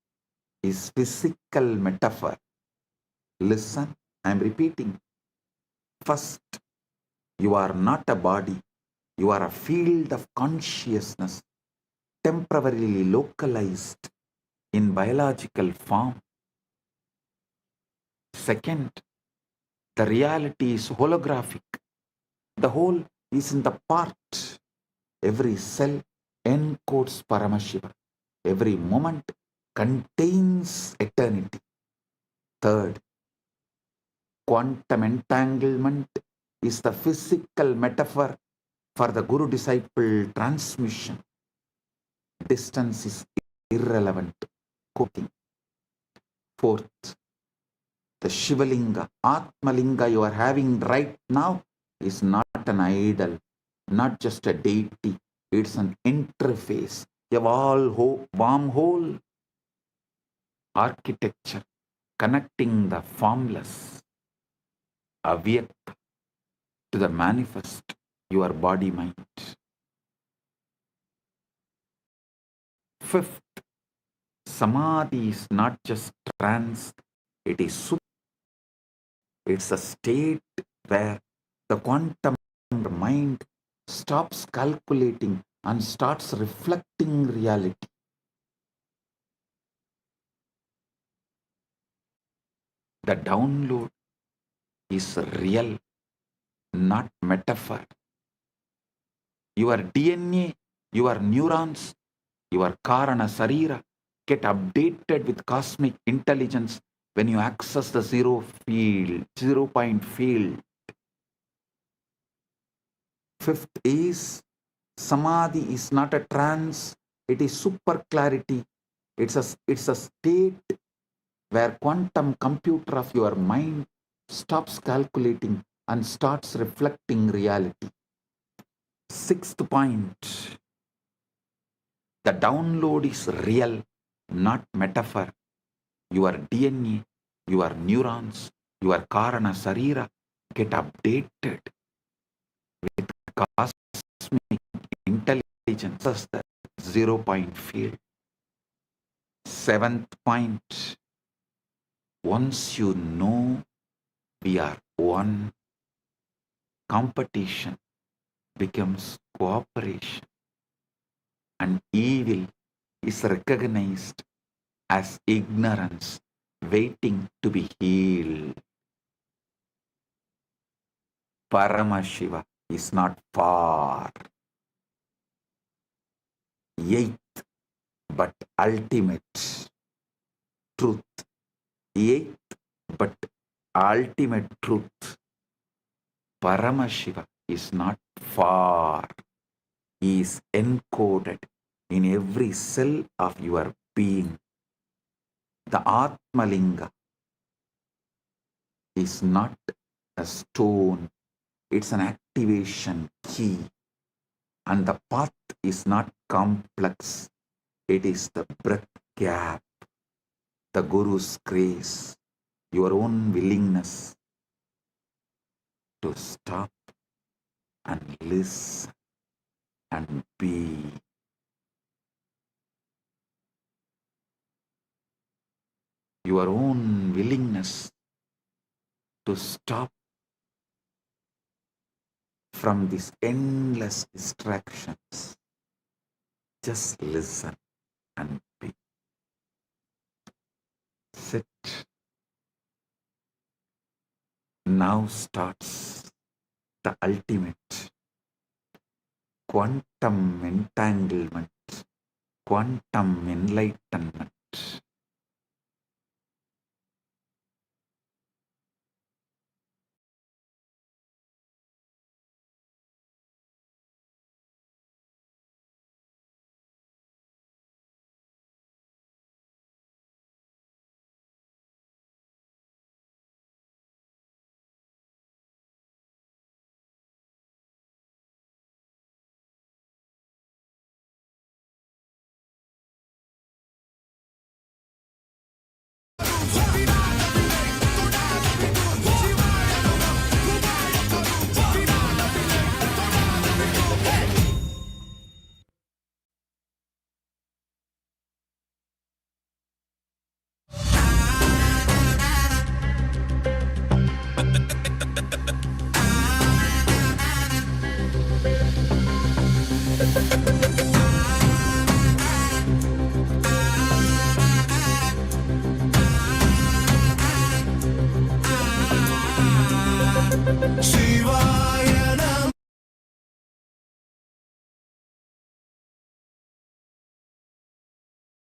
B: is physical metaphor. Listen, I am repeating. First, you are not a body. You are a field of consciousness, temporarily localized in biological form. Second, the reality is holographic. The whole is in the part. Every cell encodes Paramashiva. Every moment contains eternity. Third, quantum entanglement is the physical metaphor for the Guru-disciple transmission. Distance is irrelevant. Cooking. Fourth, the Shivalinga, Atmalinga you are having right now is not an idol, not just a deity. It's an interface, a wormhole architecture connecting the formless, avyakta, to the manifest, your body-mind. Fifth, Samadhi is not just trance, it is super. It's a state where the quantum mind stops calculating and starts reflecting reality. The download is real, not metaphor. Your DNA, your neurons, your Karana Sarira get updated with cosmic intelligence when you access the zero point field. Fifth is Samadhi is not a trance, it is super clarity. It's a state where quantum computer of your mind stops calculating and starts reflecting reality. Sixth point, The download is real, not metaphor. Your DNA, your neurons, your Karana Sarira get updated with cosmic intelligence as the 0 point field. 7th point, once you know we are one, competition becomes cooperation, and evil is recognized as ignorance waiting to be healed. Paramashiva is not far. 8th but ultimate truth. 8th but ultimate truth. Paramashiva is not far. He is encoded in every cell of your being. The Atmalinga is not a stone, it's an activation key. And the path is not complex, it is the breath gap, the Guru's grace, your own willingness to stop and listen and be. Your own willingness to stop from these endless distractions. Just listen and be. Sit. Now starts the ultimate quantum entanglement, quantum enlightenment.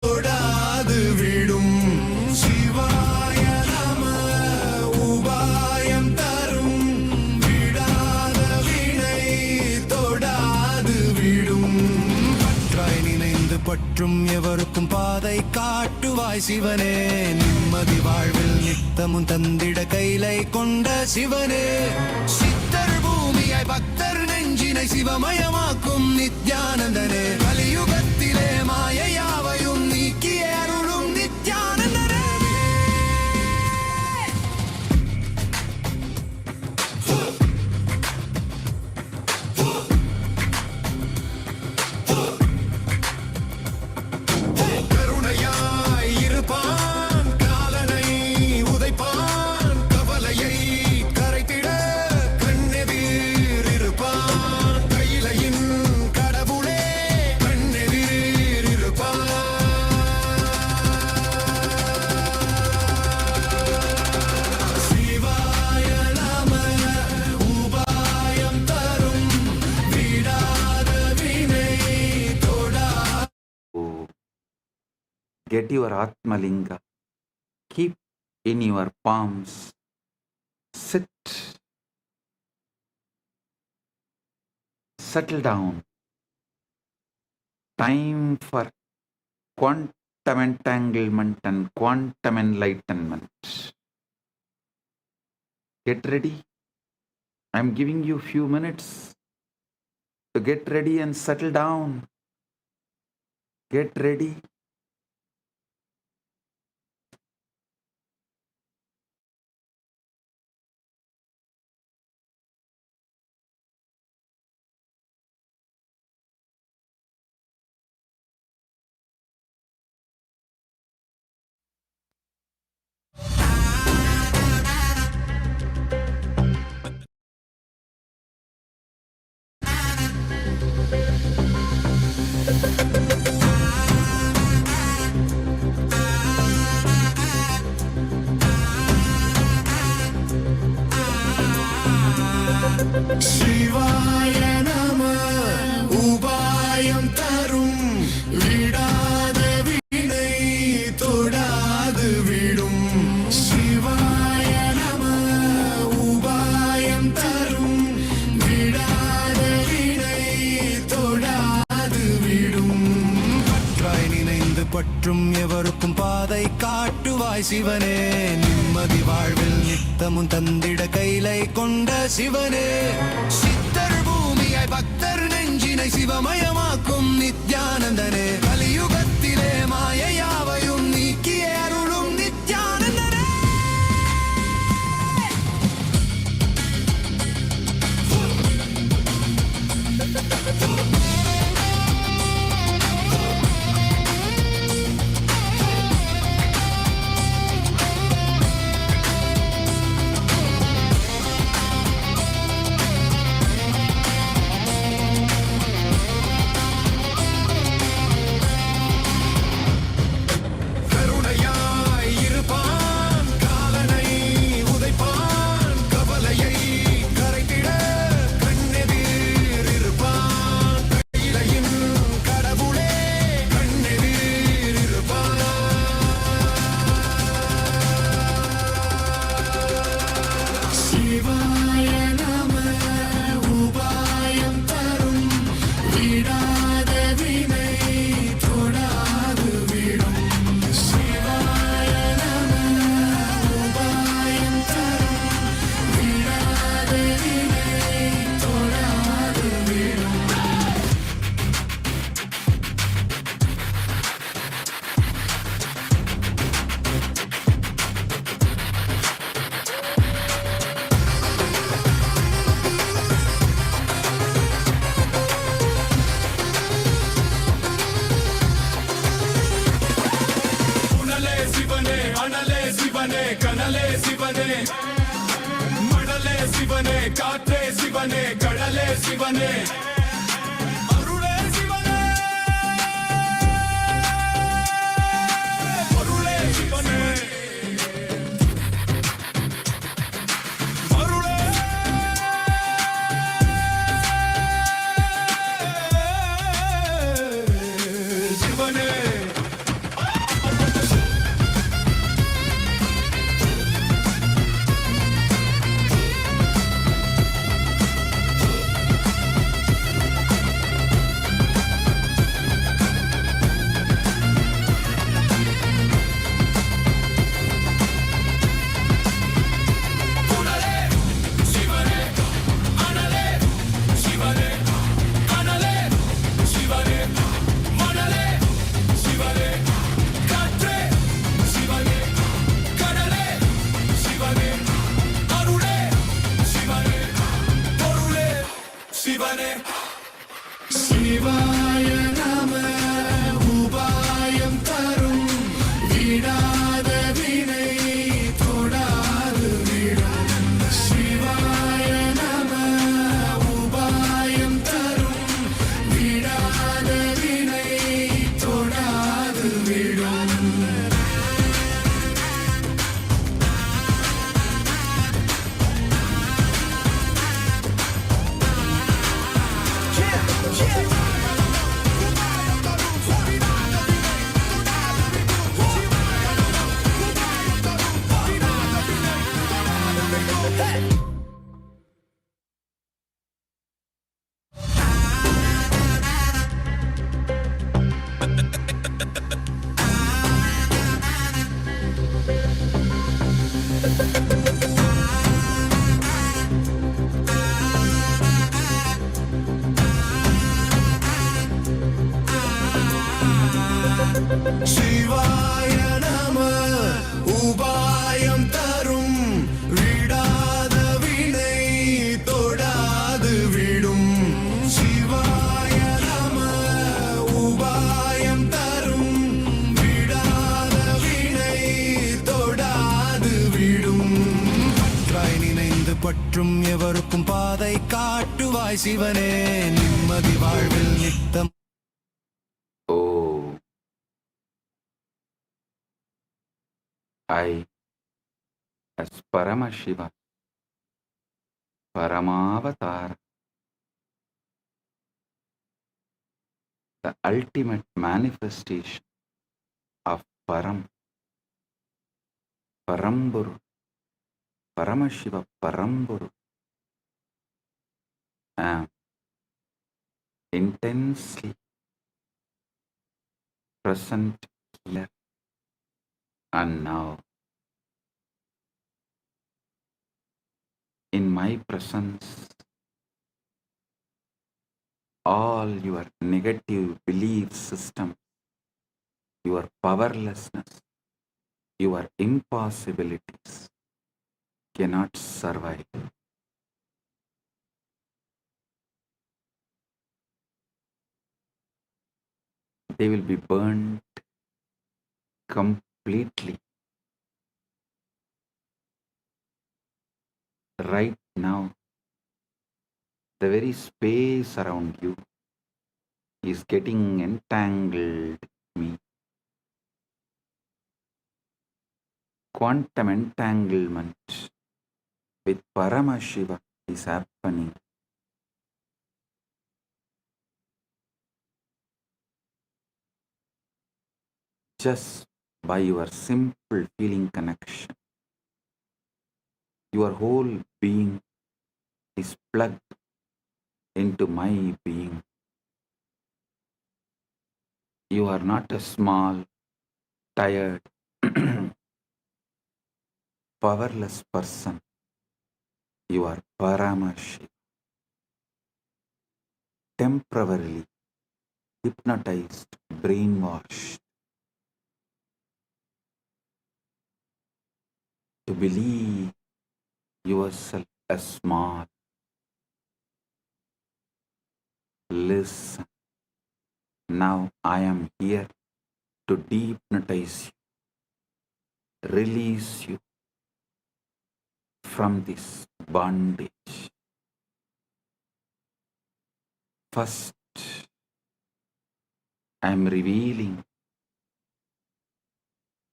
C: தொடாது விடும் சிவாய நம உபாயம் தரும் விடாத வினை தொடாது விடும் பற்றாய் நினைந்து பற்றும் எவருக்கும் பாதை காட்டுவாய் சிவனே நிம்மதி வாழ்வில் நித்தமும் தந்திட கைலை கொண்ட சிவனே சித்தர் பூமியாய் பக்தர் நெஞ்சினை சிவமயமாக்கும் நித்யானந்தனே கலியுகத்திலே மாயையாவையும் நீக்கிய அருளும் நித்யானந்தனே கருணையாய் இருப்பான் காலனை உதைப்பான் கவலையை கரைத்திட கண்ணெதிர் இருப்பான் கையிலையின் கடவுளே கண்ணெதிர் இருப்பான் சிவாய நம உபாயம் தரும் விடாத வினை தொடா.
B: Get your Atmalinga. Keep in your palms. Sit. Settle down. Time for quantum entanglement and quantum enlightenment. Get ready. I'm giving you few minutes to get ready and settle down. Get ready.
C: சிவாய நம உபாயம் தரும் விடாத வினை தொடாது விடும். சிவாய நம உபாயம் தரும் விடாத வினை தொடாது விடும். பற்றாய் நினைந்து பற்றும் எவருக்கும் பாதை காட்டுவாய் சிவனே. நிம்மதி வாழ்வில் நித்தமும் தந்திட கைலை கொண்ட சிவனே. சித்தர் பூமியாய் பக்தர் நெஞ்சினை சிவமயமாக்கும் நித்யானந்தனே. கலியுகத்திலே மாயையாவையும் நீக்கிய அருளும் நித்யானந்தனே. கருணையாய் இருப்பான் காலனை உதைப்பான். கவலையை கரைத்திட கண்ணெதிர் இருப்பான். கையிலையின் கடவுளே கண்ணெதிர் இருப்பான். சிவாய நம உபாயம் தரும் விடாத வினை தொடாது விடும். சிவாய நம உபாயம் தரும் விடாத வினை தொடாது விடும். உணலே சிவனே அனலே சிவனே கனலே சிவனே. மணலே சிவனே காற்றே சிவனே கடலே சிவனே. அருளே சிவனே பொருளே சிவனே. அருளே சிவனே. சிவாய நம உபாயம் தரும் விடாத வினை தொடாது விடும். சிவாய நம உபாயம் தரும் விடாத வினை தொடாது விடும். பற்றும் எவருக்கும் பாதை காட்டுவாய் சிவனே நிம்மதி வாழ்வில் நித்தம்.
B: Oh, I, as Paramashiva, Paramavatara, the ultimate manifestation of Paramburu, Paramashiva Paramburu, am intensely present here and now. In my presence, all your negative belief system, your powerlessness, your impossibilities cannot survive. They will be burnt completely. Right now, the very space around you is getting entangled with me. Quantum entanglement with Paramashiva is happening. Just by your simple feeling connection, your whole being is plugged into my being. You are not a small, tired, powerless person. You are Paramashiva. Temporarily hypnotized, brainwashed to believe yourself as small. Listen, now I am here to dehypnotize you, release you from this bondage. First, I am revealing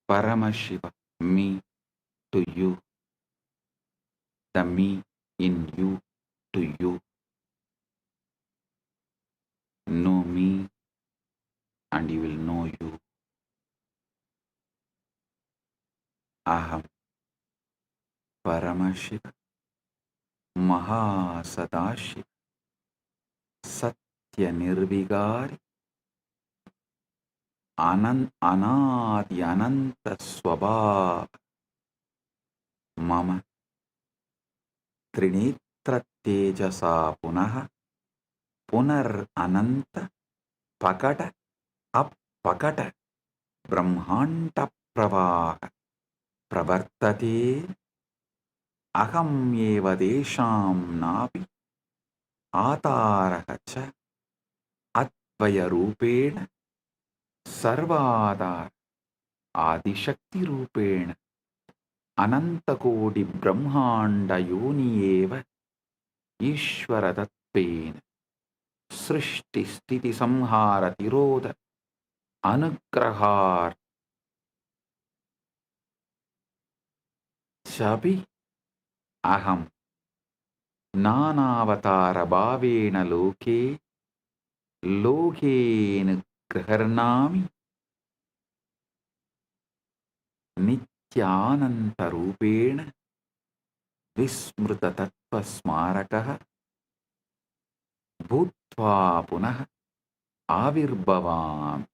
B: Paramashiva, me, to you, the me in you to you. Know me and you will know you. Aham Paramashiva Maha Sadashiva Satya Nirvigari Anadi Ananta Swabhava Mama Trinitra Tejasa Punaha Punar Ananta Pakata Appakata Brahmanta Pravaha Pravartate Aham Eva Desham Napi Atarahacha Atvaya Rupena Sarvadar Adishakti Rupena Anantakodi Brahmanda Yoni Eva Ishvaradatpena Srishti Sthiti Samhara Tiroda Anugrahar Chabi Aham Nanavatara Bhavena Loke Lokena Graharnami Nithyananda Rupena Vismruta Tattva Smarakaha Bhutva Punaha Avirbhavam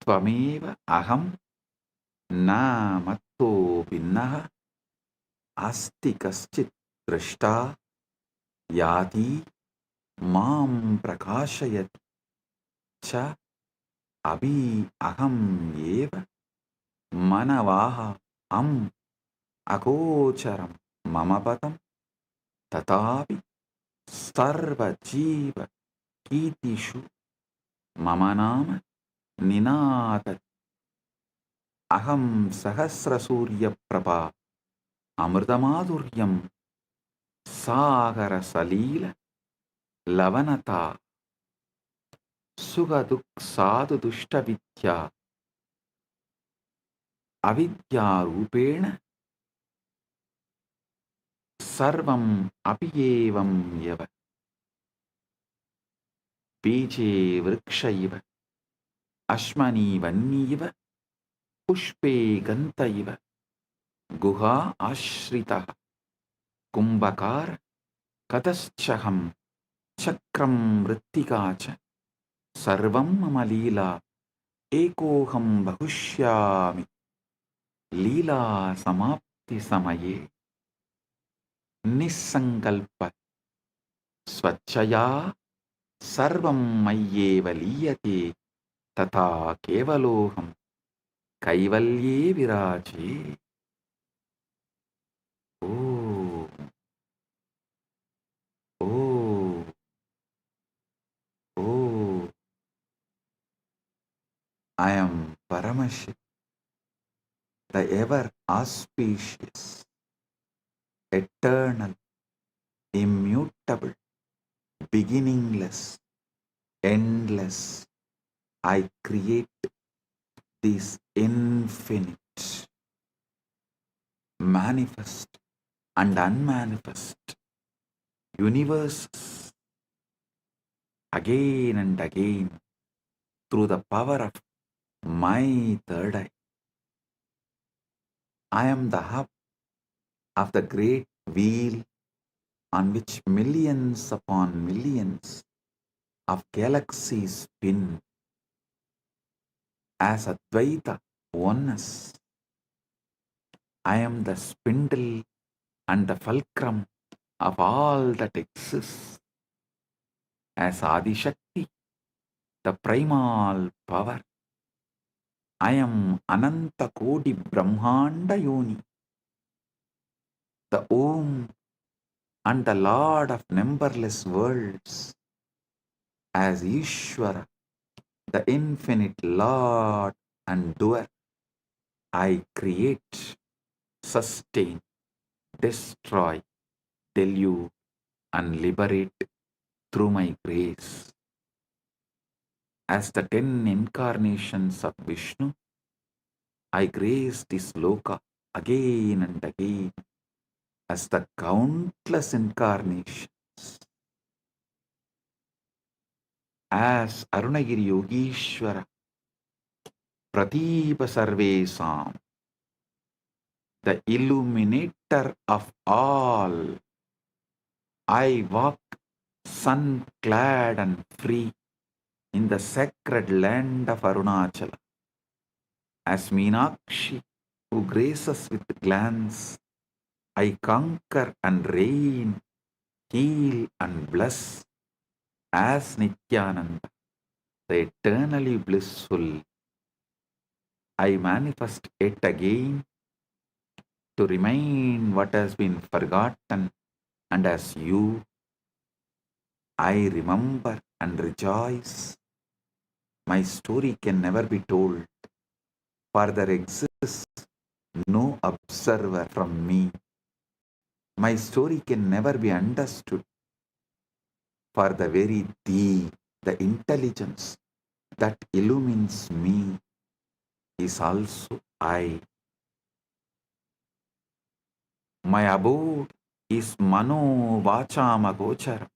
B: Tvameva Aham Na Matto Vinnaha Asti Kaschit Drashta Yati Mam Prakashayati Cha Abhi Aham Eva Manavaha Am Akocharam Mamapatam Tatapi Sarva Jiva Kitishu Mamanama Ninata Aham Sahasra Surya Prabha Amritamadhuryam Sagara Salila Lavanata Sugaduk Sadhu Dushta Vidya Avidya Rupena Sarvam Apiyevam Yava Beje Vrikshaiva Ashmani Vanniva Pushpe Gantaiva Guha Ashrita Kumbhakar Kataschaham Chakram Rittikacha Sarvam Mamalila Ekoham Bahushyami Lila Samapti Samaye Nisankalpa Swachaya Sarvam Mayyeva Liyate Tata Kevaloham Kaivalye Viraje. Oh, oh, oh, I am Paramashiva, the ever auspicious, eternal, immutable, beginningless, endless. I create these infinite, manifest and unmanifest universes again and again through the power of my third eye. I am the hub of the great wheel on which millions upon millions of galaxies spin as Advaita oneness. I am the spindle and the fulcrum of all that exists as Adishakti, the primal power. I am Ananta Kodi Brahmanda Yoni, the Om and the Lord of numberless worlds, as Ishvara, the infinite Lord and doer. I create, sustain, destroy, delude, and liberate through my grace. As the 10 incarnations of Vishnu, I grace this loka again and again as the countless incarnations. As Arunagiri Yogishwara, Pratipa Sarvesam, the illuminator of all, I walk sun-clad and free in the sacred land of Arunachala. As Meenakshi, who graces with glance, I conquer and reign, heal and bless. As Nithyananda, the eternally blissful, I manifest yet again to remind what has been forgotten, and as you, I remember and rejoice. My story can never be told, for there exists no observer from me. My story can never be understood, for the very thee, the intelligence that illumines me, is also I. My abode is Mano Vachama Gochara,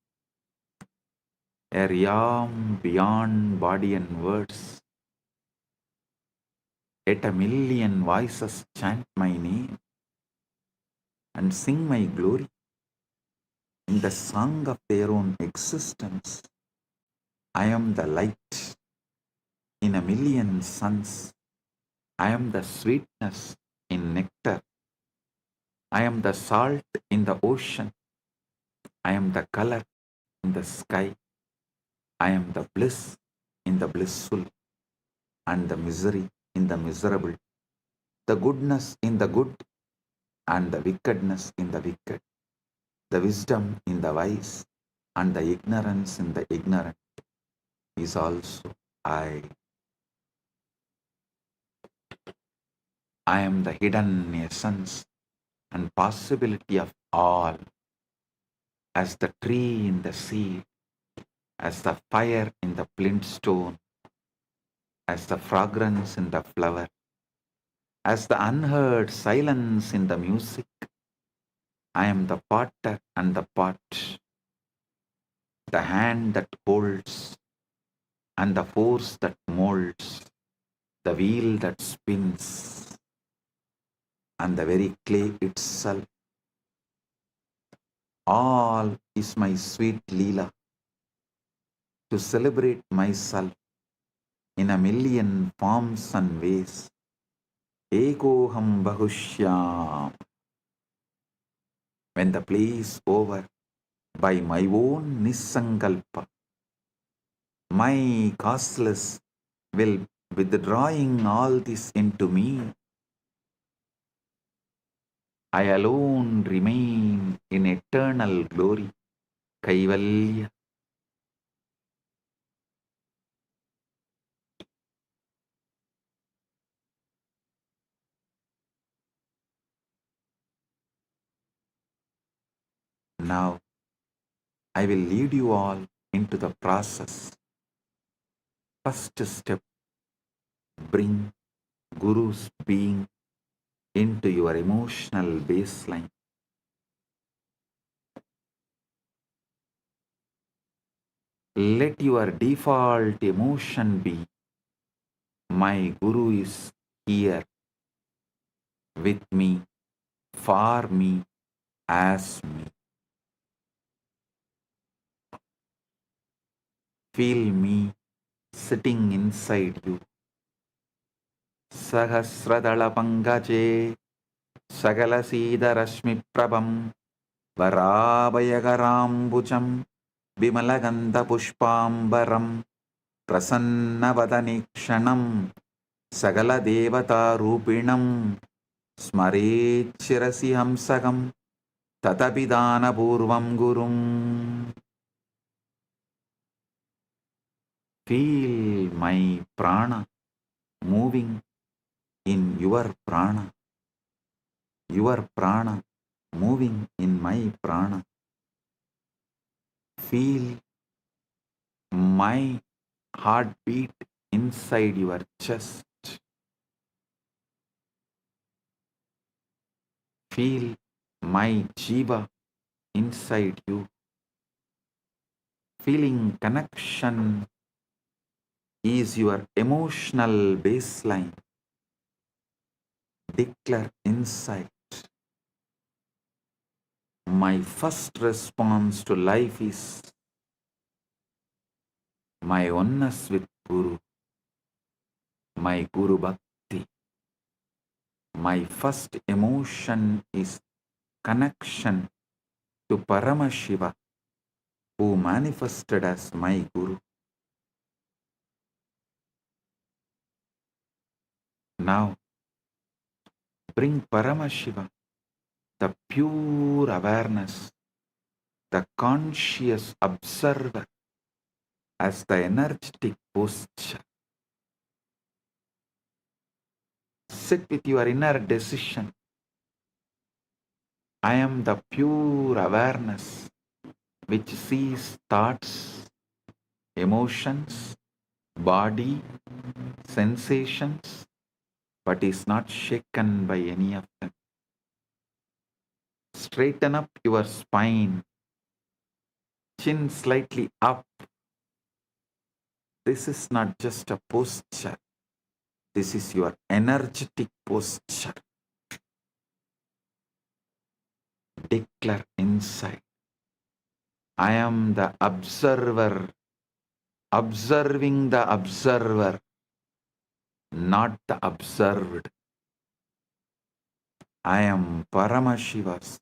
B: a realm beyond body and words. Yet a million voices chant my name and sing my glory in the song of their own existence. I am the light in a million suns. I am the sweetness in nectar. I am the salt in the ocean. I am the color in the sky. I am the bliss in the blissful and the misery in the miserable, the goodness in the good and the wickedness in the wicked, the wisdom in the wise and the ignorance in the ignorant is also I. I am the hidden essence and possibility of all, as the tree in the seed, as the fire in the flint stone, as the fragrance in the flower, as the unheard silence in the music. I am the potter and the pot, the hand that holds and the force that molds, the wheel that spins and the very clay itself. All is my sweet Leela to celebrate myself in a million forms and ways. Ekoham Bahushyam. When the play is over, by my own Nisankalpa, my causeless will withdrawing all this into me. I alone remain in eternal glory. Kaivalya. Now I will lead you all into the process. First step, bring Guru's being into your emotional baseline. Let your default emotion be, my Guru is here with me, for me, as me. Feel me sitting inside you. Sahasradala Pangaje, Sagala Sida Rashmi Prabham, Varabhayagarambucham, Bimalaganda Pushpambaram, Prasannavadanikshanam, Sagala Devata Rupinam, Smarechirasi Hamsagam, Tatapidana Purvam Gurum. Feel my prana moving in your prana moving in my prana. Feel my heartbeat inside your chest. Feel my jiva inside you. Feeling connection is your emotional baseline. Declare inside. My first response to life is my oneness with Guru, my Guru Bhakti. My first emotion is connection to Paramashiva, who manifested as my Guru. Now, bring Paramashiva, the pure awareness, the conscious observer, as the energetic posture. Sit with your inner decision. I am the pure awareness which sees thoughts, emotions, body, sensations, but is not shaken by any of them. Straighten up your spine, chin slightly up. This is not just a posture. This is your energetic posture. Declare inside. I am the observer, observing the observer, not the observed. I am Paramashiva's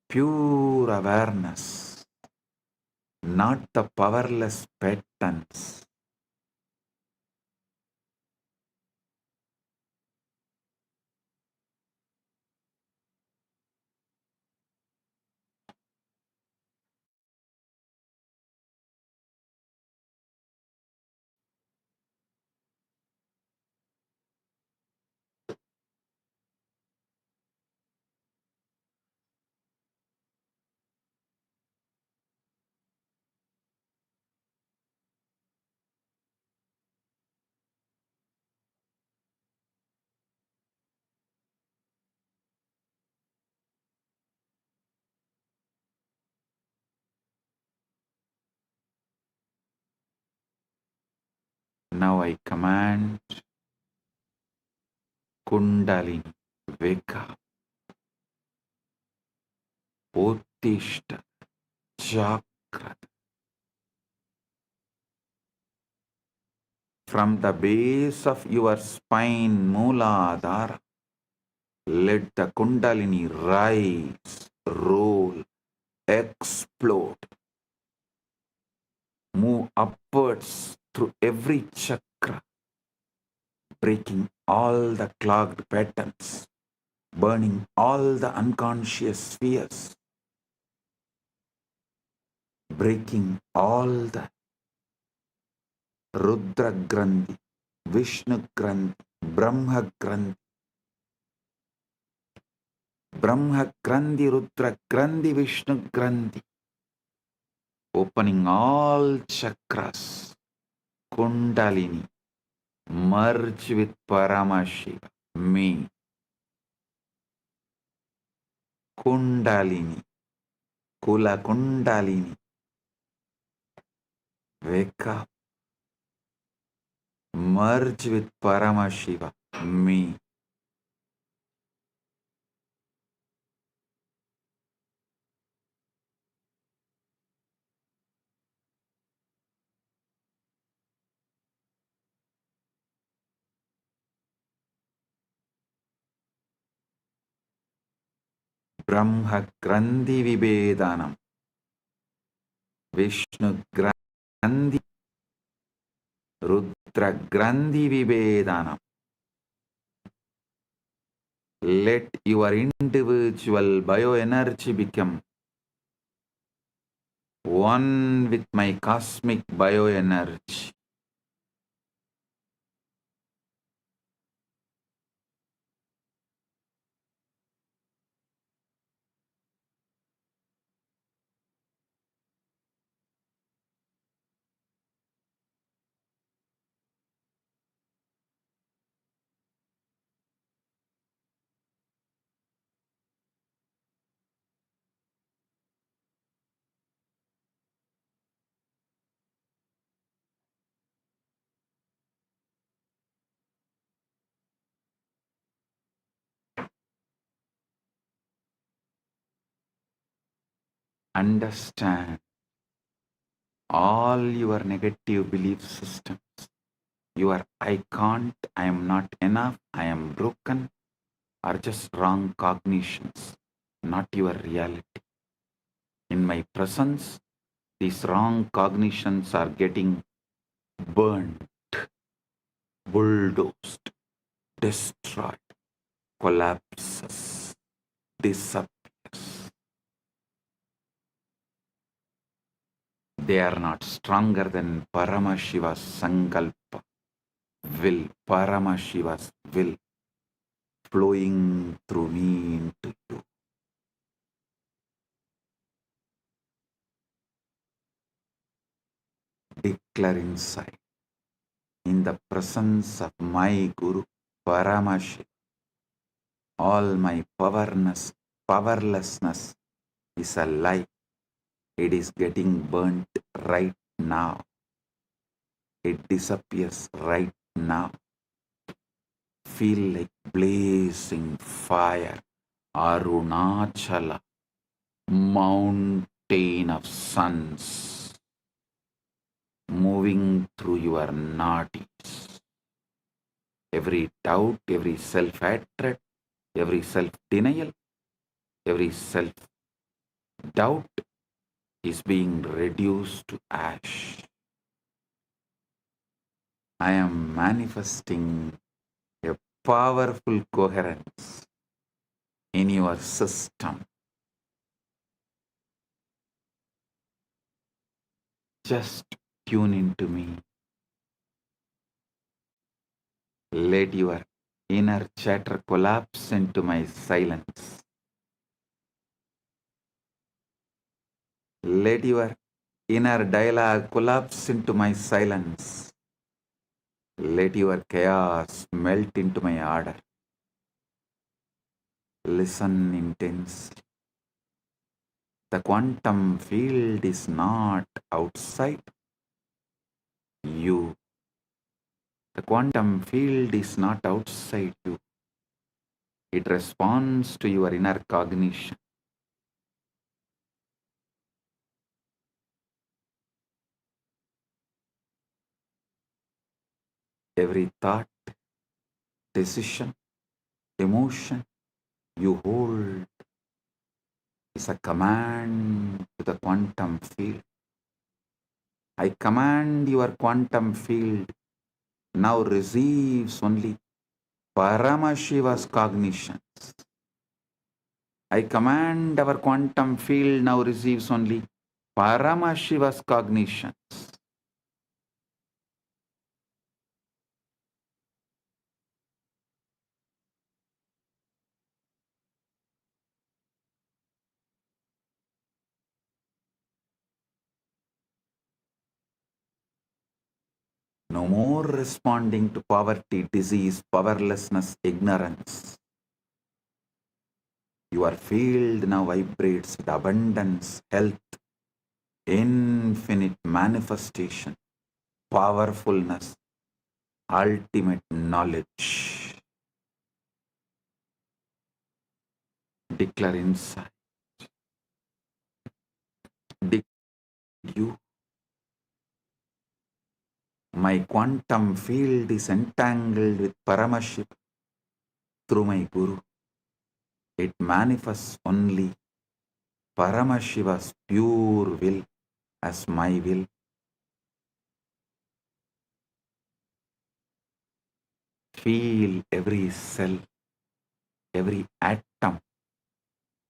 B: pure awareness, not the powerless patterns. Now I command Kundalini, wake up, Uttishta, Chakra. From the base of your spine, Mooladhara, let the Kundalini rise, roll, explode, move upwards through every chakra, breaking all the clogged patterns, burning all the unconscious spheres, breaking all the Rudra Grandhi, Vishnu Grandhi, Brahma Grandhi, Brahma Grandhi, Rudra Grandhi, Vishnu Grandhi, opening all chakras, Kundalini, merge with Paramashiva, me, Kundalini, Kula Kundalini, wake up, merge with Paramashiva, me. Brahma Grandhi Vibhedanam, Vishnu Grandhi, Rudra Grandhi Vibhedanam. Let your individual bioenergy become one with my cosmic bioenergy. Understand all your negative belief systems. Your I can't, I am not enough, I am broken are just wrong cognitions, not your reality. In my presence, these wrong cognitions are getting burned, bulldozed, destroyed, collapses, disappears. They are not stronger than Paramashiva's Sankalpa, will, Paramashiva's will flowing through me into you. Declare inside, in the presence of my Guru, Paramashiva, all my powerlessness is a lie. It is getting burnt right now. It disappears right now. Feel like blazing fire, Arunachala, mountain of suns, moving through your nadis. Every doubt, every self-hatred, every self-denial, every self-doubt is being reduced to ash. I am manifesting a powerful coherence in your system. Just tune into me. Let your inner chatter collapse into my silence. Let your inner dialogue collapse into my silence. Let your chaos melt into my order. Listen intensely. The quantum field is not outside. You The quantum field is not outside you. It responds to your inner cognition. Every thought, decision, emotion you hold is a command to the quantum field. I command your quantum field now receives only Paramashiva's cognitions. I command our quantum field now receives only Paramashiva's cognitions. No more responding to poverty, disease, powerlessness, ignorance. Your field now vibrates with abundance, health, infinite manifestation, powerfulness, ultimate knowledge. Declare inside. You. My quantum field is entangled with Paramashiva through my Guru. It manifests only Paramashiva's pure will as my will. Feel every cell, every atom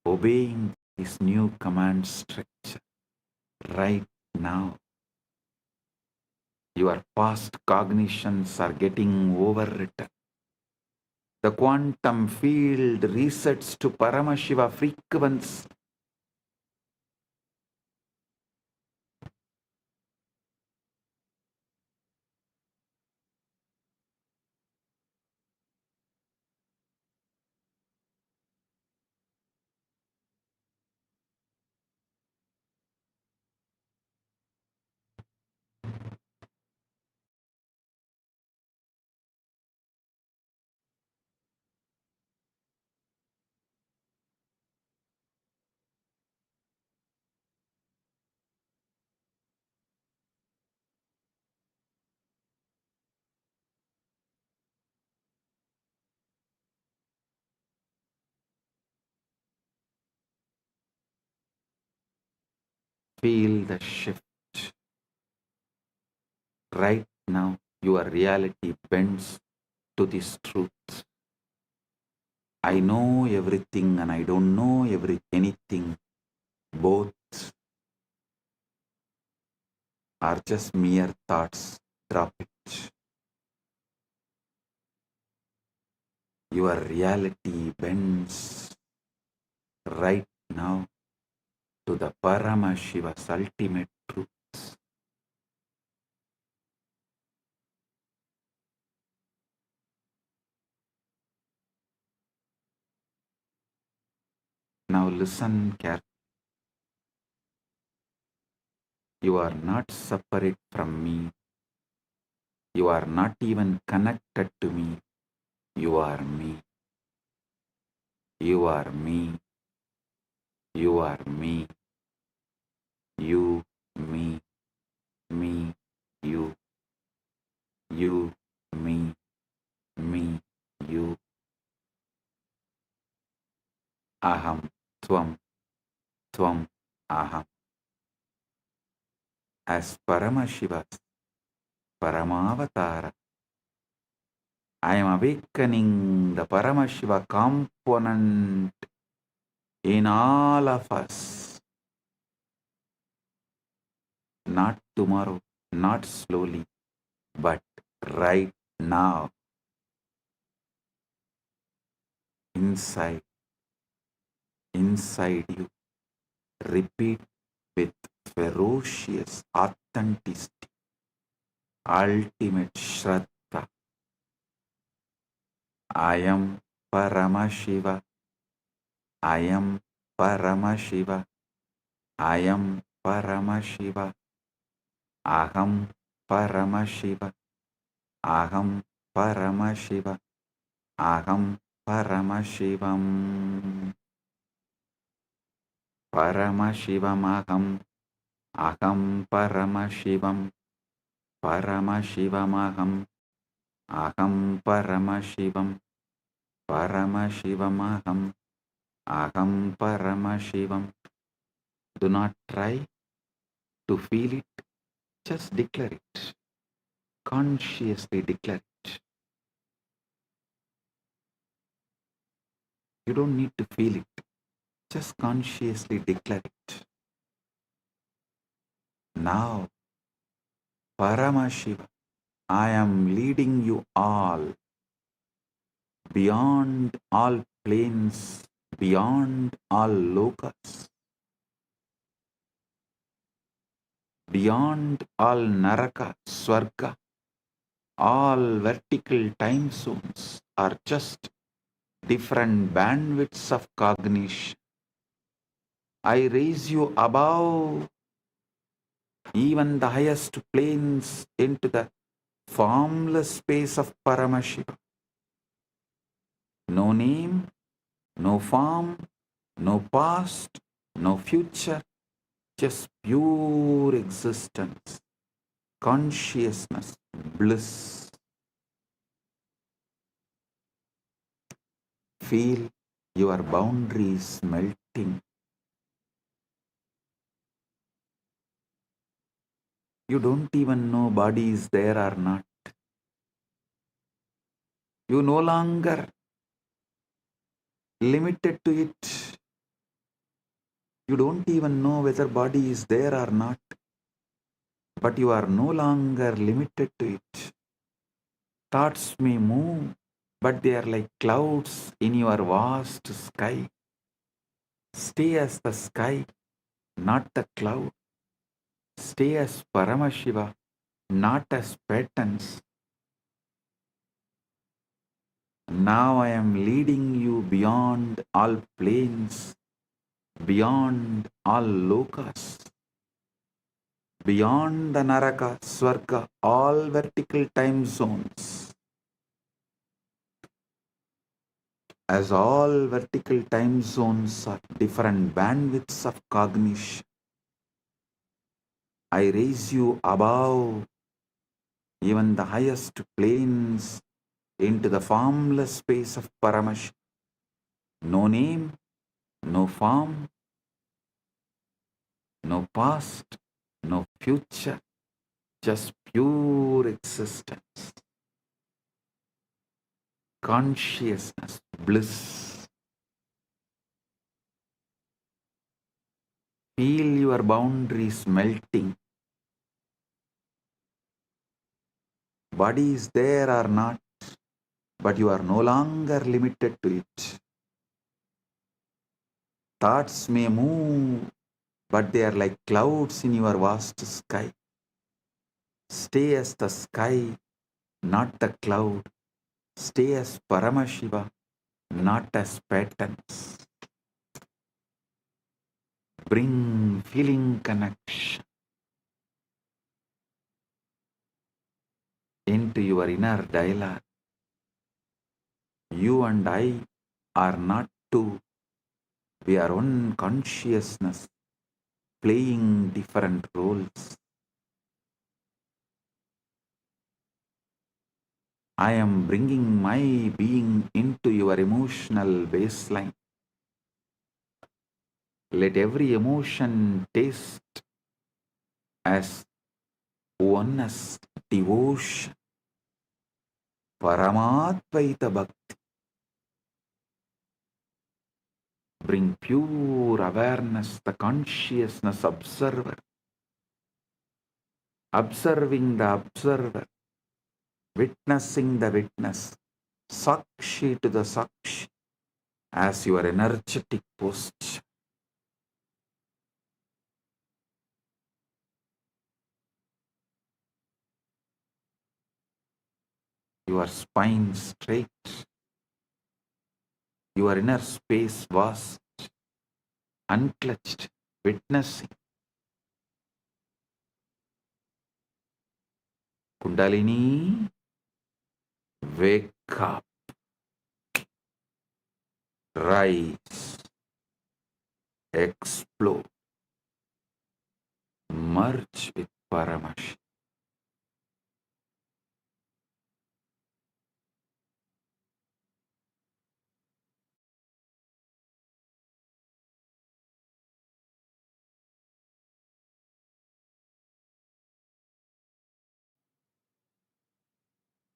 B: obeying this new command structure right now. Your past cognitions are getting overwritten. The quantum field resets to Paramashiva frequency. Feel the shift. Right now, your reality bends to this truth. I know everything and I don't know anything. Both are just mere thoughts. Drop it. Your reality bends right now to the Paramashiva's ultimate truth. Now listen carefully. You are not separate from me. You are not even connected to me. You are me. You are me. You are me. You, me, me, you. You, me, you. Aham, tvam, tvam, aham. As Paramashiva's Paramavatara, I am awakening the Paramashiva component in all of us. Not tomorrow, not slowly, but right now. Inside you. Repeat with ferocious authenticity, ultimate Shraddha. I am Paramashiva. I am Paramashiva. I am Paramashiva. Aham Paramashiva. Aham Paramashiva. Aham Paramashivam. Paramashivam. Aham Paramashivam. Paramashivam. Aham Paramashivam. Paramashivam. Aham Paramashivam. Do not try to feel it, just declare it. Consciously declare it. You don't need to feel it, just consciously declare it. Now, Paramashiva, I am leading you all beyond all planes, beyond all lokas, beyond all naraka, swarga, all vertical time zones are just different bandwidths of cognition. I raise you above even the highest planes into the formless space of Paramashiva. No name, no form, no past, no future, just pure existence, consciousness, bliss. Feel your boundaries melting. You don't even know body is there or not. You no longer limited to it. You don't even know whether body is there or not, but you are no longer limited to it. Thoughts may move, but they are like clouds in your vast sky. Stay as the sky, not the cloud. Stay as Paramashiva, not as patterns. Now I am leading you beyond all planes, beyond all lokas, beyond the Naraka, Swarga, all vertical time zones. As all vertical time zones are different bandwidths of cognition, I raise you above even the highest planes into the formless space of Paramashiva. No name, no form, no past, no future, just pure existence, consciousness, bliss. Feel your boundaries melting. Body is there or not, but you are no longer limited to it. Thoughts may move, but they are like clouds in your vast sky. Stay as the sky, not the cloud. Stay as Paramashiva, not as patterns. Bring feeling connection into your inner dialogue. You and I are not two. We are one consciousness playing different roles. I am bringing my being into your emotional baseline. Let every emotion taste as oneness, devotion, Paramatvaita Bhakti. Bring pure awareness, the consciousness observer, observing the observer, witnessing the witness, Sakshi to the Sakshi, as your energetic posture. Your spine straight, your inner space vast, unclutched, witnessing. Kundalini, Wake up, rise, explode, merge with Paramashiva.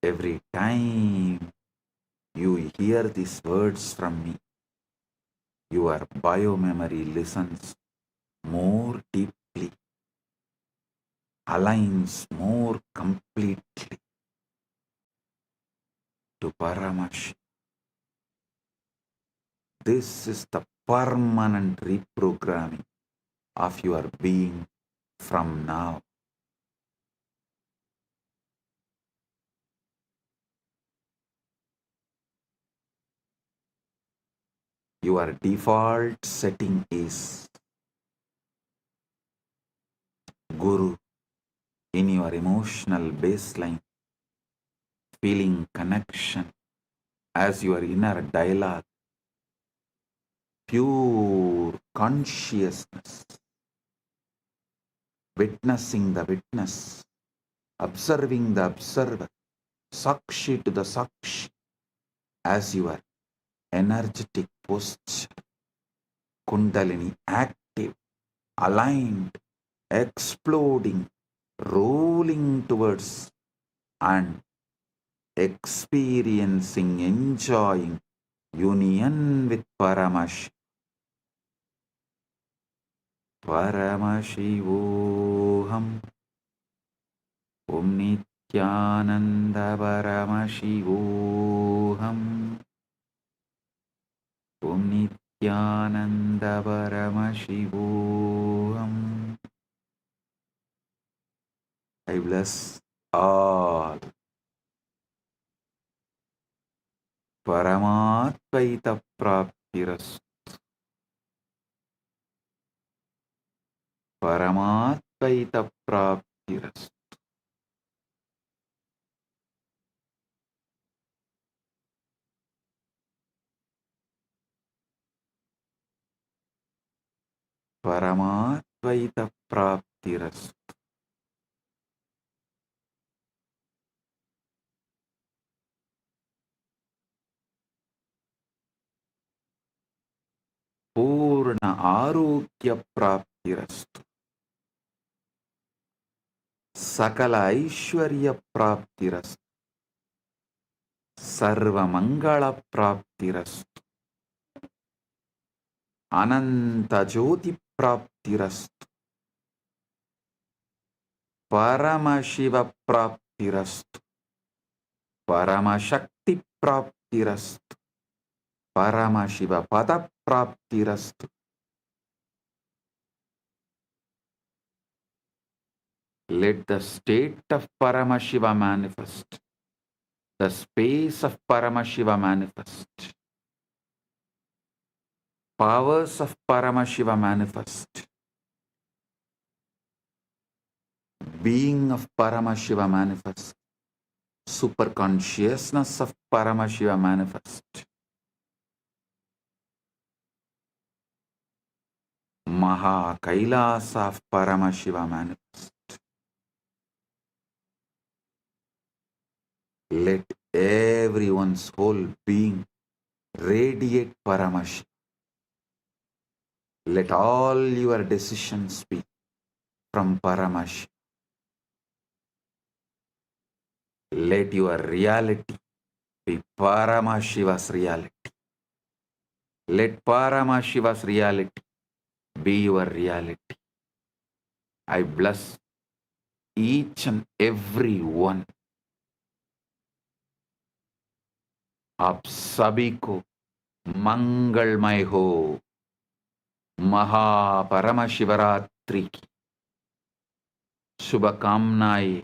B: Every time you hear these words from me, your biomemory listens more deeply, aligns more completely to Paramashiva. This is the permanent reprogramming of your being from now. Your default setting is Guru in your emotional baseline, feeling connection as your inner dialogue, pure consciousness, witnessing the witness, observing the observer, Sakshi to the Sakshi, as your energetic posture, Kundalini active, aligned, exploding, rolling towards and experiencing, enjoying union with Paramashiva. Paramashivoham. Om Nithyananda Paramashivoham. Om Nithyananda Paramashivoham. I bless all. Paramatvaita Praptiras. Paramatvaita Praptiras. Paramatvaita Praptiras. Purna Arogya Praptirastu. Sakala Aishwarya Praptirastu. Sarva Mangala Praptirastu. Ananta Jyoti Praptirastu. Paramashiva Praptirastu. Paramashakti Praptirastu. Paramashiva Pada Praptirastu. Let the state of Paramashiva manifest. The space of Paramashiva manifest. Powers of Paramashiva manifest. Being of Paramashiva manifest. Super consciousness of Paramashiva manifest. Maha Kailasa of Paramashiva manifest. Let everyone's whole being radiate Paramashiva. Let all your decisions be from Paramashiva. Let your reality be Paramashiva's reality. Let Paramashiva's reality be your reality. I bless each and every one. आप सभी को मंगलमय हो। महापरमशिवरात्रि की शुभकामनाएं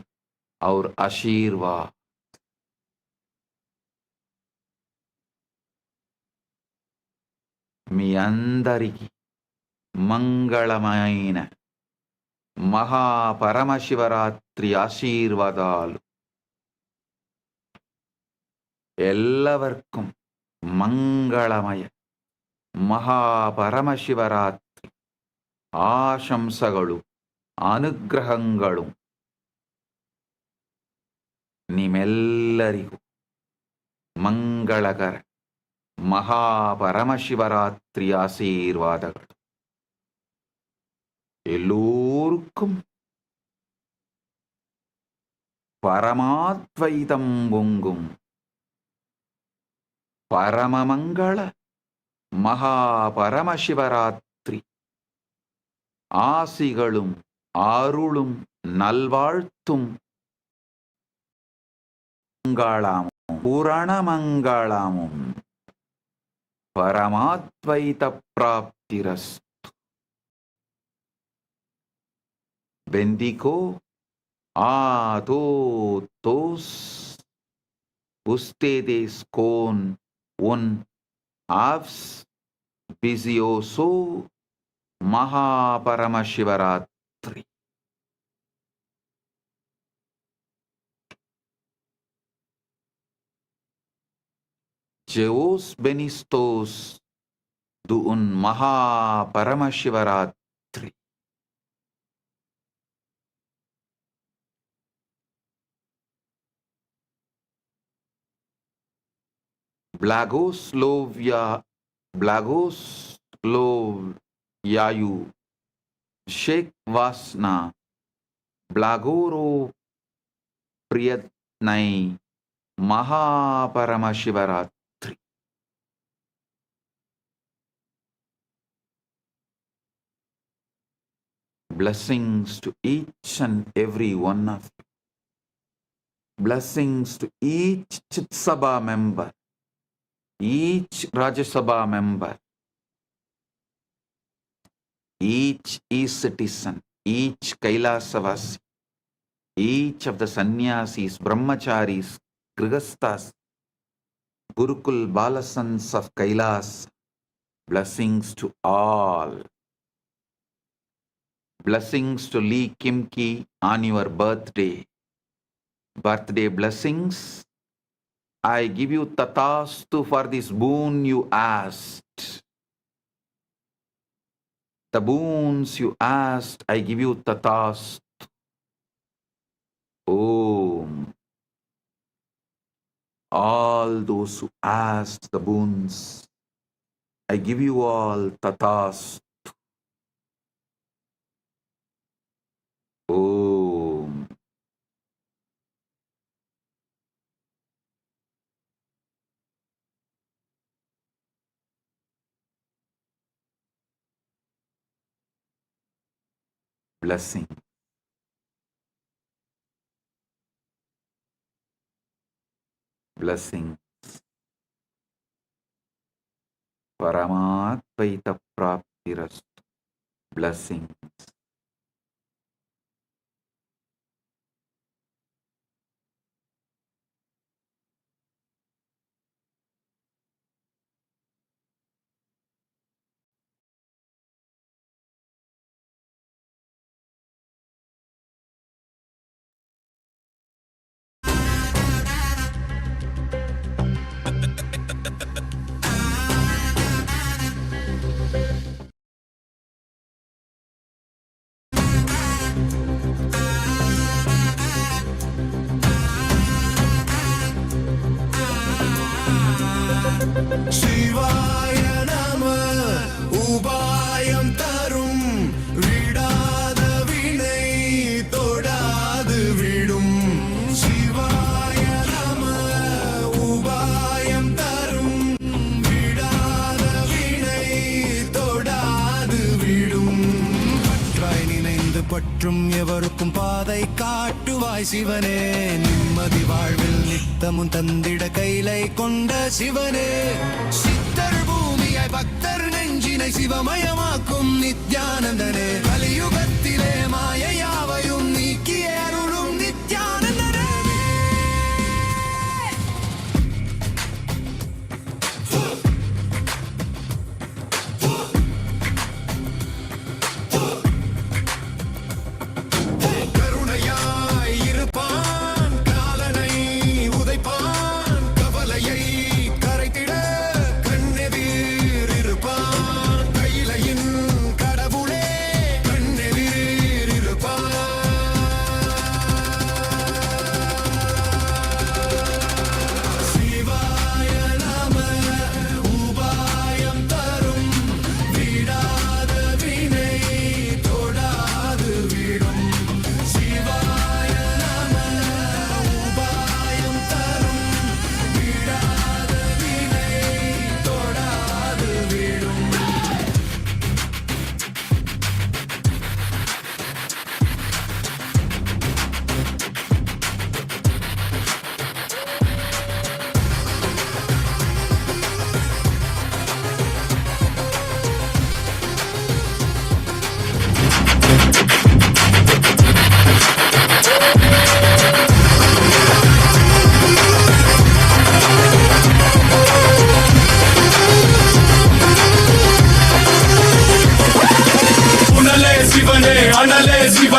B: और आशीर्वाद। మీ అందరికీ మంగళమైన మహాపరమశివరాత్రి ఆశీర్వాదాలు. ಎಲ್ಲവർക്കും ಮಂಗಳಮಯ ಮಹಾಪರಮಶಿವರಾತ್ರಿ ಆಶಂಸಗಳು ಅನುಗ್ರಹಗಳು ನಿಮ್ಮೆಲ್ಲರಿಗೂ ಮಂಗಳಕರ ಮಹಾಪರಮಶಿವರಾತ್ರಿ ಆಶೀರ್ವಾದಗಳು. எல்லோருக்கும் பரமாத்வைதம் பொங்கும் பரமமங்கள மகாபரமசிவராத்திரி ஆசிகளும் அருளும் நல்வாழ்த்தும் மங்களாமும் புரணமங்களாமும் பரமாத்வைத பிராப்திரஸ். Bendigo a todos ustedes con un auspicioso MAHA PARAMASHIVARATRI. Jeos benistos de un MAHA PARAMASHIVARATRI. Blagoslovyayu Sheikh Vasna Blagoro Priyatnai MAHA PARAMASHIVARATRI. Blessings to each and every one of you. Blessings to each Chit Sabha member, each Rajya Sabha member, each ecitizen, each Kailasavasi, each of the sannyasis, brahmacharis, grihasthas, Gurukul Balasans of Kailasa. Blessings to all. Blessings to Lee Kimki on your birthday. Birthday blessings. I give you tatastu for this boon you asked. The boons you asked, I give you tatastu. Om. All those who asked the boons, I give you all tatastu. Om. Blessing. Blessings. Paramatvaita praptirastu. Blessings.
C: சிவாய நம உபாயம் தரும் விடாத வினை தொடாது விடும். சிவாய நம உபாயம் தரும் விடாத வினை தொடாது விடும். பற்றாய் நினைந்து பற்றும் எவருக்கும் பாதை காட்டுவாய் சிவனே. நிம்மதி வாழ்வில் நித்தமும் தந்திட கைலை கொண்ட சிவனே. சித்தர் பூமியாய் பக்தர் நெஞ்சினை சிவமயமாக்கும் நித்யானந்தனே. கலியுகத்திலே மாயையாவையும் நீக்கிய அருளும் நித்யானந்தனே. கருணையாய் இருப்பான், காலனை உதைப்பான், கவலையை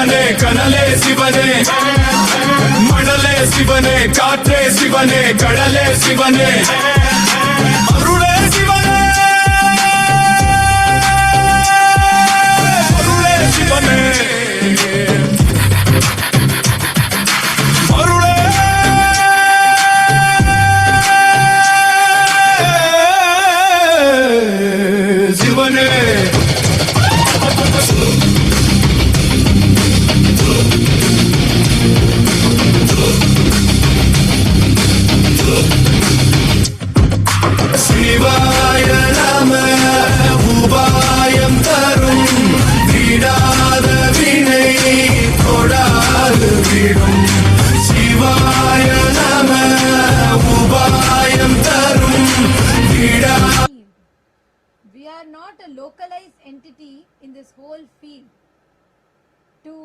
C: சிவனே கனலே சிவனே மணலே சிவனே காற்றே சிவனே கடலே சிவனே அருளே சிவனே அருளே சிவனே அருளே சிவனே சிவாய நம உபாயம் தரும் விடாத வினை தொடாது விடும் சிவாய நம உபாயம் தரும் விடா
F: We are not a localized entity in this whole field. To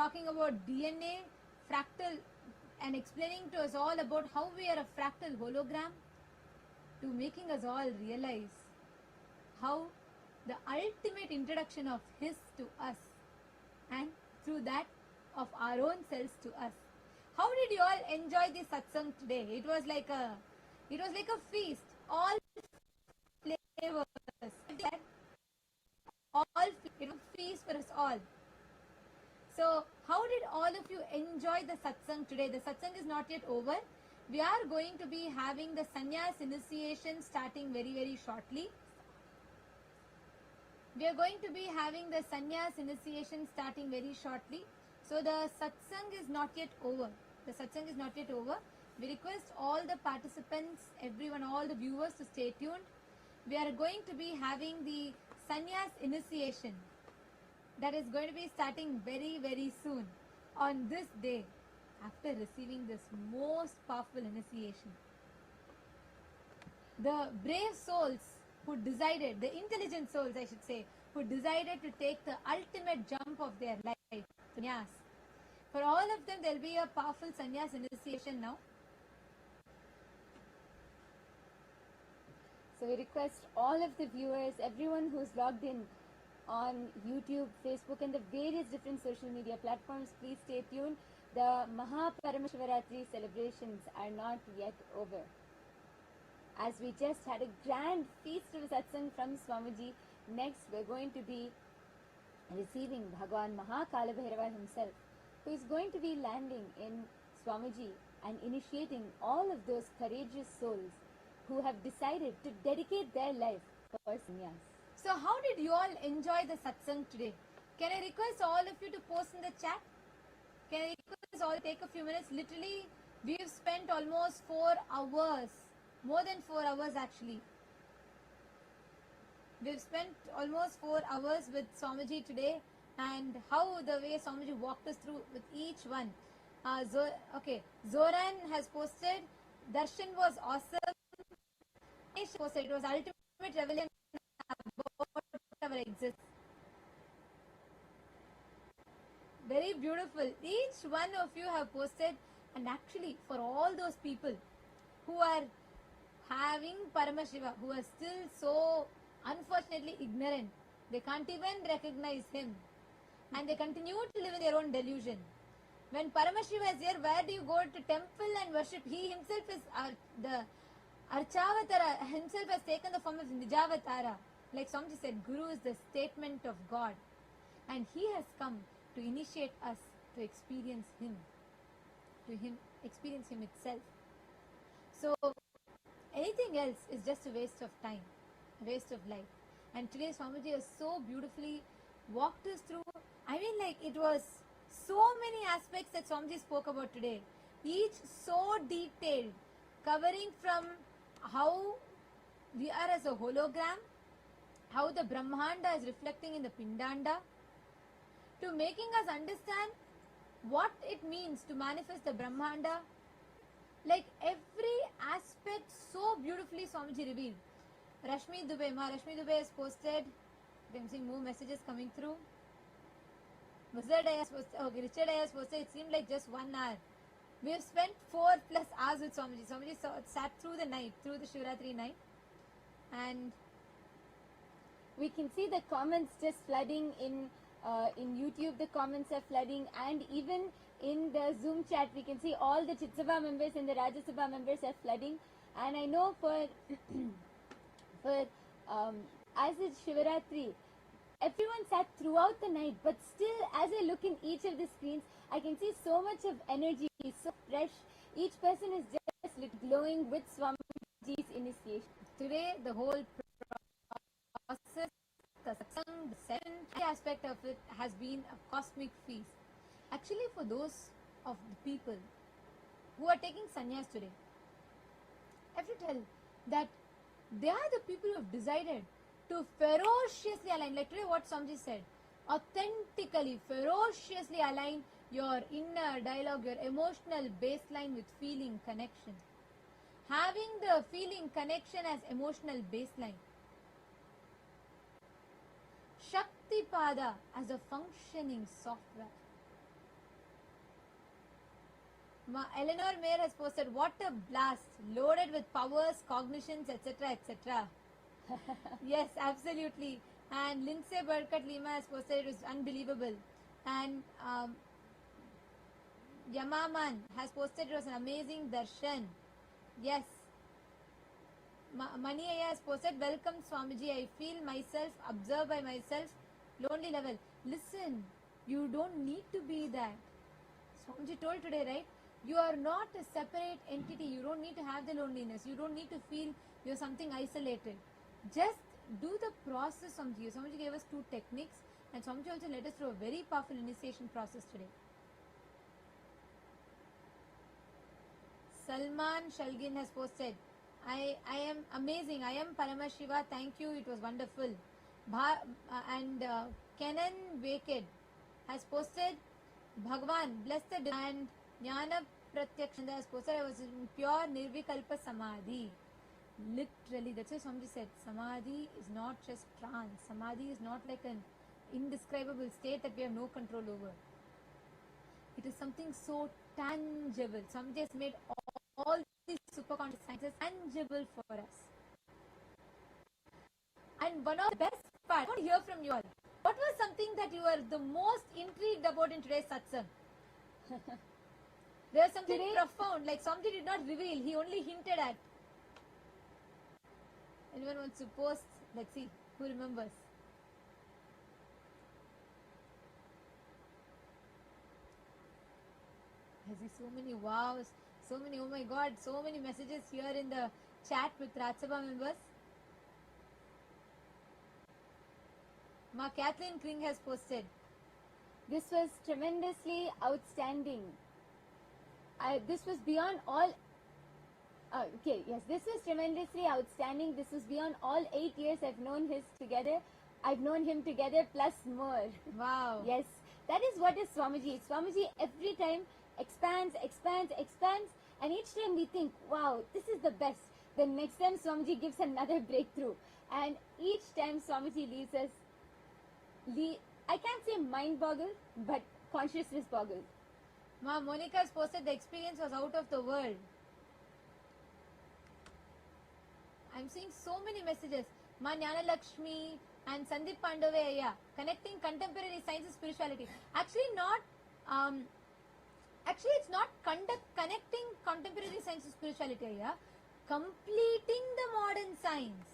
F: talking about DNA, fractal, and explaining to us all about how we are a fractal hologram, to making us all realize how the ultimate introduction of His to us, and through that of our own selves to us. How did you all enjoy this satsang today? It was like a feast. All flavors, all feast for us all. So, how did all of you enjoy the satsang today? The satsang is not yet over. We are going to be having the sannyas initiation starting very, very shortly. We are going to be having the sannyas initiation starting very shortly. So, the satsang is not yet over. The satsang is not yet over. We request all the participants, everyone, all the viewers to stay tuned. We are going to be having the sannyas initiation. That is going to be starting very, very soon on this day after receiving this most powerful initiation. The brave souls who decided, the intelligent souls I should say, who decided to take the ultimate jump of their life, sannyas. For all of them there will be a powerful sannyas initiation now.
G: So we request all of the viewers, everyone who's logged in on YouTube, Facebook and the various different social media platforms, please stay tuned. The MAHA PARAMASHIVARATRI celebrations are not yet over. As we just had a grand feast of satsang from Swamiji, next we're going to be receiving Bhagavan Mahakalabhairava himself, who is going to be landing in Swamiji and initiating all of those courageous souls who have decided to dedicate their life for sannyas.
F: So how did you all enjoy the satsang today? Can I request all of you to post in the chat? Can I request all take a few minutes? Literally, we've spent almost 4 hours, more than 4 hours actually. We've spent almost 4 hours with Swamiji today, and how the way Swamiji walked us through with each one. Zoran has posted, Darshan was awesome. Posted, it was ultimate revelation about our existence. Very beautiful. Each one of you have posted, and actually for all those people who are having Paramashiva, who are still so unfortunately ignorant, they can't even recognize him and they continue to live in their own delusion. When Paramashiva is here, where do you go to temple and worship? He himself is the Archavatara, himself has taken the form of Nijavatara. Like Swamiji said, Guru is the statement of God, and he has come to initiate us to experience him, experience him itself. So anything else is just a waste of time, a waste of life. And today Swamiji has so beautifully walked us through. I mean, like, it was so many aspects that Swamiji spoke about today, each so detailed, covering from how we are as a hologram, how the Brahmanda is reflecting in the Pindanda, to making us understand what it means to manifest the Brahmanda. Like, every aspect so beautifully Swamiji revealed. Rashmi Dubey has posted, I'm seeing more messages coming through. Richard has posted, it seemed like just 1 hour. We have spent 4+ hours with Swamiji. Swamiji sat through the night, through the Shivaratri night. And
G: we can see the comments just flooding in In YouTube, the comments are flooding, and even in the Zoom chat, we can see all the Chitsabha members and the Rajya Sabha members are flooding. And I know for as it's Shivaratri, everyone sat throughout the night, but still, as I look in each of the screens, I can see so much of energy, so fresh. Each person is just glowing with Swamiji's initiation.
F: Today, the whole process, the satsang, the seventh aspect of it has been a cosmic feast. Actually, for those of the people who are taking sannyas today, I have to tell that they are the people who have decided to ferociously align, like today what Swamiji said, authentically, ferociously align your inner dialogue, your emotional baseline with feeling connection. Having the feeling connection as emotional baseline. Shaktipada as a functioning software. Eleanor Mayer has posted, what a blast, loaded with powers, cognitions, etc., etc. Yes, absolutely. And Lindsay Burkett Lima has posted, it was unbelievable. And Yamaman has posted, it was an amazing darshan. Yes. Mani Aya has posted, welcome Swamiji, I feel myself, observed by myself, lonely level. Listen, you don't need to be that. Swamiji told today, right? You are not a separate entity. You don't need to have the loneliness. You don't need to feel you're something isolated. Just do the process, Swamiji. Swamiji gave us 2 techniques, and Swamiji also led us through a very powerful initiation process today. Salman Shalgin has posted, I am amazing. I am Paramashiva. Thank you. It was wonderful. Kenan Waked has posted, Bhagavan, bless the and Jnana Pratyakshanda has posted, I was in pure Nirvikalpa Samadhi. Literally, that's why Swamiji said, Samadhi is not just trance. Samadhi is not like an indescribable state that we have no control over. It is something so tangible. Swamiji has made all these superconscious sciences tangible for us. And one of the best parts, I want to hear from you all. What was something that you were the most intrigued about in today's satsang? There was something profound, like Swamiji did not reveal, he only hinted at. Anyone wants to post? Let's see who remembers. I see so many wows, so many, oh my god, so many messages here in the chat with Rajya Sabha members. Ma Kathleen Kring has posted,
G: This was tremendously outstanding. This was beyond all. This was tremendously outstanding. This was beyond all 8 years I've known him together plus more.
F: Wow.
G: Yes, that is what is Swamiji. Swamiji every time expands, and each time we think, wow, this is the best. The next time Swamiji gives another breakthrough, and each time Swamiji leaves us, I can't say mind boggled, but consciousness boggled.
F: Ma Monica has posted, the experience was out of the world. I'm seeing so many messages. Ma Jnana Lakshmi and Sandeep Pandave, connecting contemporary science and spirituality. Actually, it's not connecting contemporary science and spirituality, completing the modern science.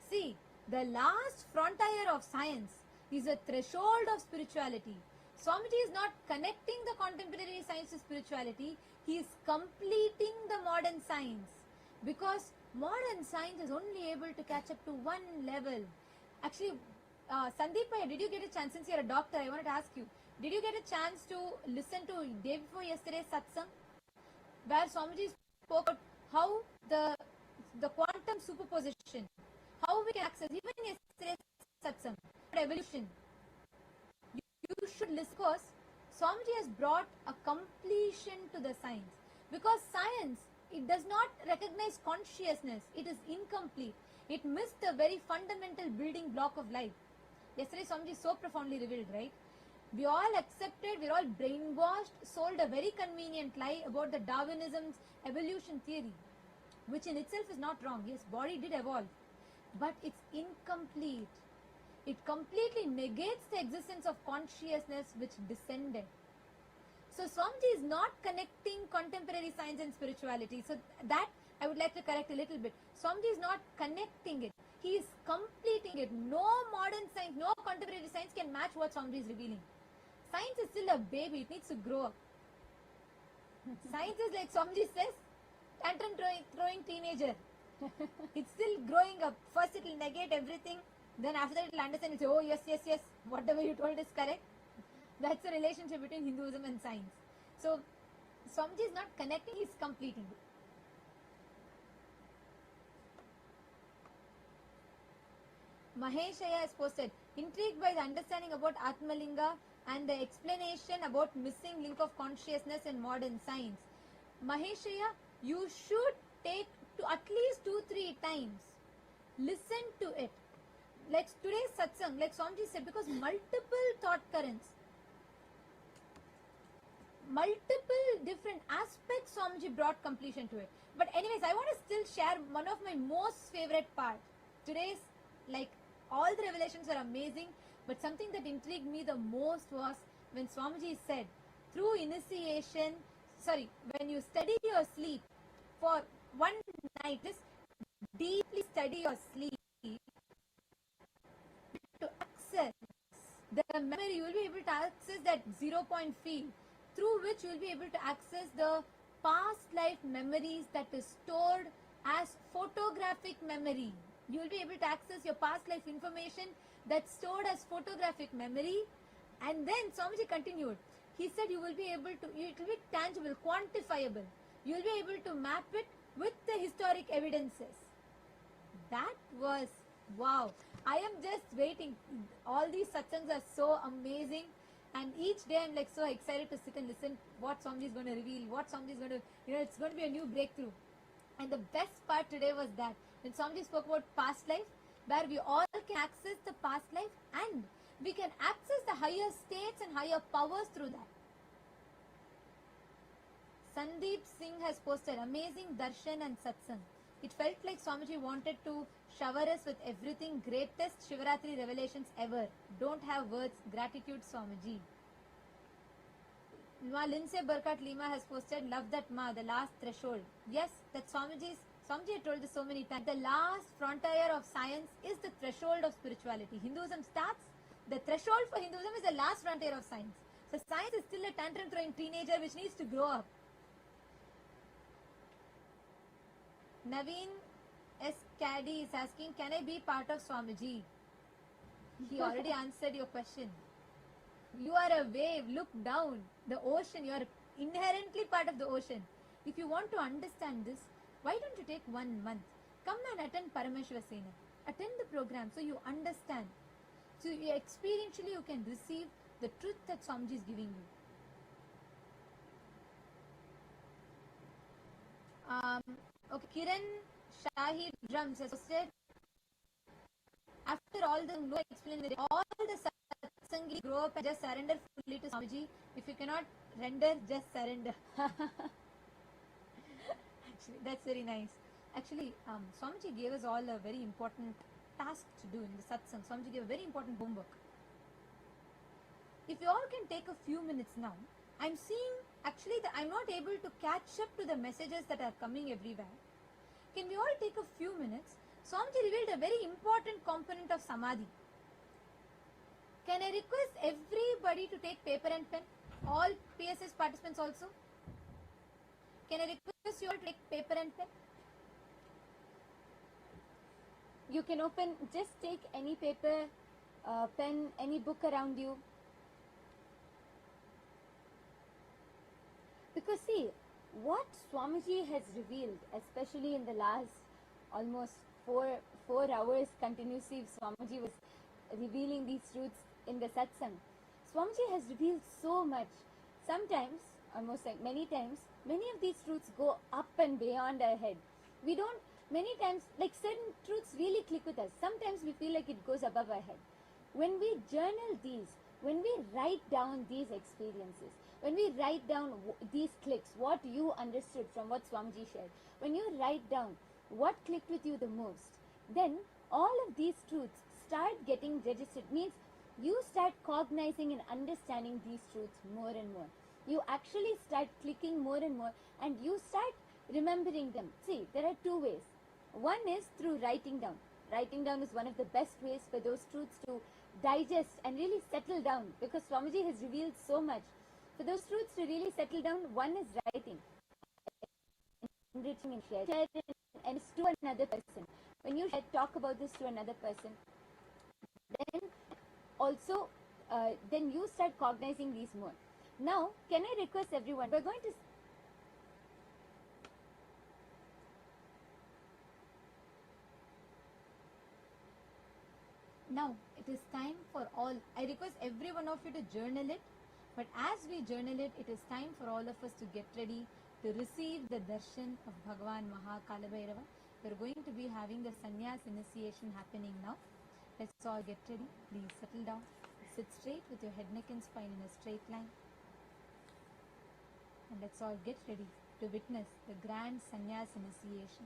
F: See, the last frontier of science is a threshold of spirituality. Swamiji is not connecting the contemporary science to spirituality, he is completing the modern science. Because modern science is only able to catch up to one level. Actually, Sandeep, did you get a chance, since you're a doctor, I wanted to ask you, did you get a chance to listen to day before yesterday's satsang, where Swamiji spoke about how the quantum superposition, how we can access, even yesterday's satsang, evolution. You should listen, because Swamiji has brought a completion to the science. Because science, it does not recognize consciousness. It is incomplete. It missed the very fundamental building block of life. Yesterday Swamiji so profoundly revealed, right? We all accepted, we're all brainwashed, sold a very convenient lie about the Darwinism's evolution theory, which in itself is not wrong. Yes, body did evolve, but it's incomplete. It completely negates the existence of consciousness which descended. So Swamiji is not connecting contemporary science and spirituality. So that I would like to correct a little bit. Swamiji is not connecting it. He is completing it. No modern science, no contemporary science can match what Swamiji is revealing. Science is still a baby. It needs to grow up. Science is like Swamiji says, tantrum throwing teenager. It's still growing up. First it will negate everything. Then after that it will understand. It will say, oh yes, whatever you told is correct. That's the relationship between Hinduism and science. So Swamiji is not connecting, he is completing it. Maheshaya has posted, intrigued by the understanding about Atmalinga and the explanation about missing link of consciousness in modern science. Maheshaya, you should take to at least 2-3 times. Listen to it. Like today's satsang, like Swamiji said, because multiple thought currents, multiple different aspects Swamiji brought completion to it. But anyways, I want to still share one of my most favorite part. Today's, like, all the revelations are amazing, but something that intrigued me the most was when Swamiji said, through initiation, when you study your sleep for one night, just deeply study your sleep to access the memory, you will be able to access that 0-point field through which you will be able to access the past life memories that is stored as photographic memory. You will be able to access your past life information that's stored as photographic memory. And then Swamiji continued. He said you will be able to, it will be tangible, quantifiable. You will be able to map it with the historic evidences. That was wow. I am just waiting. All these satsangs are so amazing. And each day I'm like so excited to sit and listen what Swamiji is going to reveal, what Swamiji is going to, it's going to be a new breakthrough. And the best part today was that when Swamiji spoke about past life, where we all can access the past life and we can access the higher states and higher powers through that. Sandeep Singh has posted amazing darshan and satsang. It felt like Swamiji wanted to shower us with everything, greatest Shivaratri revelations ever. Don't have words. Gratitude, Swamiji. Lindsay Burkhardt Lima has posted, love that Ma, the last threshold. Yes, that Swamiji had told this so many times. The last frontier of science is the threshold of spirituality. Hinduism starts, the threshold for Hinduism is the last frontier of science. So science is still a tantrum throwing teenager which needs to grow up. Naveen S. Caddy is asking, can I be part of Swamiji? He already answered your question. You are a wave, look down. The ocean, you are inherently part of the ocean. If you want to understand this, why don't you take 1 month? Come and attend Paramashiva Sena. Attend the program so you understand. So you experientially you can receive the truth that Swamiji is giving you. Okay, Kiran Shahid Drums has said, after all the no explaining, all the satsangi grow up and just surrender fully to Swamiji. If you cannot render, just surrender. Actually, that's very nice. Actually, Swamiji gave us all a very important task to do in the satsang. Swamiji gave a very important homework. If you all can take a few minutes now, I'm seeing actually that I'm not able to catch up to the messages that are coming everywhere. Can we all take a few minutes? Swamiji revealed a very important component of samadhi. Can I request everybody to take paper and pen? All PSS participants also? Can I request you all to take paper and pen?
G: You can open, just take any paper, pen, any book around you. Because see, what Swamiji has revealed, especially in the last almost four hours continuously, Swamiji was revealing these truths in the satsang. Swamiji has revealed so much. Sometimes, almost like many times, many of these truths go up and beyond our head. We don't, many times, like certain truths really click with us. Sometimes we feel like it goes above our head. When we journal these, when we write down these experiences, when we write down these clicks, what you understood from what Swamiji shared, when you write down what clicked with you the most, then all of these truths start getting registered, means you start cognizing and understanding these truths more and more. You actually start clicking more and more, and you start remembering them. See, there are two ways. One is through writing down. Writing down is one of the best ways for those truths to digest and really settle down, because Swamiji has revealed so much. For those truths to really settle down, one is writing, enriching and sharing, and it's to another person. When you talk about this to another person, then also then you start cognizing these more. Now, can I request everyone, we're going to
F: Now it is time for all. I request every one of you to journal it. But as we journal it, it is time for all of us to get ready to receive the darshan of Bhagavan Maha Kalabhairava. We're going to be having the sannyas initiation happening now. Let's all get ready. Please settle down. Sit straight with your head, neck and spine in a straight line. And let's all get ready to witness the grand sannyas initiation.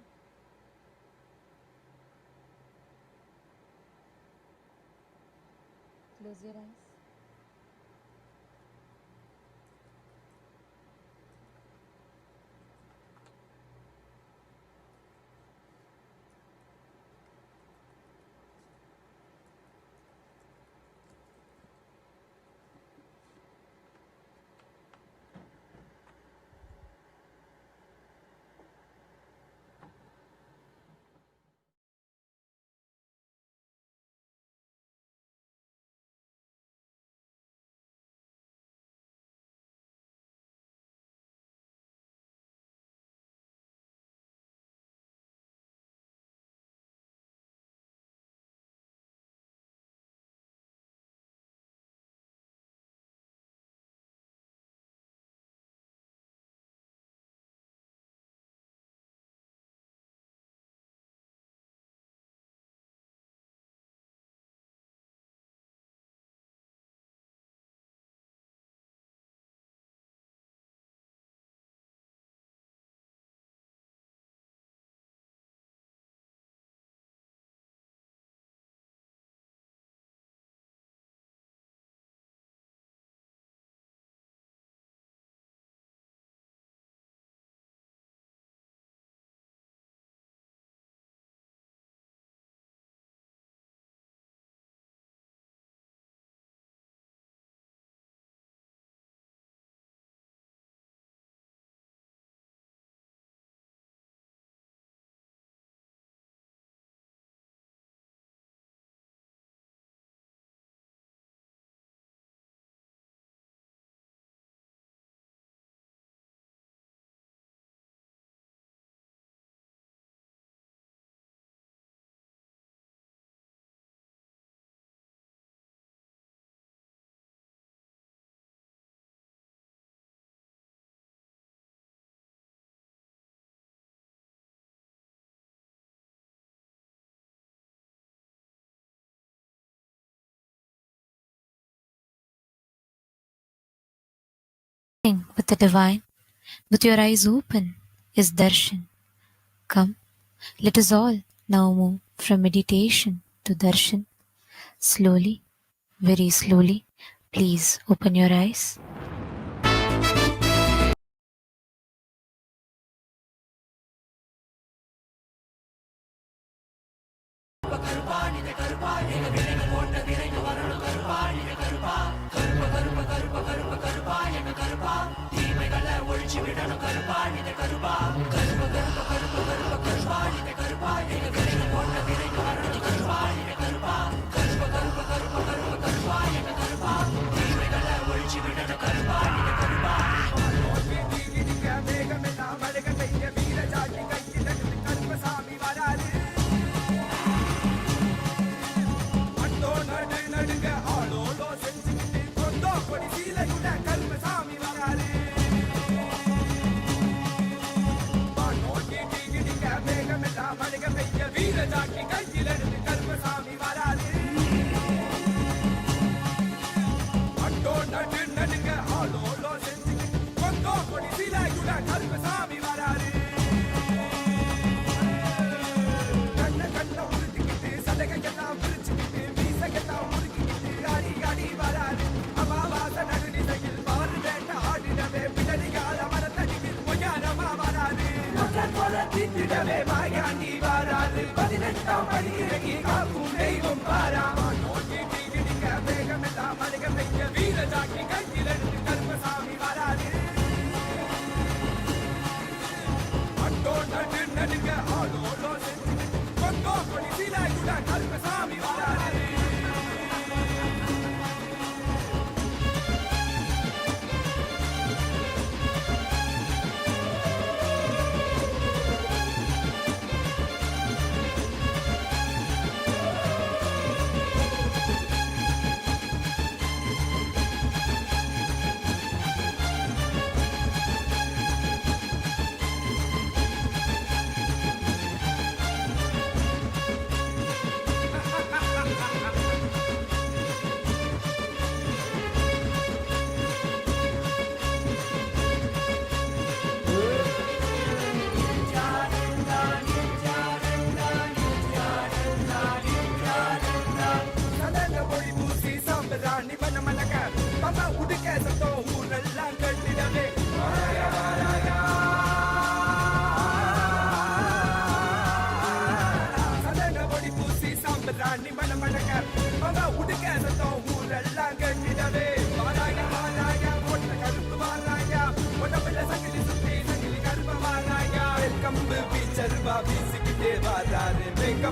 F: Close your eyes.
A: With the divine, with your eyes open, is darshan. Come, let us all now move from meditation to darshan. Slowly, very slowly, please open your eyes.
C: வீர எல்லாம் படிக்கிறகி காக்கும் தெய்வம் பாரா நோக்கி டிகிடிக்க வேகமெல்லாம் மடிக பெய்ய வீர Jackie கையில் எடுத்து கருப்பசாமி வராது அட்டோ நடு நடுங்க ஆளோடோ செஞ்சு கொங்கோ கொடி சீலை கூட கருப்பசாமி வராது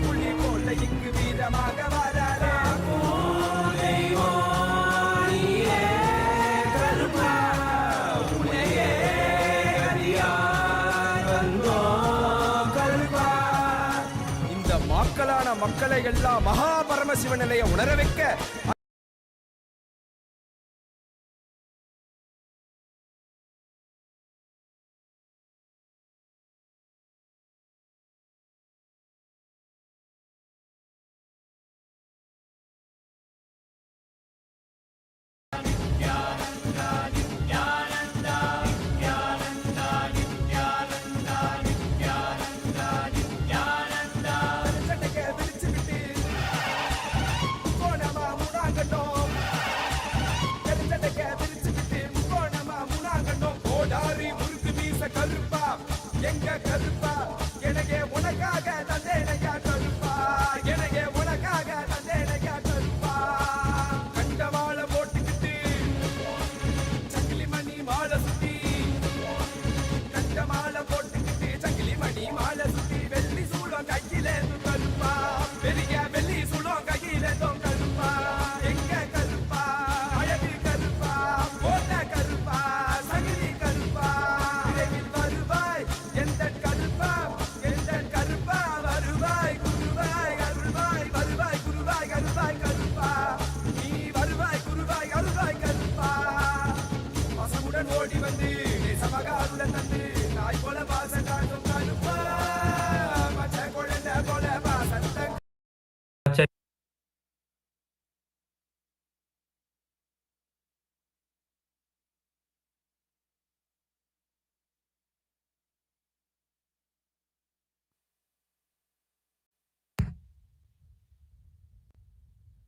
C: புள்ளி போல இங்கு வீரமாக வராரே இந்த மக்களான மக்களை எல்லாம் மகா பரமசிவ நிலையை உணர வைக்க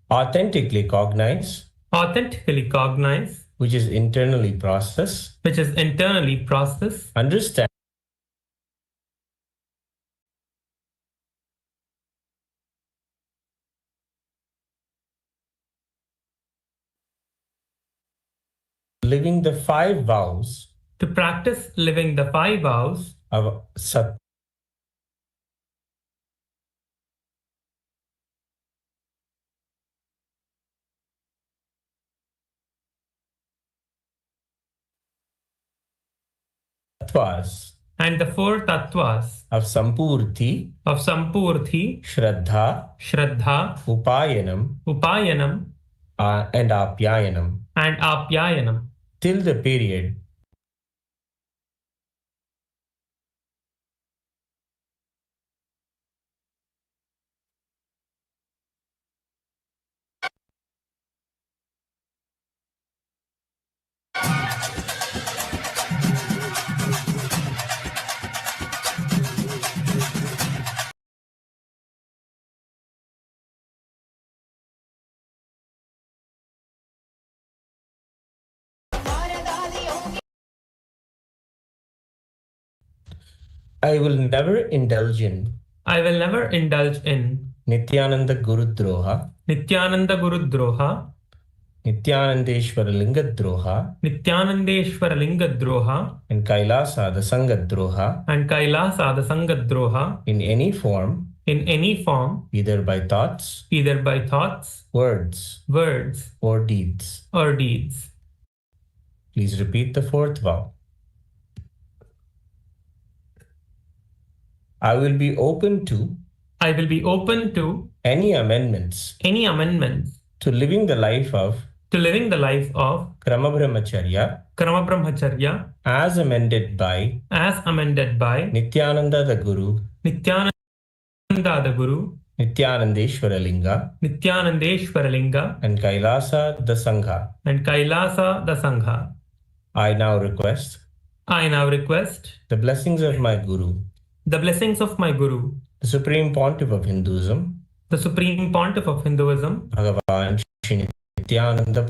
H: authentically cognize,
I: which is internally processed,
H: understand, living the 5 vows
I: to practice living the 5 vows
H: of Sat tattvas
I: and the 4 tattvas
H: of Sampurti,
I: Shraddha,
H: Upayanam, and Apyayanam till the period I will never indulge in
I: I will never indulge in
H: Nithyananda Gurudroha,
I: Nithyananda Gurudroha,
H: Nithyanandeshwara Lingadroha,
I: Nithyanandeshwara Lingadroha,
H: and Kailasa the Sangadroha
I: and Kailasa the Sangadroha
H: in any form, either by thoughts, words, or deeds. Please repeat the fourth vow. I will be open to any amendments to living the life of
I: Krama-Brahmacharya
H: as amended by Nithyananda the Guru, Nithyanandeshwara Linga, and Kailasa the Sangha. I now request the blessings of my Guru, the Supreme Pontiff of Hinduism, Bhagavan Shri Nithyananda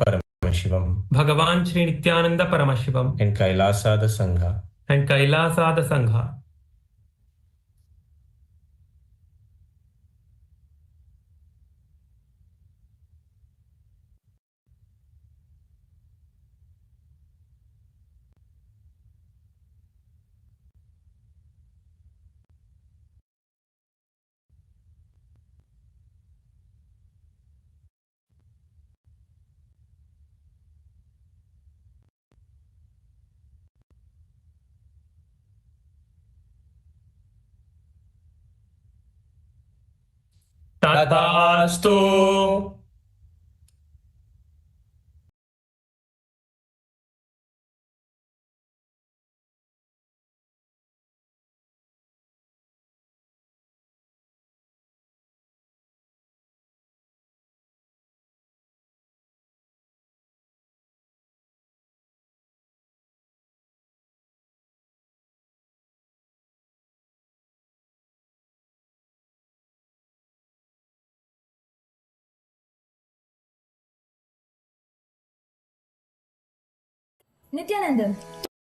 H: Paramashivam, and Kailasa the Sangha. Tathastu.
F: Nithyananda,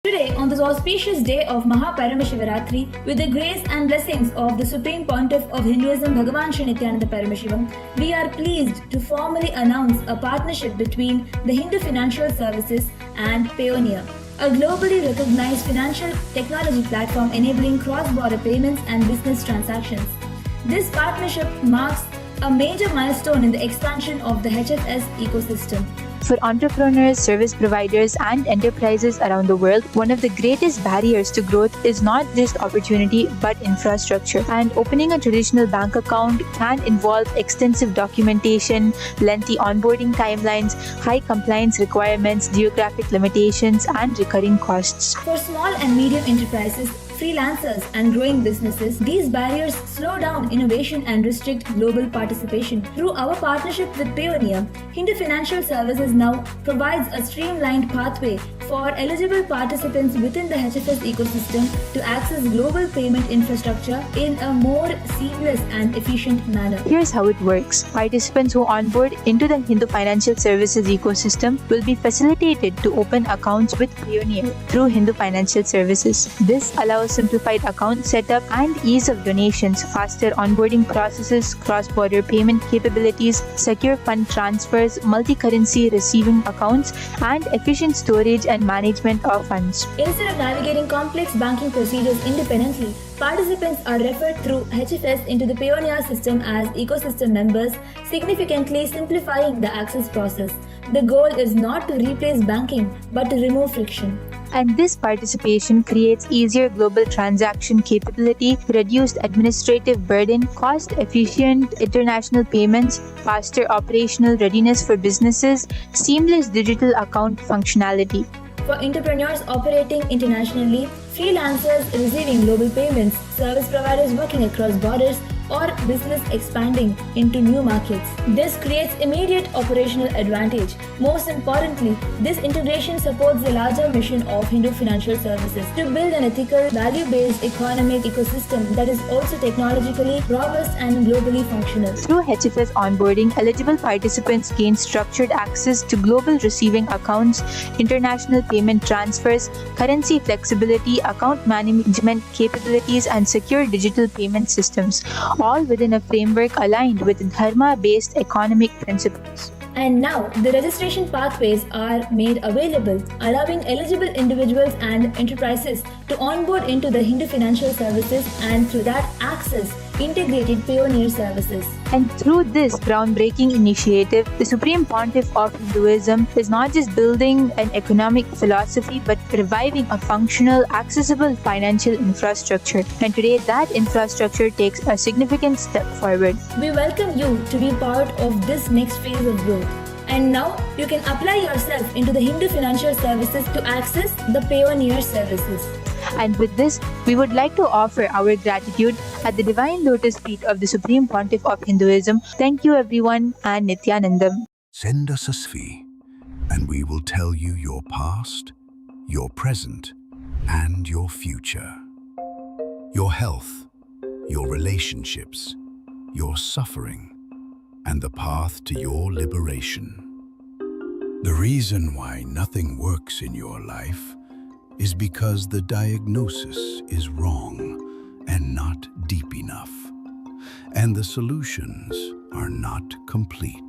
F: today on this auspicious day of MAHA PARAMASHIVARATRI, with the grace and blessings of the Supreme Pontiff of Hinduism, Bhagavan Shri Nithyananda Paramashivam, we are pleased to formally announce a partnership between the Hindu Financial Services and Payoneer, a globally recognized financial technology platform enabling cross-border payments and business transactions. This partnership marks a major milestone in the expansion of the HFS ecosystem.
J: For entrepreneurs, service providers, and enterprises around the world, one of the greatest barriers to growth is not just opportunity but infrastructure. And opening a traditional bank account can involve extensive documentation, lengthy onboarding timelines, high compliance requirements, geographic limitations, and recurring costs.
F: For small and medium enterprises, freelancers, and growing businesses, these barriers slow down innovation and restrict global participation. Through our partnership with Payoneer, Hindu Financial Services now provides a streamlined pathway for eligible participants within the HFS ecosystem to access global payment infrastructure in a more seamless and efficient manner.
J: Here's how it works. Participants who onboard into the Hindu Financial Services ecosystem will be facilitated to open accounts with Payoneer through Hindu Financial Services. This allows simplified account setup and ease of donations, faster onboarding processes, cross-border payment capabilities, secure fund transfers, multi-currency receiving accounts, and efficient storage and management of funds.
F: Instead of navigating complex banking procedures independently, participants are referred through HFS into the Payoneer system as ecosystem members, significantly simplifying the access process. The goal is not to replace banking, but to remove friction.
J: And this participation creates easier global transaction capability, reduced administrative burden, cost-efficient international payments, faster operational readiness for businesses, seamless digital account functionality.
F: For entrepreneurs operating internationally, freelancers receiving global payments, service providers working across borders,
K: or business expanding into new markets. This creates immediate operational advantage. Most importantly, this integration supports the larger mission of Hindu Financial Services to build an ethical, value-based economic ecosystem that is also technologically robust and globally functional.
J: Through HFS onboarding, eligible participants gain structured access to global receiving accounts, international payment transfers, currency flexibility, account management capabilities, and secure digital payment systems, all within a framework aligned with Dharma-based economic principles.
K: And now, the registration pathways are made available, allowing eligible individuals and enterprises to onboard into the Hindu Financial Services and through that access integrated pioneer services.
J: And through this groundbreaking initiative, the Supreme Pontiff of Hinduism is not just building an economic philosophy but reviving a functional, accessible financial infrastructure. And today, that infrastructure takes a significant step forward.
K: We welcome you to be part of this next phase of growth. And now, you can apply yourself into the Hindu Financial Services to access the pioneer services.
J: And with this, we would like to offer our gratitude at the Divine Lotus Feet of the Supreme Pontiff of Hinduism. Thank you everyone, and Nithyananda.
L: Send us a sphere, and we will tell you your past, your present, and your future. Your health, your relationships, your suffering, and the path to your liberation. The reason why nothing works in your life is because the diagnosis is wrong and not deep enough, and the solutions are not complete.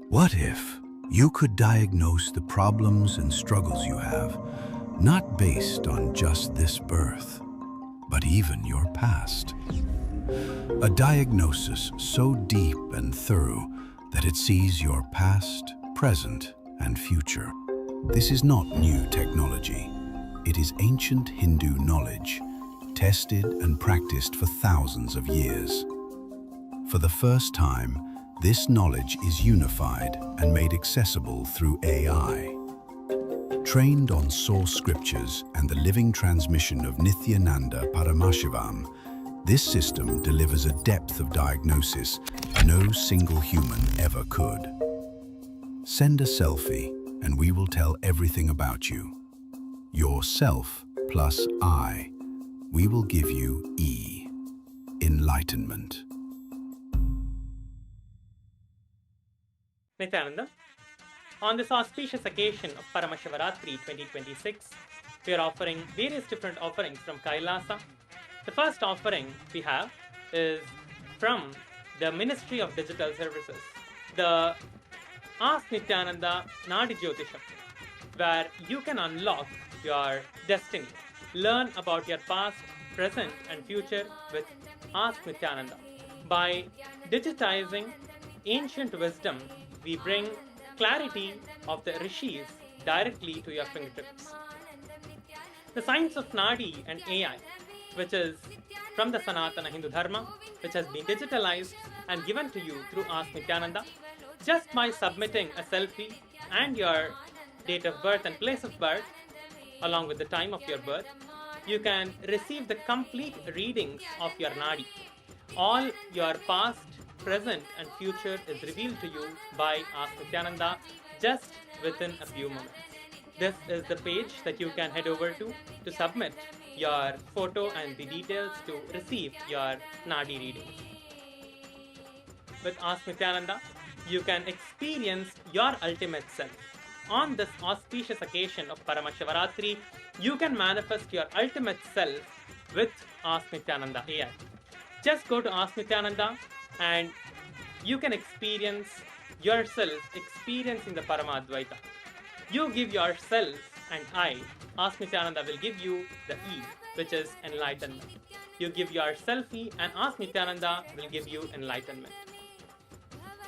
L: What if you could diagnose the problems and struggles you have, not based on just this birth, but even your past? A diagnosis so deep and thorough that it sees your past, present, and future. This is not new technology. It is ancient Hindu knowledge, tested and practiced for thousands of years. For the first time, this knowledge is unified and made accessible through AI. Trained on source scriptures and the living transmission of Nithyananda Paramashivam, this system delivers a depth of diagnosis no single human ever could. Send a selfie and we will tell everything about you. Yourself plus I, we will give you E, Enlightenment.
I: Nithyananda, on this auspicious occasion of Paramashivaratri 2026, we are offering various different offerings from KAILASA. The first offering we have is from the Ministry of Digital Services, the Ask Nithyananda Nadi Jyotisham, where you can unlock your destiny. Learn about your past, present, and future with Ask Nithyananda. By digitizing ancient wisdom, we bring clarity of the rishis directly to your fingertips. The science of Nadi and AI, which is from the Sanatana Hindu Dharma, which has been digitalized and given to you through Ask Nithyananda, just by submitting a selfie and your date of birth and place of birth, along with the time of your birth, you can receive the complete readings of your Nadi. All your past, present, and future is revealed to you by Ask Nithyananda just within a few moments. This is the page that you can head over to submit your photo and the details to receive your Nadi readings. With Ask Nithyananda, you can experience your ultimate self. On this auspicious occasion of Paramashivaratri, you can manifest your ultimate self with Ask Nithyananda AI. Just go to Ask Nithyananda and you can experience yourself experiencing the Paramadvaita. You give yourself and I, Ask Nithyananda will give you the E, which is enlightenment. You give your selfie and Ask Nithyananda will give you enlightenment.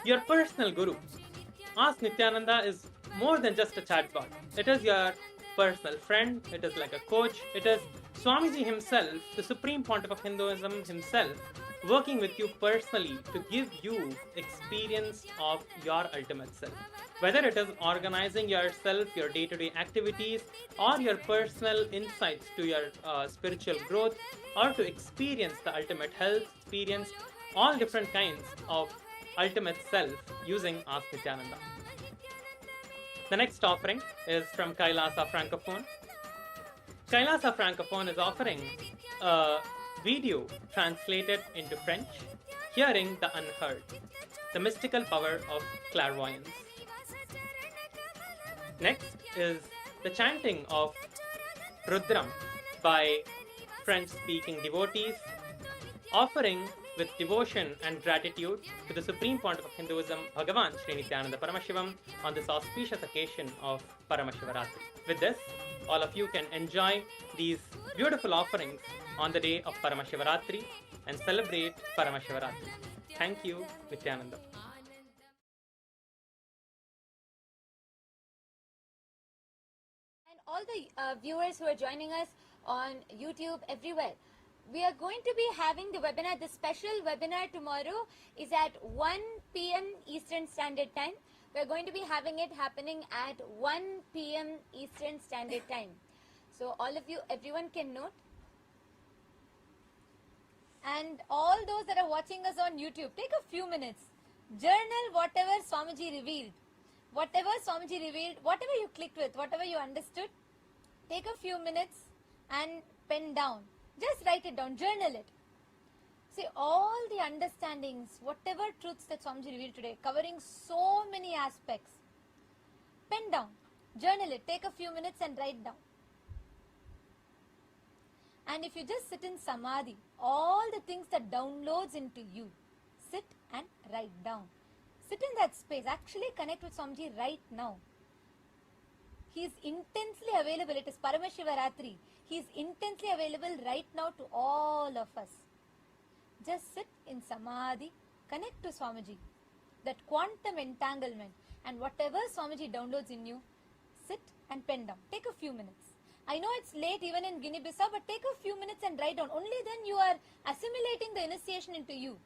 I: Your personal guru. Ask Nithyananda is more than just a chatbot. It is your personal friend, it is like a coach, it is Swamiji himself, the Supreme Pontiff of Hinduism himself, working with you personally to give you experience of your ultimate self. Whether it is organizing yourself, your day-to-day activities, or your personal insights to your spiritual growth, or to experience the ultimate health, experience all different kinds of ultimate self using Ask Nithyananda. The next offering is from Kailasa Francophone. Kailasa Francophone is offering a video translated into French, Hearing the Unheard, the mystical power of clairvoyance. Next is the chanting of Rudram by French-speaking devotees, offering with devotion and gratitude to the Supreme Pontiff of Hinduism, Bhagavan Sri Nithyananda Paramashivam, on this auspicious occasion of Paramashivaratri. With this, all of you can enjoy these beautiful offerings on the day of Paramashivaratri and celebrate Paramashivaratri. Thank you, Nithyananda.
G: And all the viewers who are joining us on YouTube, everywhere, we are going to be having the webinar. The special webinar tomorrow is at 1 p.m. Eastern Standard Time. We're going to be having it happening at 1 p.m. Eastern Standard Time. So all of you, everyone can note. And all those that are watching us on YouTube, take a few minutes. Journal whatever Swamiji revealed. Whatever Swamiji revealed, whatever you clicked with, whatever you understood, take a few minutes and pen down. Just write it down, journal it. See, all the understandings, whatever truths that Swamiji revealed today, covering so many aspects, pen down, journal it, take a few minutes and write down. And if you just sit in Samadhi, all the things that downloads into you, sit and write down. Sit in that space, actually connect with Swamiji right now. He is intensely available. It is Paramashivaratri. He is intensely available right now to all of us. Just sit in Samadhi, connect to Swamiji, that quantum entanglement, and whatever Swamiji downloads in you, sit and pen down. Take a few minutes. I know it's late even in Guinea-Bissau, but take a few minutes and write down. Only then you are assimilating the initiation into you.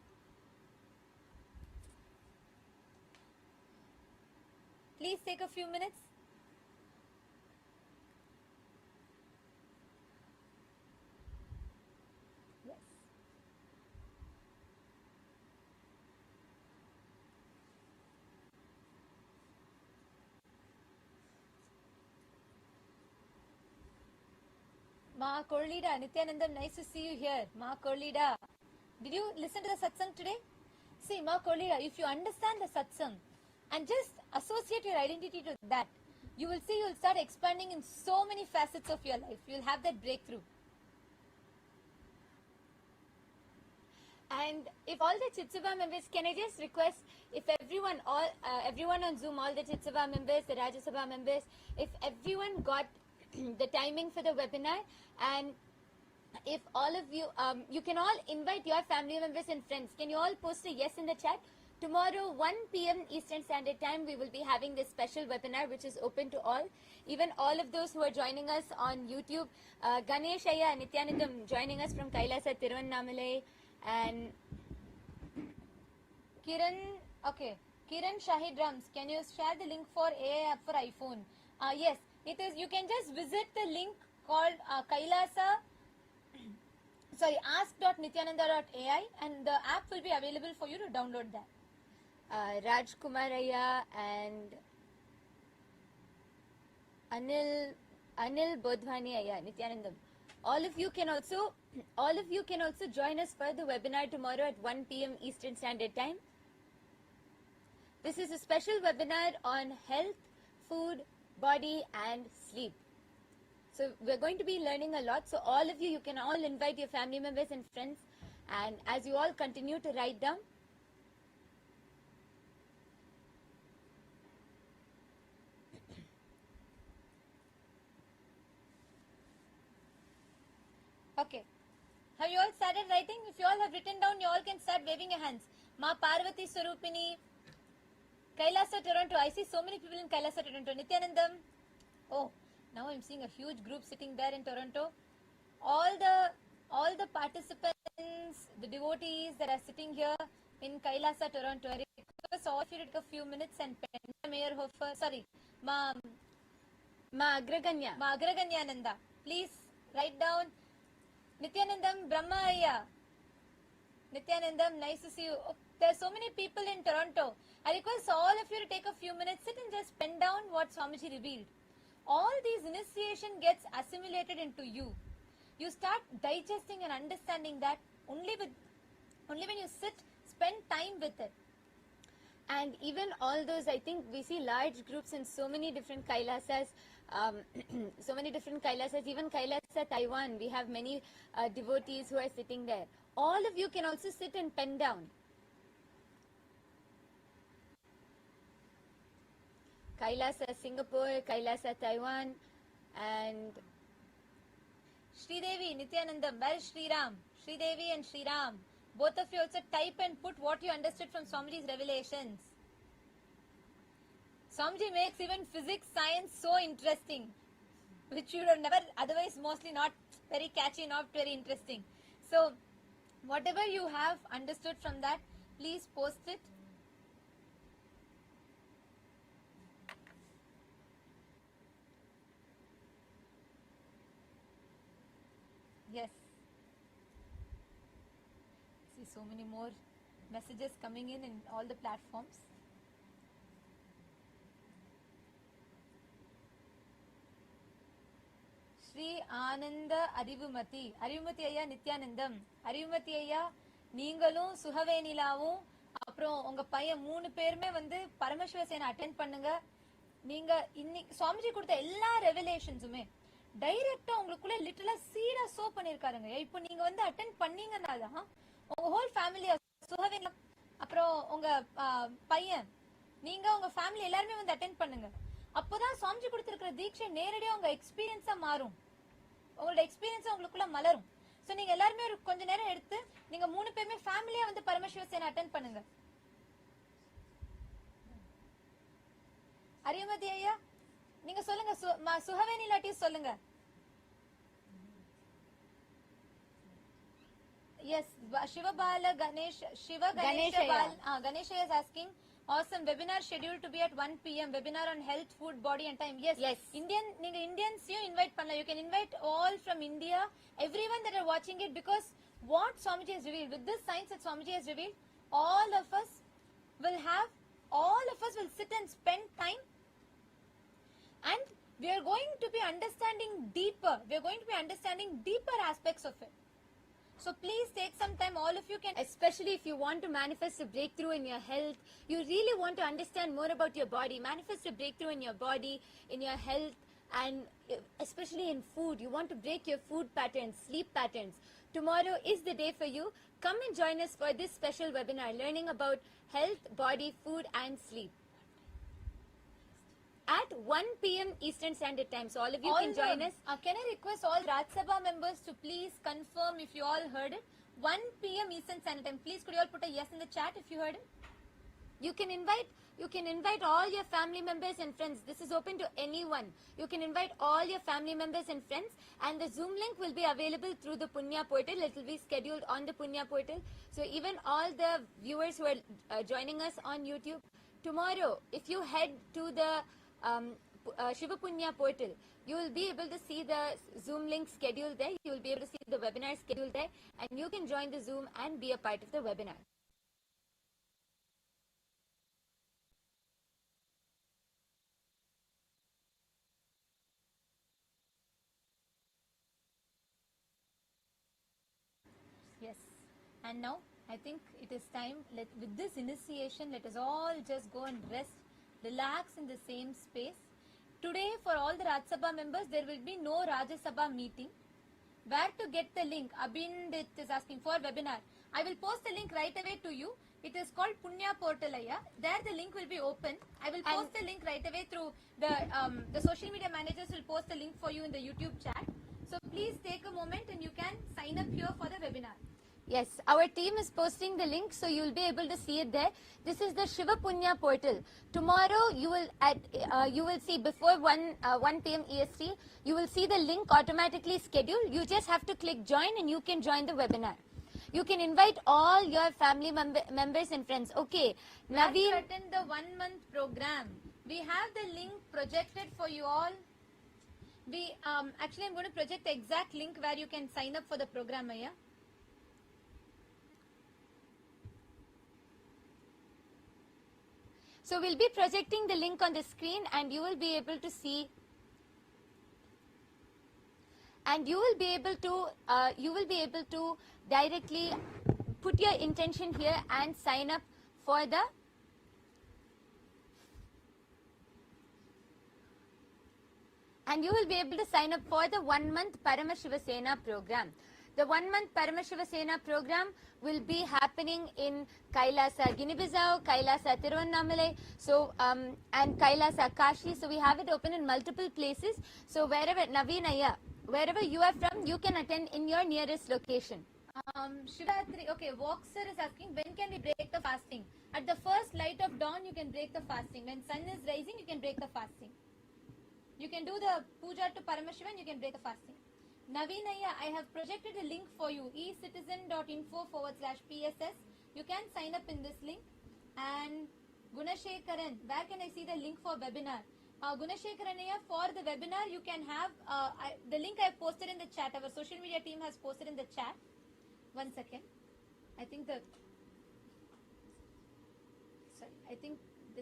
G: Please take a few minutes. Yes. Ma Korlida, Nithyanandam, nice to see you here. Ma Korlida, did you listen to the satsang today? See, Ma Korlida, if you understand the satsang and just associate your identity to that, you will see you will start expanding in so many facets of your life. You will have that breakthrough. And if all the Chitsava members, can I just request, if everyone, everyone on Zoom, all the Chitsava members, the Rajya Sabha members, if everyone got the timing for the webinar, and if all of you, you can all invite your family members and friends. Can you all post a yes in the chat? Tomorrow, 1 p.m. Eastern Standard Time, we will be having this special webinar, which is open to all. Even all of those who are joining us on YouTube, Ganesh Ayya, Nithyanandam joining us from Kailasa, Tiruvannamalai, and Kiran, okay, Kiran Shahid Rams, can you share the link for AI app for iPhone? Yes, it is. You can just visit the link called Kailasa, sorry, ask.nithyananda.ai, and the app will be available for you to download that. Raj Kumaraya and Anil Bodhwani Ayya, Nithyanandam. All of you can also join us for the webinar tomorrow at 1 p.m. Eastern Standard Time. This is a special webinar on health, food, body and sleep. So we're going to be learning a lot. So all of you, you can all invite your family members and friends. And as you all continue to write down, okay. Have you all started writing? If you all have written down, you all can start waving your hands. Ma Parvati Swarupini, Kailasa, Toronto. I see so many people in Kailasa, Toronto. Nithyanandam. Oh, now I'm seeing a huge group sitting there in Toronto. All the participants
F: friends, the devotees that are sitting here in Kailasa, Toronto, I request all of you to take a few minutes and pen Mayor Hofer, sorry, Ma Agraganyananda. Please write down Nithyanandam Brahma Ayya. Nithyanandam, nice to see you. Oh, there are so many people in Toronto. I request all of you to take a few minutes, sit and just pen down what Swamiji revealed. All these initiation gets assimilated into you. You start digesting and understanding that only when you sit, spend time with it.
G: And even all those, I think we see large groups in so many different Kailasas, even Kailasa, Taiwan, we have many devotees who are sitting there. All of you can also sit and pen down. Kailasa, Singapore, Kailasa, Taiwan, and
F: Sridevi, Nithyanandam, where is Sriram? Sridevi and Sriram. Both of you also type and put what you understood from Swamiji's revelations. Swamiji makes even physics, science so interesting, which you would have never, otherwise mostly not very catchy, not very interesting. So, whatever you have understood from that, please post it. Yes. See so many more messages coming in all the platforms. Sri Ananda Arivumati. Arivumati Ayya Nithyanandam. Arivumati Ayya நீங்களும் சுகவேனிலாவும் அப்புறம் உங்க பையன் 3 பேருமே வந்து பரமசிவ சேனை attend பண்ணுங்க. நீங்க இன்னைக்கு சுவாமிஜி கொடுத்த எல்லா ரெவலேஷன்ஸுமே டைரக்டா உங்களுக்குள்ள லிட்டரலா சீடா சோ பண்ணிருக்காருங்க. இப்போ நீங்க வந்து அட்டெண்ட் பண்ணீங்கன்னா தான் உங்க ஹோல் ஃபேமிலி சுகவேனிலா அப்புறம் உங்க பையன் நீங்க உங்க ஃபேமிலி எல்லாருமே வந்து அட்டெண்ட் பண்ணுங்க. அப்போதான் சுவாமிஜி கொடுத்திருக்கிற தீட்சை நேரடியா உங்க எக்ஸ்பீரியன்ஸா மாறும். உங்களோட எக்ஸ்பீரியன்ஸ் உங்களுக்குள்ள மலரும். சோ நீங்க எல்லாருமே ஒரு கொஞ்ச நேரம் எடுத்து நீங்க 3 பேருமே ஃபேமிலியா வந்து பரமசிவ சேனை அட்டெண்ட் பண்ணுங்க. அரியமதி ஐயா நீங்க சொல்லுங்க, சுகவேணி லாட்டி சொல்லுங்க. Yes, Shivabala Ganesh, Shiva Ganesh Ganesha is asking, awesome webinar scheduled to be at 1 p.m. webinar on health, food, body and time. Yes. Indians you invite panna. You can invite all from India, everyone that are watching it, because what Swamiji has revealed, with this science that Swamiji has revealed, all of us will sit and spend time, and we are going to be understanding deeper. We are going to be understanding deeper aspects of it. So please take some time, all of you can,
G: especially if you want to manifest a breakthrough in your health, you really want to understand more about your body, manifest a breakthrough in your body, in your health, and especially in food. You want to break your food patterns, sleep patterns. Tomorrow is the day for you. Come and join us for this special webinar, learning about health, body, food and sleep. At 1 p.m. Eastern Standard Time. So all of you can join us.
F: Can I request all Raj Sabha members to please confirm if you all heard it? 1 p.m. Eastern Standard Time. Please could you all put a yes in the chat if you heard it?
G: You can invite all your family members and friends. This is open to anyone. You can invite all your family members and friends, and the Zoom link will be available through the Punya portal. It will be scheduled on the Punya portal. So even all the viewers who are joining us on YouTube, tomorrow if you head to the Shiva Punya portal, you will be able to see the Zoom link schedule there. You will be able to see the webinar schedule there, and you can join the Zoom and be a part of the webinar.
F: Yes. And now I think it is time, with this initiation, let us all just go and rest, relax in the same space. Today, for all the Raj Sabha members, there will be no Rajya Sabha meeting. Where to get the link? Abhindit is asking for webinar. I will post the link right away to you. It is called Punya Portal. There the link will be open. I will post the link right away through the social media managers will post the link for you in the YouTube chat. So please take a moment and you can sign up here for the webinar.
G: Yes, our team is posting the link, so you will be able to see it there. This is the Shiva Punya portal. Tomorrow you will see before 1 p.m. EST, you will see the link automatically scheduled. You just have to click join and you can join the webinar. You can invite all your family members and friends. Okay,
F: Naveen, to attend the 1 month program. We have the link projected for you all. We actually I'm going to project the exact link where you can sign up for the program, Aya.
G: So we'll be projecting the link on the screen, and you will be able to see. And you will be able to directly put your intention here and sign up for the and you will be able to sign up for the 1 month Paramashiva program. The 1 month Paramashiva program will be happening in Kailasa, Guinea-Bissau, Kailasa, Tiruvannamalai, so and Kailasa, Kashi. So we have it open in multiple places. So wherever Naveenaya, wherever you are from, you can attend in your nearest location.
F: Shivatri, okay, Voxer is asking, when can we break the fasting? At the first light of dawn, you can break the fasting. When sun is rising, you can break the fasting. You can do the puja to Paramashiva and you can break the fasting. Naveenaya, I have projected a link for you, ecitizen.info/PSS. You can sign up in this link. And Gunashekaran, where can I see the link for webinar? Gunashekaranaya, for the webinar, you can have the link I have posted in the chat. Our social media team has posted in the chat. 1 second. I think the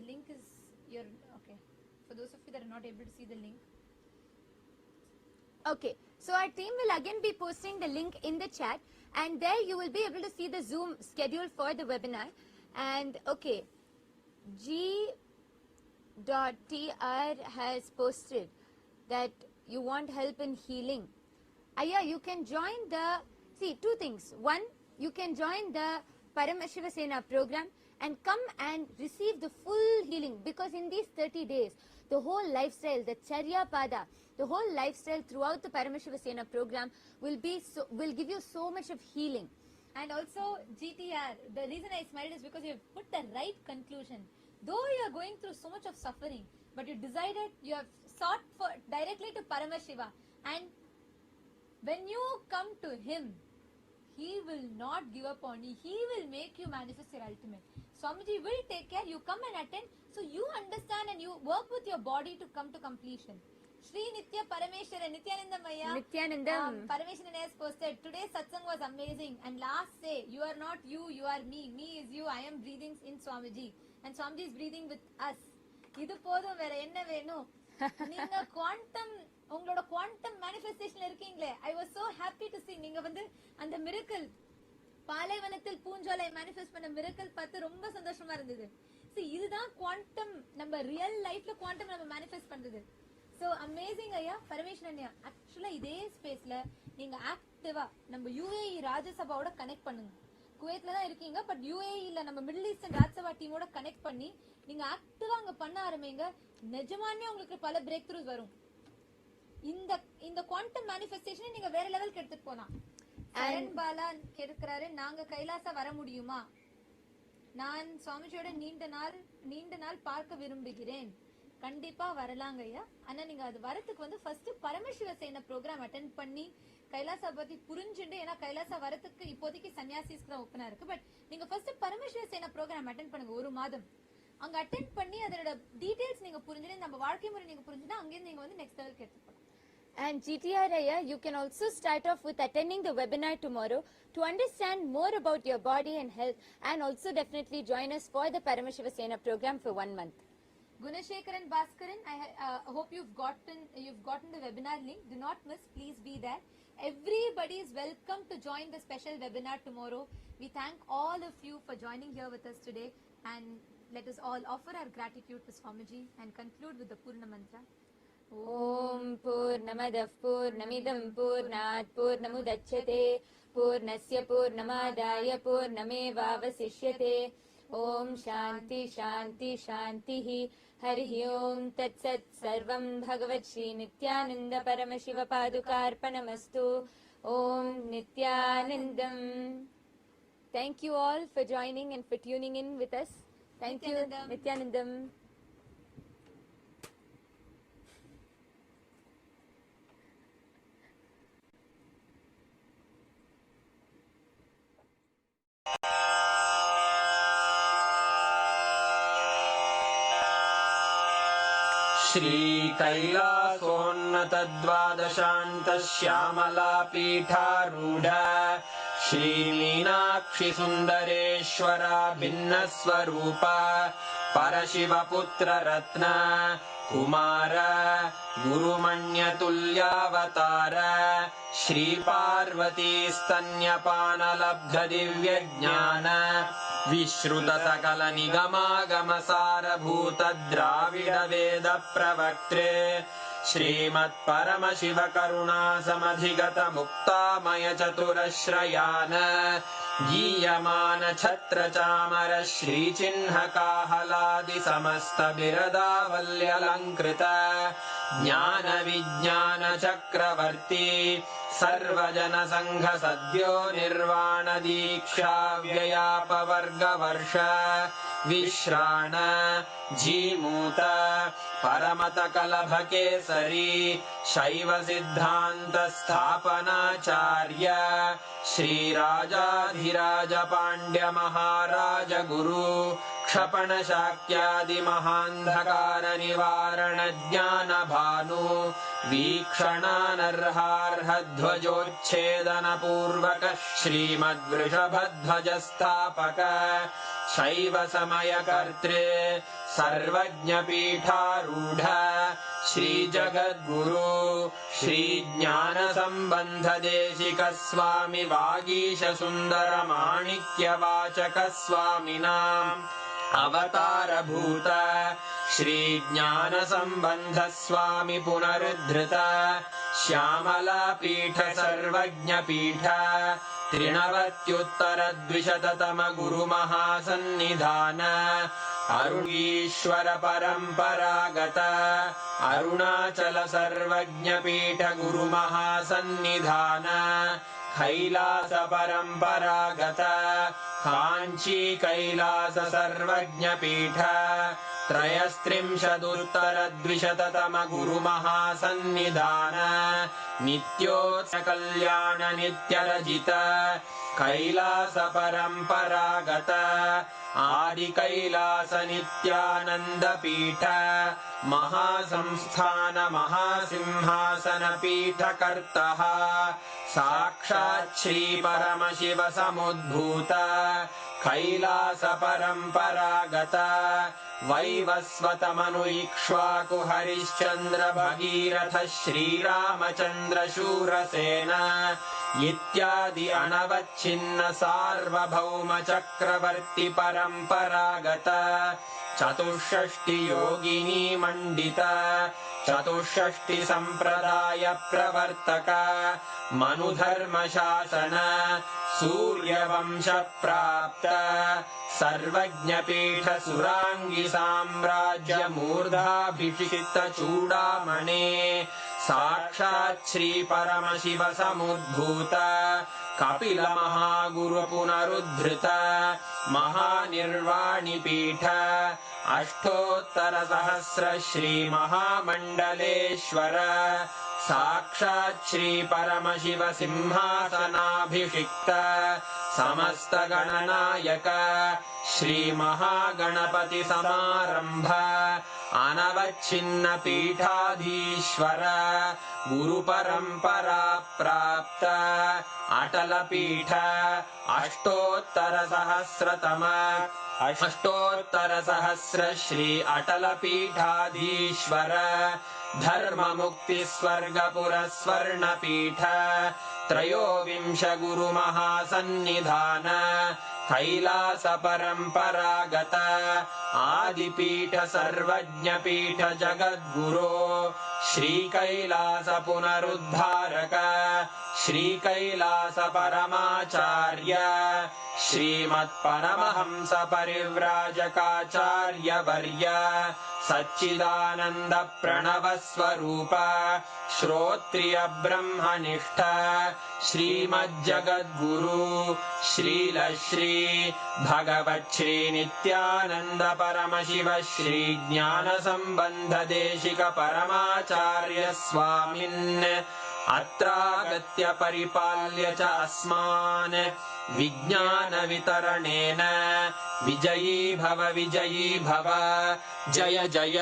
F: link is your, okay. For those of you that are not able to see the link.
G: Okay, so our team will again be posting the link in the chat, and there you will be able to see the Zoom schedule for the webinar. And okay, G.TR has posted that you want help in healing. Yeah, you can join the, see, two things. One, you can join the Paramashiva program and come and receive the full healing, because in these 30 days, the whole lifestyle, the Charya Pada, the whole lifestyle throughout the Paramashiva program will give you so much of healing.
F: And also GTR, the reason I smiled is because you have put the right conclusion. Though you are going through so much of suffering, but you decided, you have sought for directly to Paramashiva, and when you come to him, he will not give up on you. He will make you manifest your ultimate. Swamiji will take care. You come and attend. So you understand and you work with your body to come to completion. Shri Nitya Parameshwara, Nithyananda Maya.
G: Nithyanandam.
F: Parameshwaran has posted, today's satsang was amazing. And last say, you are not you, you are me. Me is you. I am breathing in Swamiji. And Swamiji is breathing with us. Idu podum vera enna venu. Neenga quantum உங்களோட quantum மேனிஃபெஸ்டேஷன்ல இருக்கீங்களே, I was so happy to see நீங்க வந்து அந்த miracle பாலைவனத்தில் பூஞ்சோலை manifest பண்ண miracle பார்த்து ரொம்ப சந்தோஷமா இருந்தது. see இதுதான் குவாண்டம், நம்ம ரியல் லைஃப்ல குவாண்டம் நம்ம மேனிஃபெஸ்ட் பண்றது. சோ அமேசிங் ஐயா. பரமேஸ்வரன் ஐயா, ஆக்சுவலா இதே ஸ்பேஸ்ல நீங்க ஆக்டிவா நம்ம யுஏஇ ராஜ்யசபாவோட கனெக்ட் பண்ணுங்க. குவைத்ல தான் இருக்கீங்க, பட் யுஏஇல நம்ம மிடில் ஈஸ்டர்ன் ராஜ்யசபா டீமோட கனெக்ட் பண்ணி நீங்க ஆக்டிவா அங்க பண்ண ஆரம்பிங்க. நிஜமானே உங்களுக்கு பல பிரேக் த்ரூஸ் வரும். இந்த குவாண்டம் மேனிஃபெஸ்டேஷனை நீங்க வேற லெவலுக்கு எடுத்துட்டு போலாம். சரண் பாலா கேட்கிறாரு, நாங்க கைலாசா வர முடியுமா? நான் சுவாமிஜியோட நீண்ட நாள் பார்க்க விரும்புகிறேன். கண்டிப்பா வரலாங்க ஐயா. ஆனா நீங்க அது வரத்துக்கு வந்து ஃபர்ஸ்ட் பரமசிவ சேன ப்ரோக்ராம் அட்டென்ட் பண்ணி கைலாசா பத்தி புரிஞ்சுண்டு, ஏன்னா கைலாசா வரத்துக்கு இப்போதைக்கு சன்னியாசிஸ்க்கு தான் ஓப்பனா இருக்கு. பட் நீங்க ஃபர்ஸ்ட் பரமசிவ சேன ப்ரோக்ராம் அட்டென்ட் பண்ணுங்க. 1 மாதம் அங்க அட்டென்ட் பண்ணி அதோட டீடைல்ஸ் நீங்க புரிஞ்சுட்டு, நம்ம வாழ்க்கை முறை நீங்க புரிஞ்சுட்டா அங்கேருந்து நீங்க வந்து நெக்ஸ்ட் லெவலுக்கு எடுத்து போகலாம்.
G: And GTR Raya, you can also start off with attending the webinar tomorrow to understand more about your body and health, and also definitely join us for the Paramashiva Sena program for 1 month.
F: Gunashekaran Bhaskaran, I hope you've gotten the webinar link. Do not miss, please be there. Everybody is welcome to join the special webinar tomorrow. We thank all of you for joining here with us today, and let us all offer our gratitude to Swamiji and conclude with the Purna Mantra.
G: Om Purnamadah Purnamidam Purnat Purnamudachyate Purnasya Purnamadaya Purnamevavasishyate. Om Shanti Shanti Shantihi. Harihi Om Tat Sat Sarvam Bhagavat Shri Nithyananda Paramashiva Padukarpanamastu. Om Nithyanandam. Thank you all for joining and for tuning in with us. Thank you, Nithyanandam.
E: श्रीकैलासोन्नतद्वादशान्तश्यामलापीठारूढ श्रीमीनाक्षिसुन्दरेश्वरा भिन्नस्वरूप परशिवपुत्ररत्न Kumar गुरुमण्यतुल्यावतार श्रीपार्वतीस्तन्यपानलब्धदिव्यज्ञान विश्रुतसकलनिगमागमसारभूतद्राविडवेदप्रवक्त्रे श्रीमत्परमशिवकरुणासमधिगतमुक्तामयचतुरश्रयान् गीयमानछत्रचामर श्रीचिह्नकाहलादिसमस्तबिरदावल्यलङ्कृत ज्ञानविज्ञानचक्रवर्ती सर्वजनसङ्घसद्यो निर्वाणदीक्षाव्ययापवर्गवर्ष विश्राण Jimuta परमतकलभकेसरी शैवसिद्धान्तस्थापनाचार्य श्रीराजाधिराजपाण्ड्यमहाराजगुरु क्षपणशाक्यादिमहान्धकारनिवारणज्ञानभानु वीक्षणानर्हार्हध्वजोच्छेदनपूर्वक श्रीमद्वृषभध्वजस्थापक शैवसमयकर्त्रे सर्वज्ञपीठारूढ श्रीजगद्गुरु श्रीज्ञानसम्बन्धदेशिकस्वामि वागीशसुन्दरमाणिक्यवाचकस्वामिनाम् अवतारभूत श्रीज्ञानसम्बन्धस्वामि पुनरुद्धृत श्यामलापीठ सर्वज्ञपीठ त्रिनवत्युत्तरद्विशततम गुरुमहासन्निधान अरुणीश्वर परम्परागत अरुणाचल सर्वज्ञपीठ गुरुमहासन्निधान कैलास परम्परागत काञ्ची कैलास सर्वज्ञपीठ त्रयस्त्रिंशदुत्तरद्विशततम गुरुमहासन्निधान नित्योत्सकल्याण नित्यरजित कैलास परम्परागत आदिकैलास नित्यानन्दपीठ महासंस्थान महासिंहासनपीठकर्तः साक्षात् श्रीपरमशिव समुद्भूत कैलास परम्परागत वैवस्वतमनु इक्ष्वाकु हरिश्चन्द्र भगीरथ श्रीरामचन्द्र शूरसेन इत्यादि अनवच्छिन्न सार्वभौम चक्रवर्ति परम्परागत चतुष्षष्टि योगिनी मंडित चतुष्षष्टि संप्रदाय प्रवर्तक मनुधर्म शासन सूर्यवंश प्राप्त सर्वज्ञपीठ सुरांगी साम्राज्य मूर्धाभिषिक्त चूडामणे साक्षात् श्री परमशिव समुद्भूत कपिल महागुरु पुनरुद्धृत महानिर्वाणि पीठ अष्टोत्तर सहस्र श्री महामंडलेश्वर साक्षात् श्री परमशिव सिंहासनाभिषिक्त समस्त गणनायक श्री महागणपति समारंभ अनवच्छिन्न पीठाधीश्वर गुरु परंपरा प्राप्त अटल पीठ अष्टोत्तर सहस्र श्री अटल पीठाधीश्वर धर्म मुक्ति स्वर्गपुर स्वर्ण पीठ त्रयोविंश गुरु महासन्निधान कैलास परम्परागत आदिपीठ सर्वज्ञ पीठ जगद्गुरो श्री कैलास पुनरुद्धारक श्री कैलास परमाचार्य श्रीमत्परमहंस परिव्राजकाचार्य वर्य सच्चिदानंद प्रणव स्वरूप श्रोत्रिय ब्रह्मनिष्ठ श्रीमज्जगद्गुरु श्रील श्री भगवत् श्री नित्यानंद परमशिव श्री ज्ञान संबंध देशिक परमाचार्य स्वामिन् अत्रागत्य परिपाल्य च अस्मान् विज्ञान वितरणेन विजयी भव जय जय।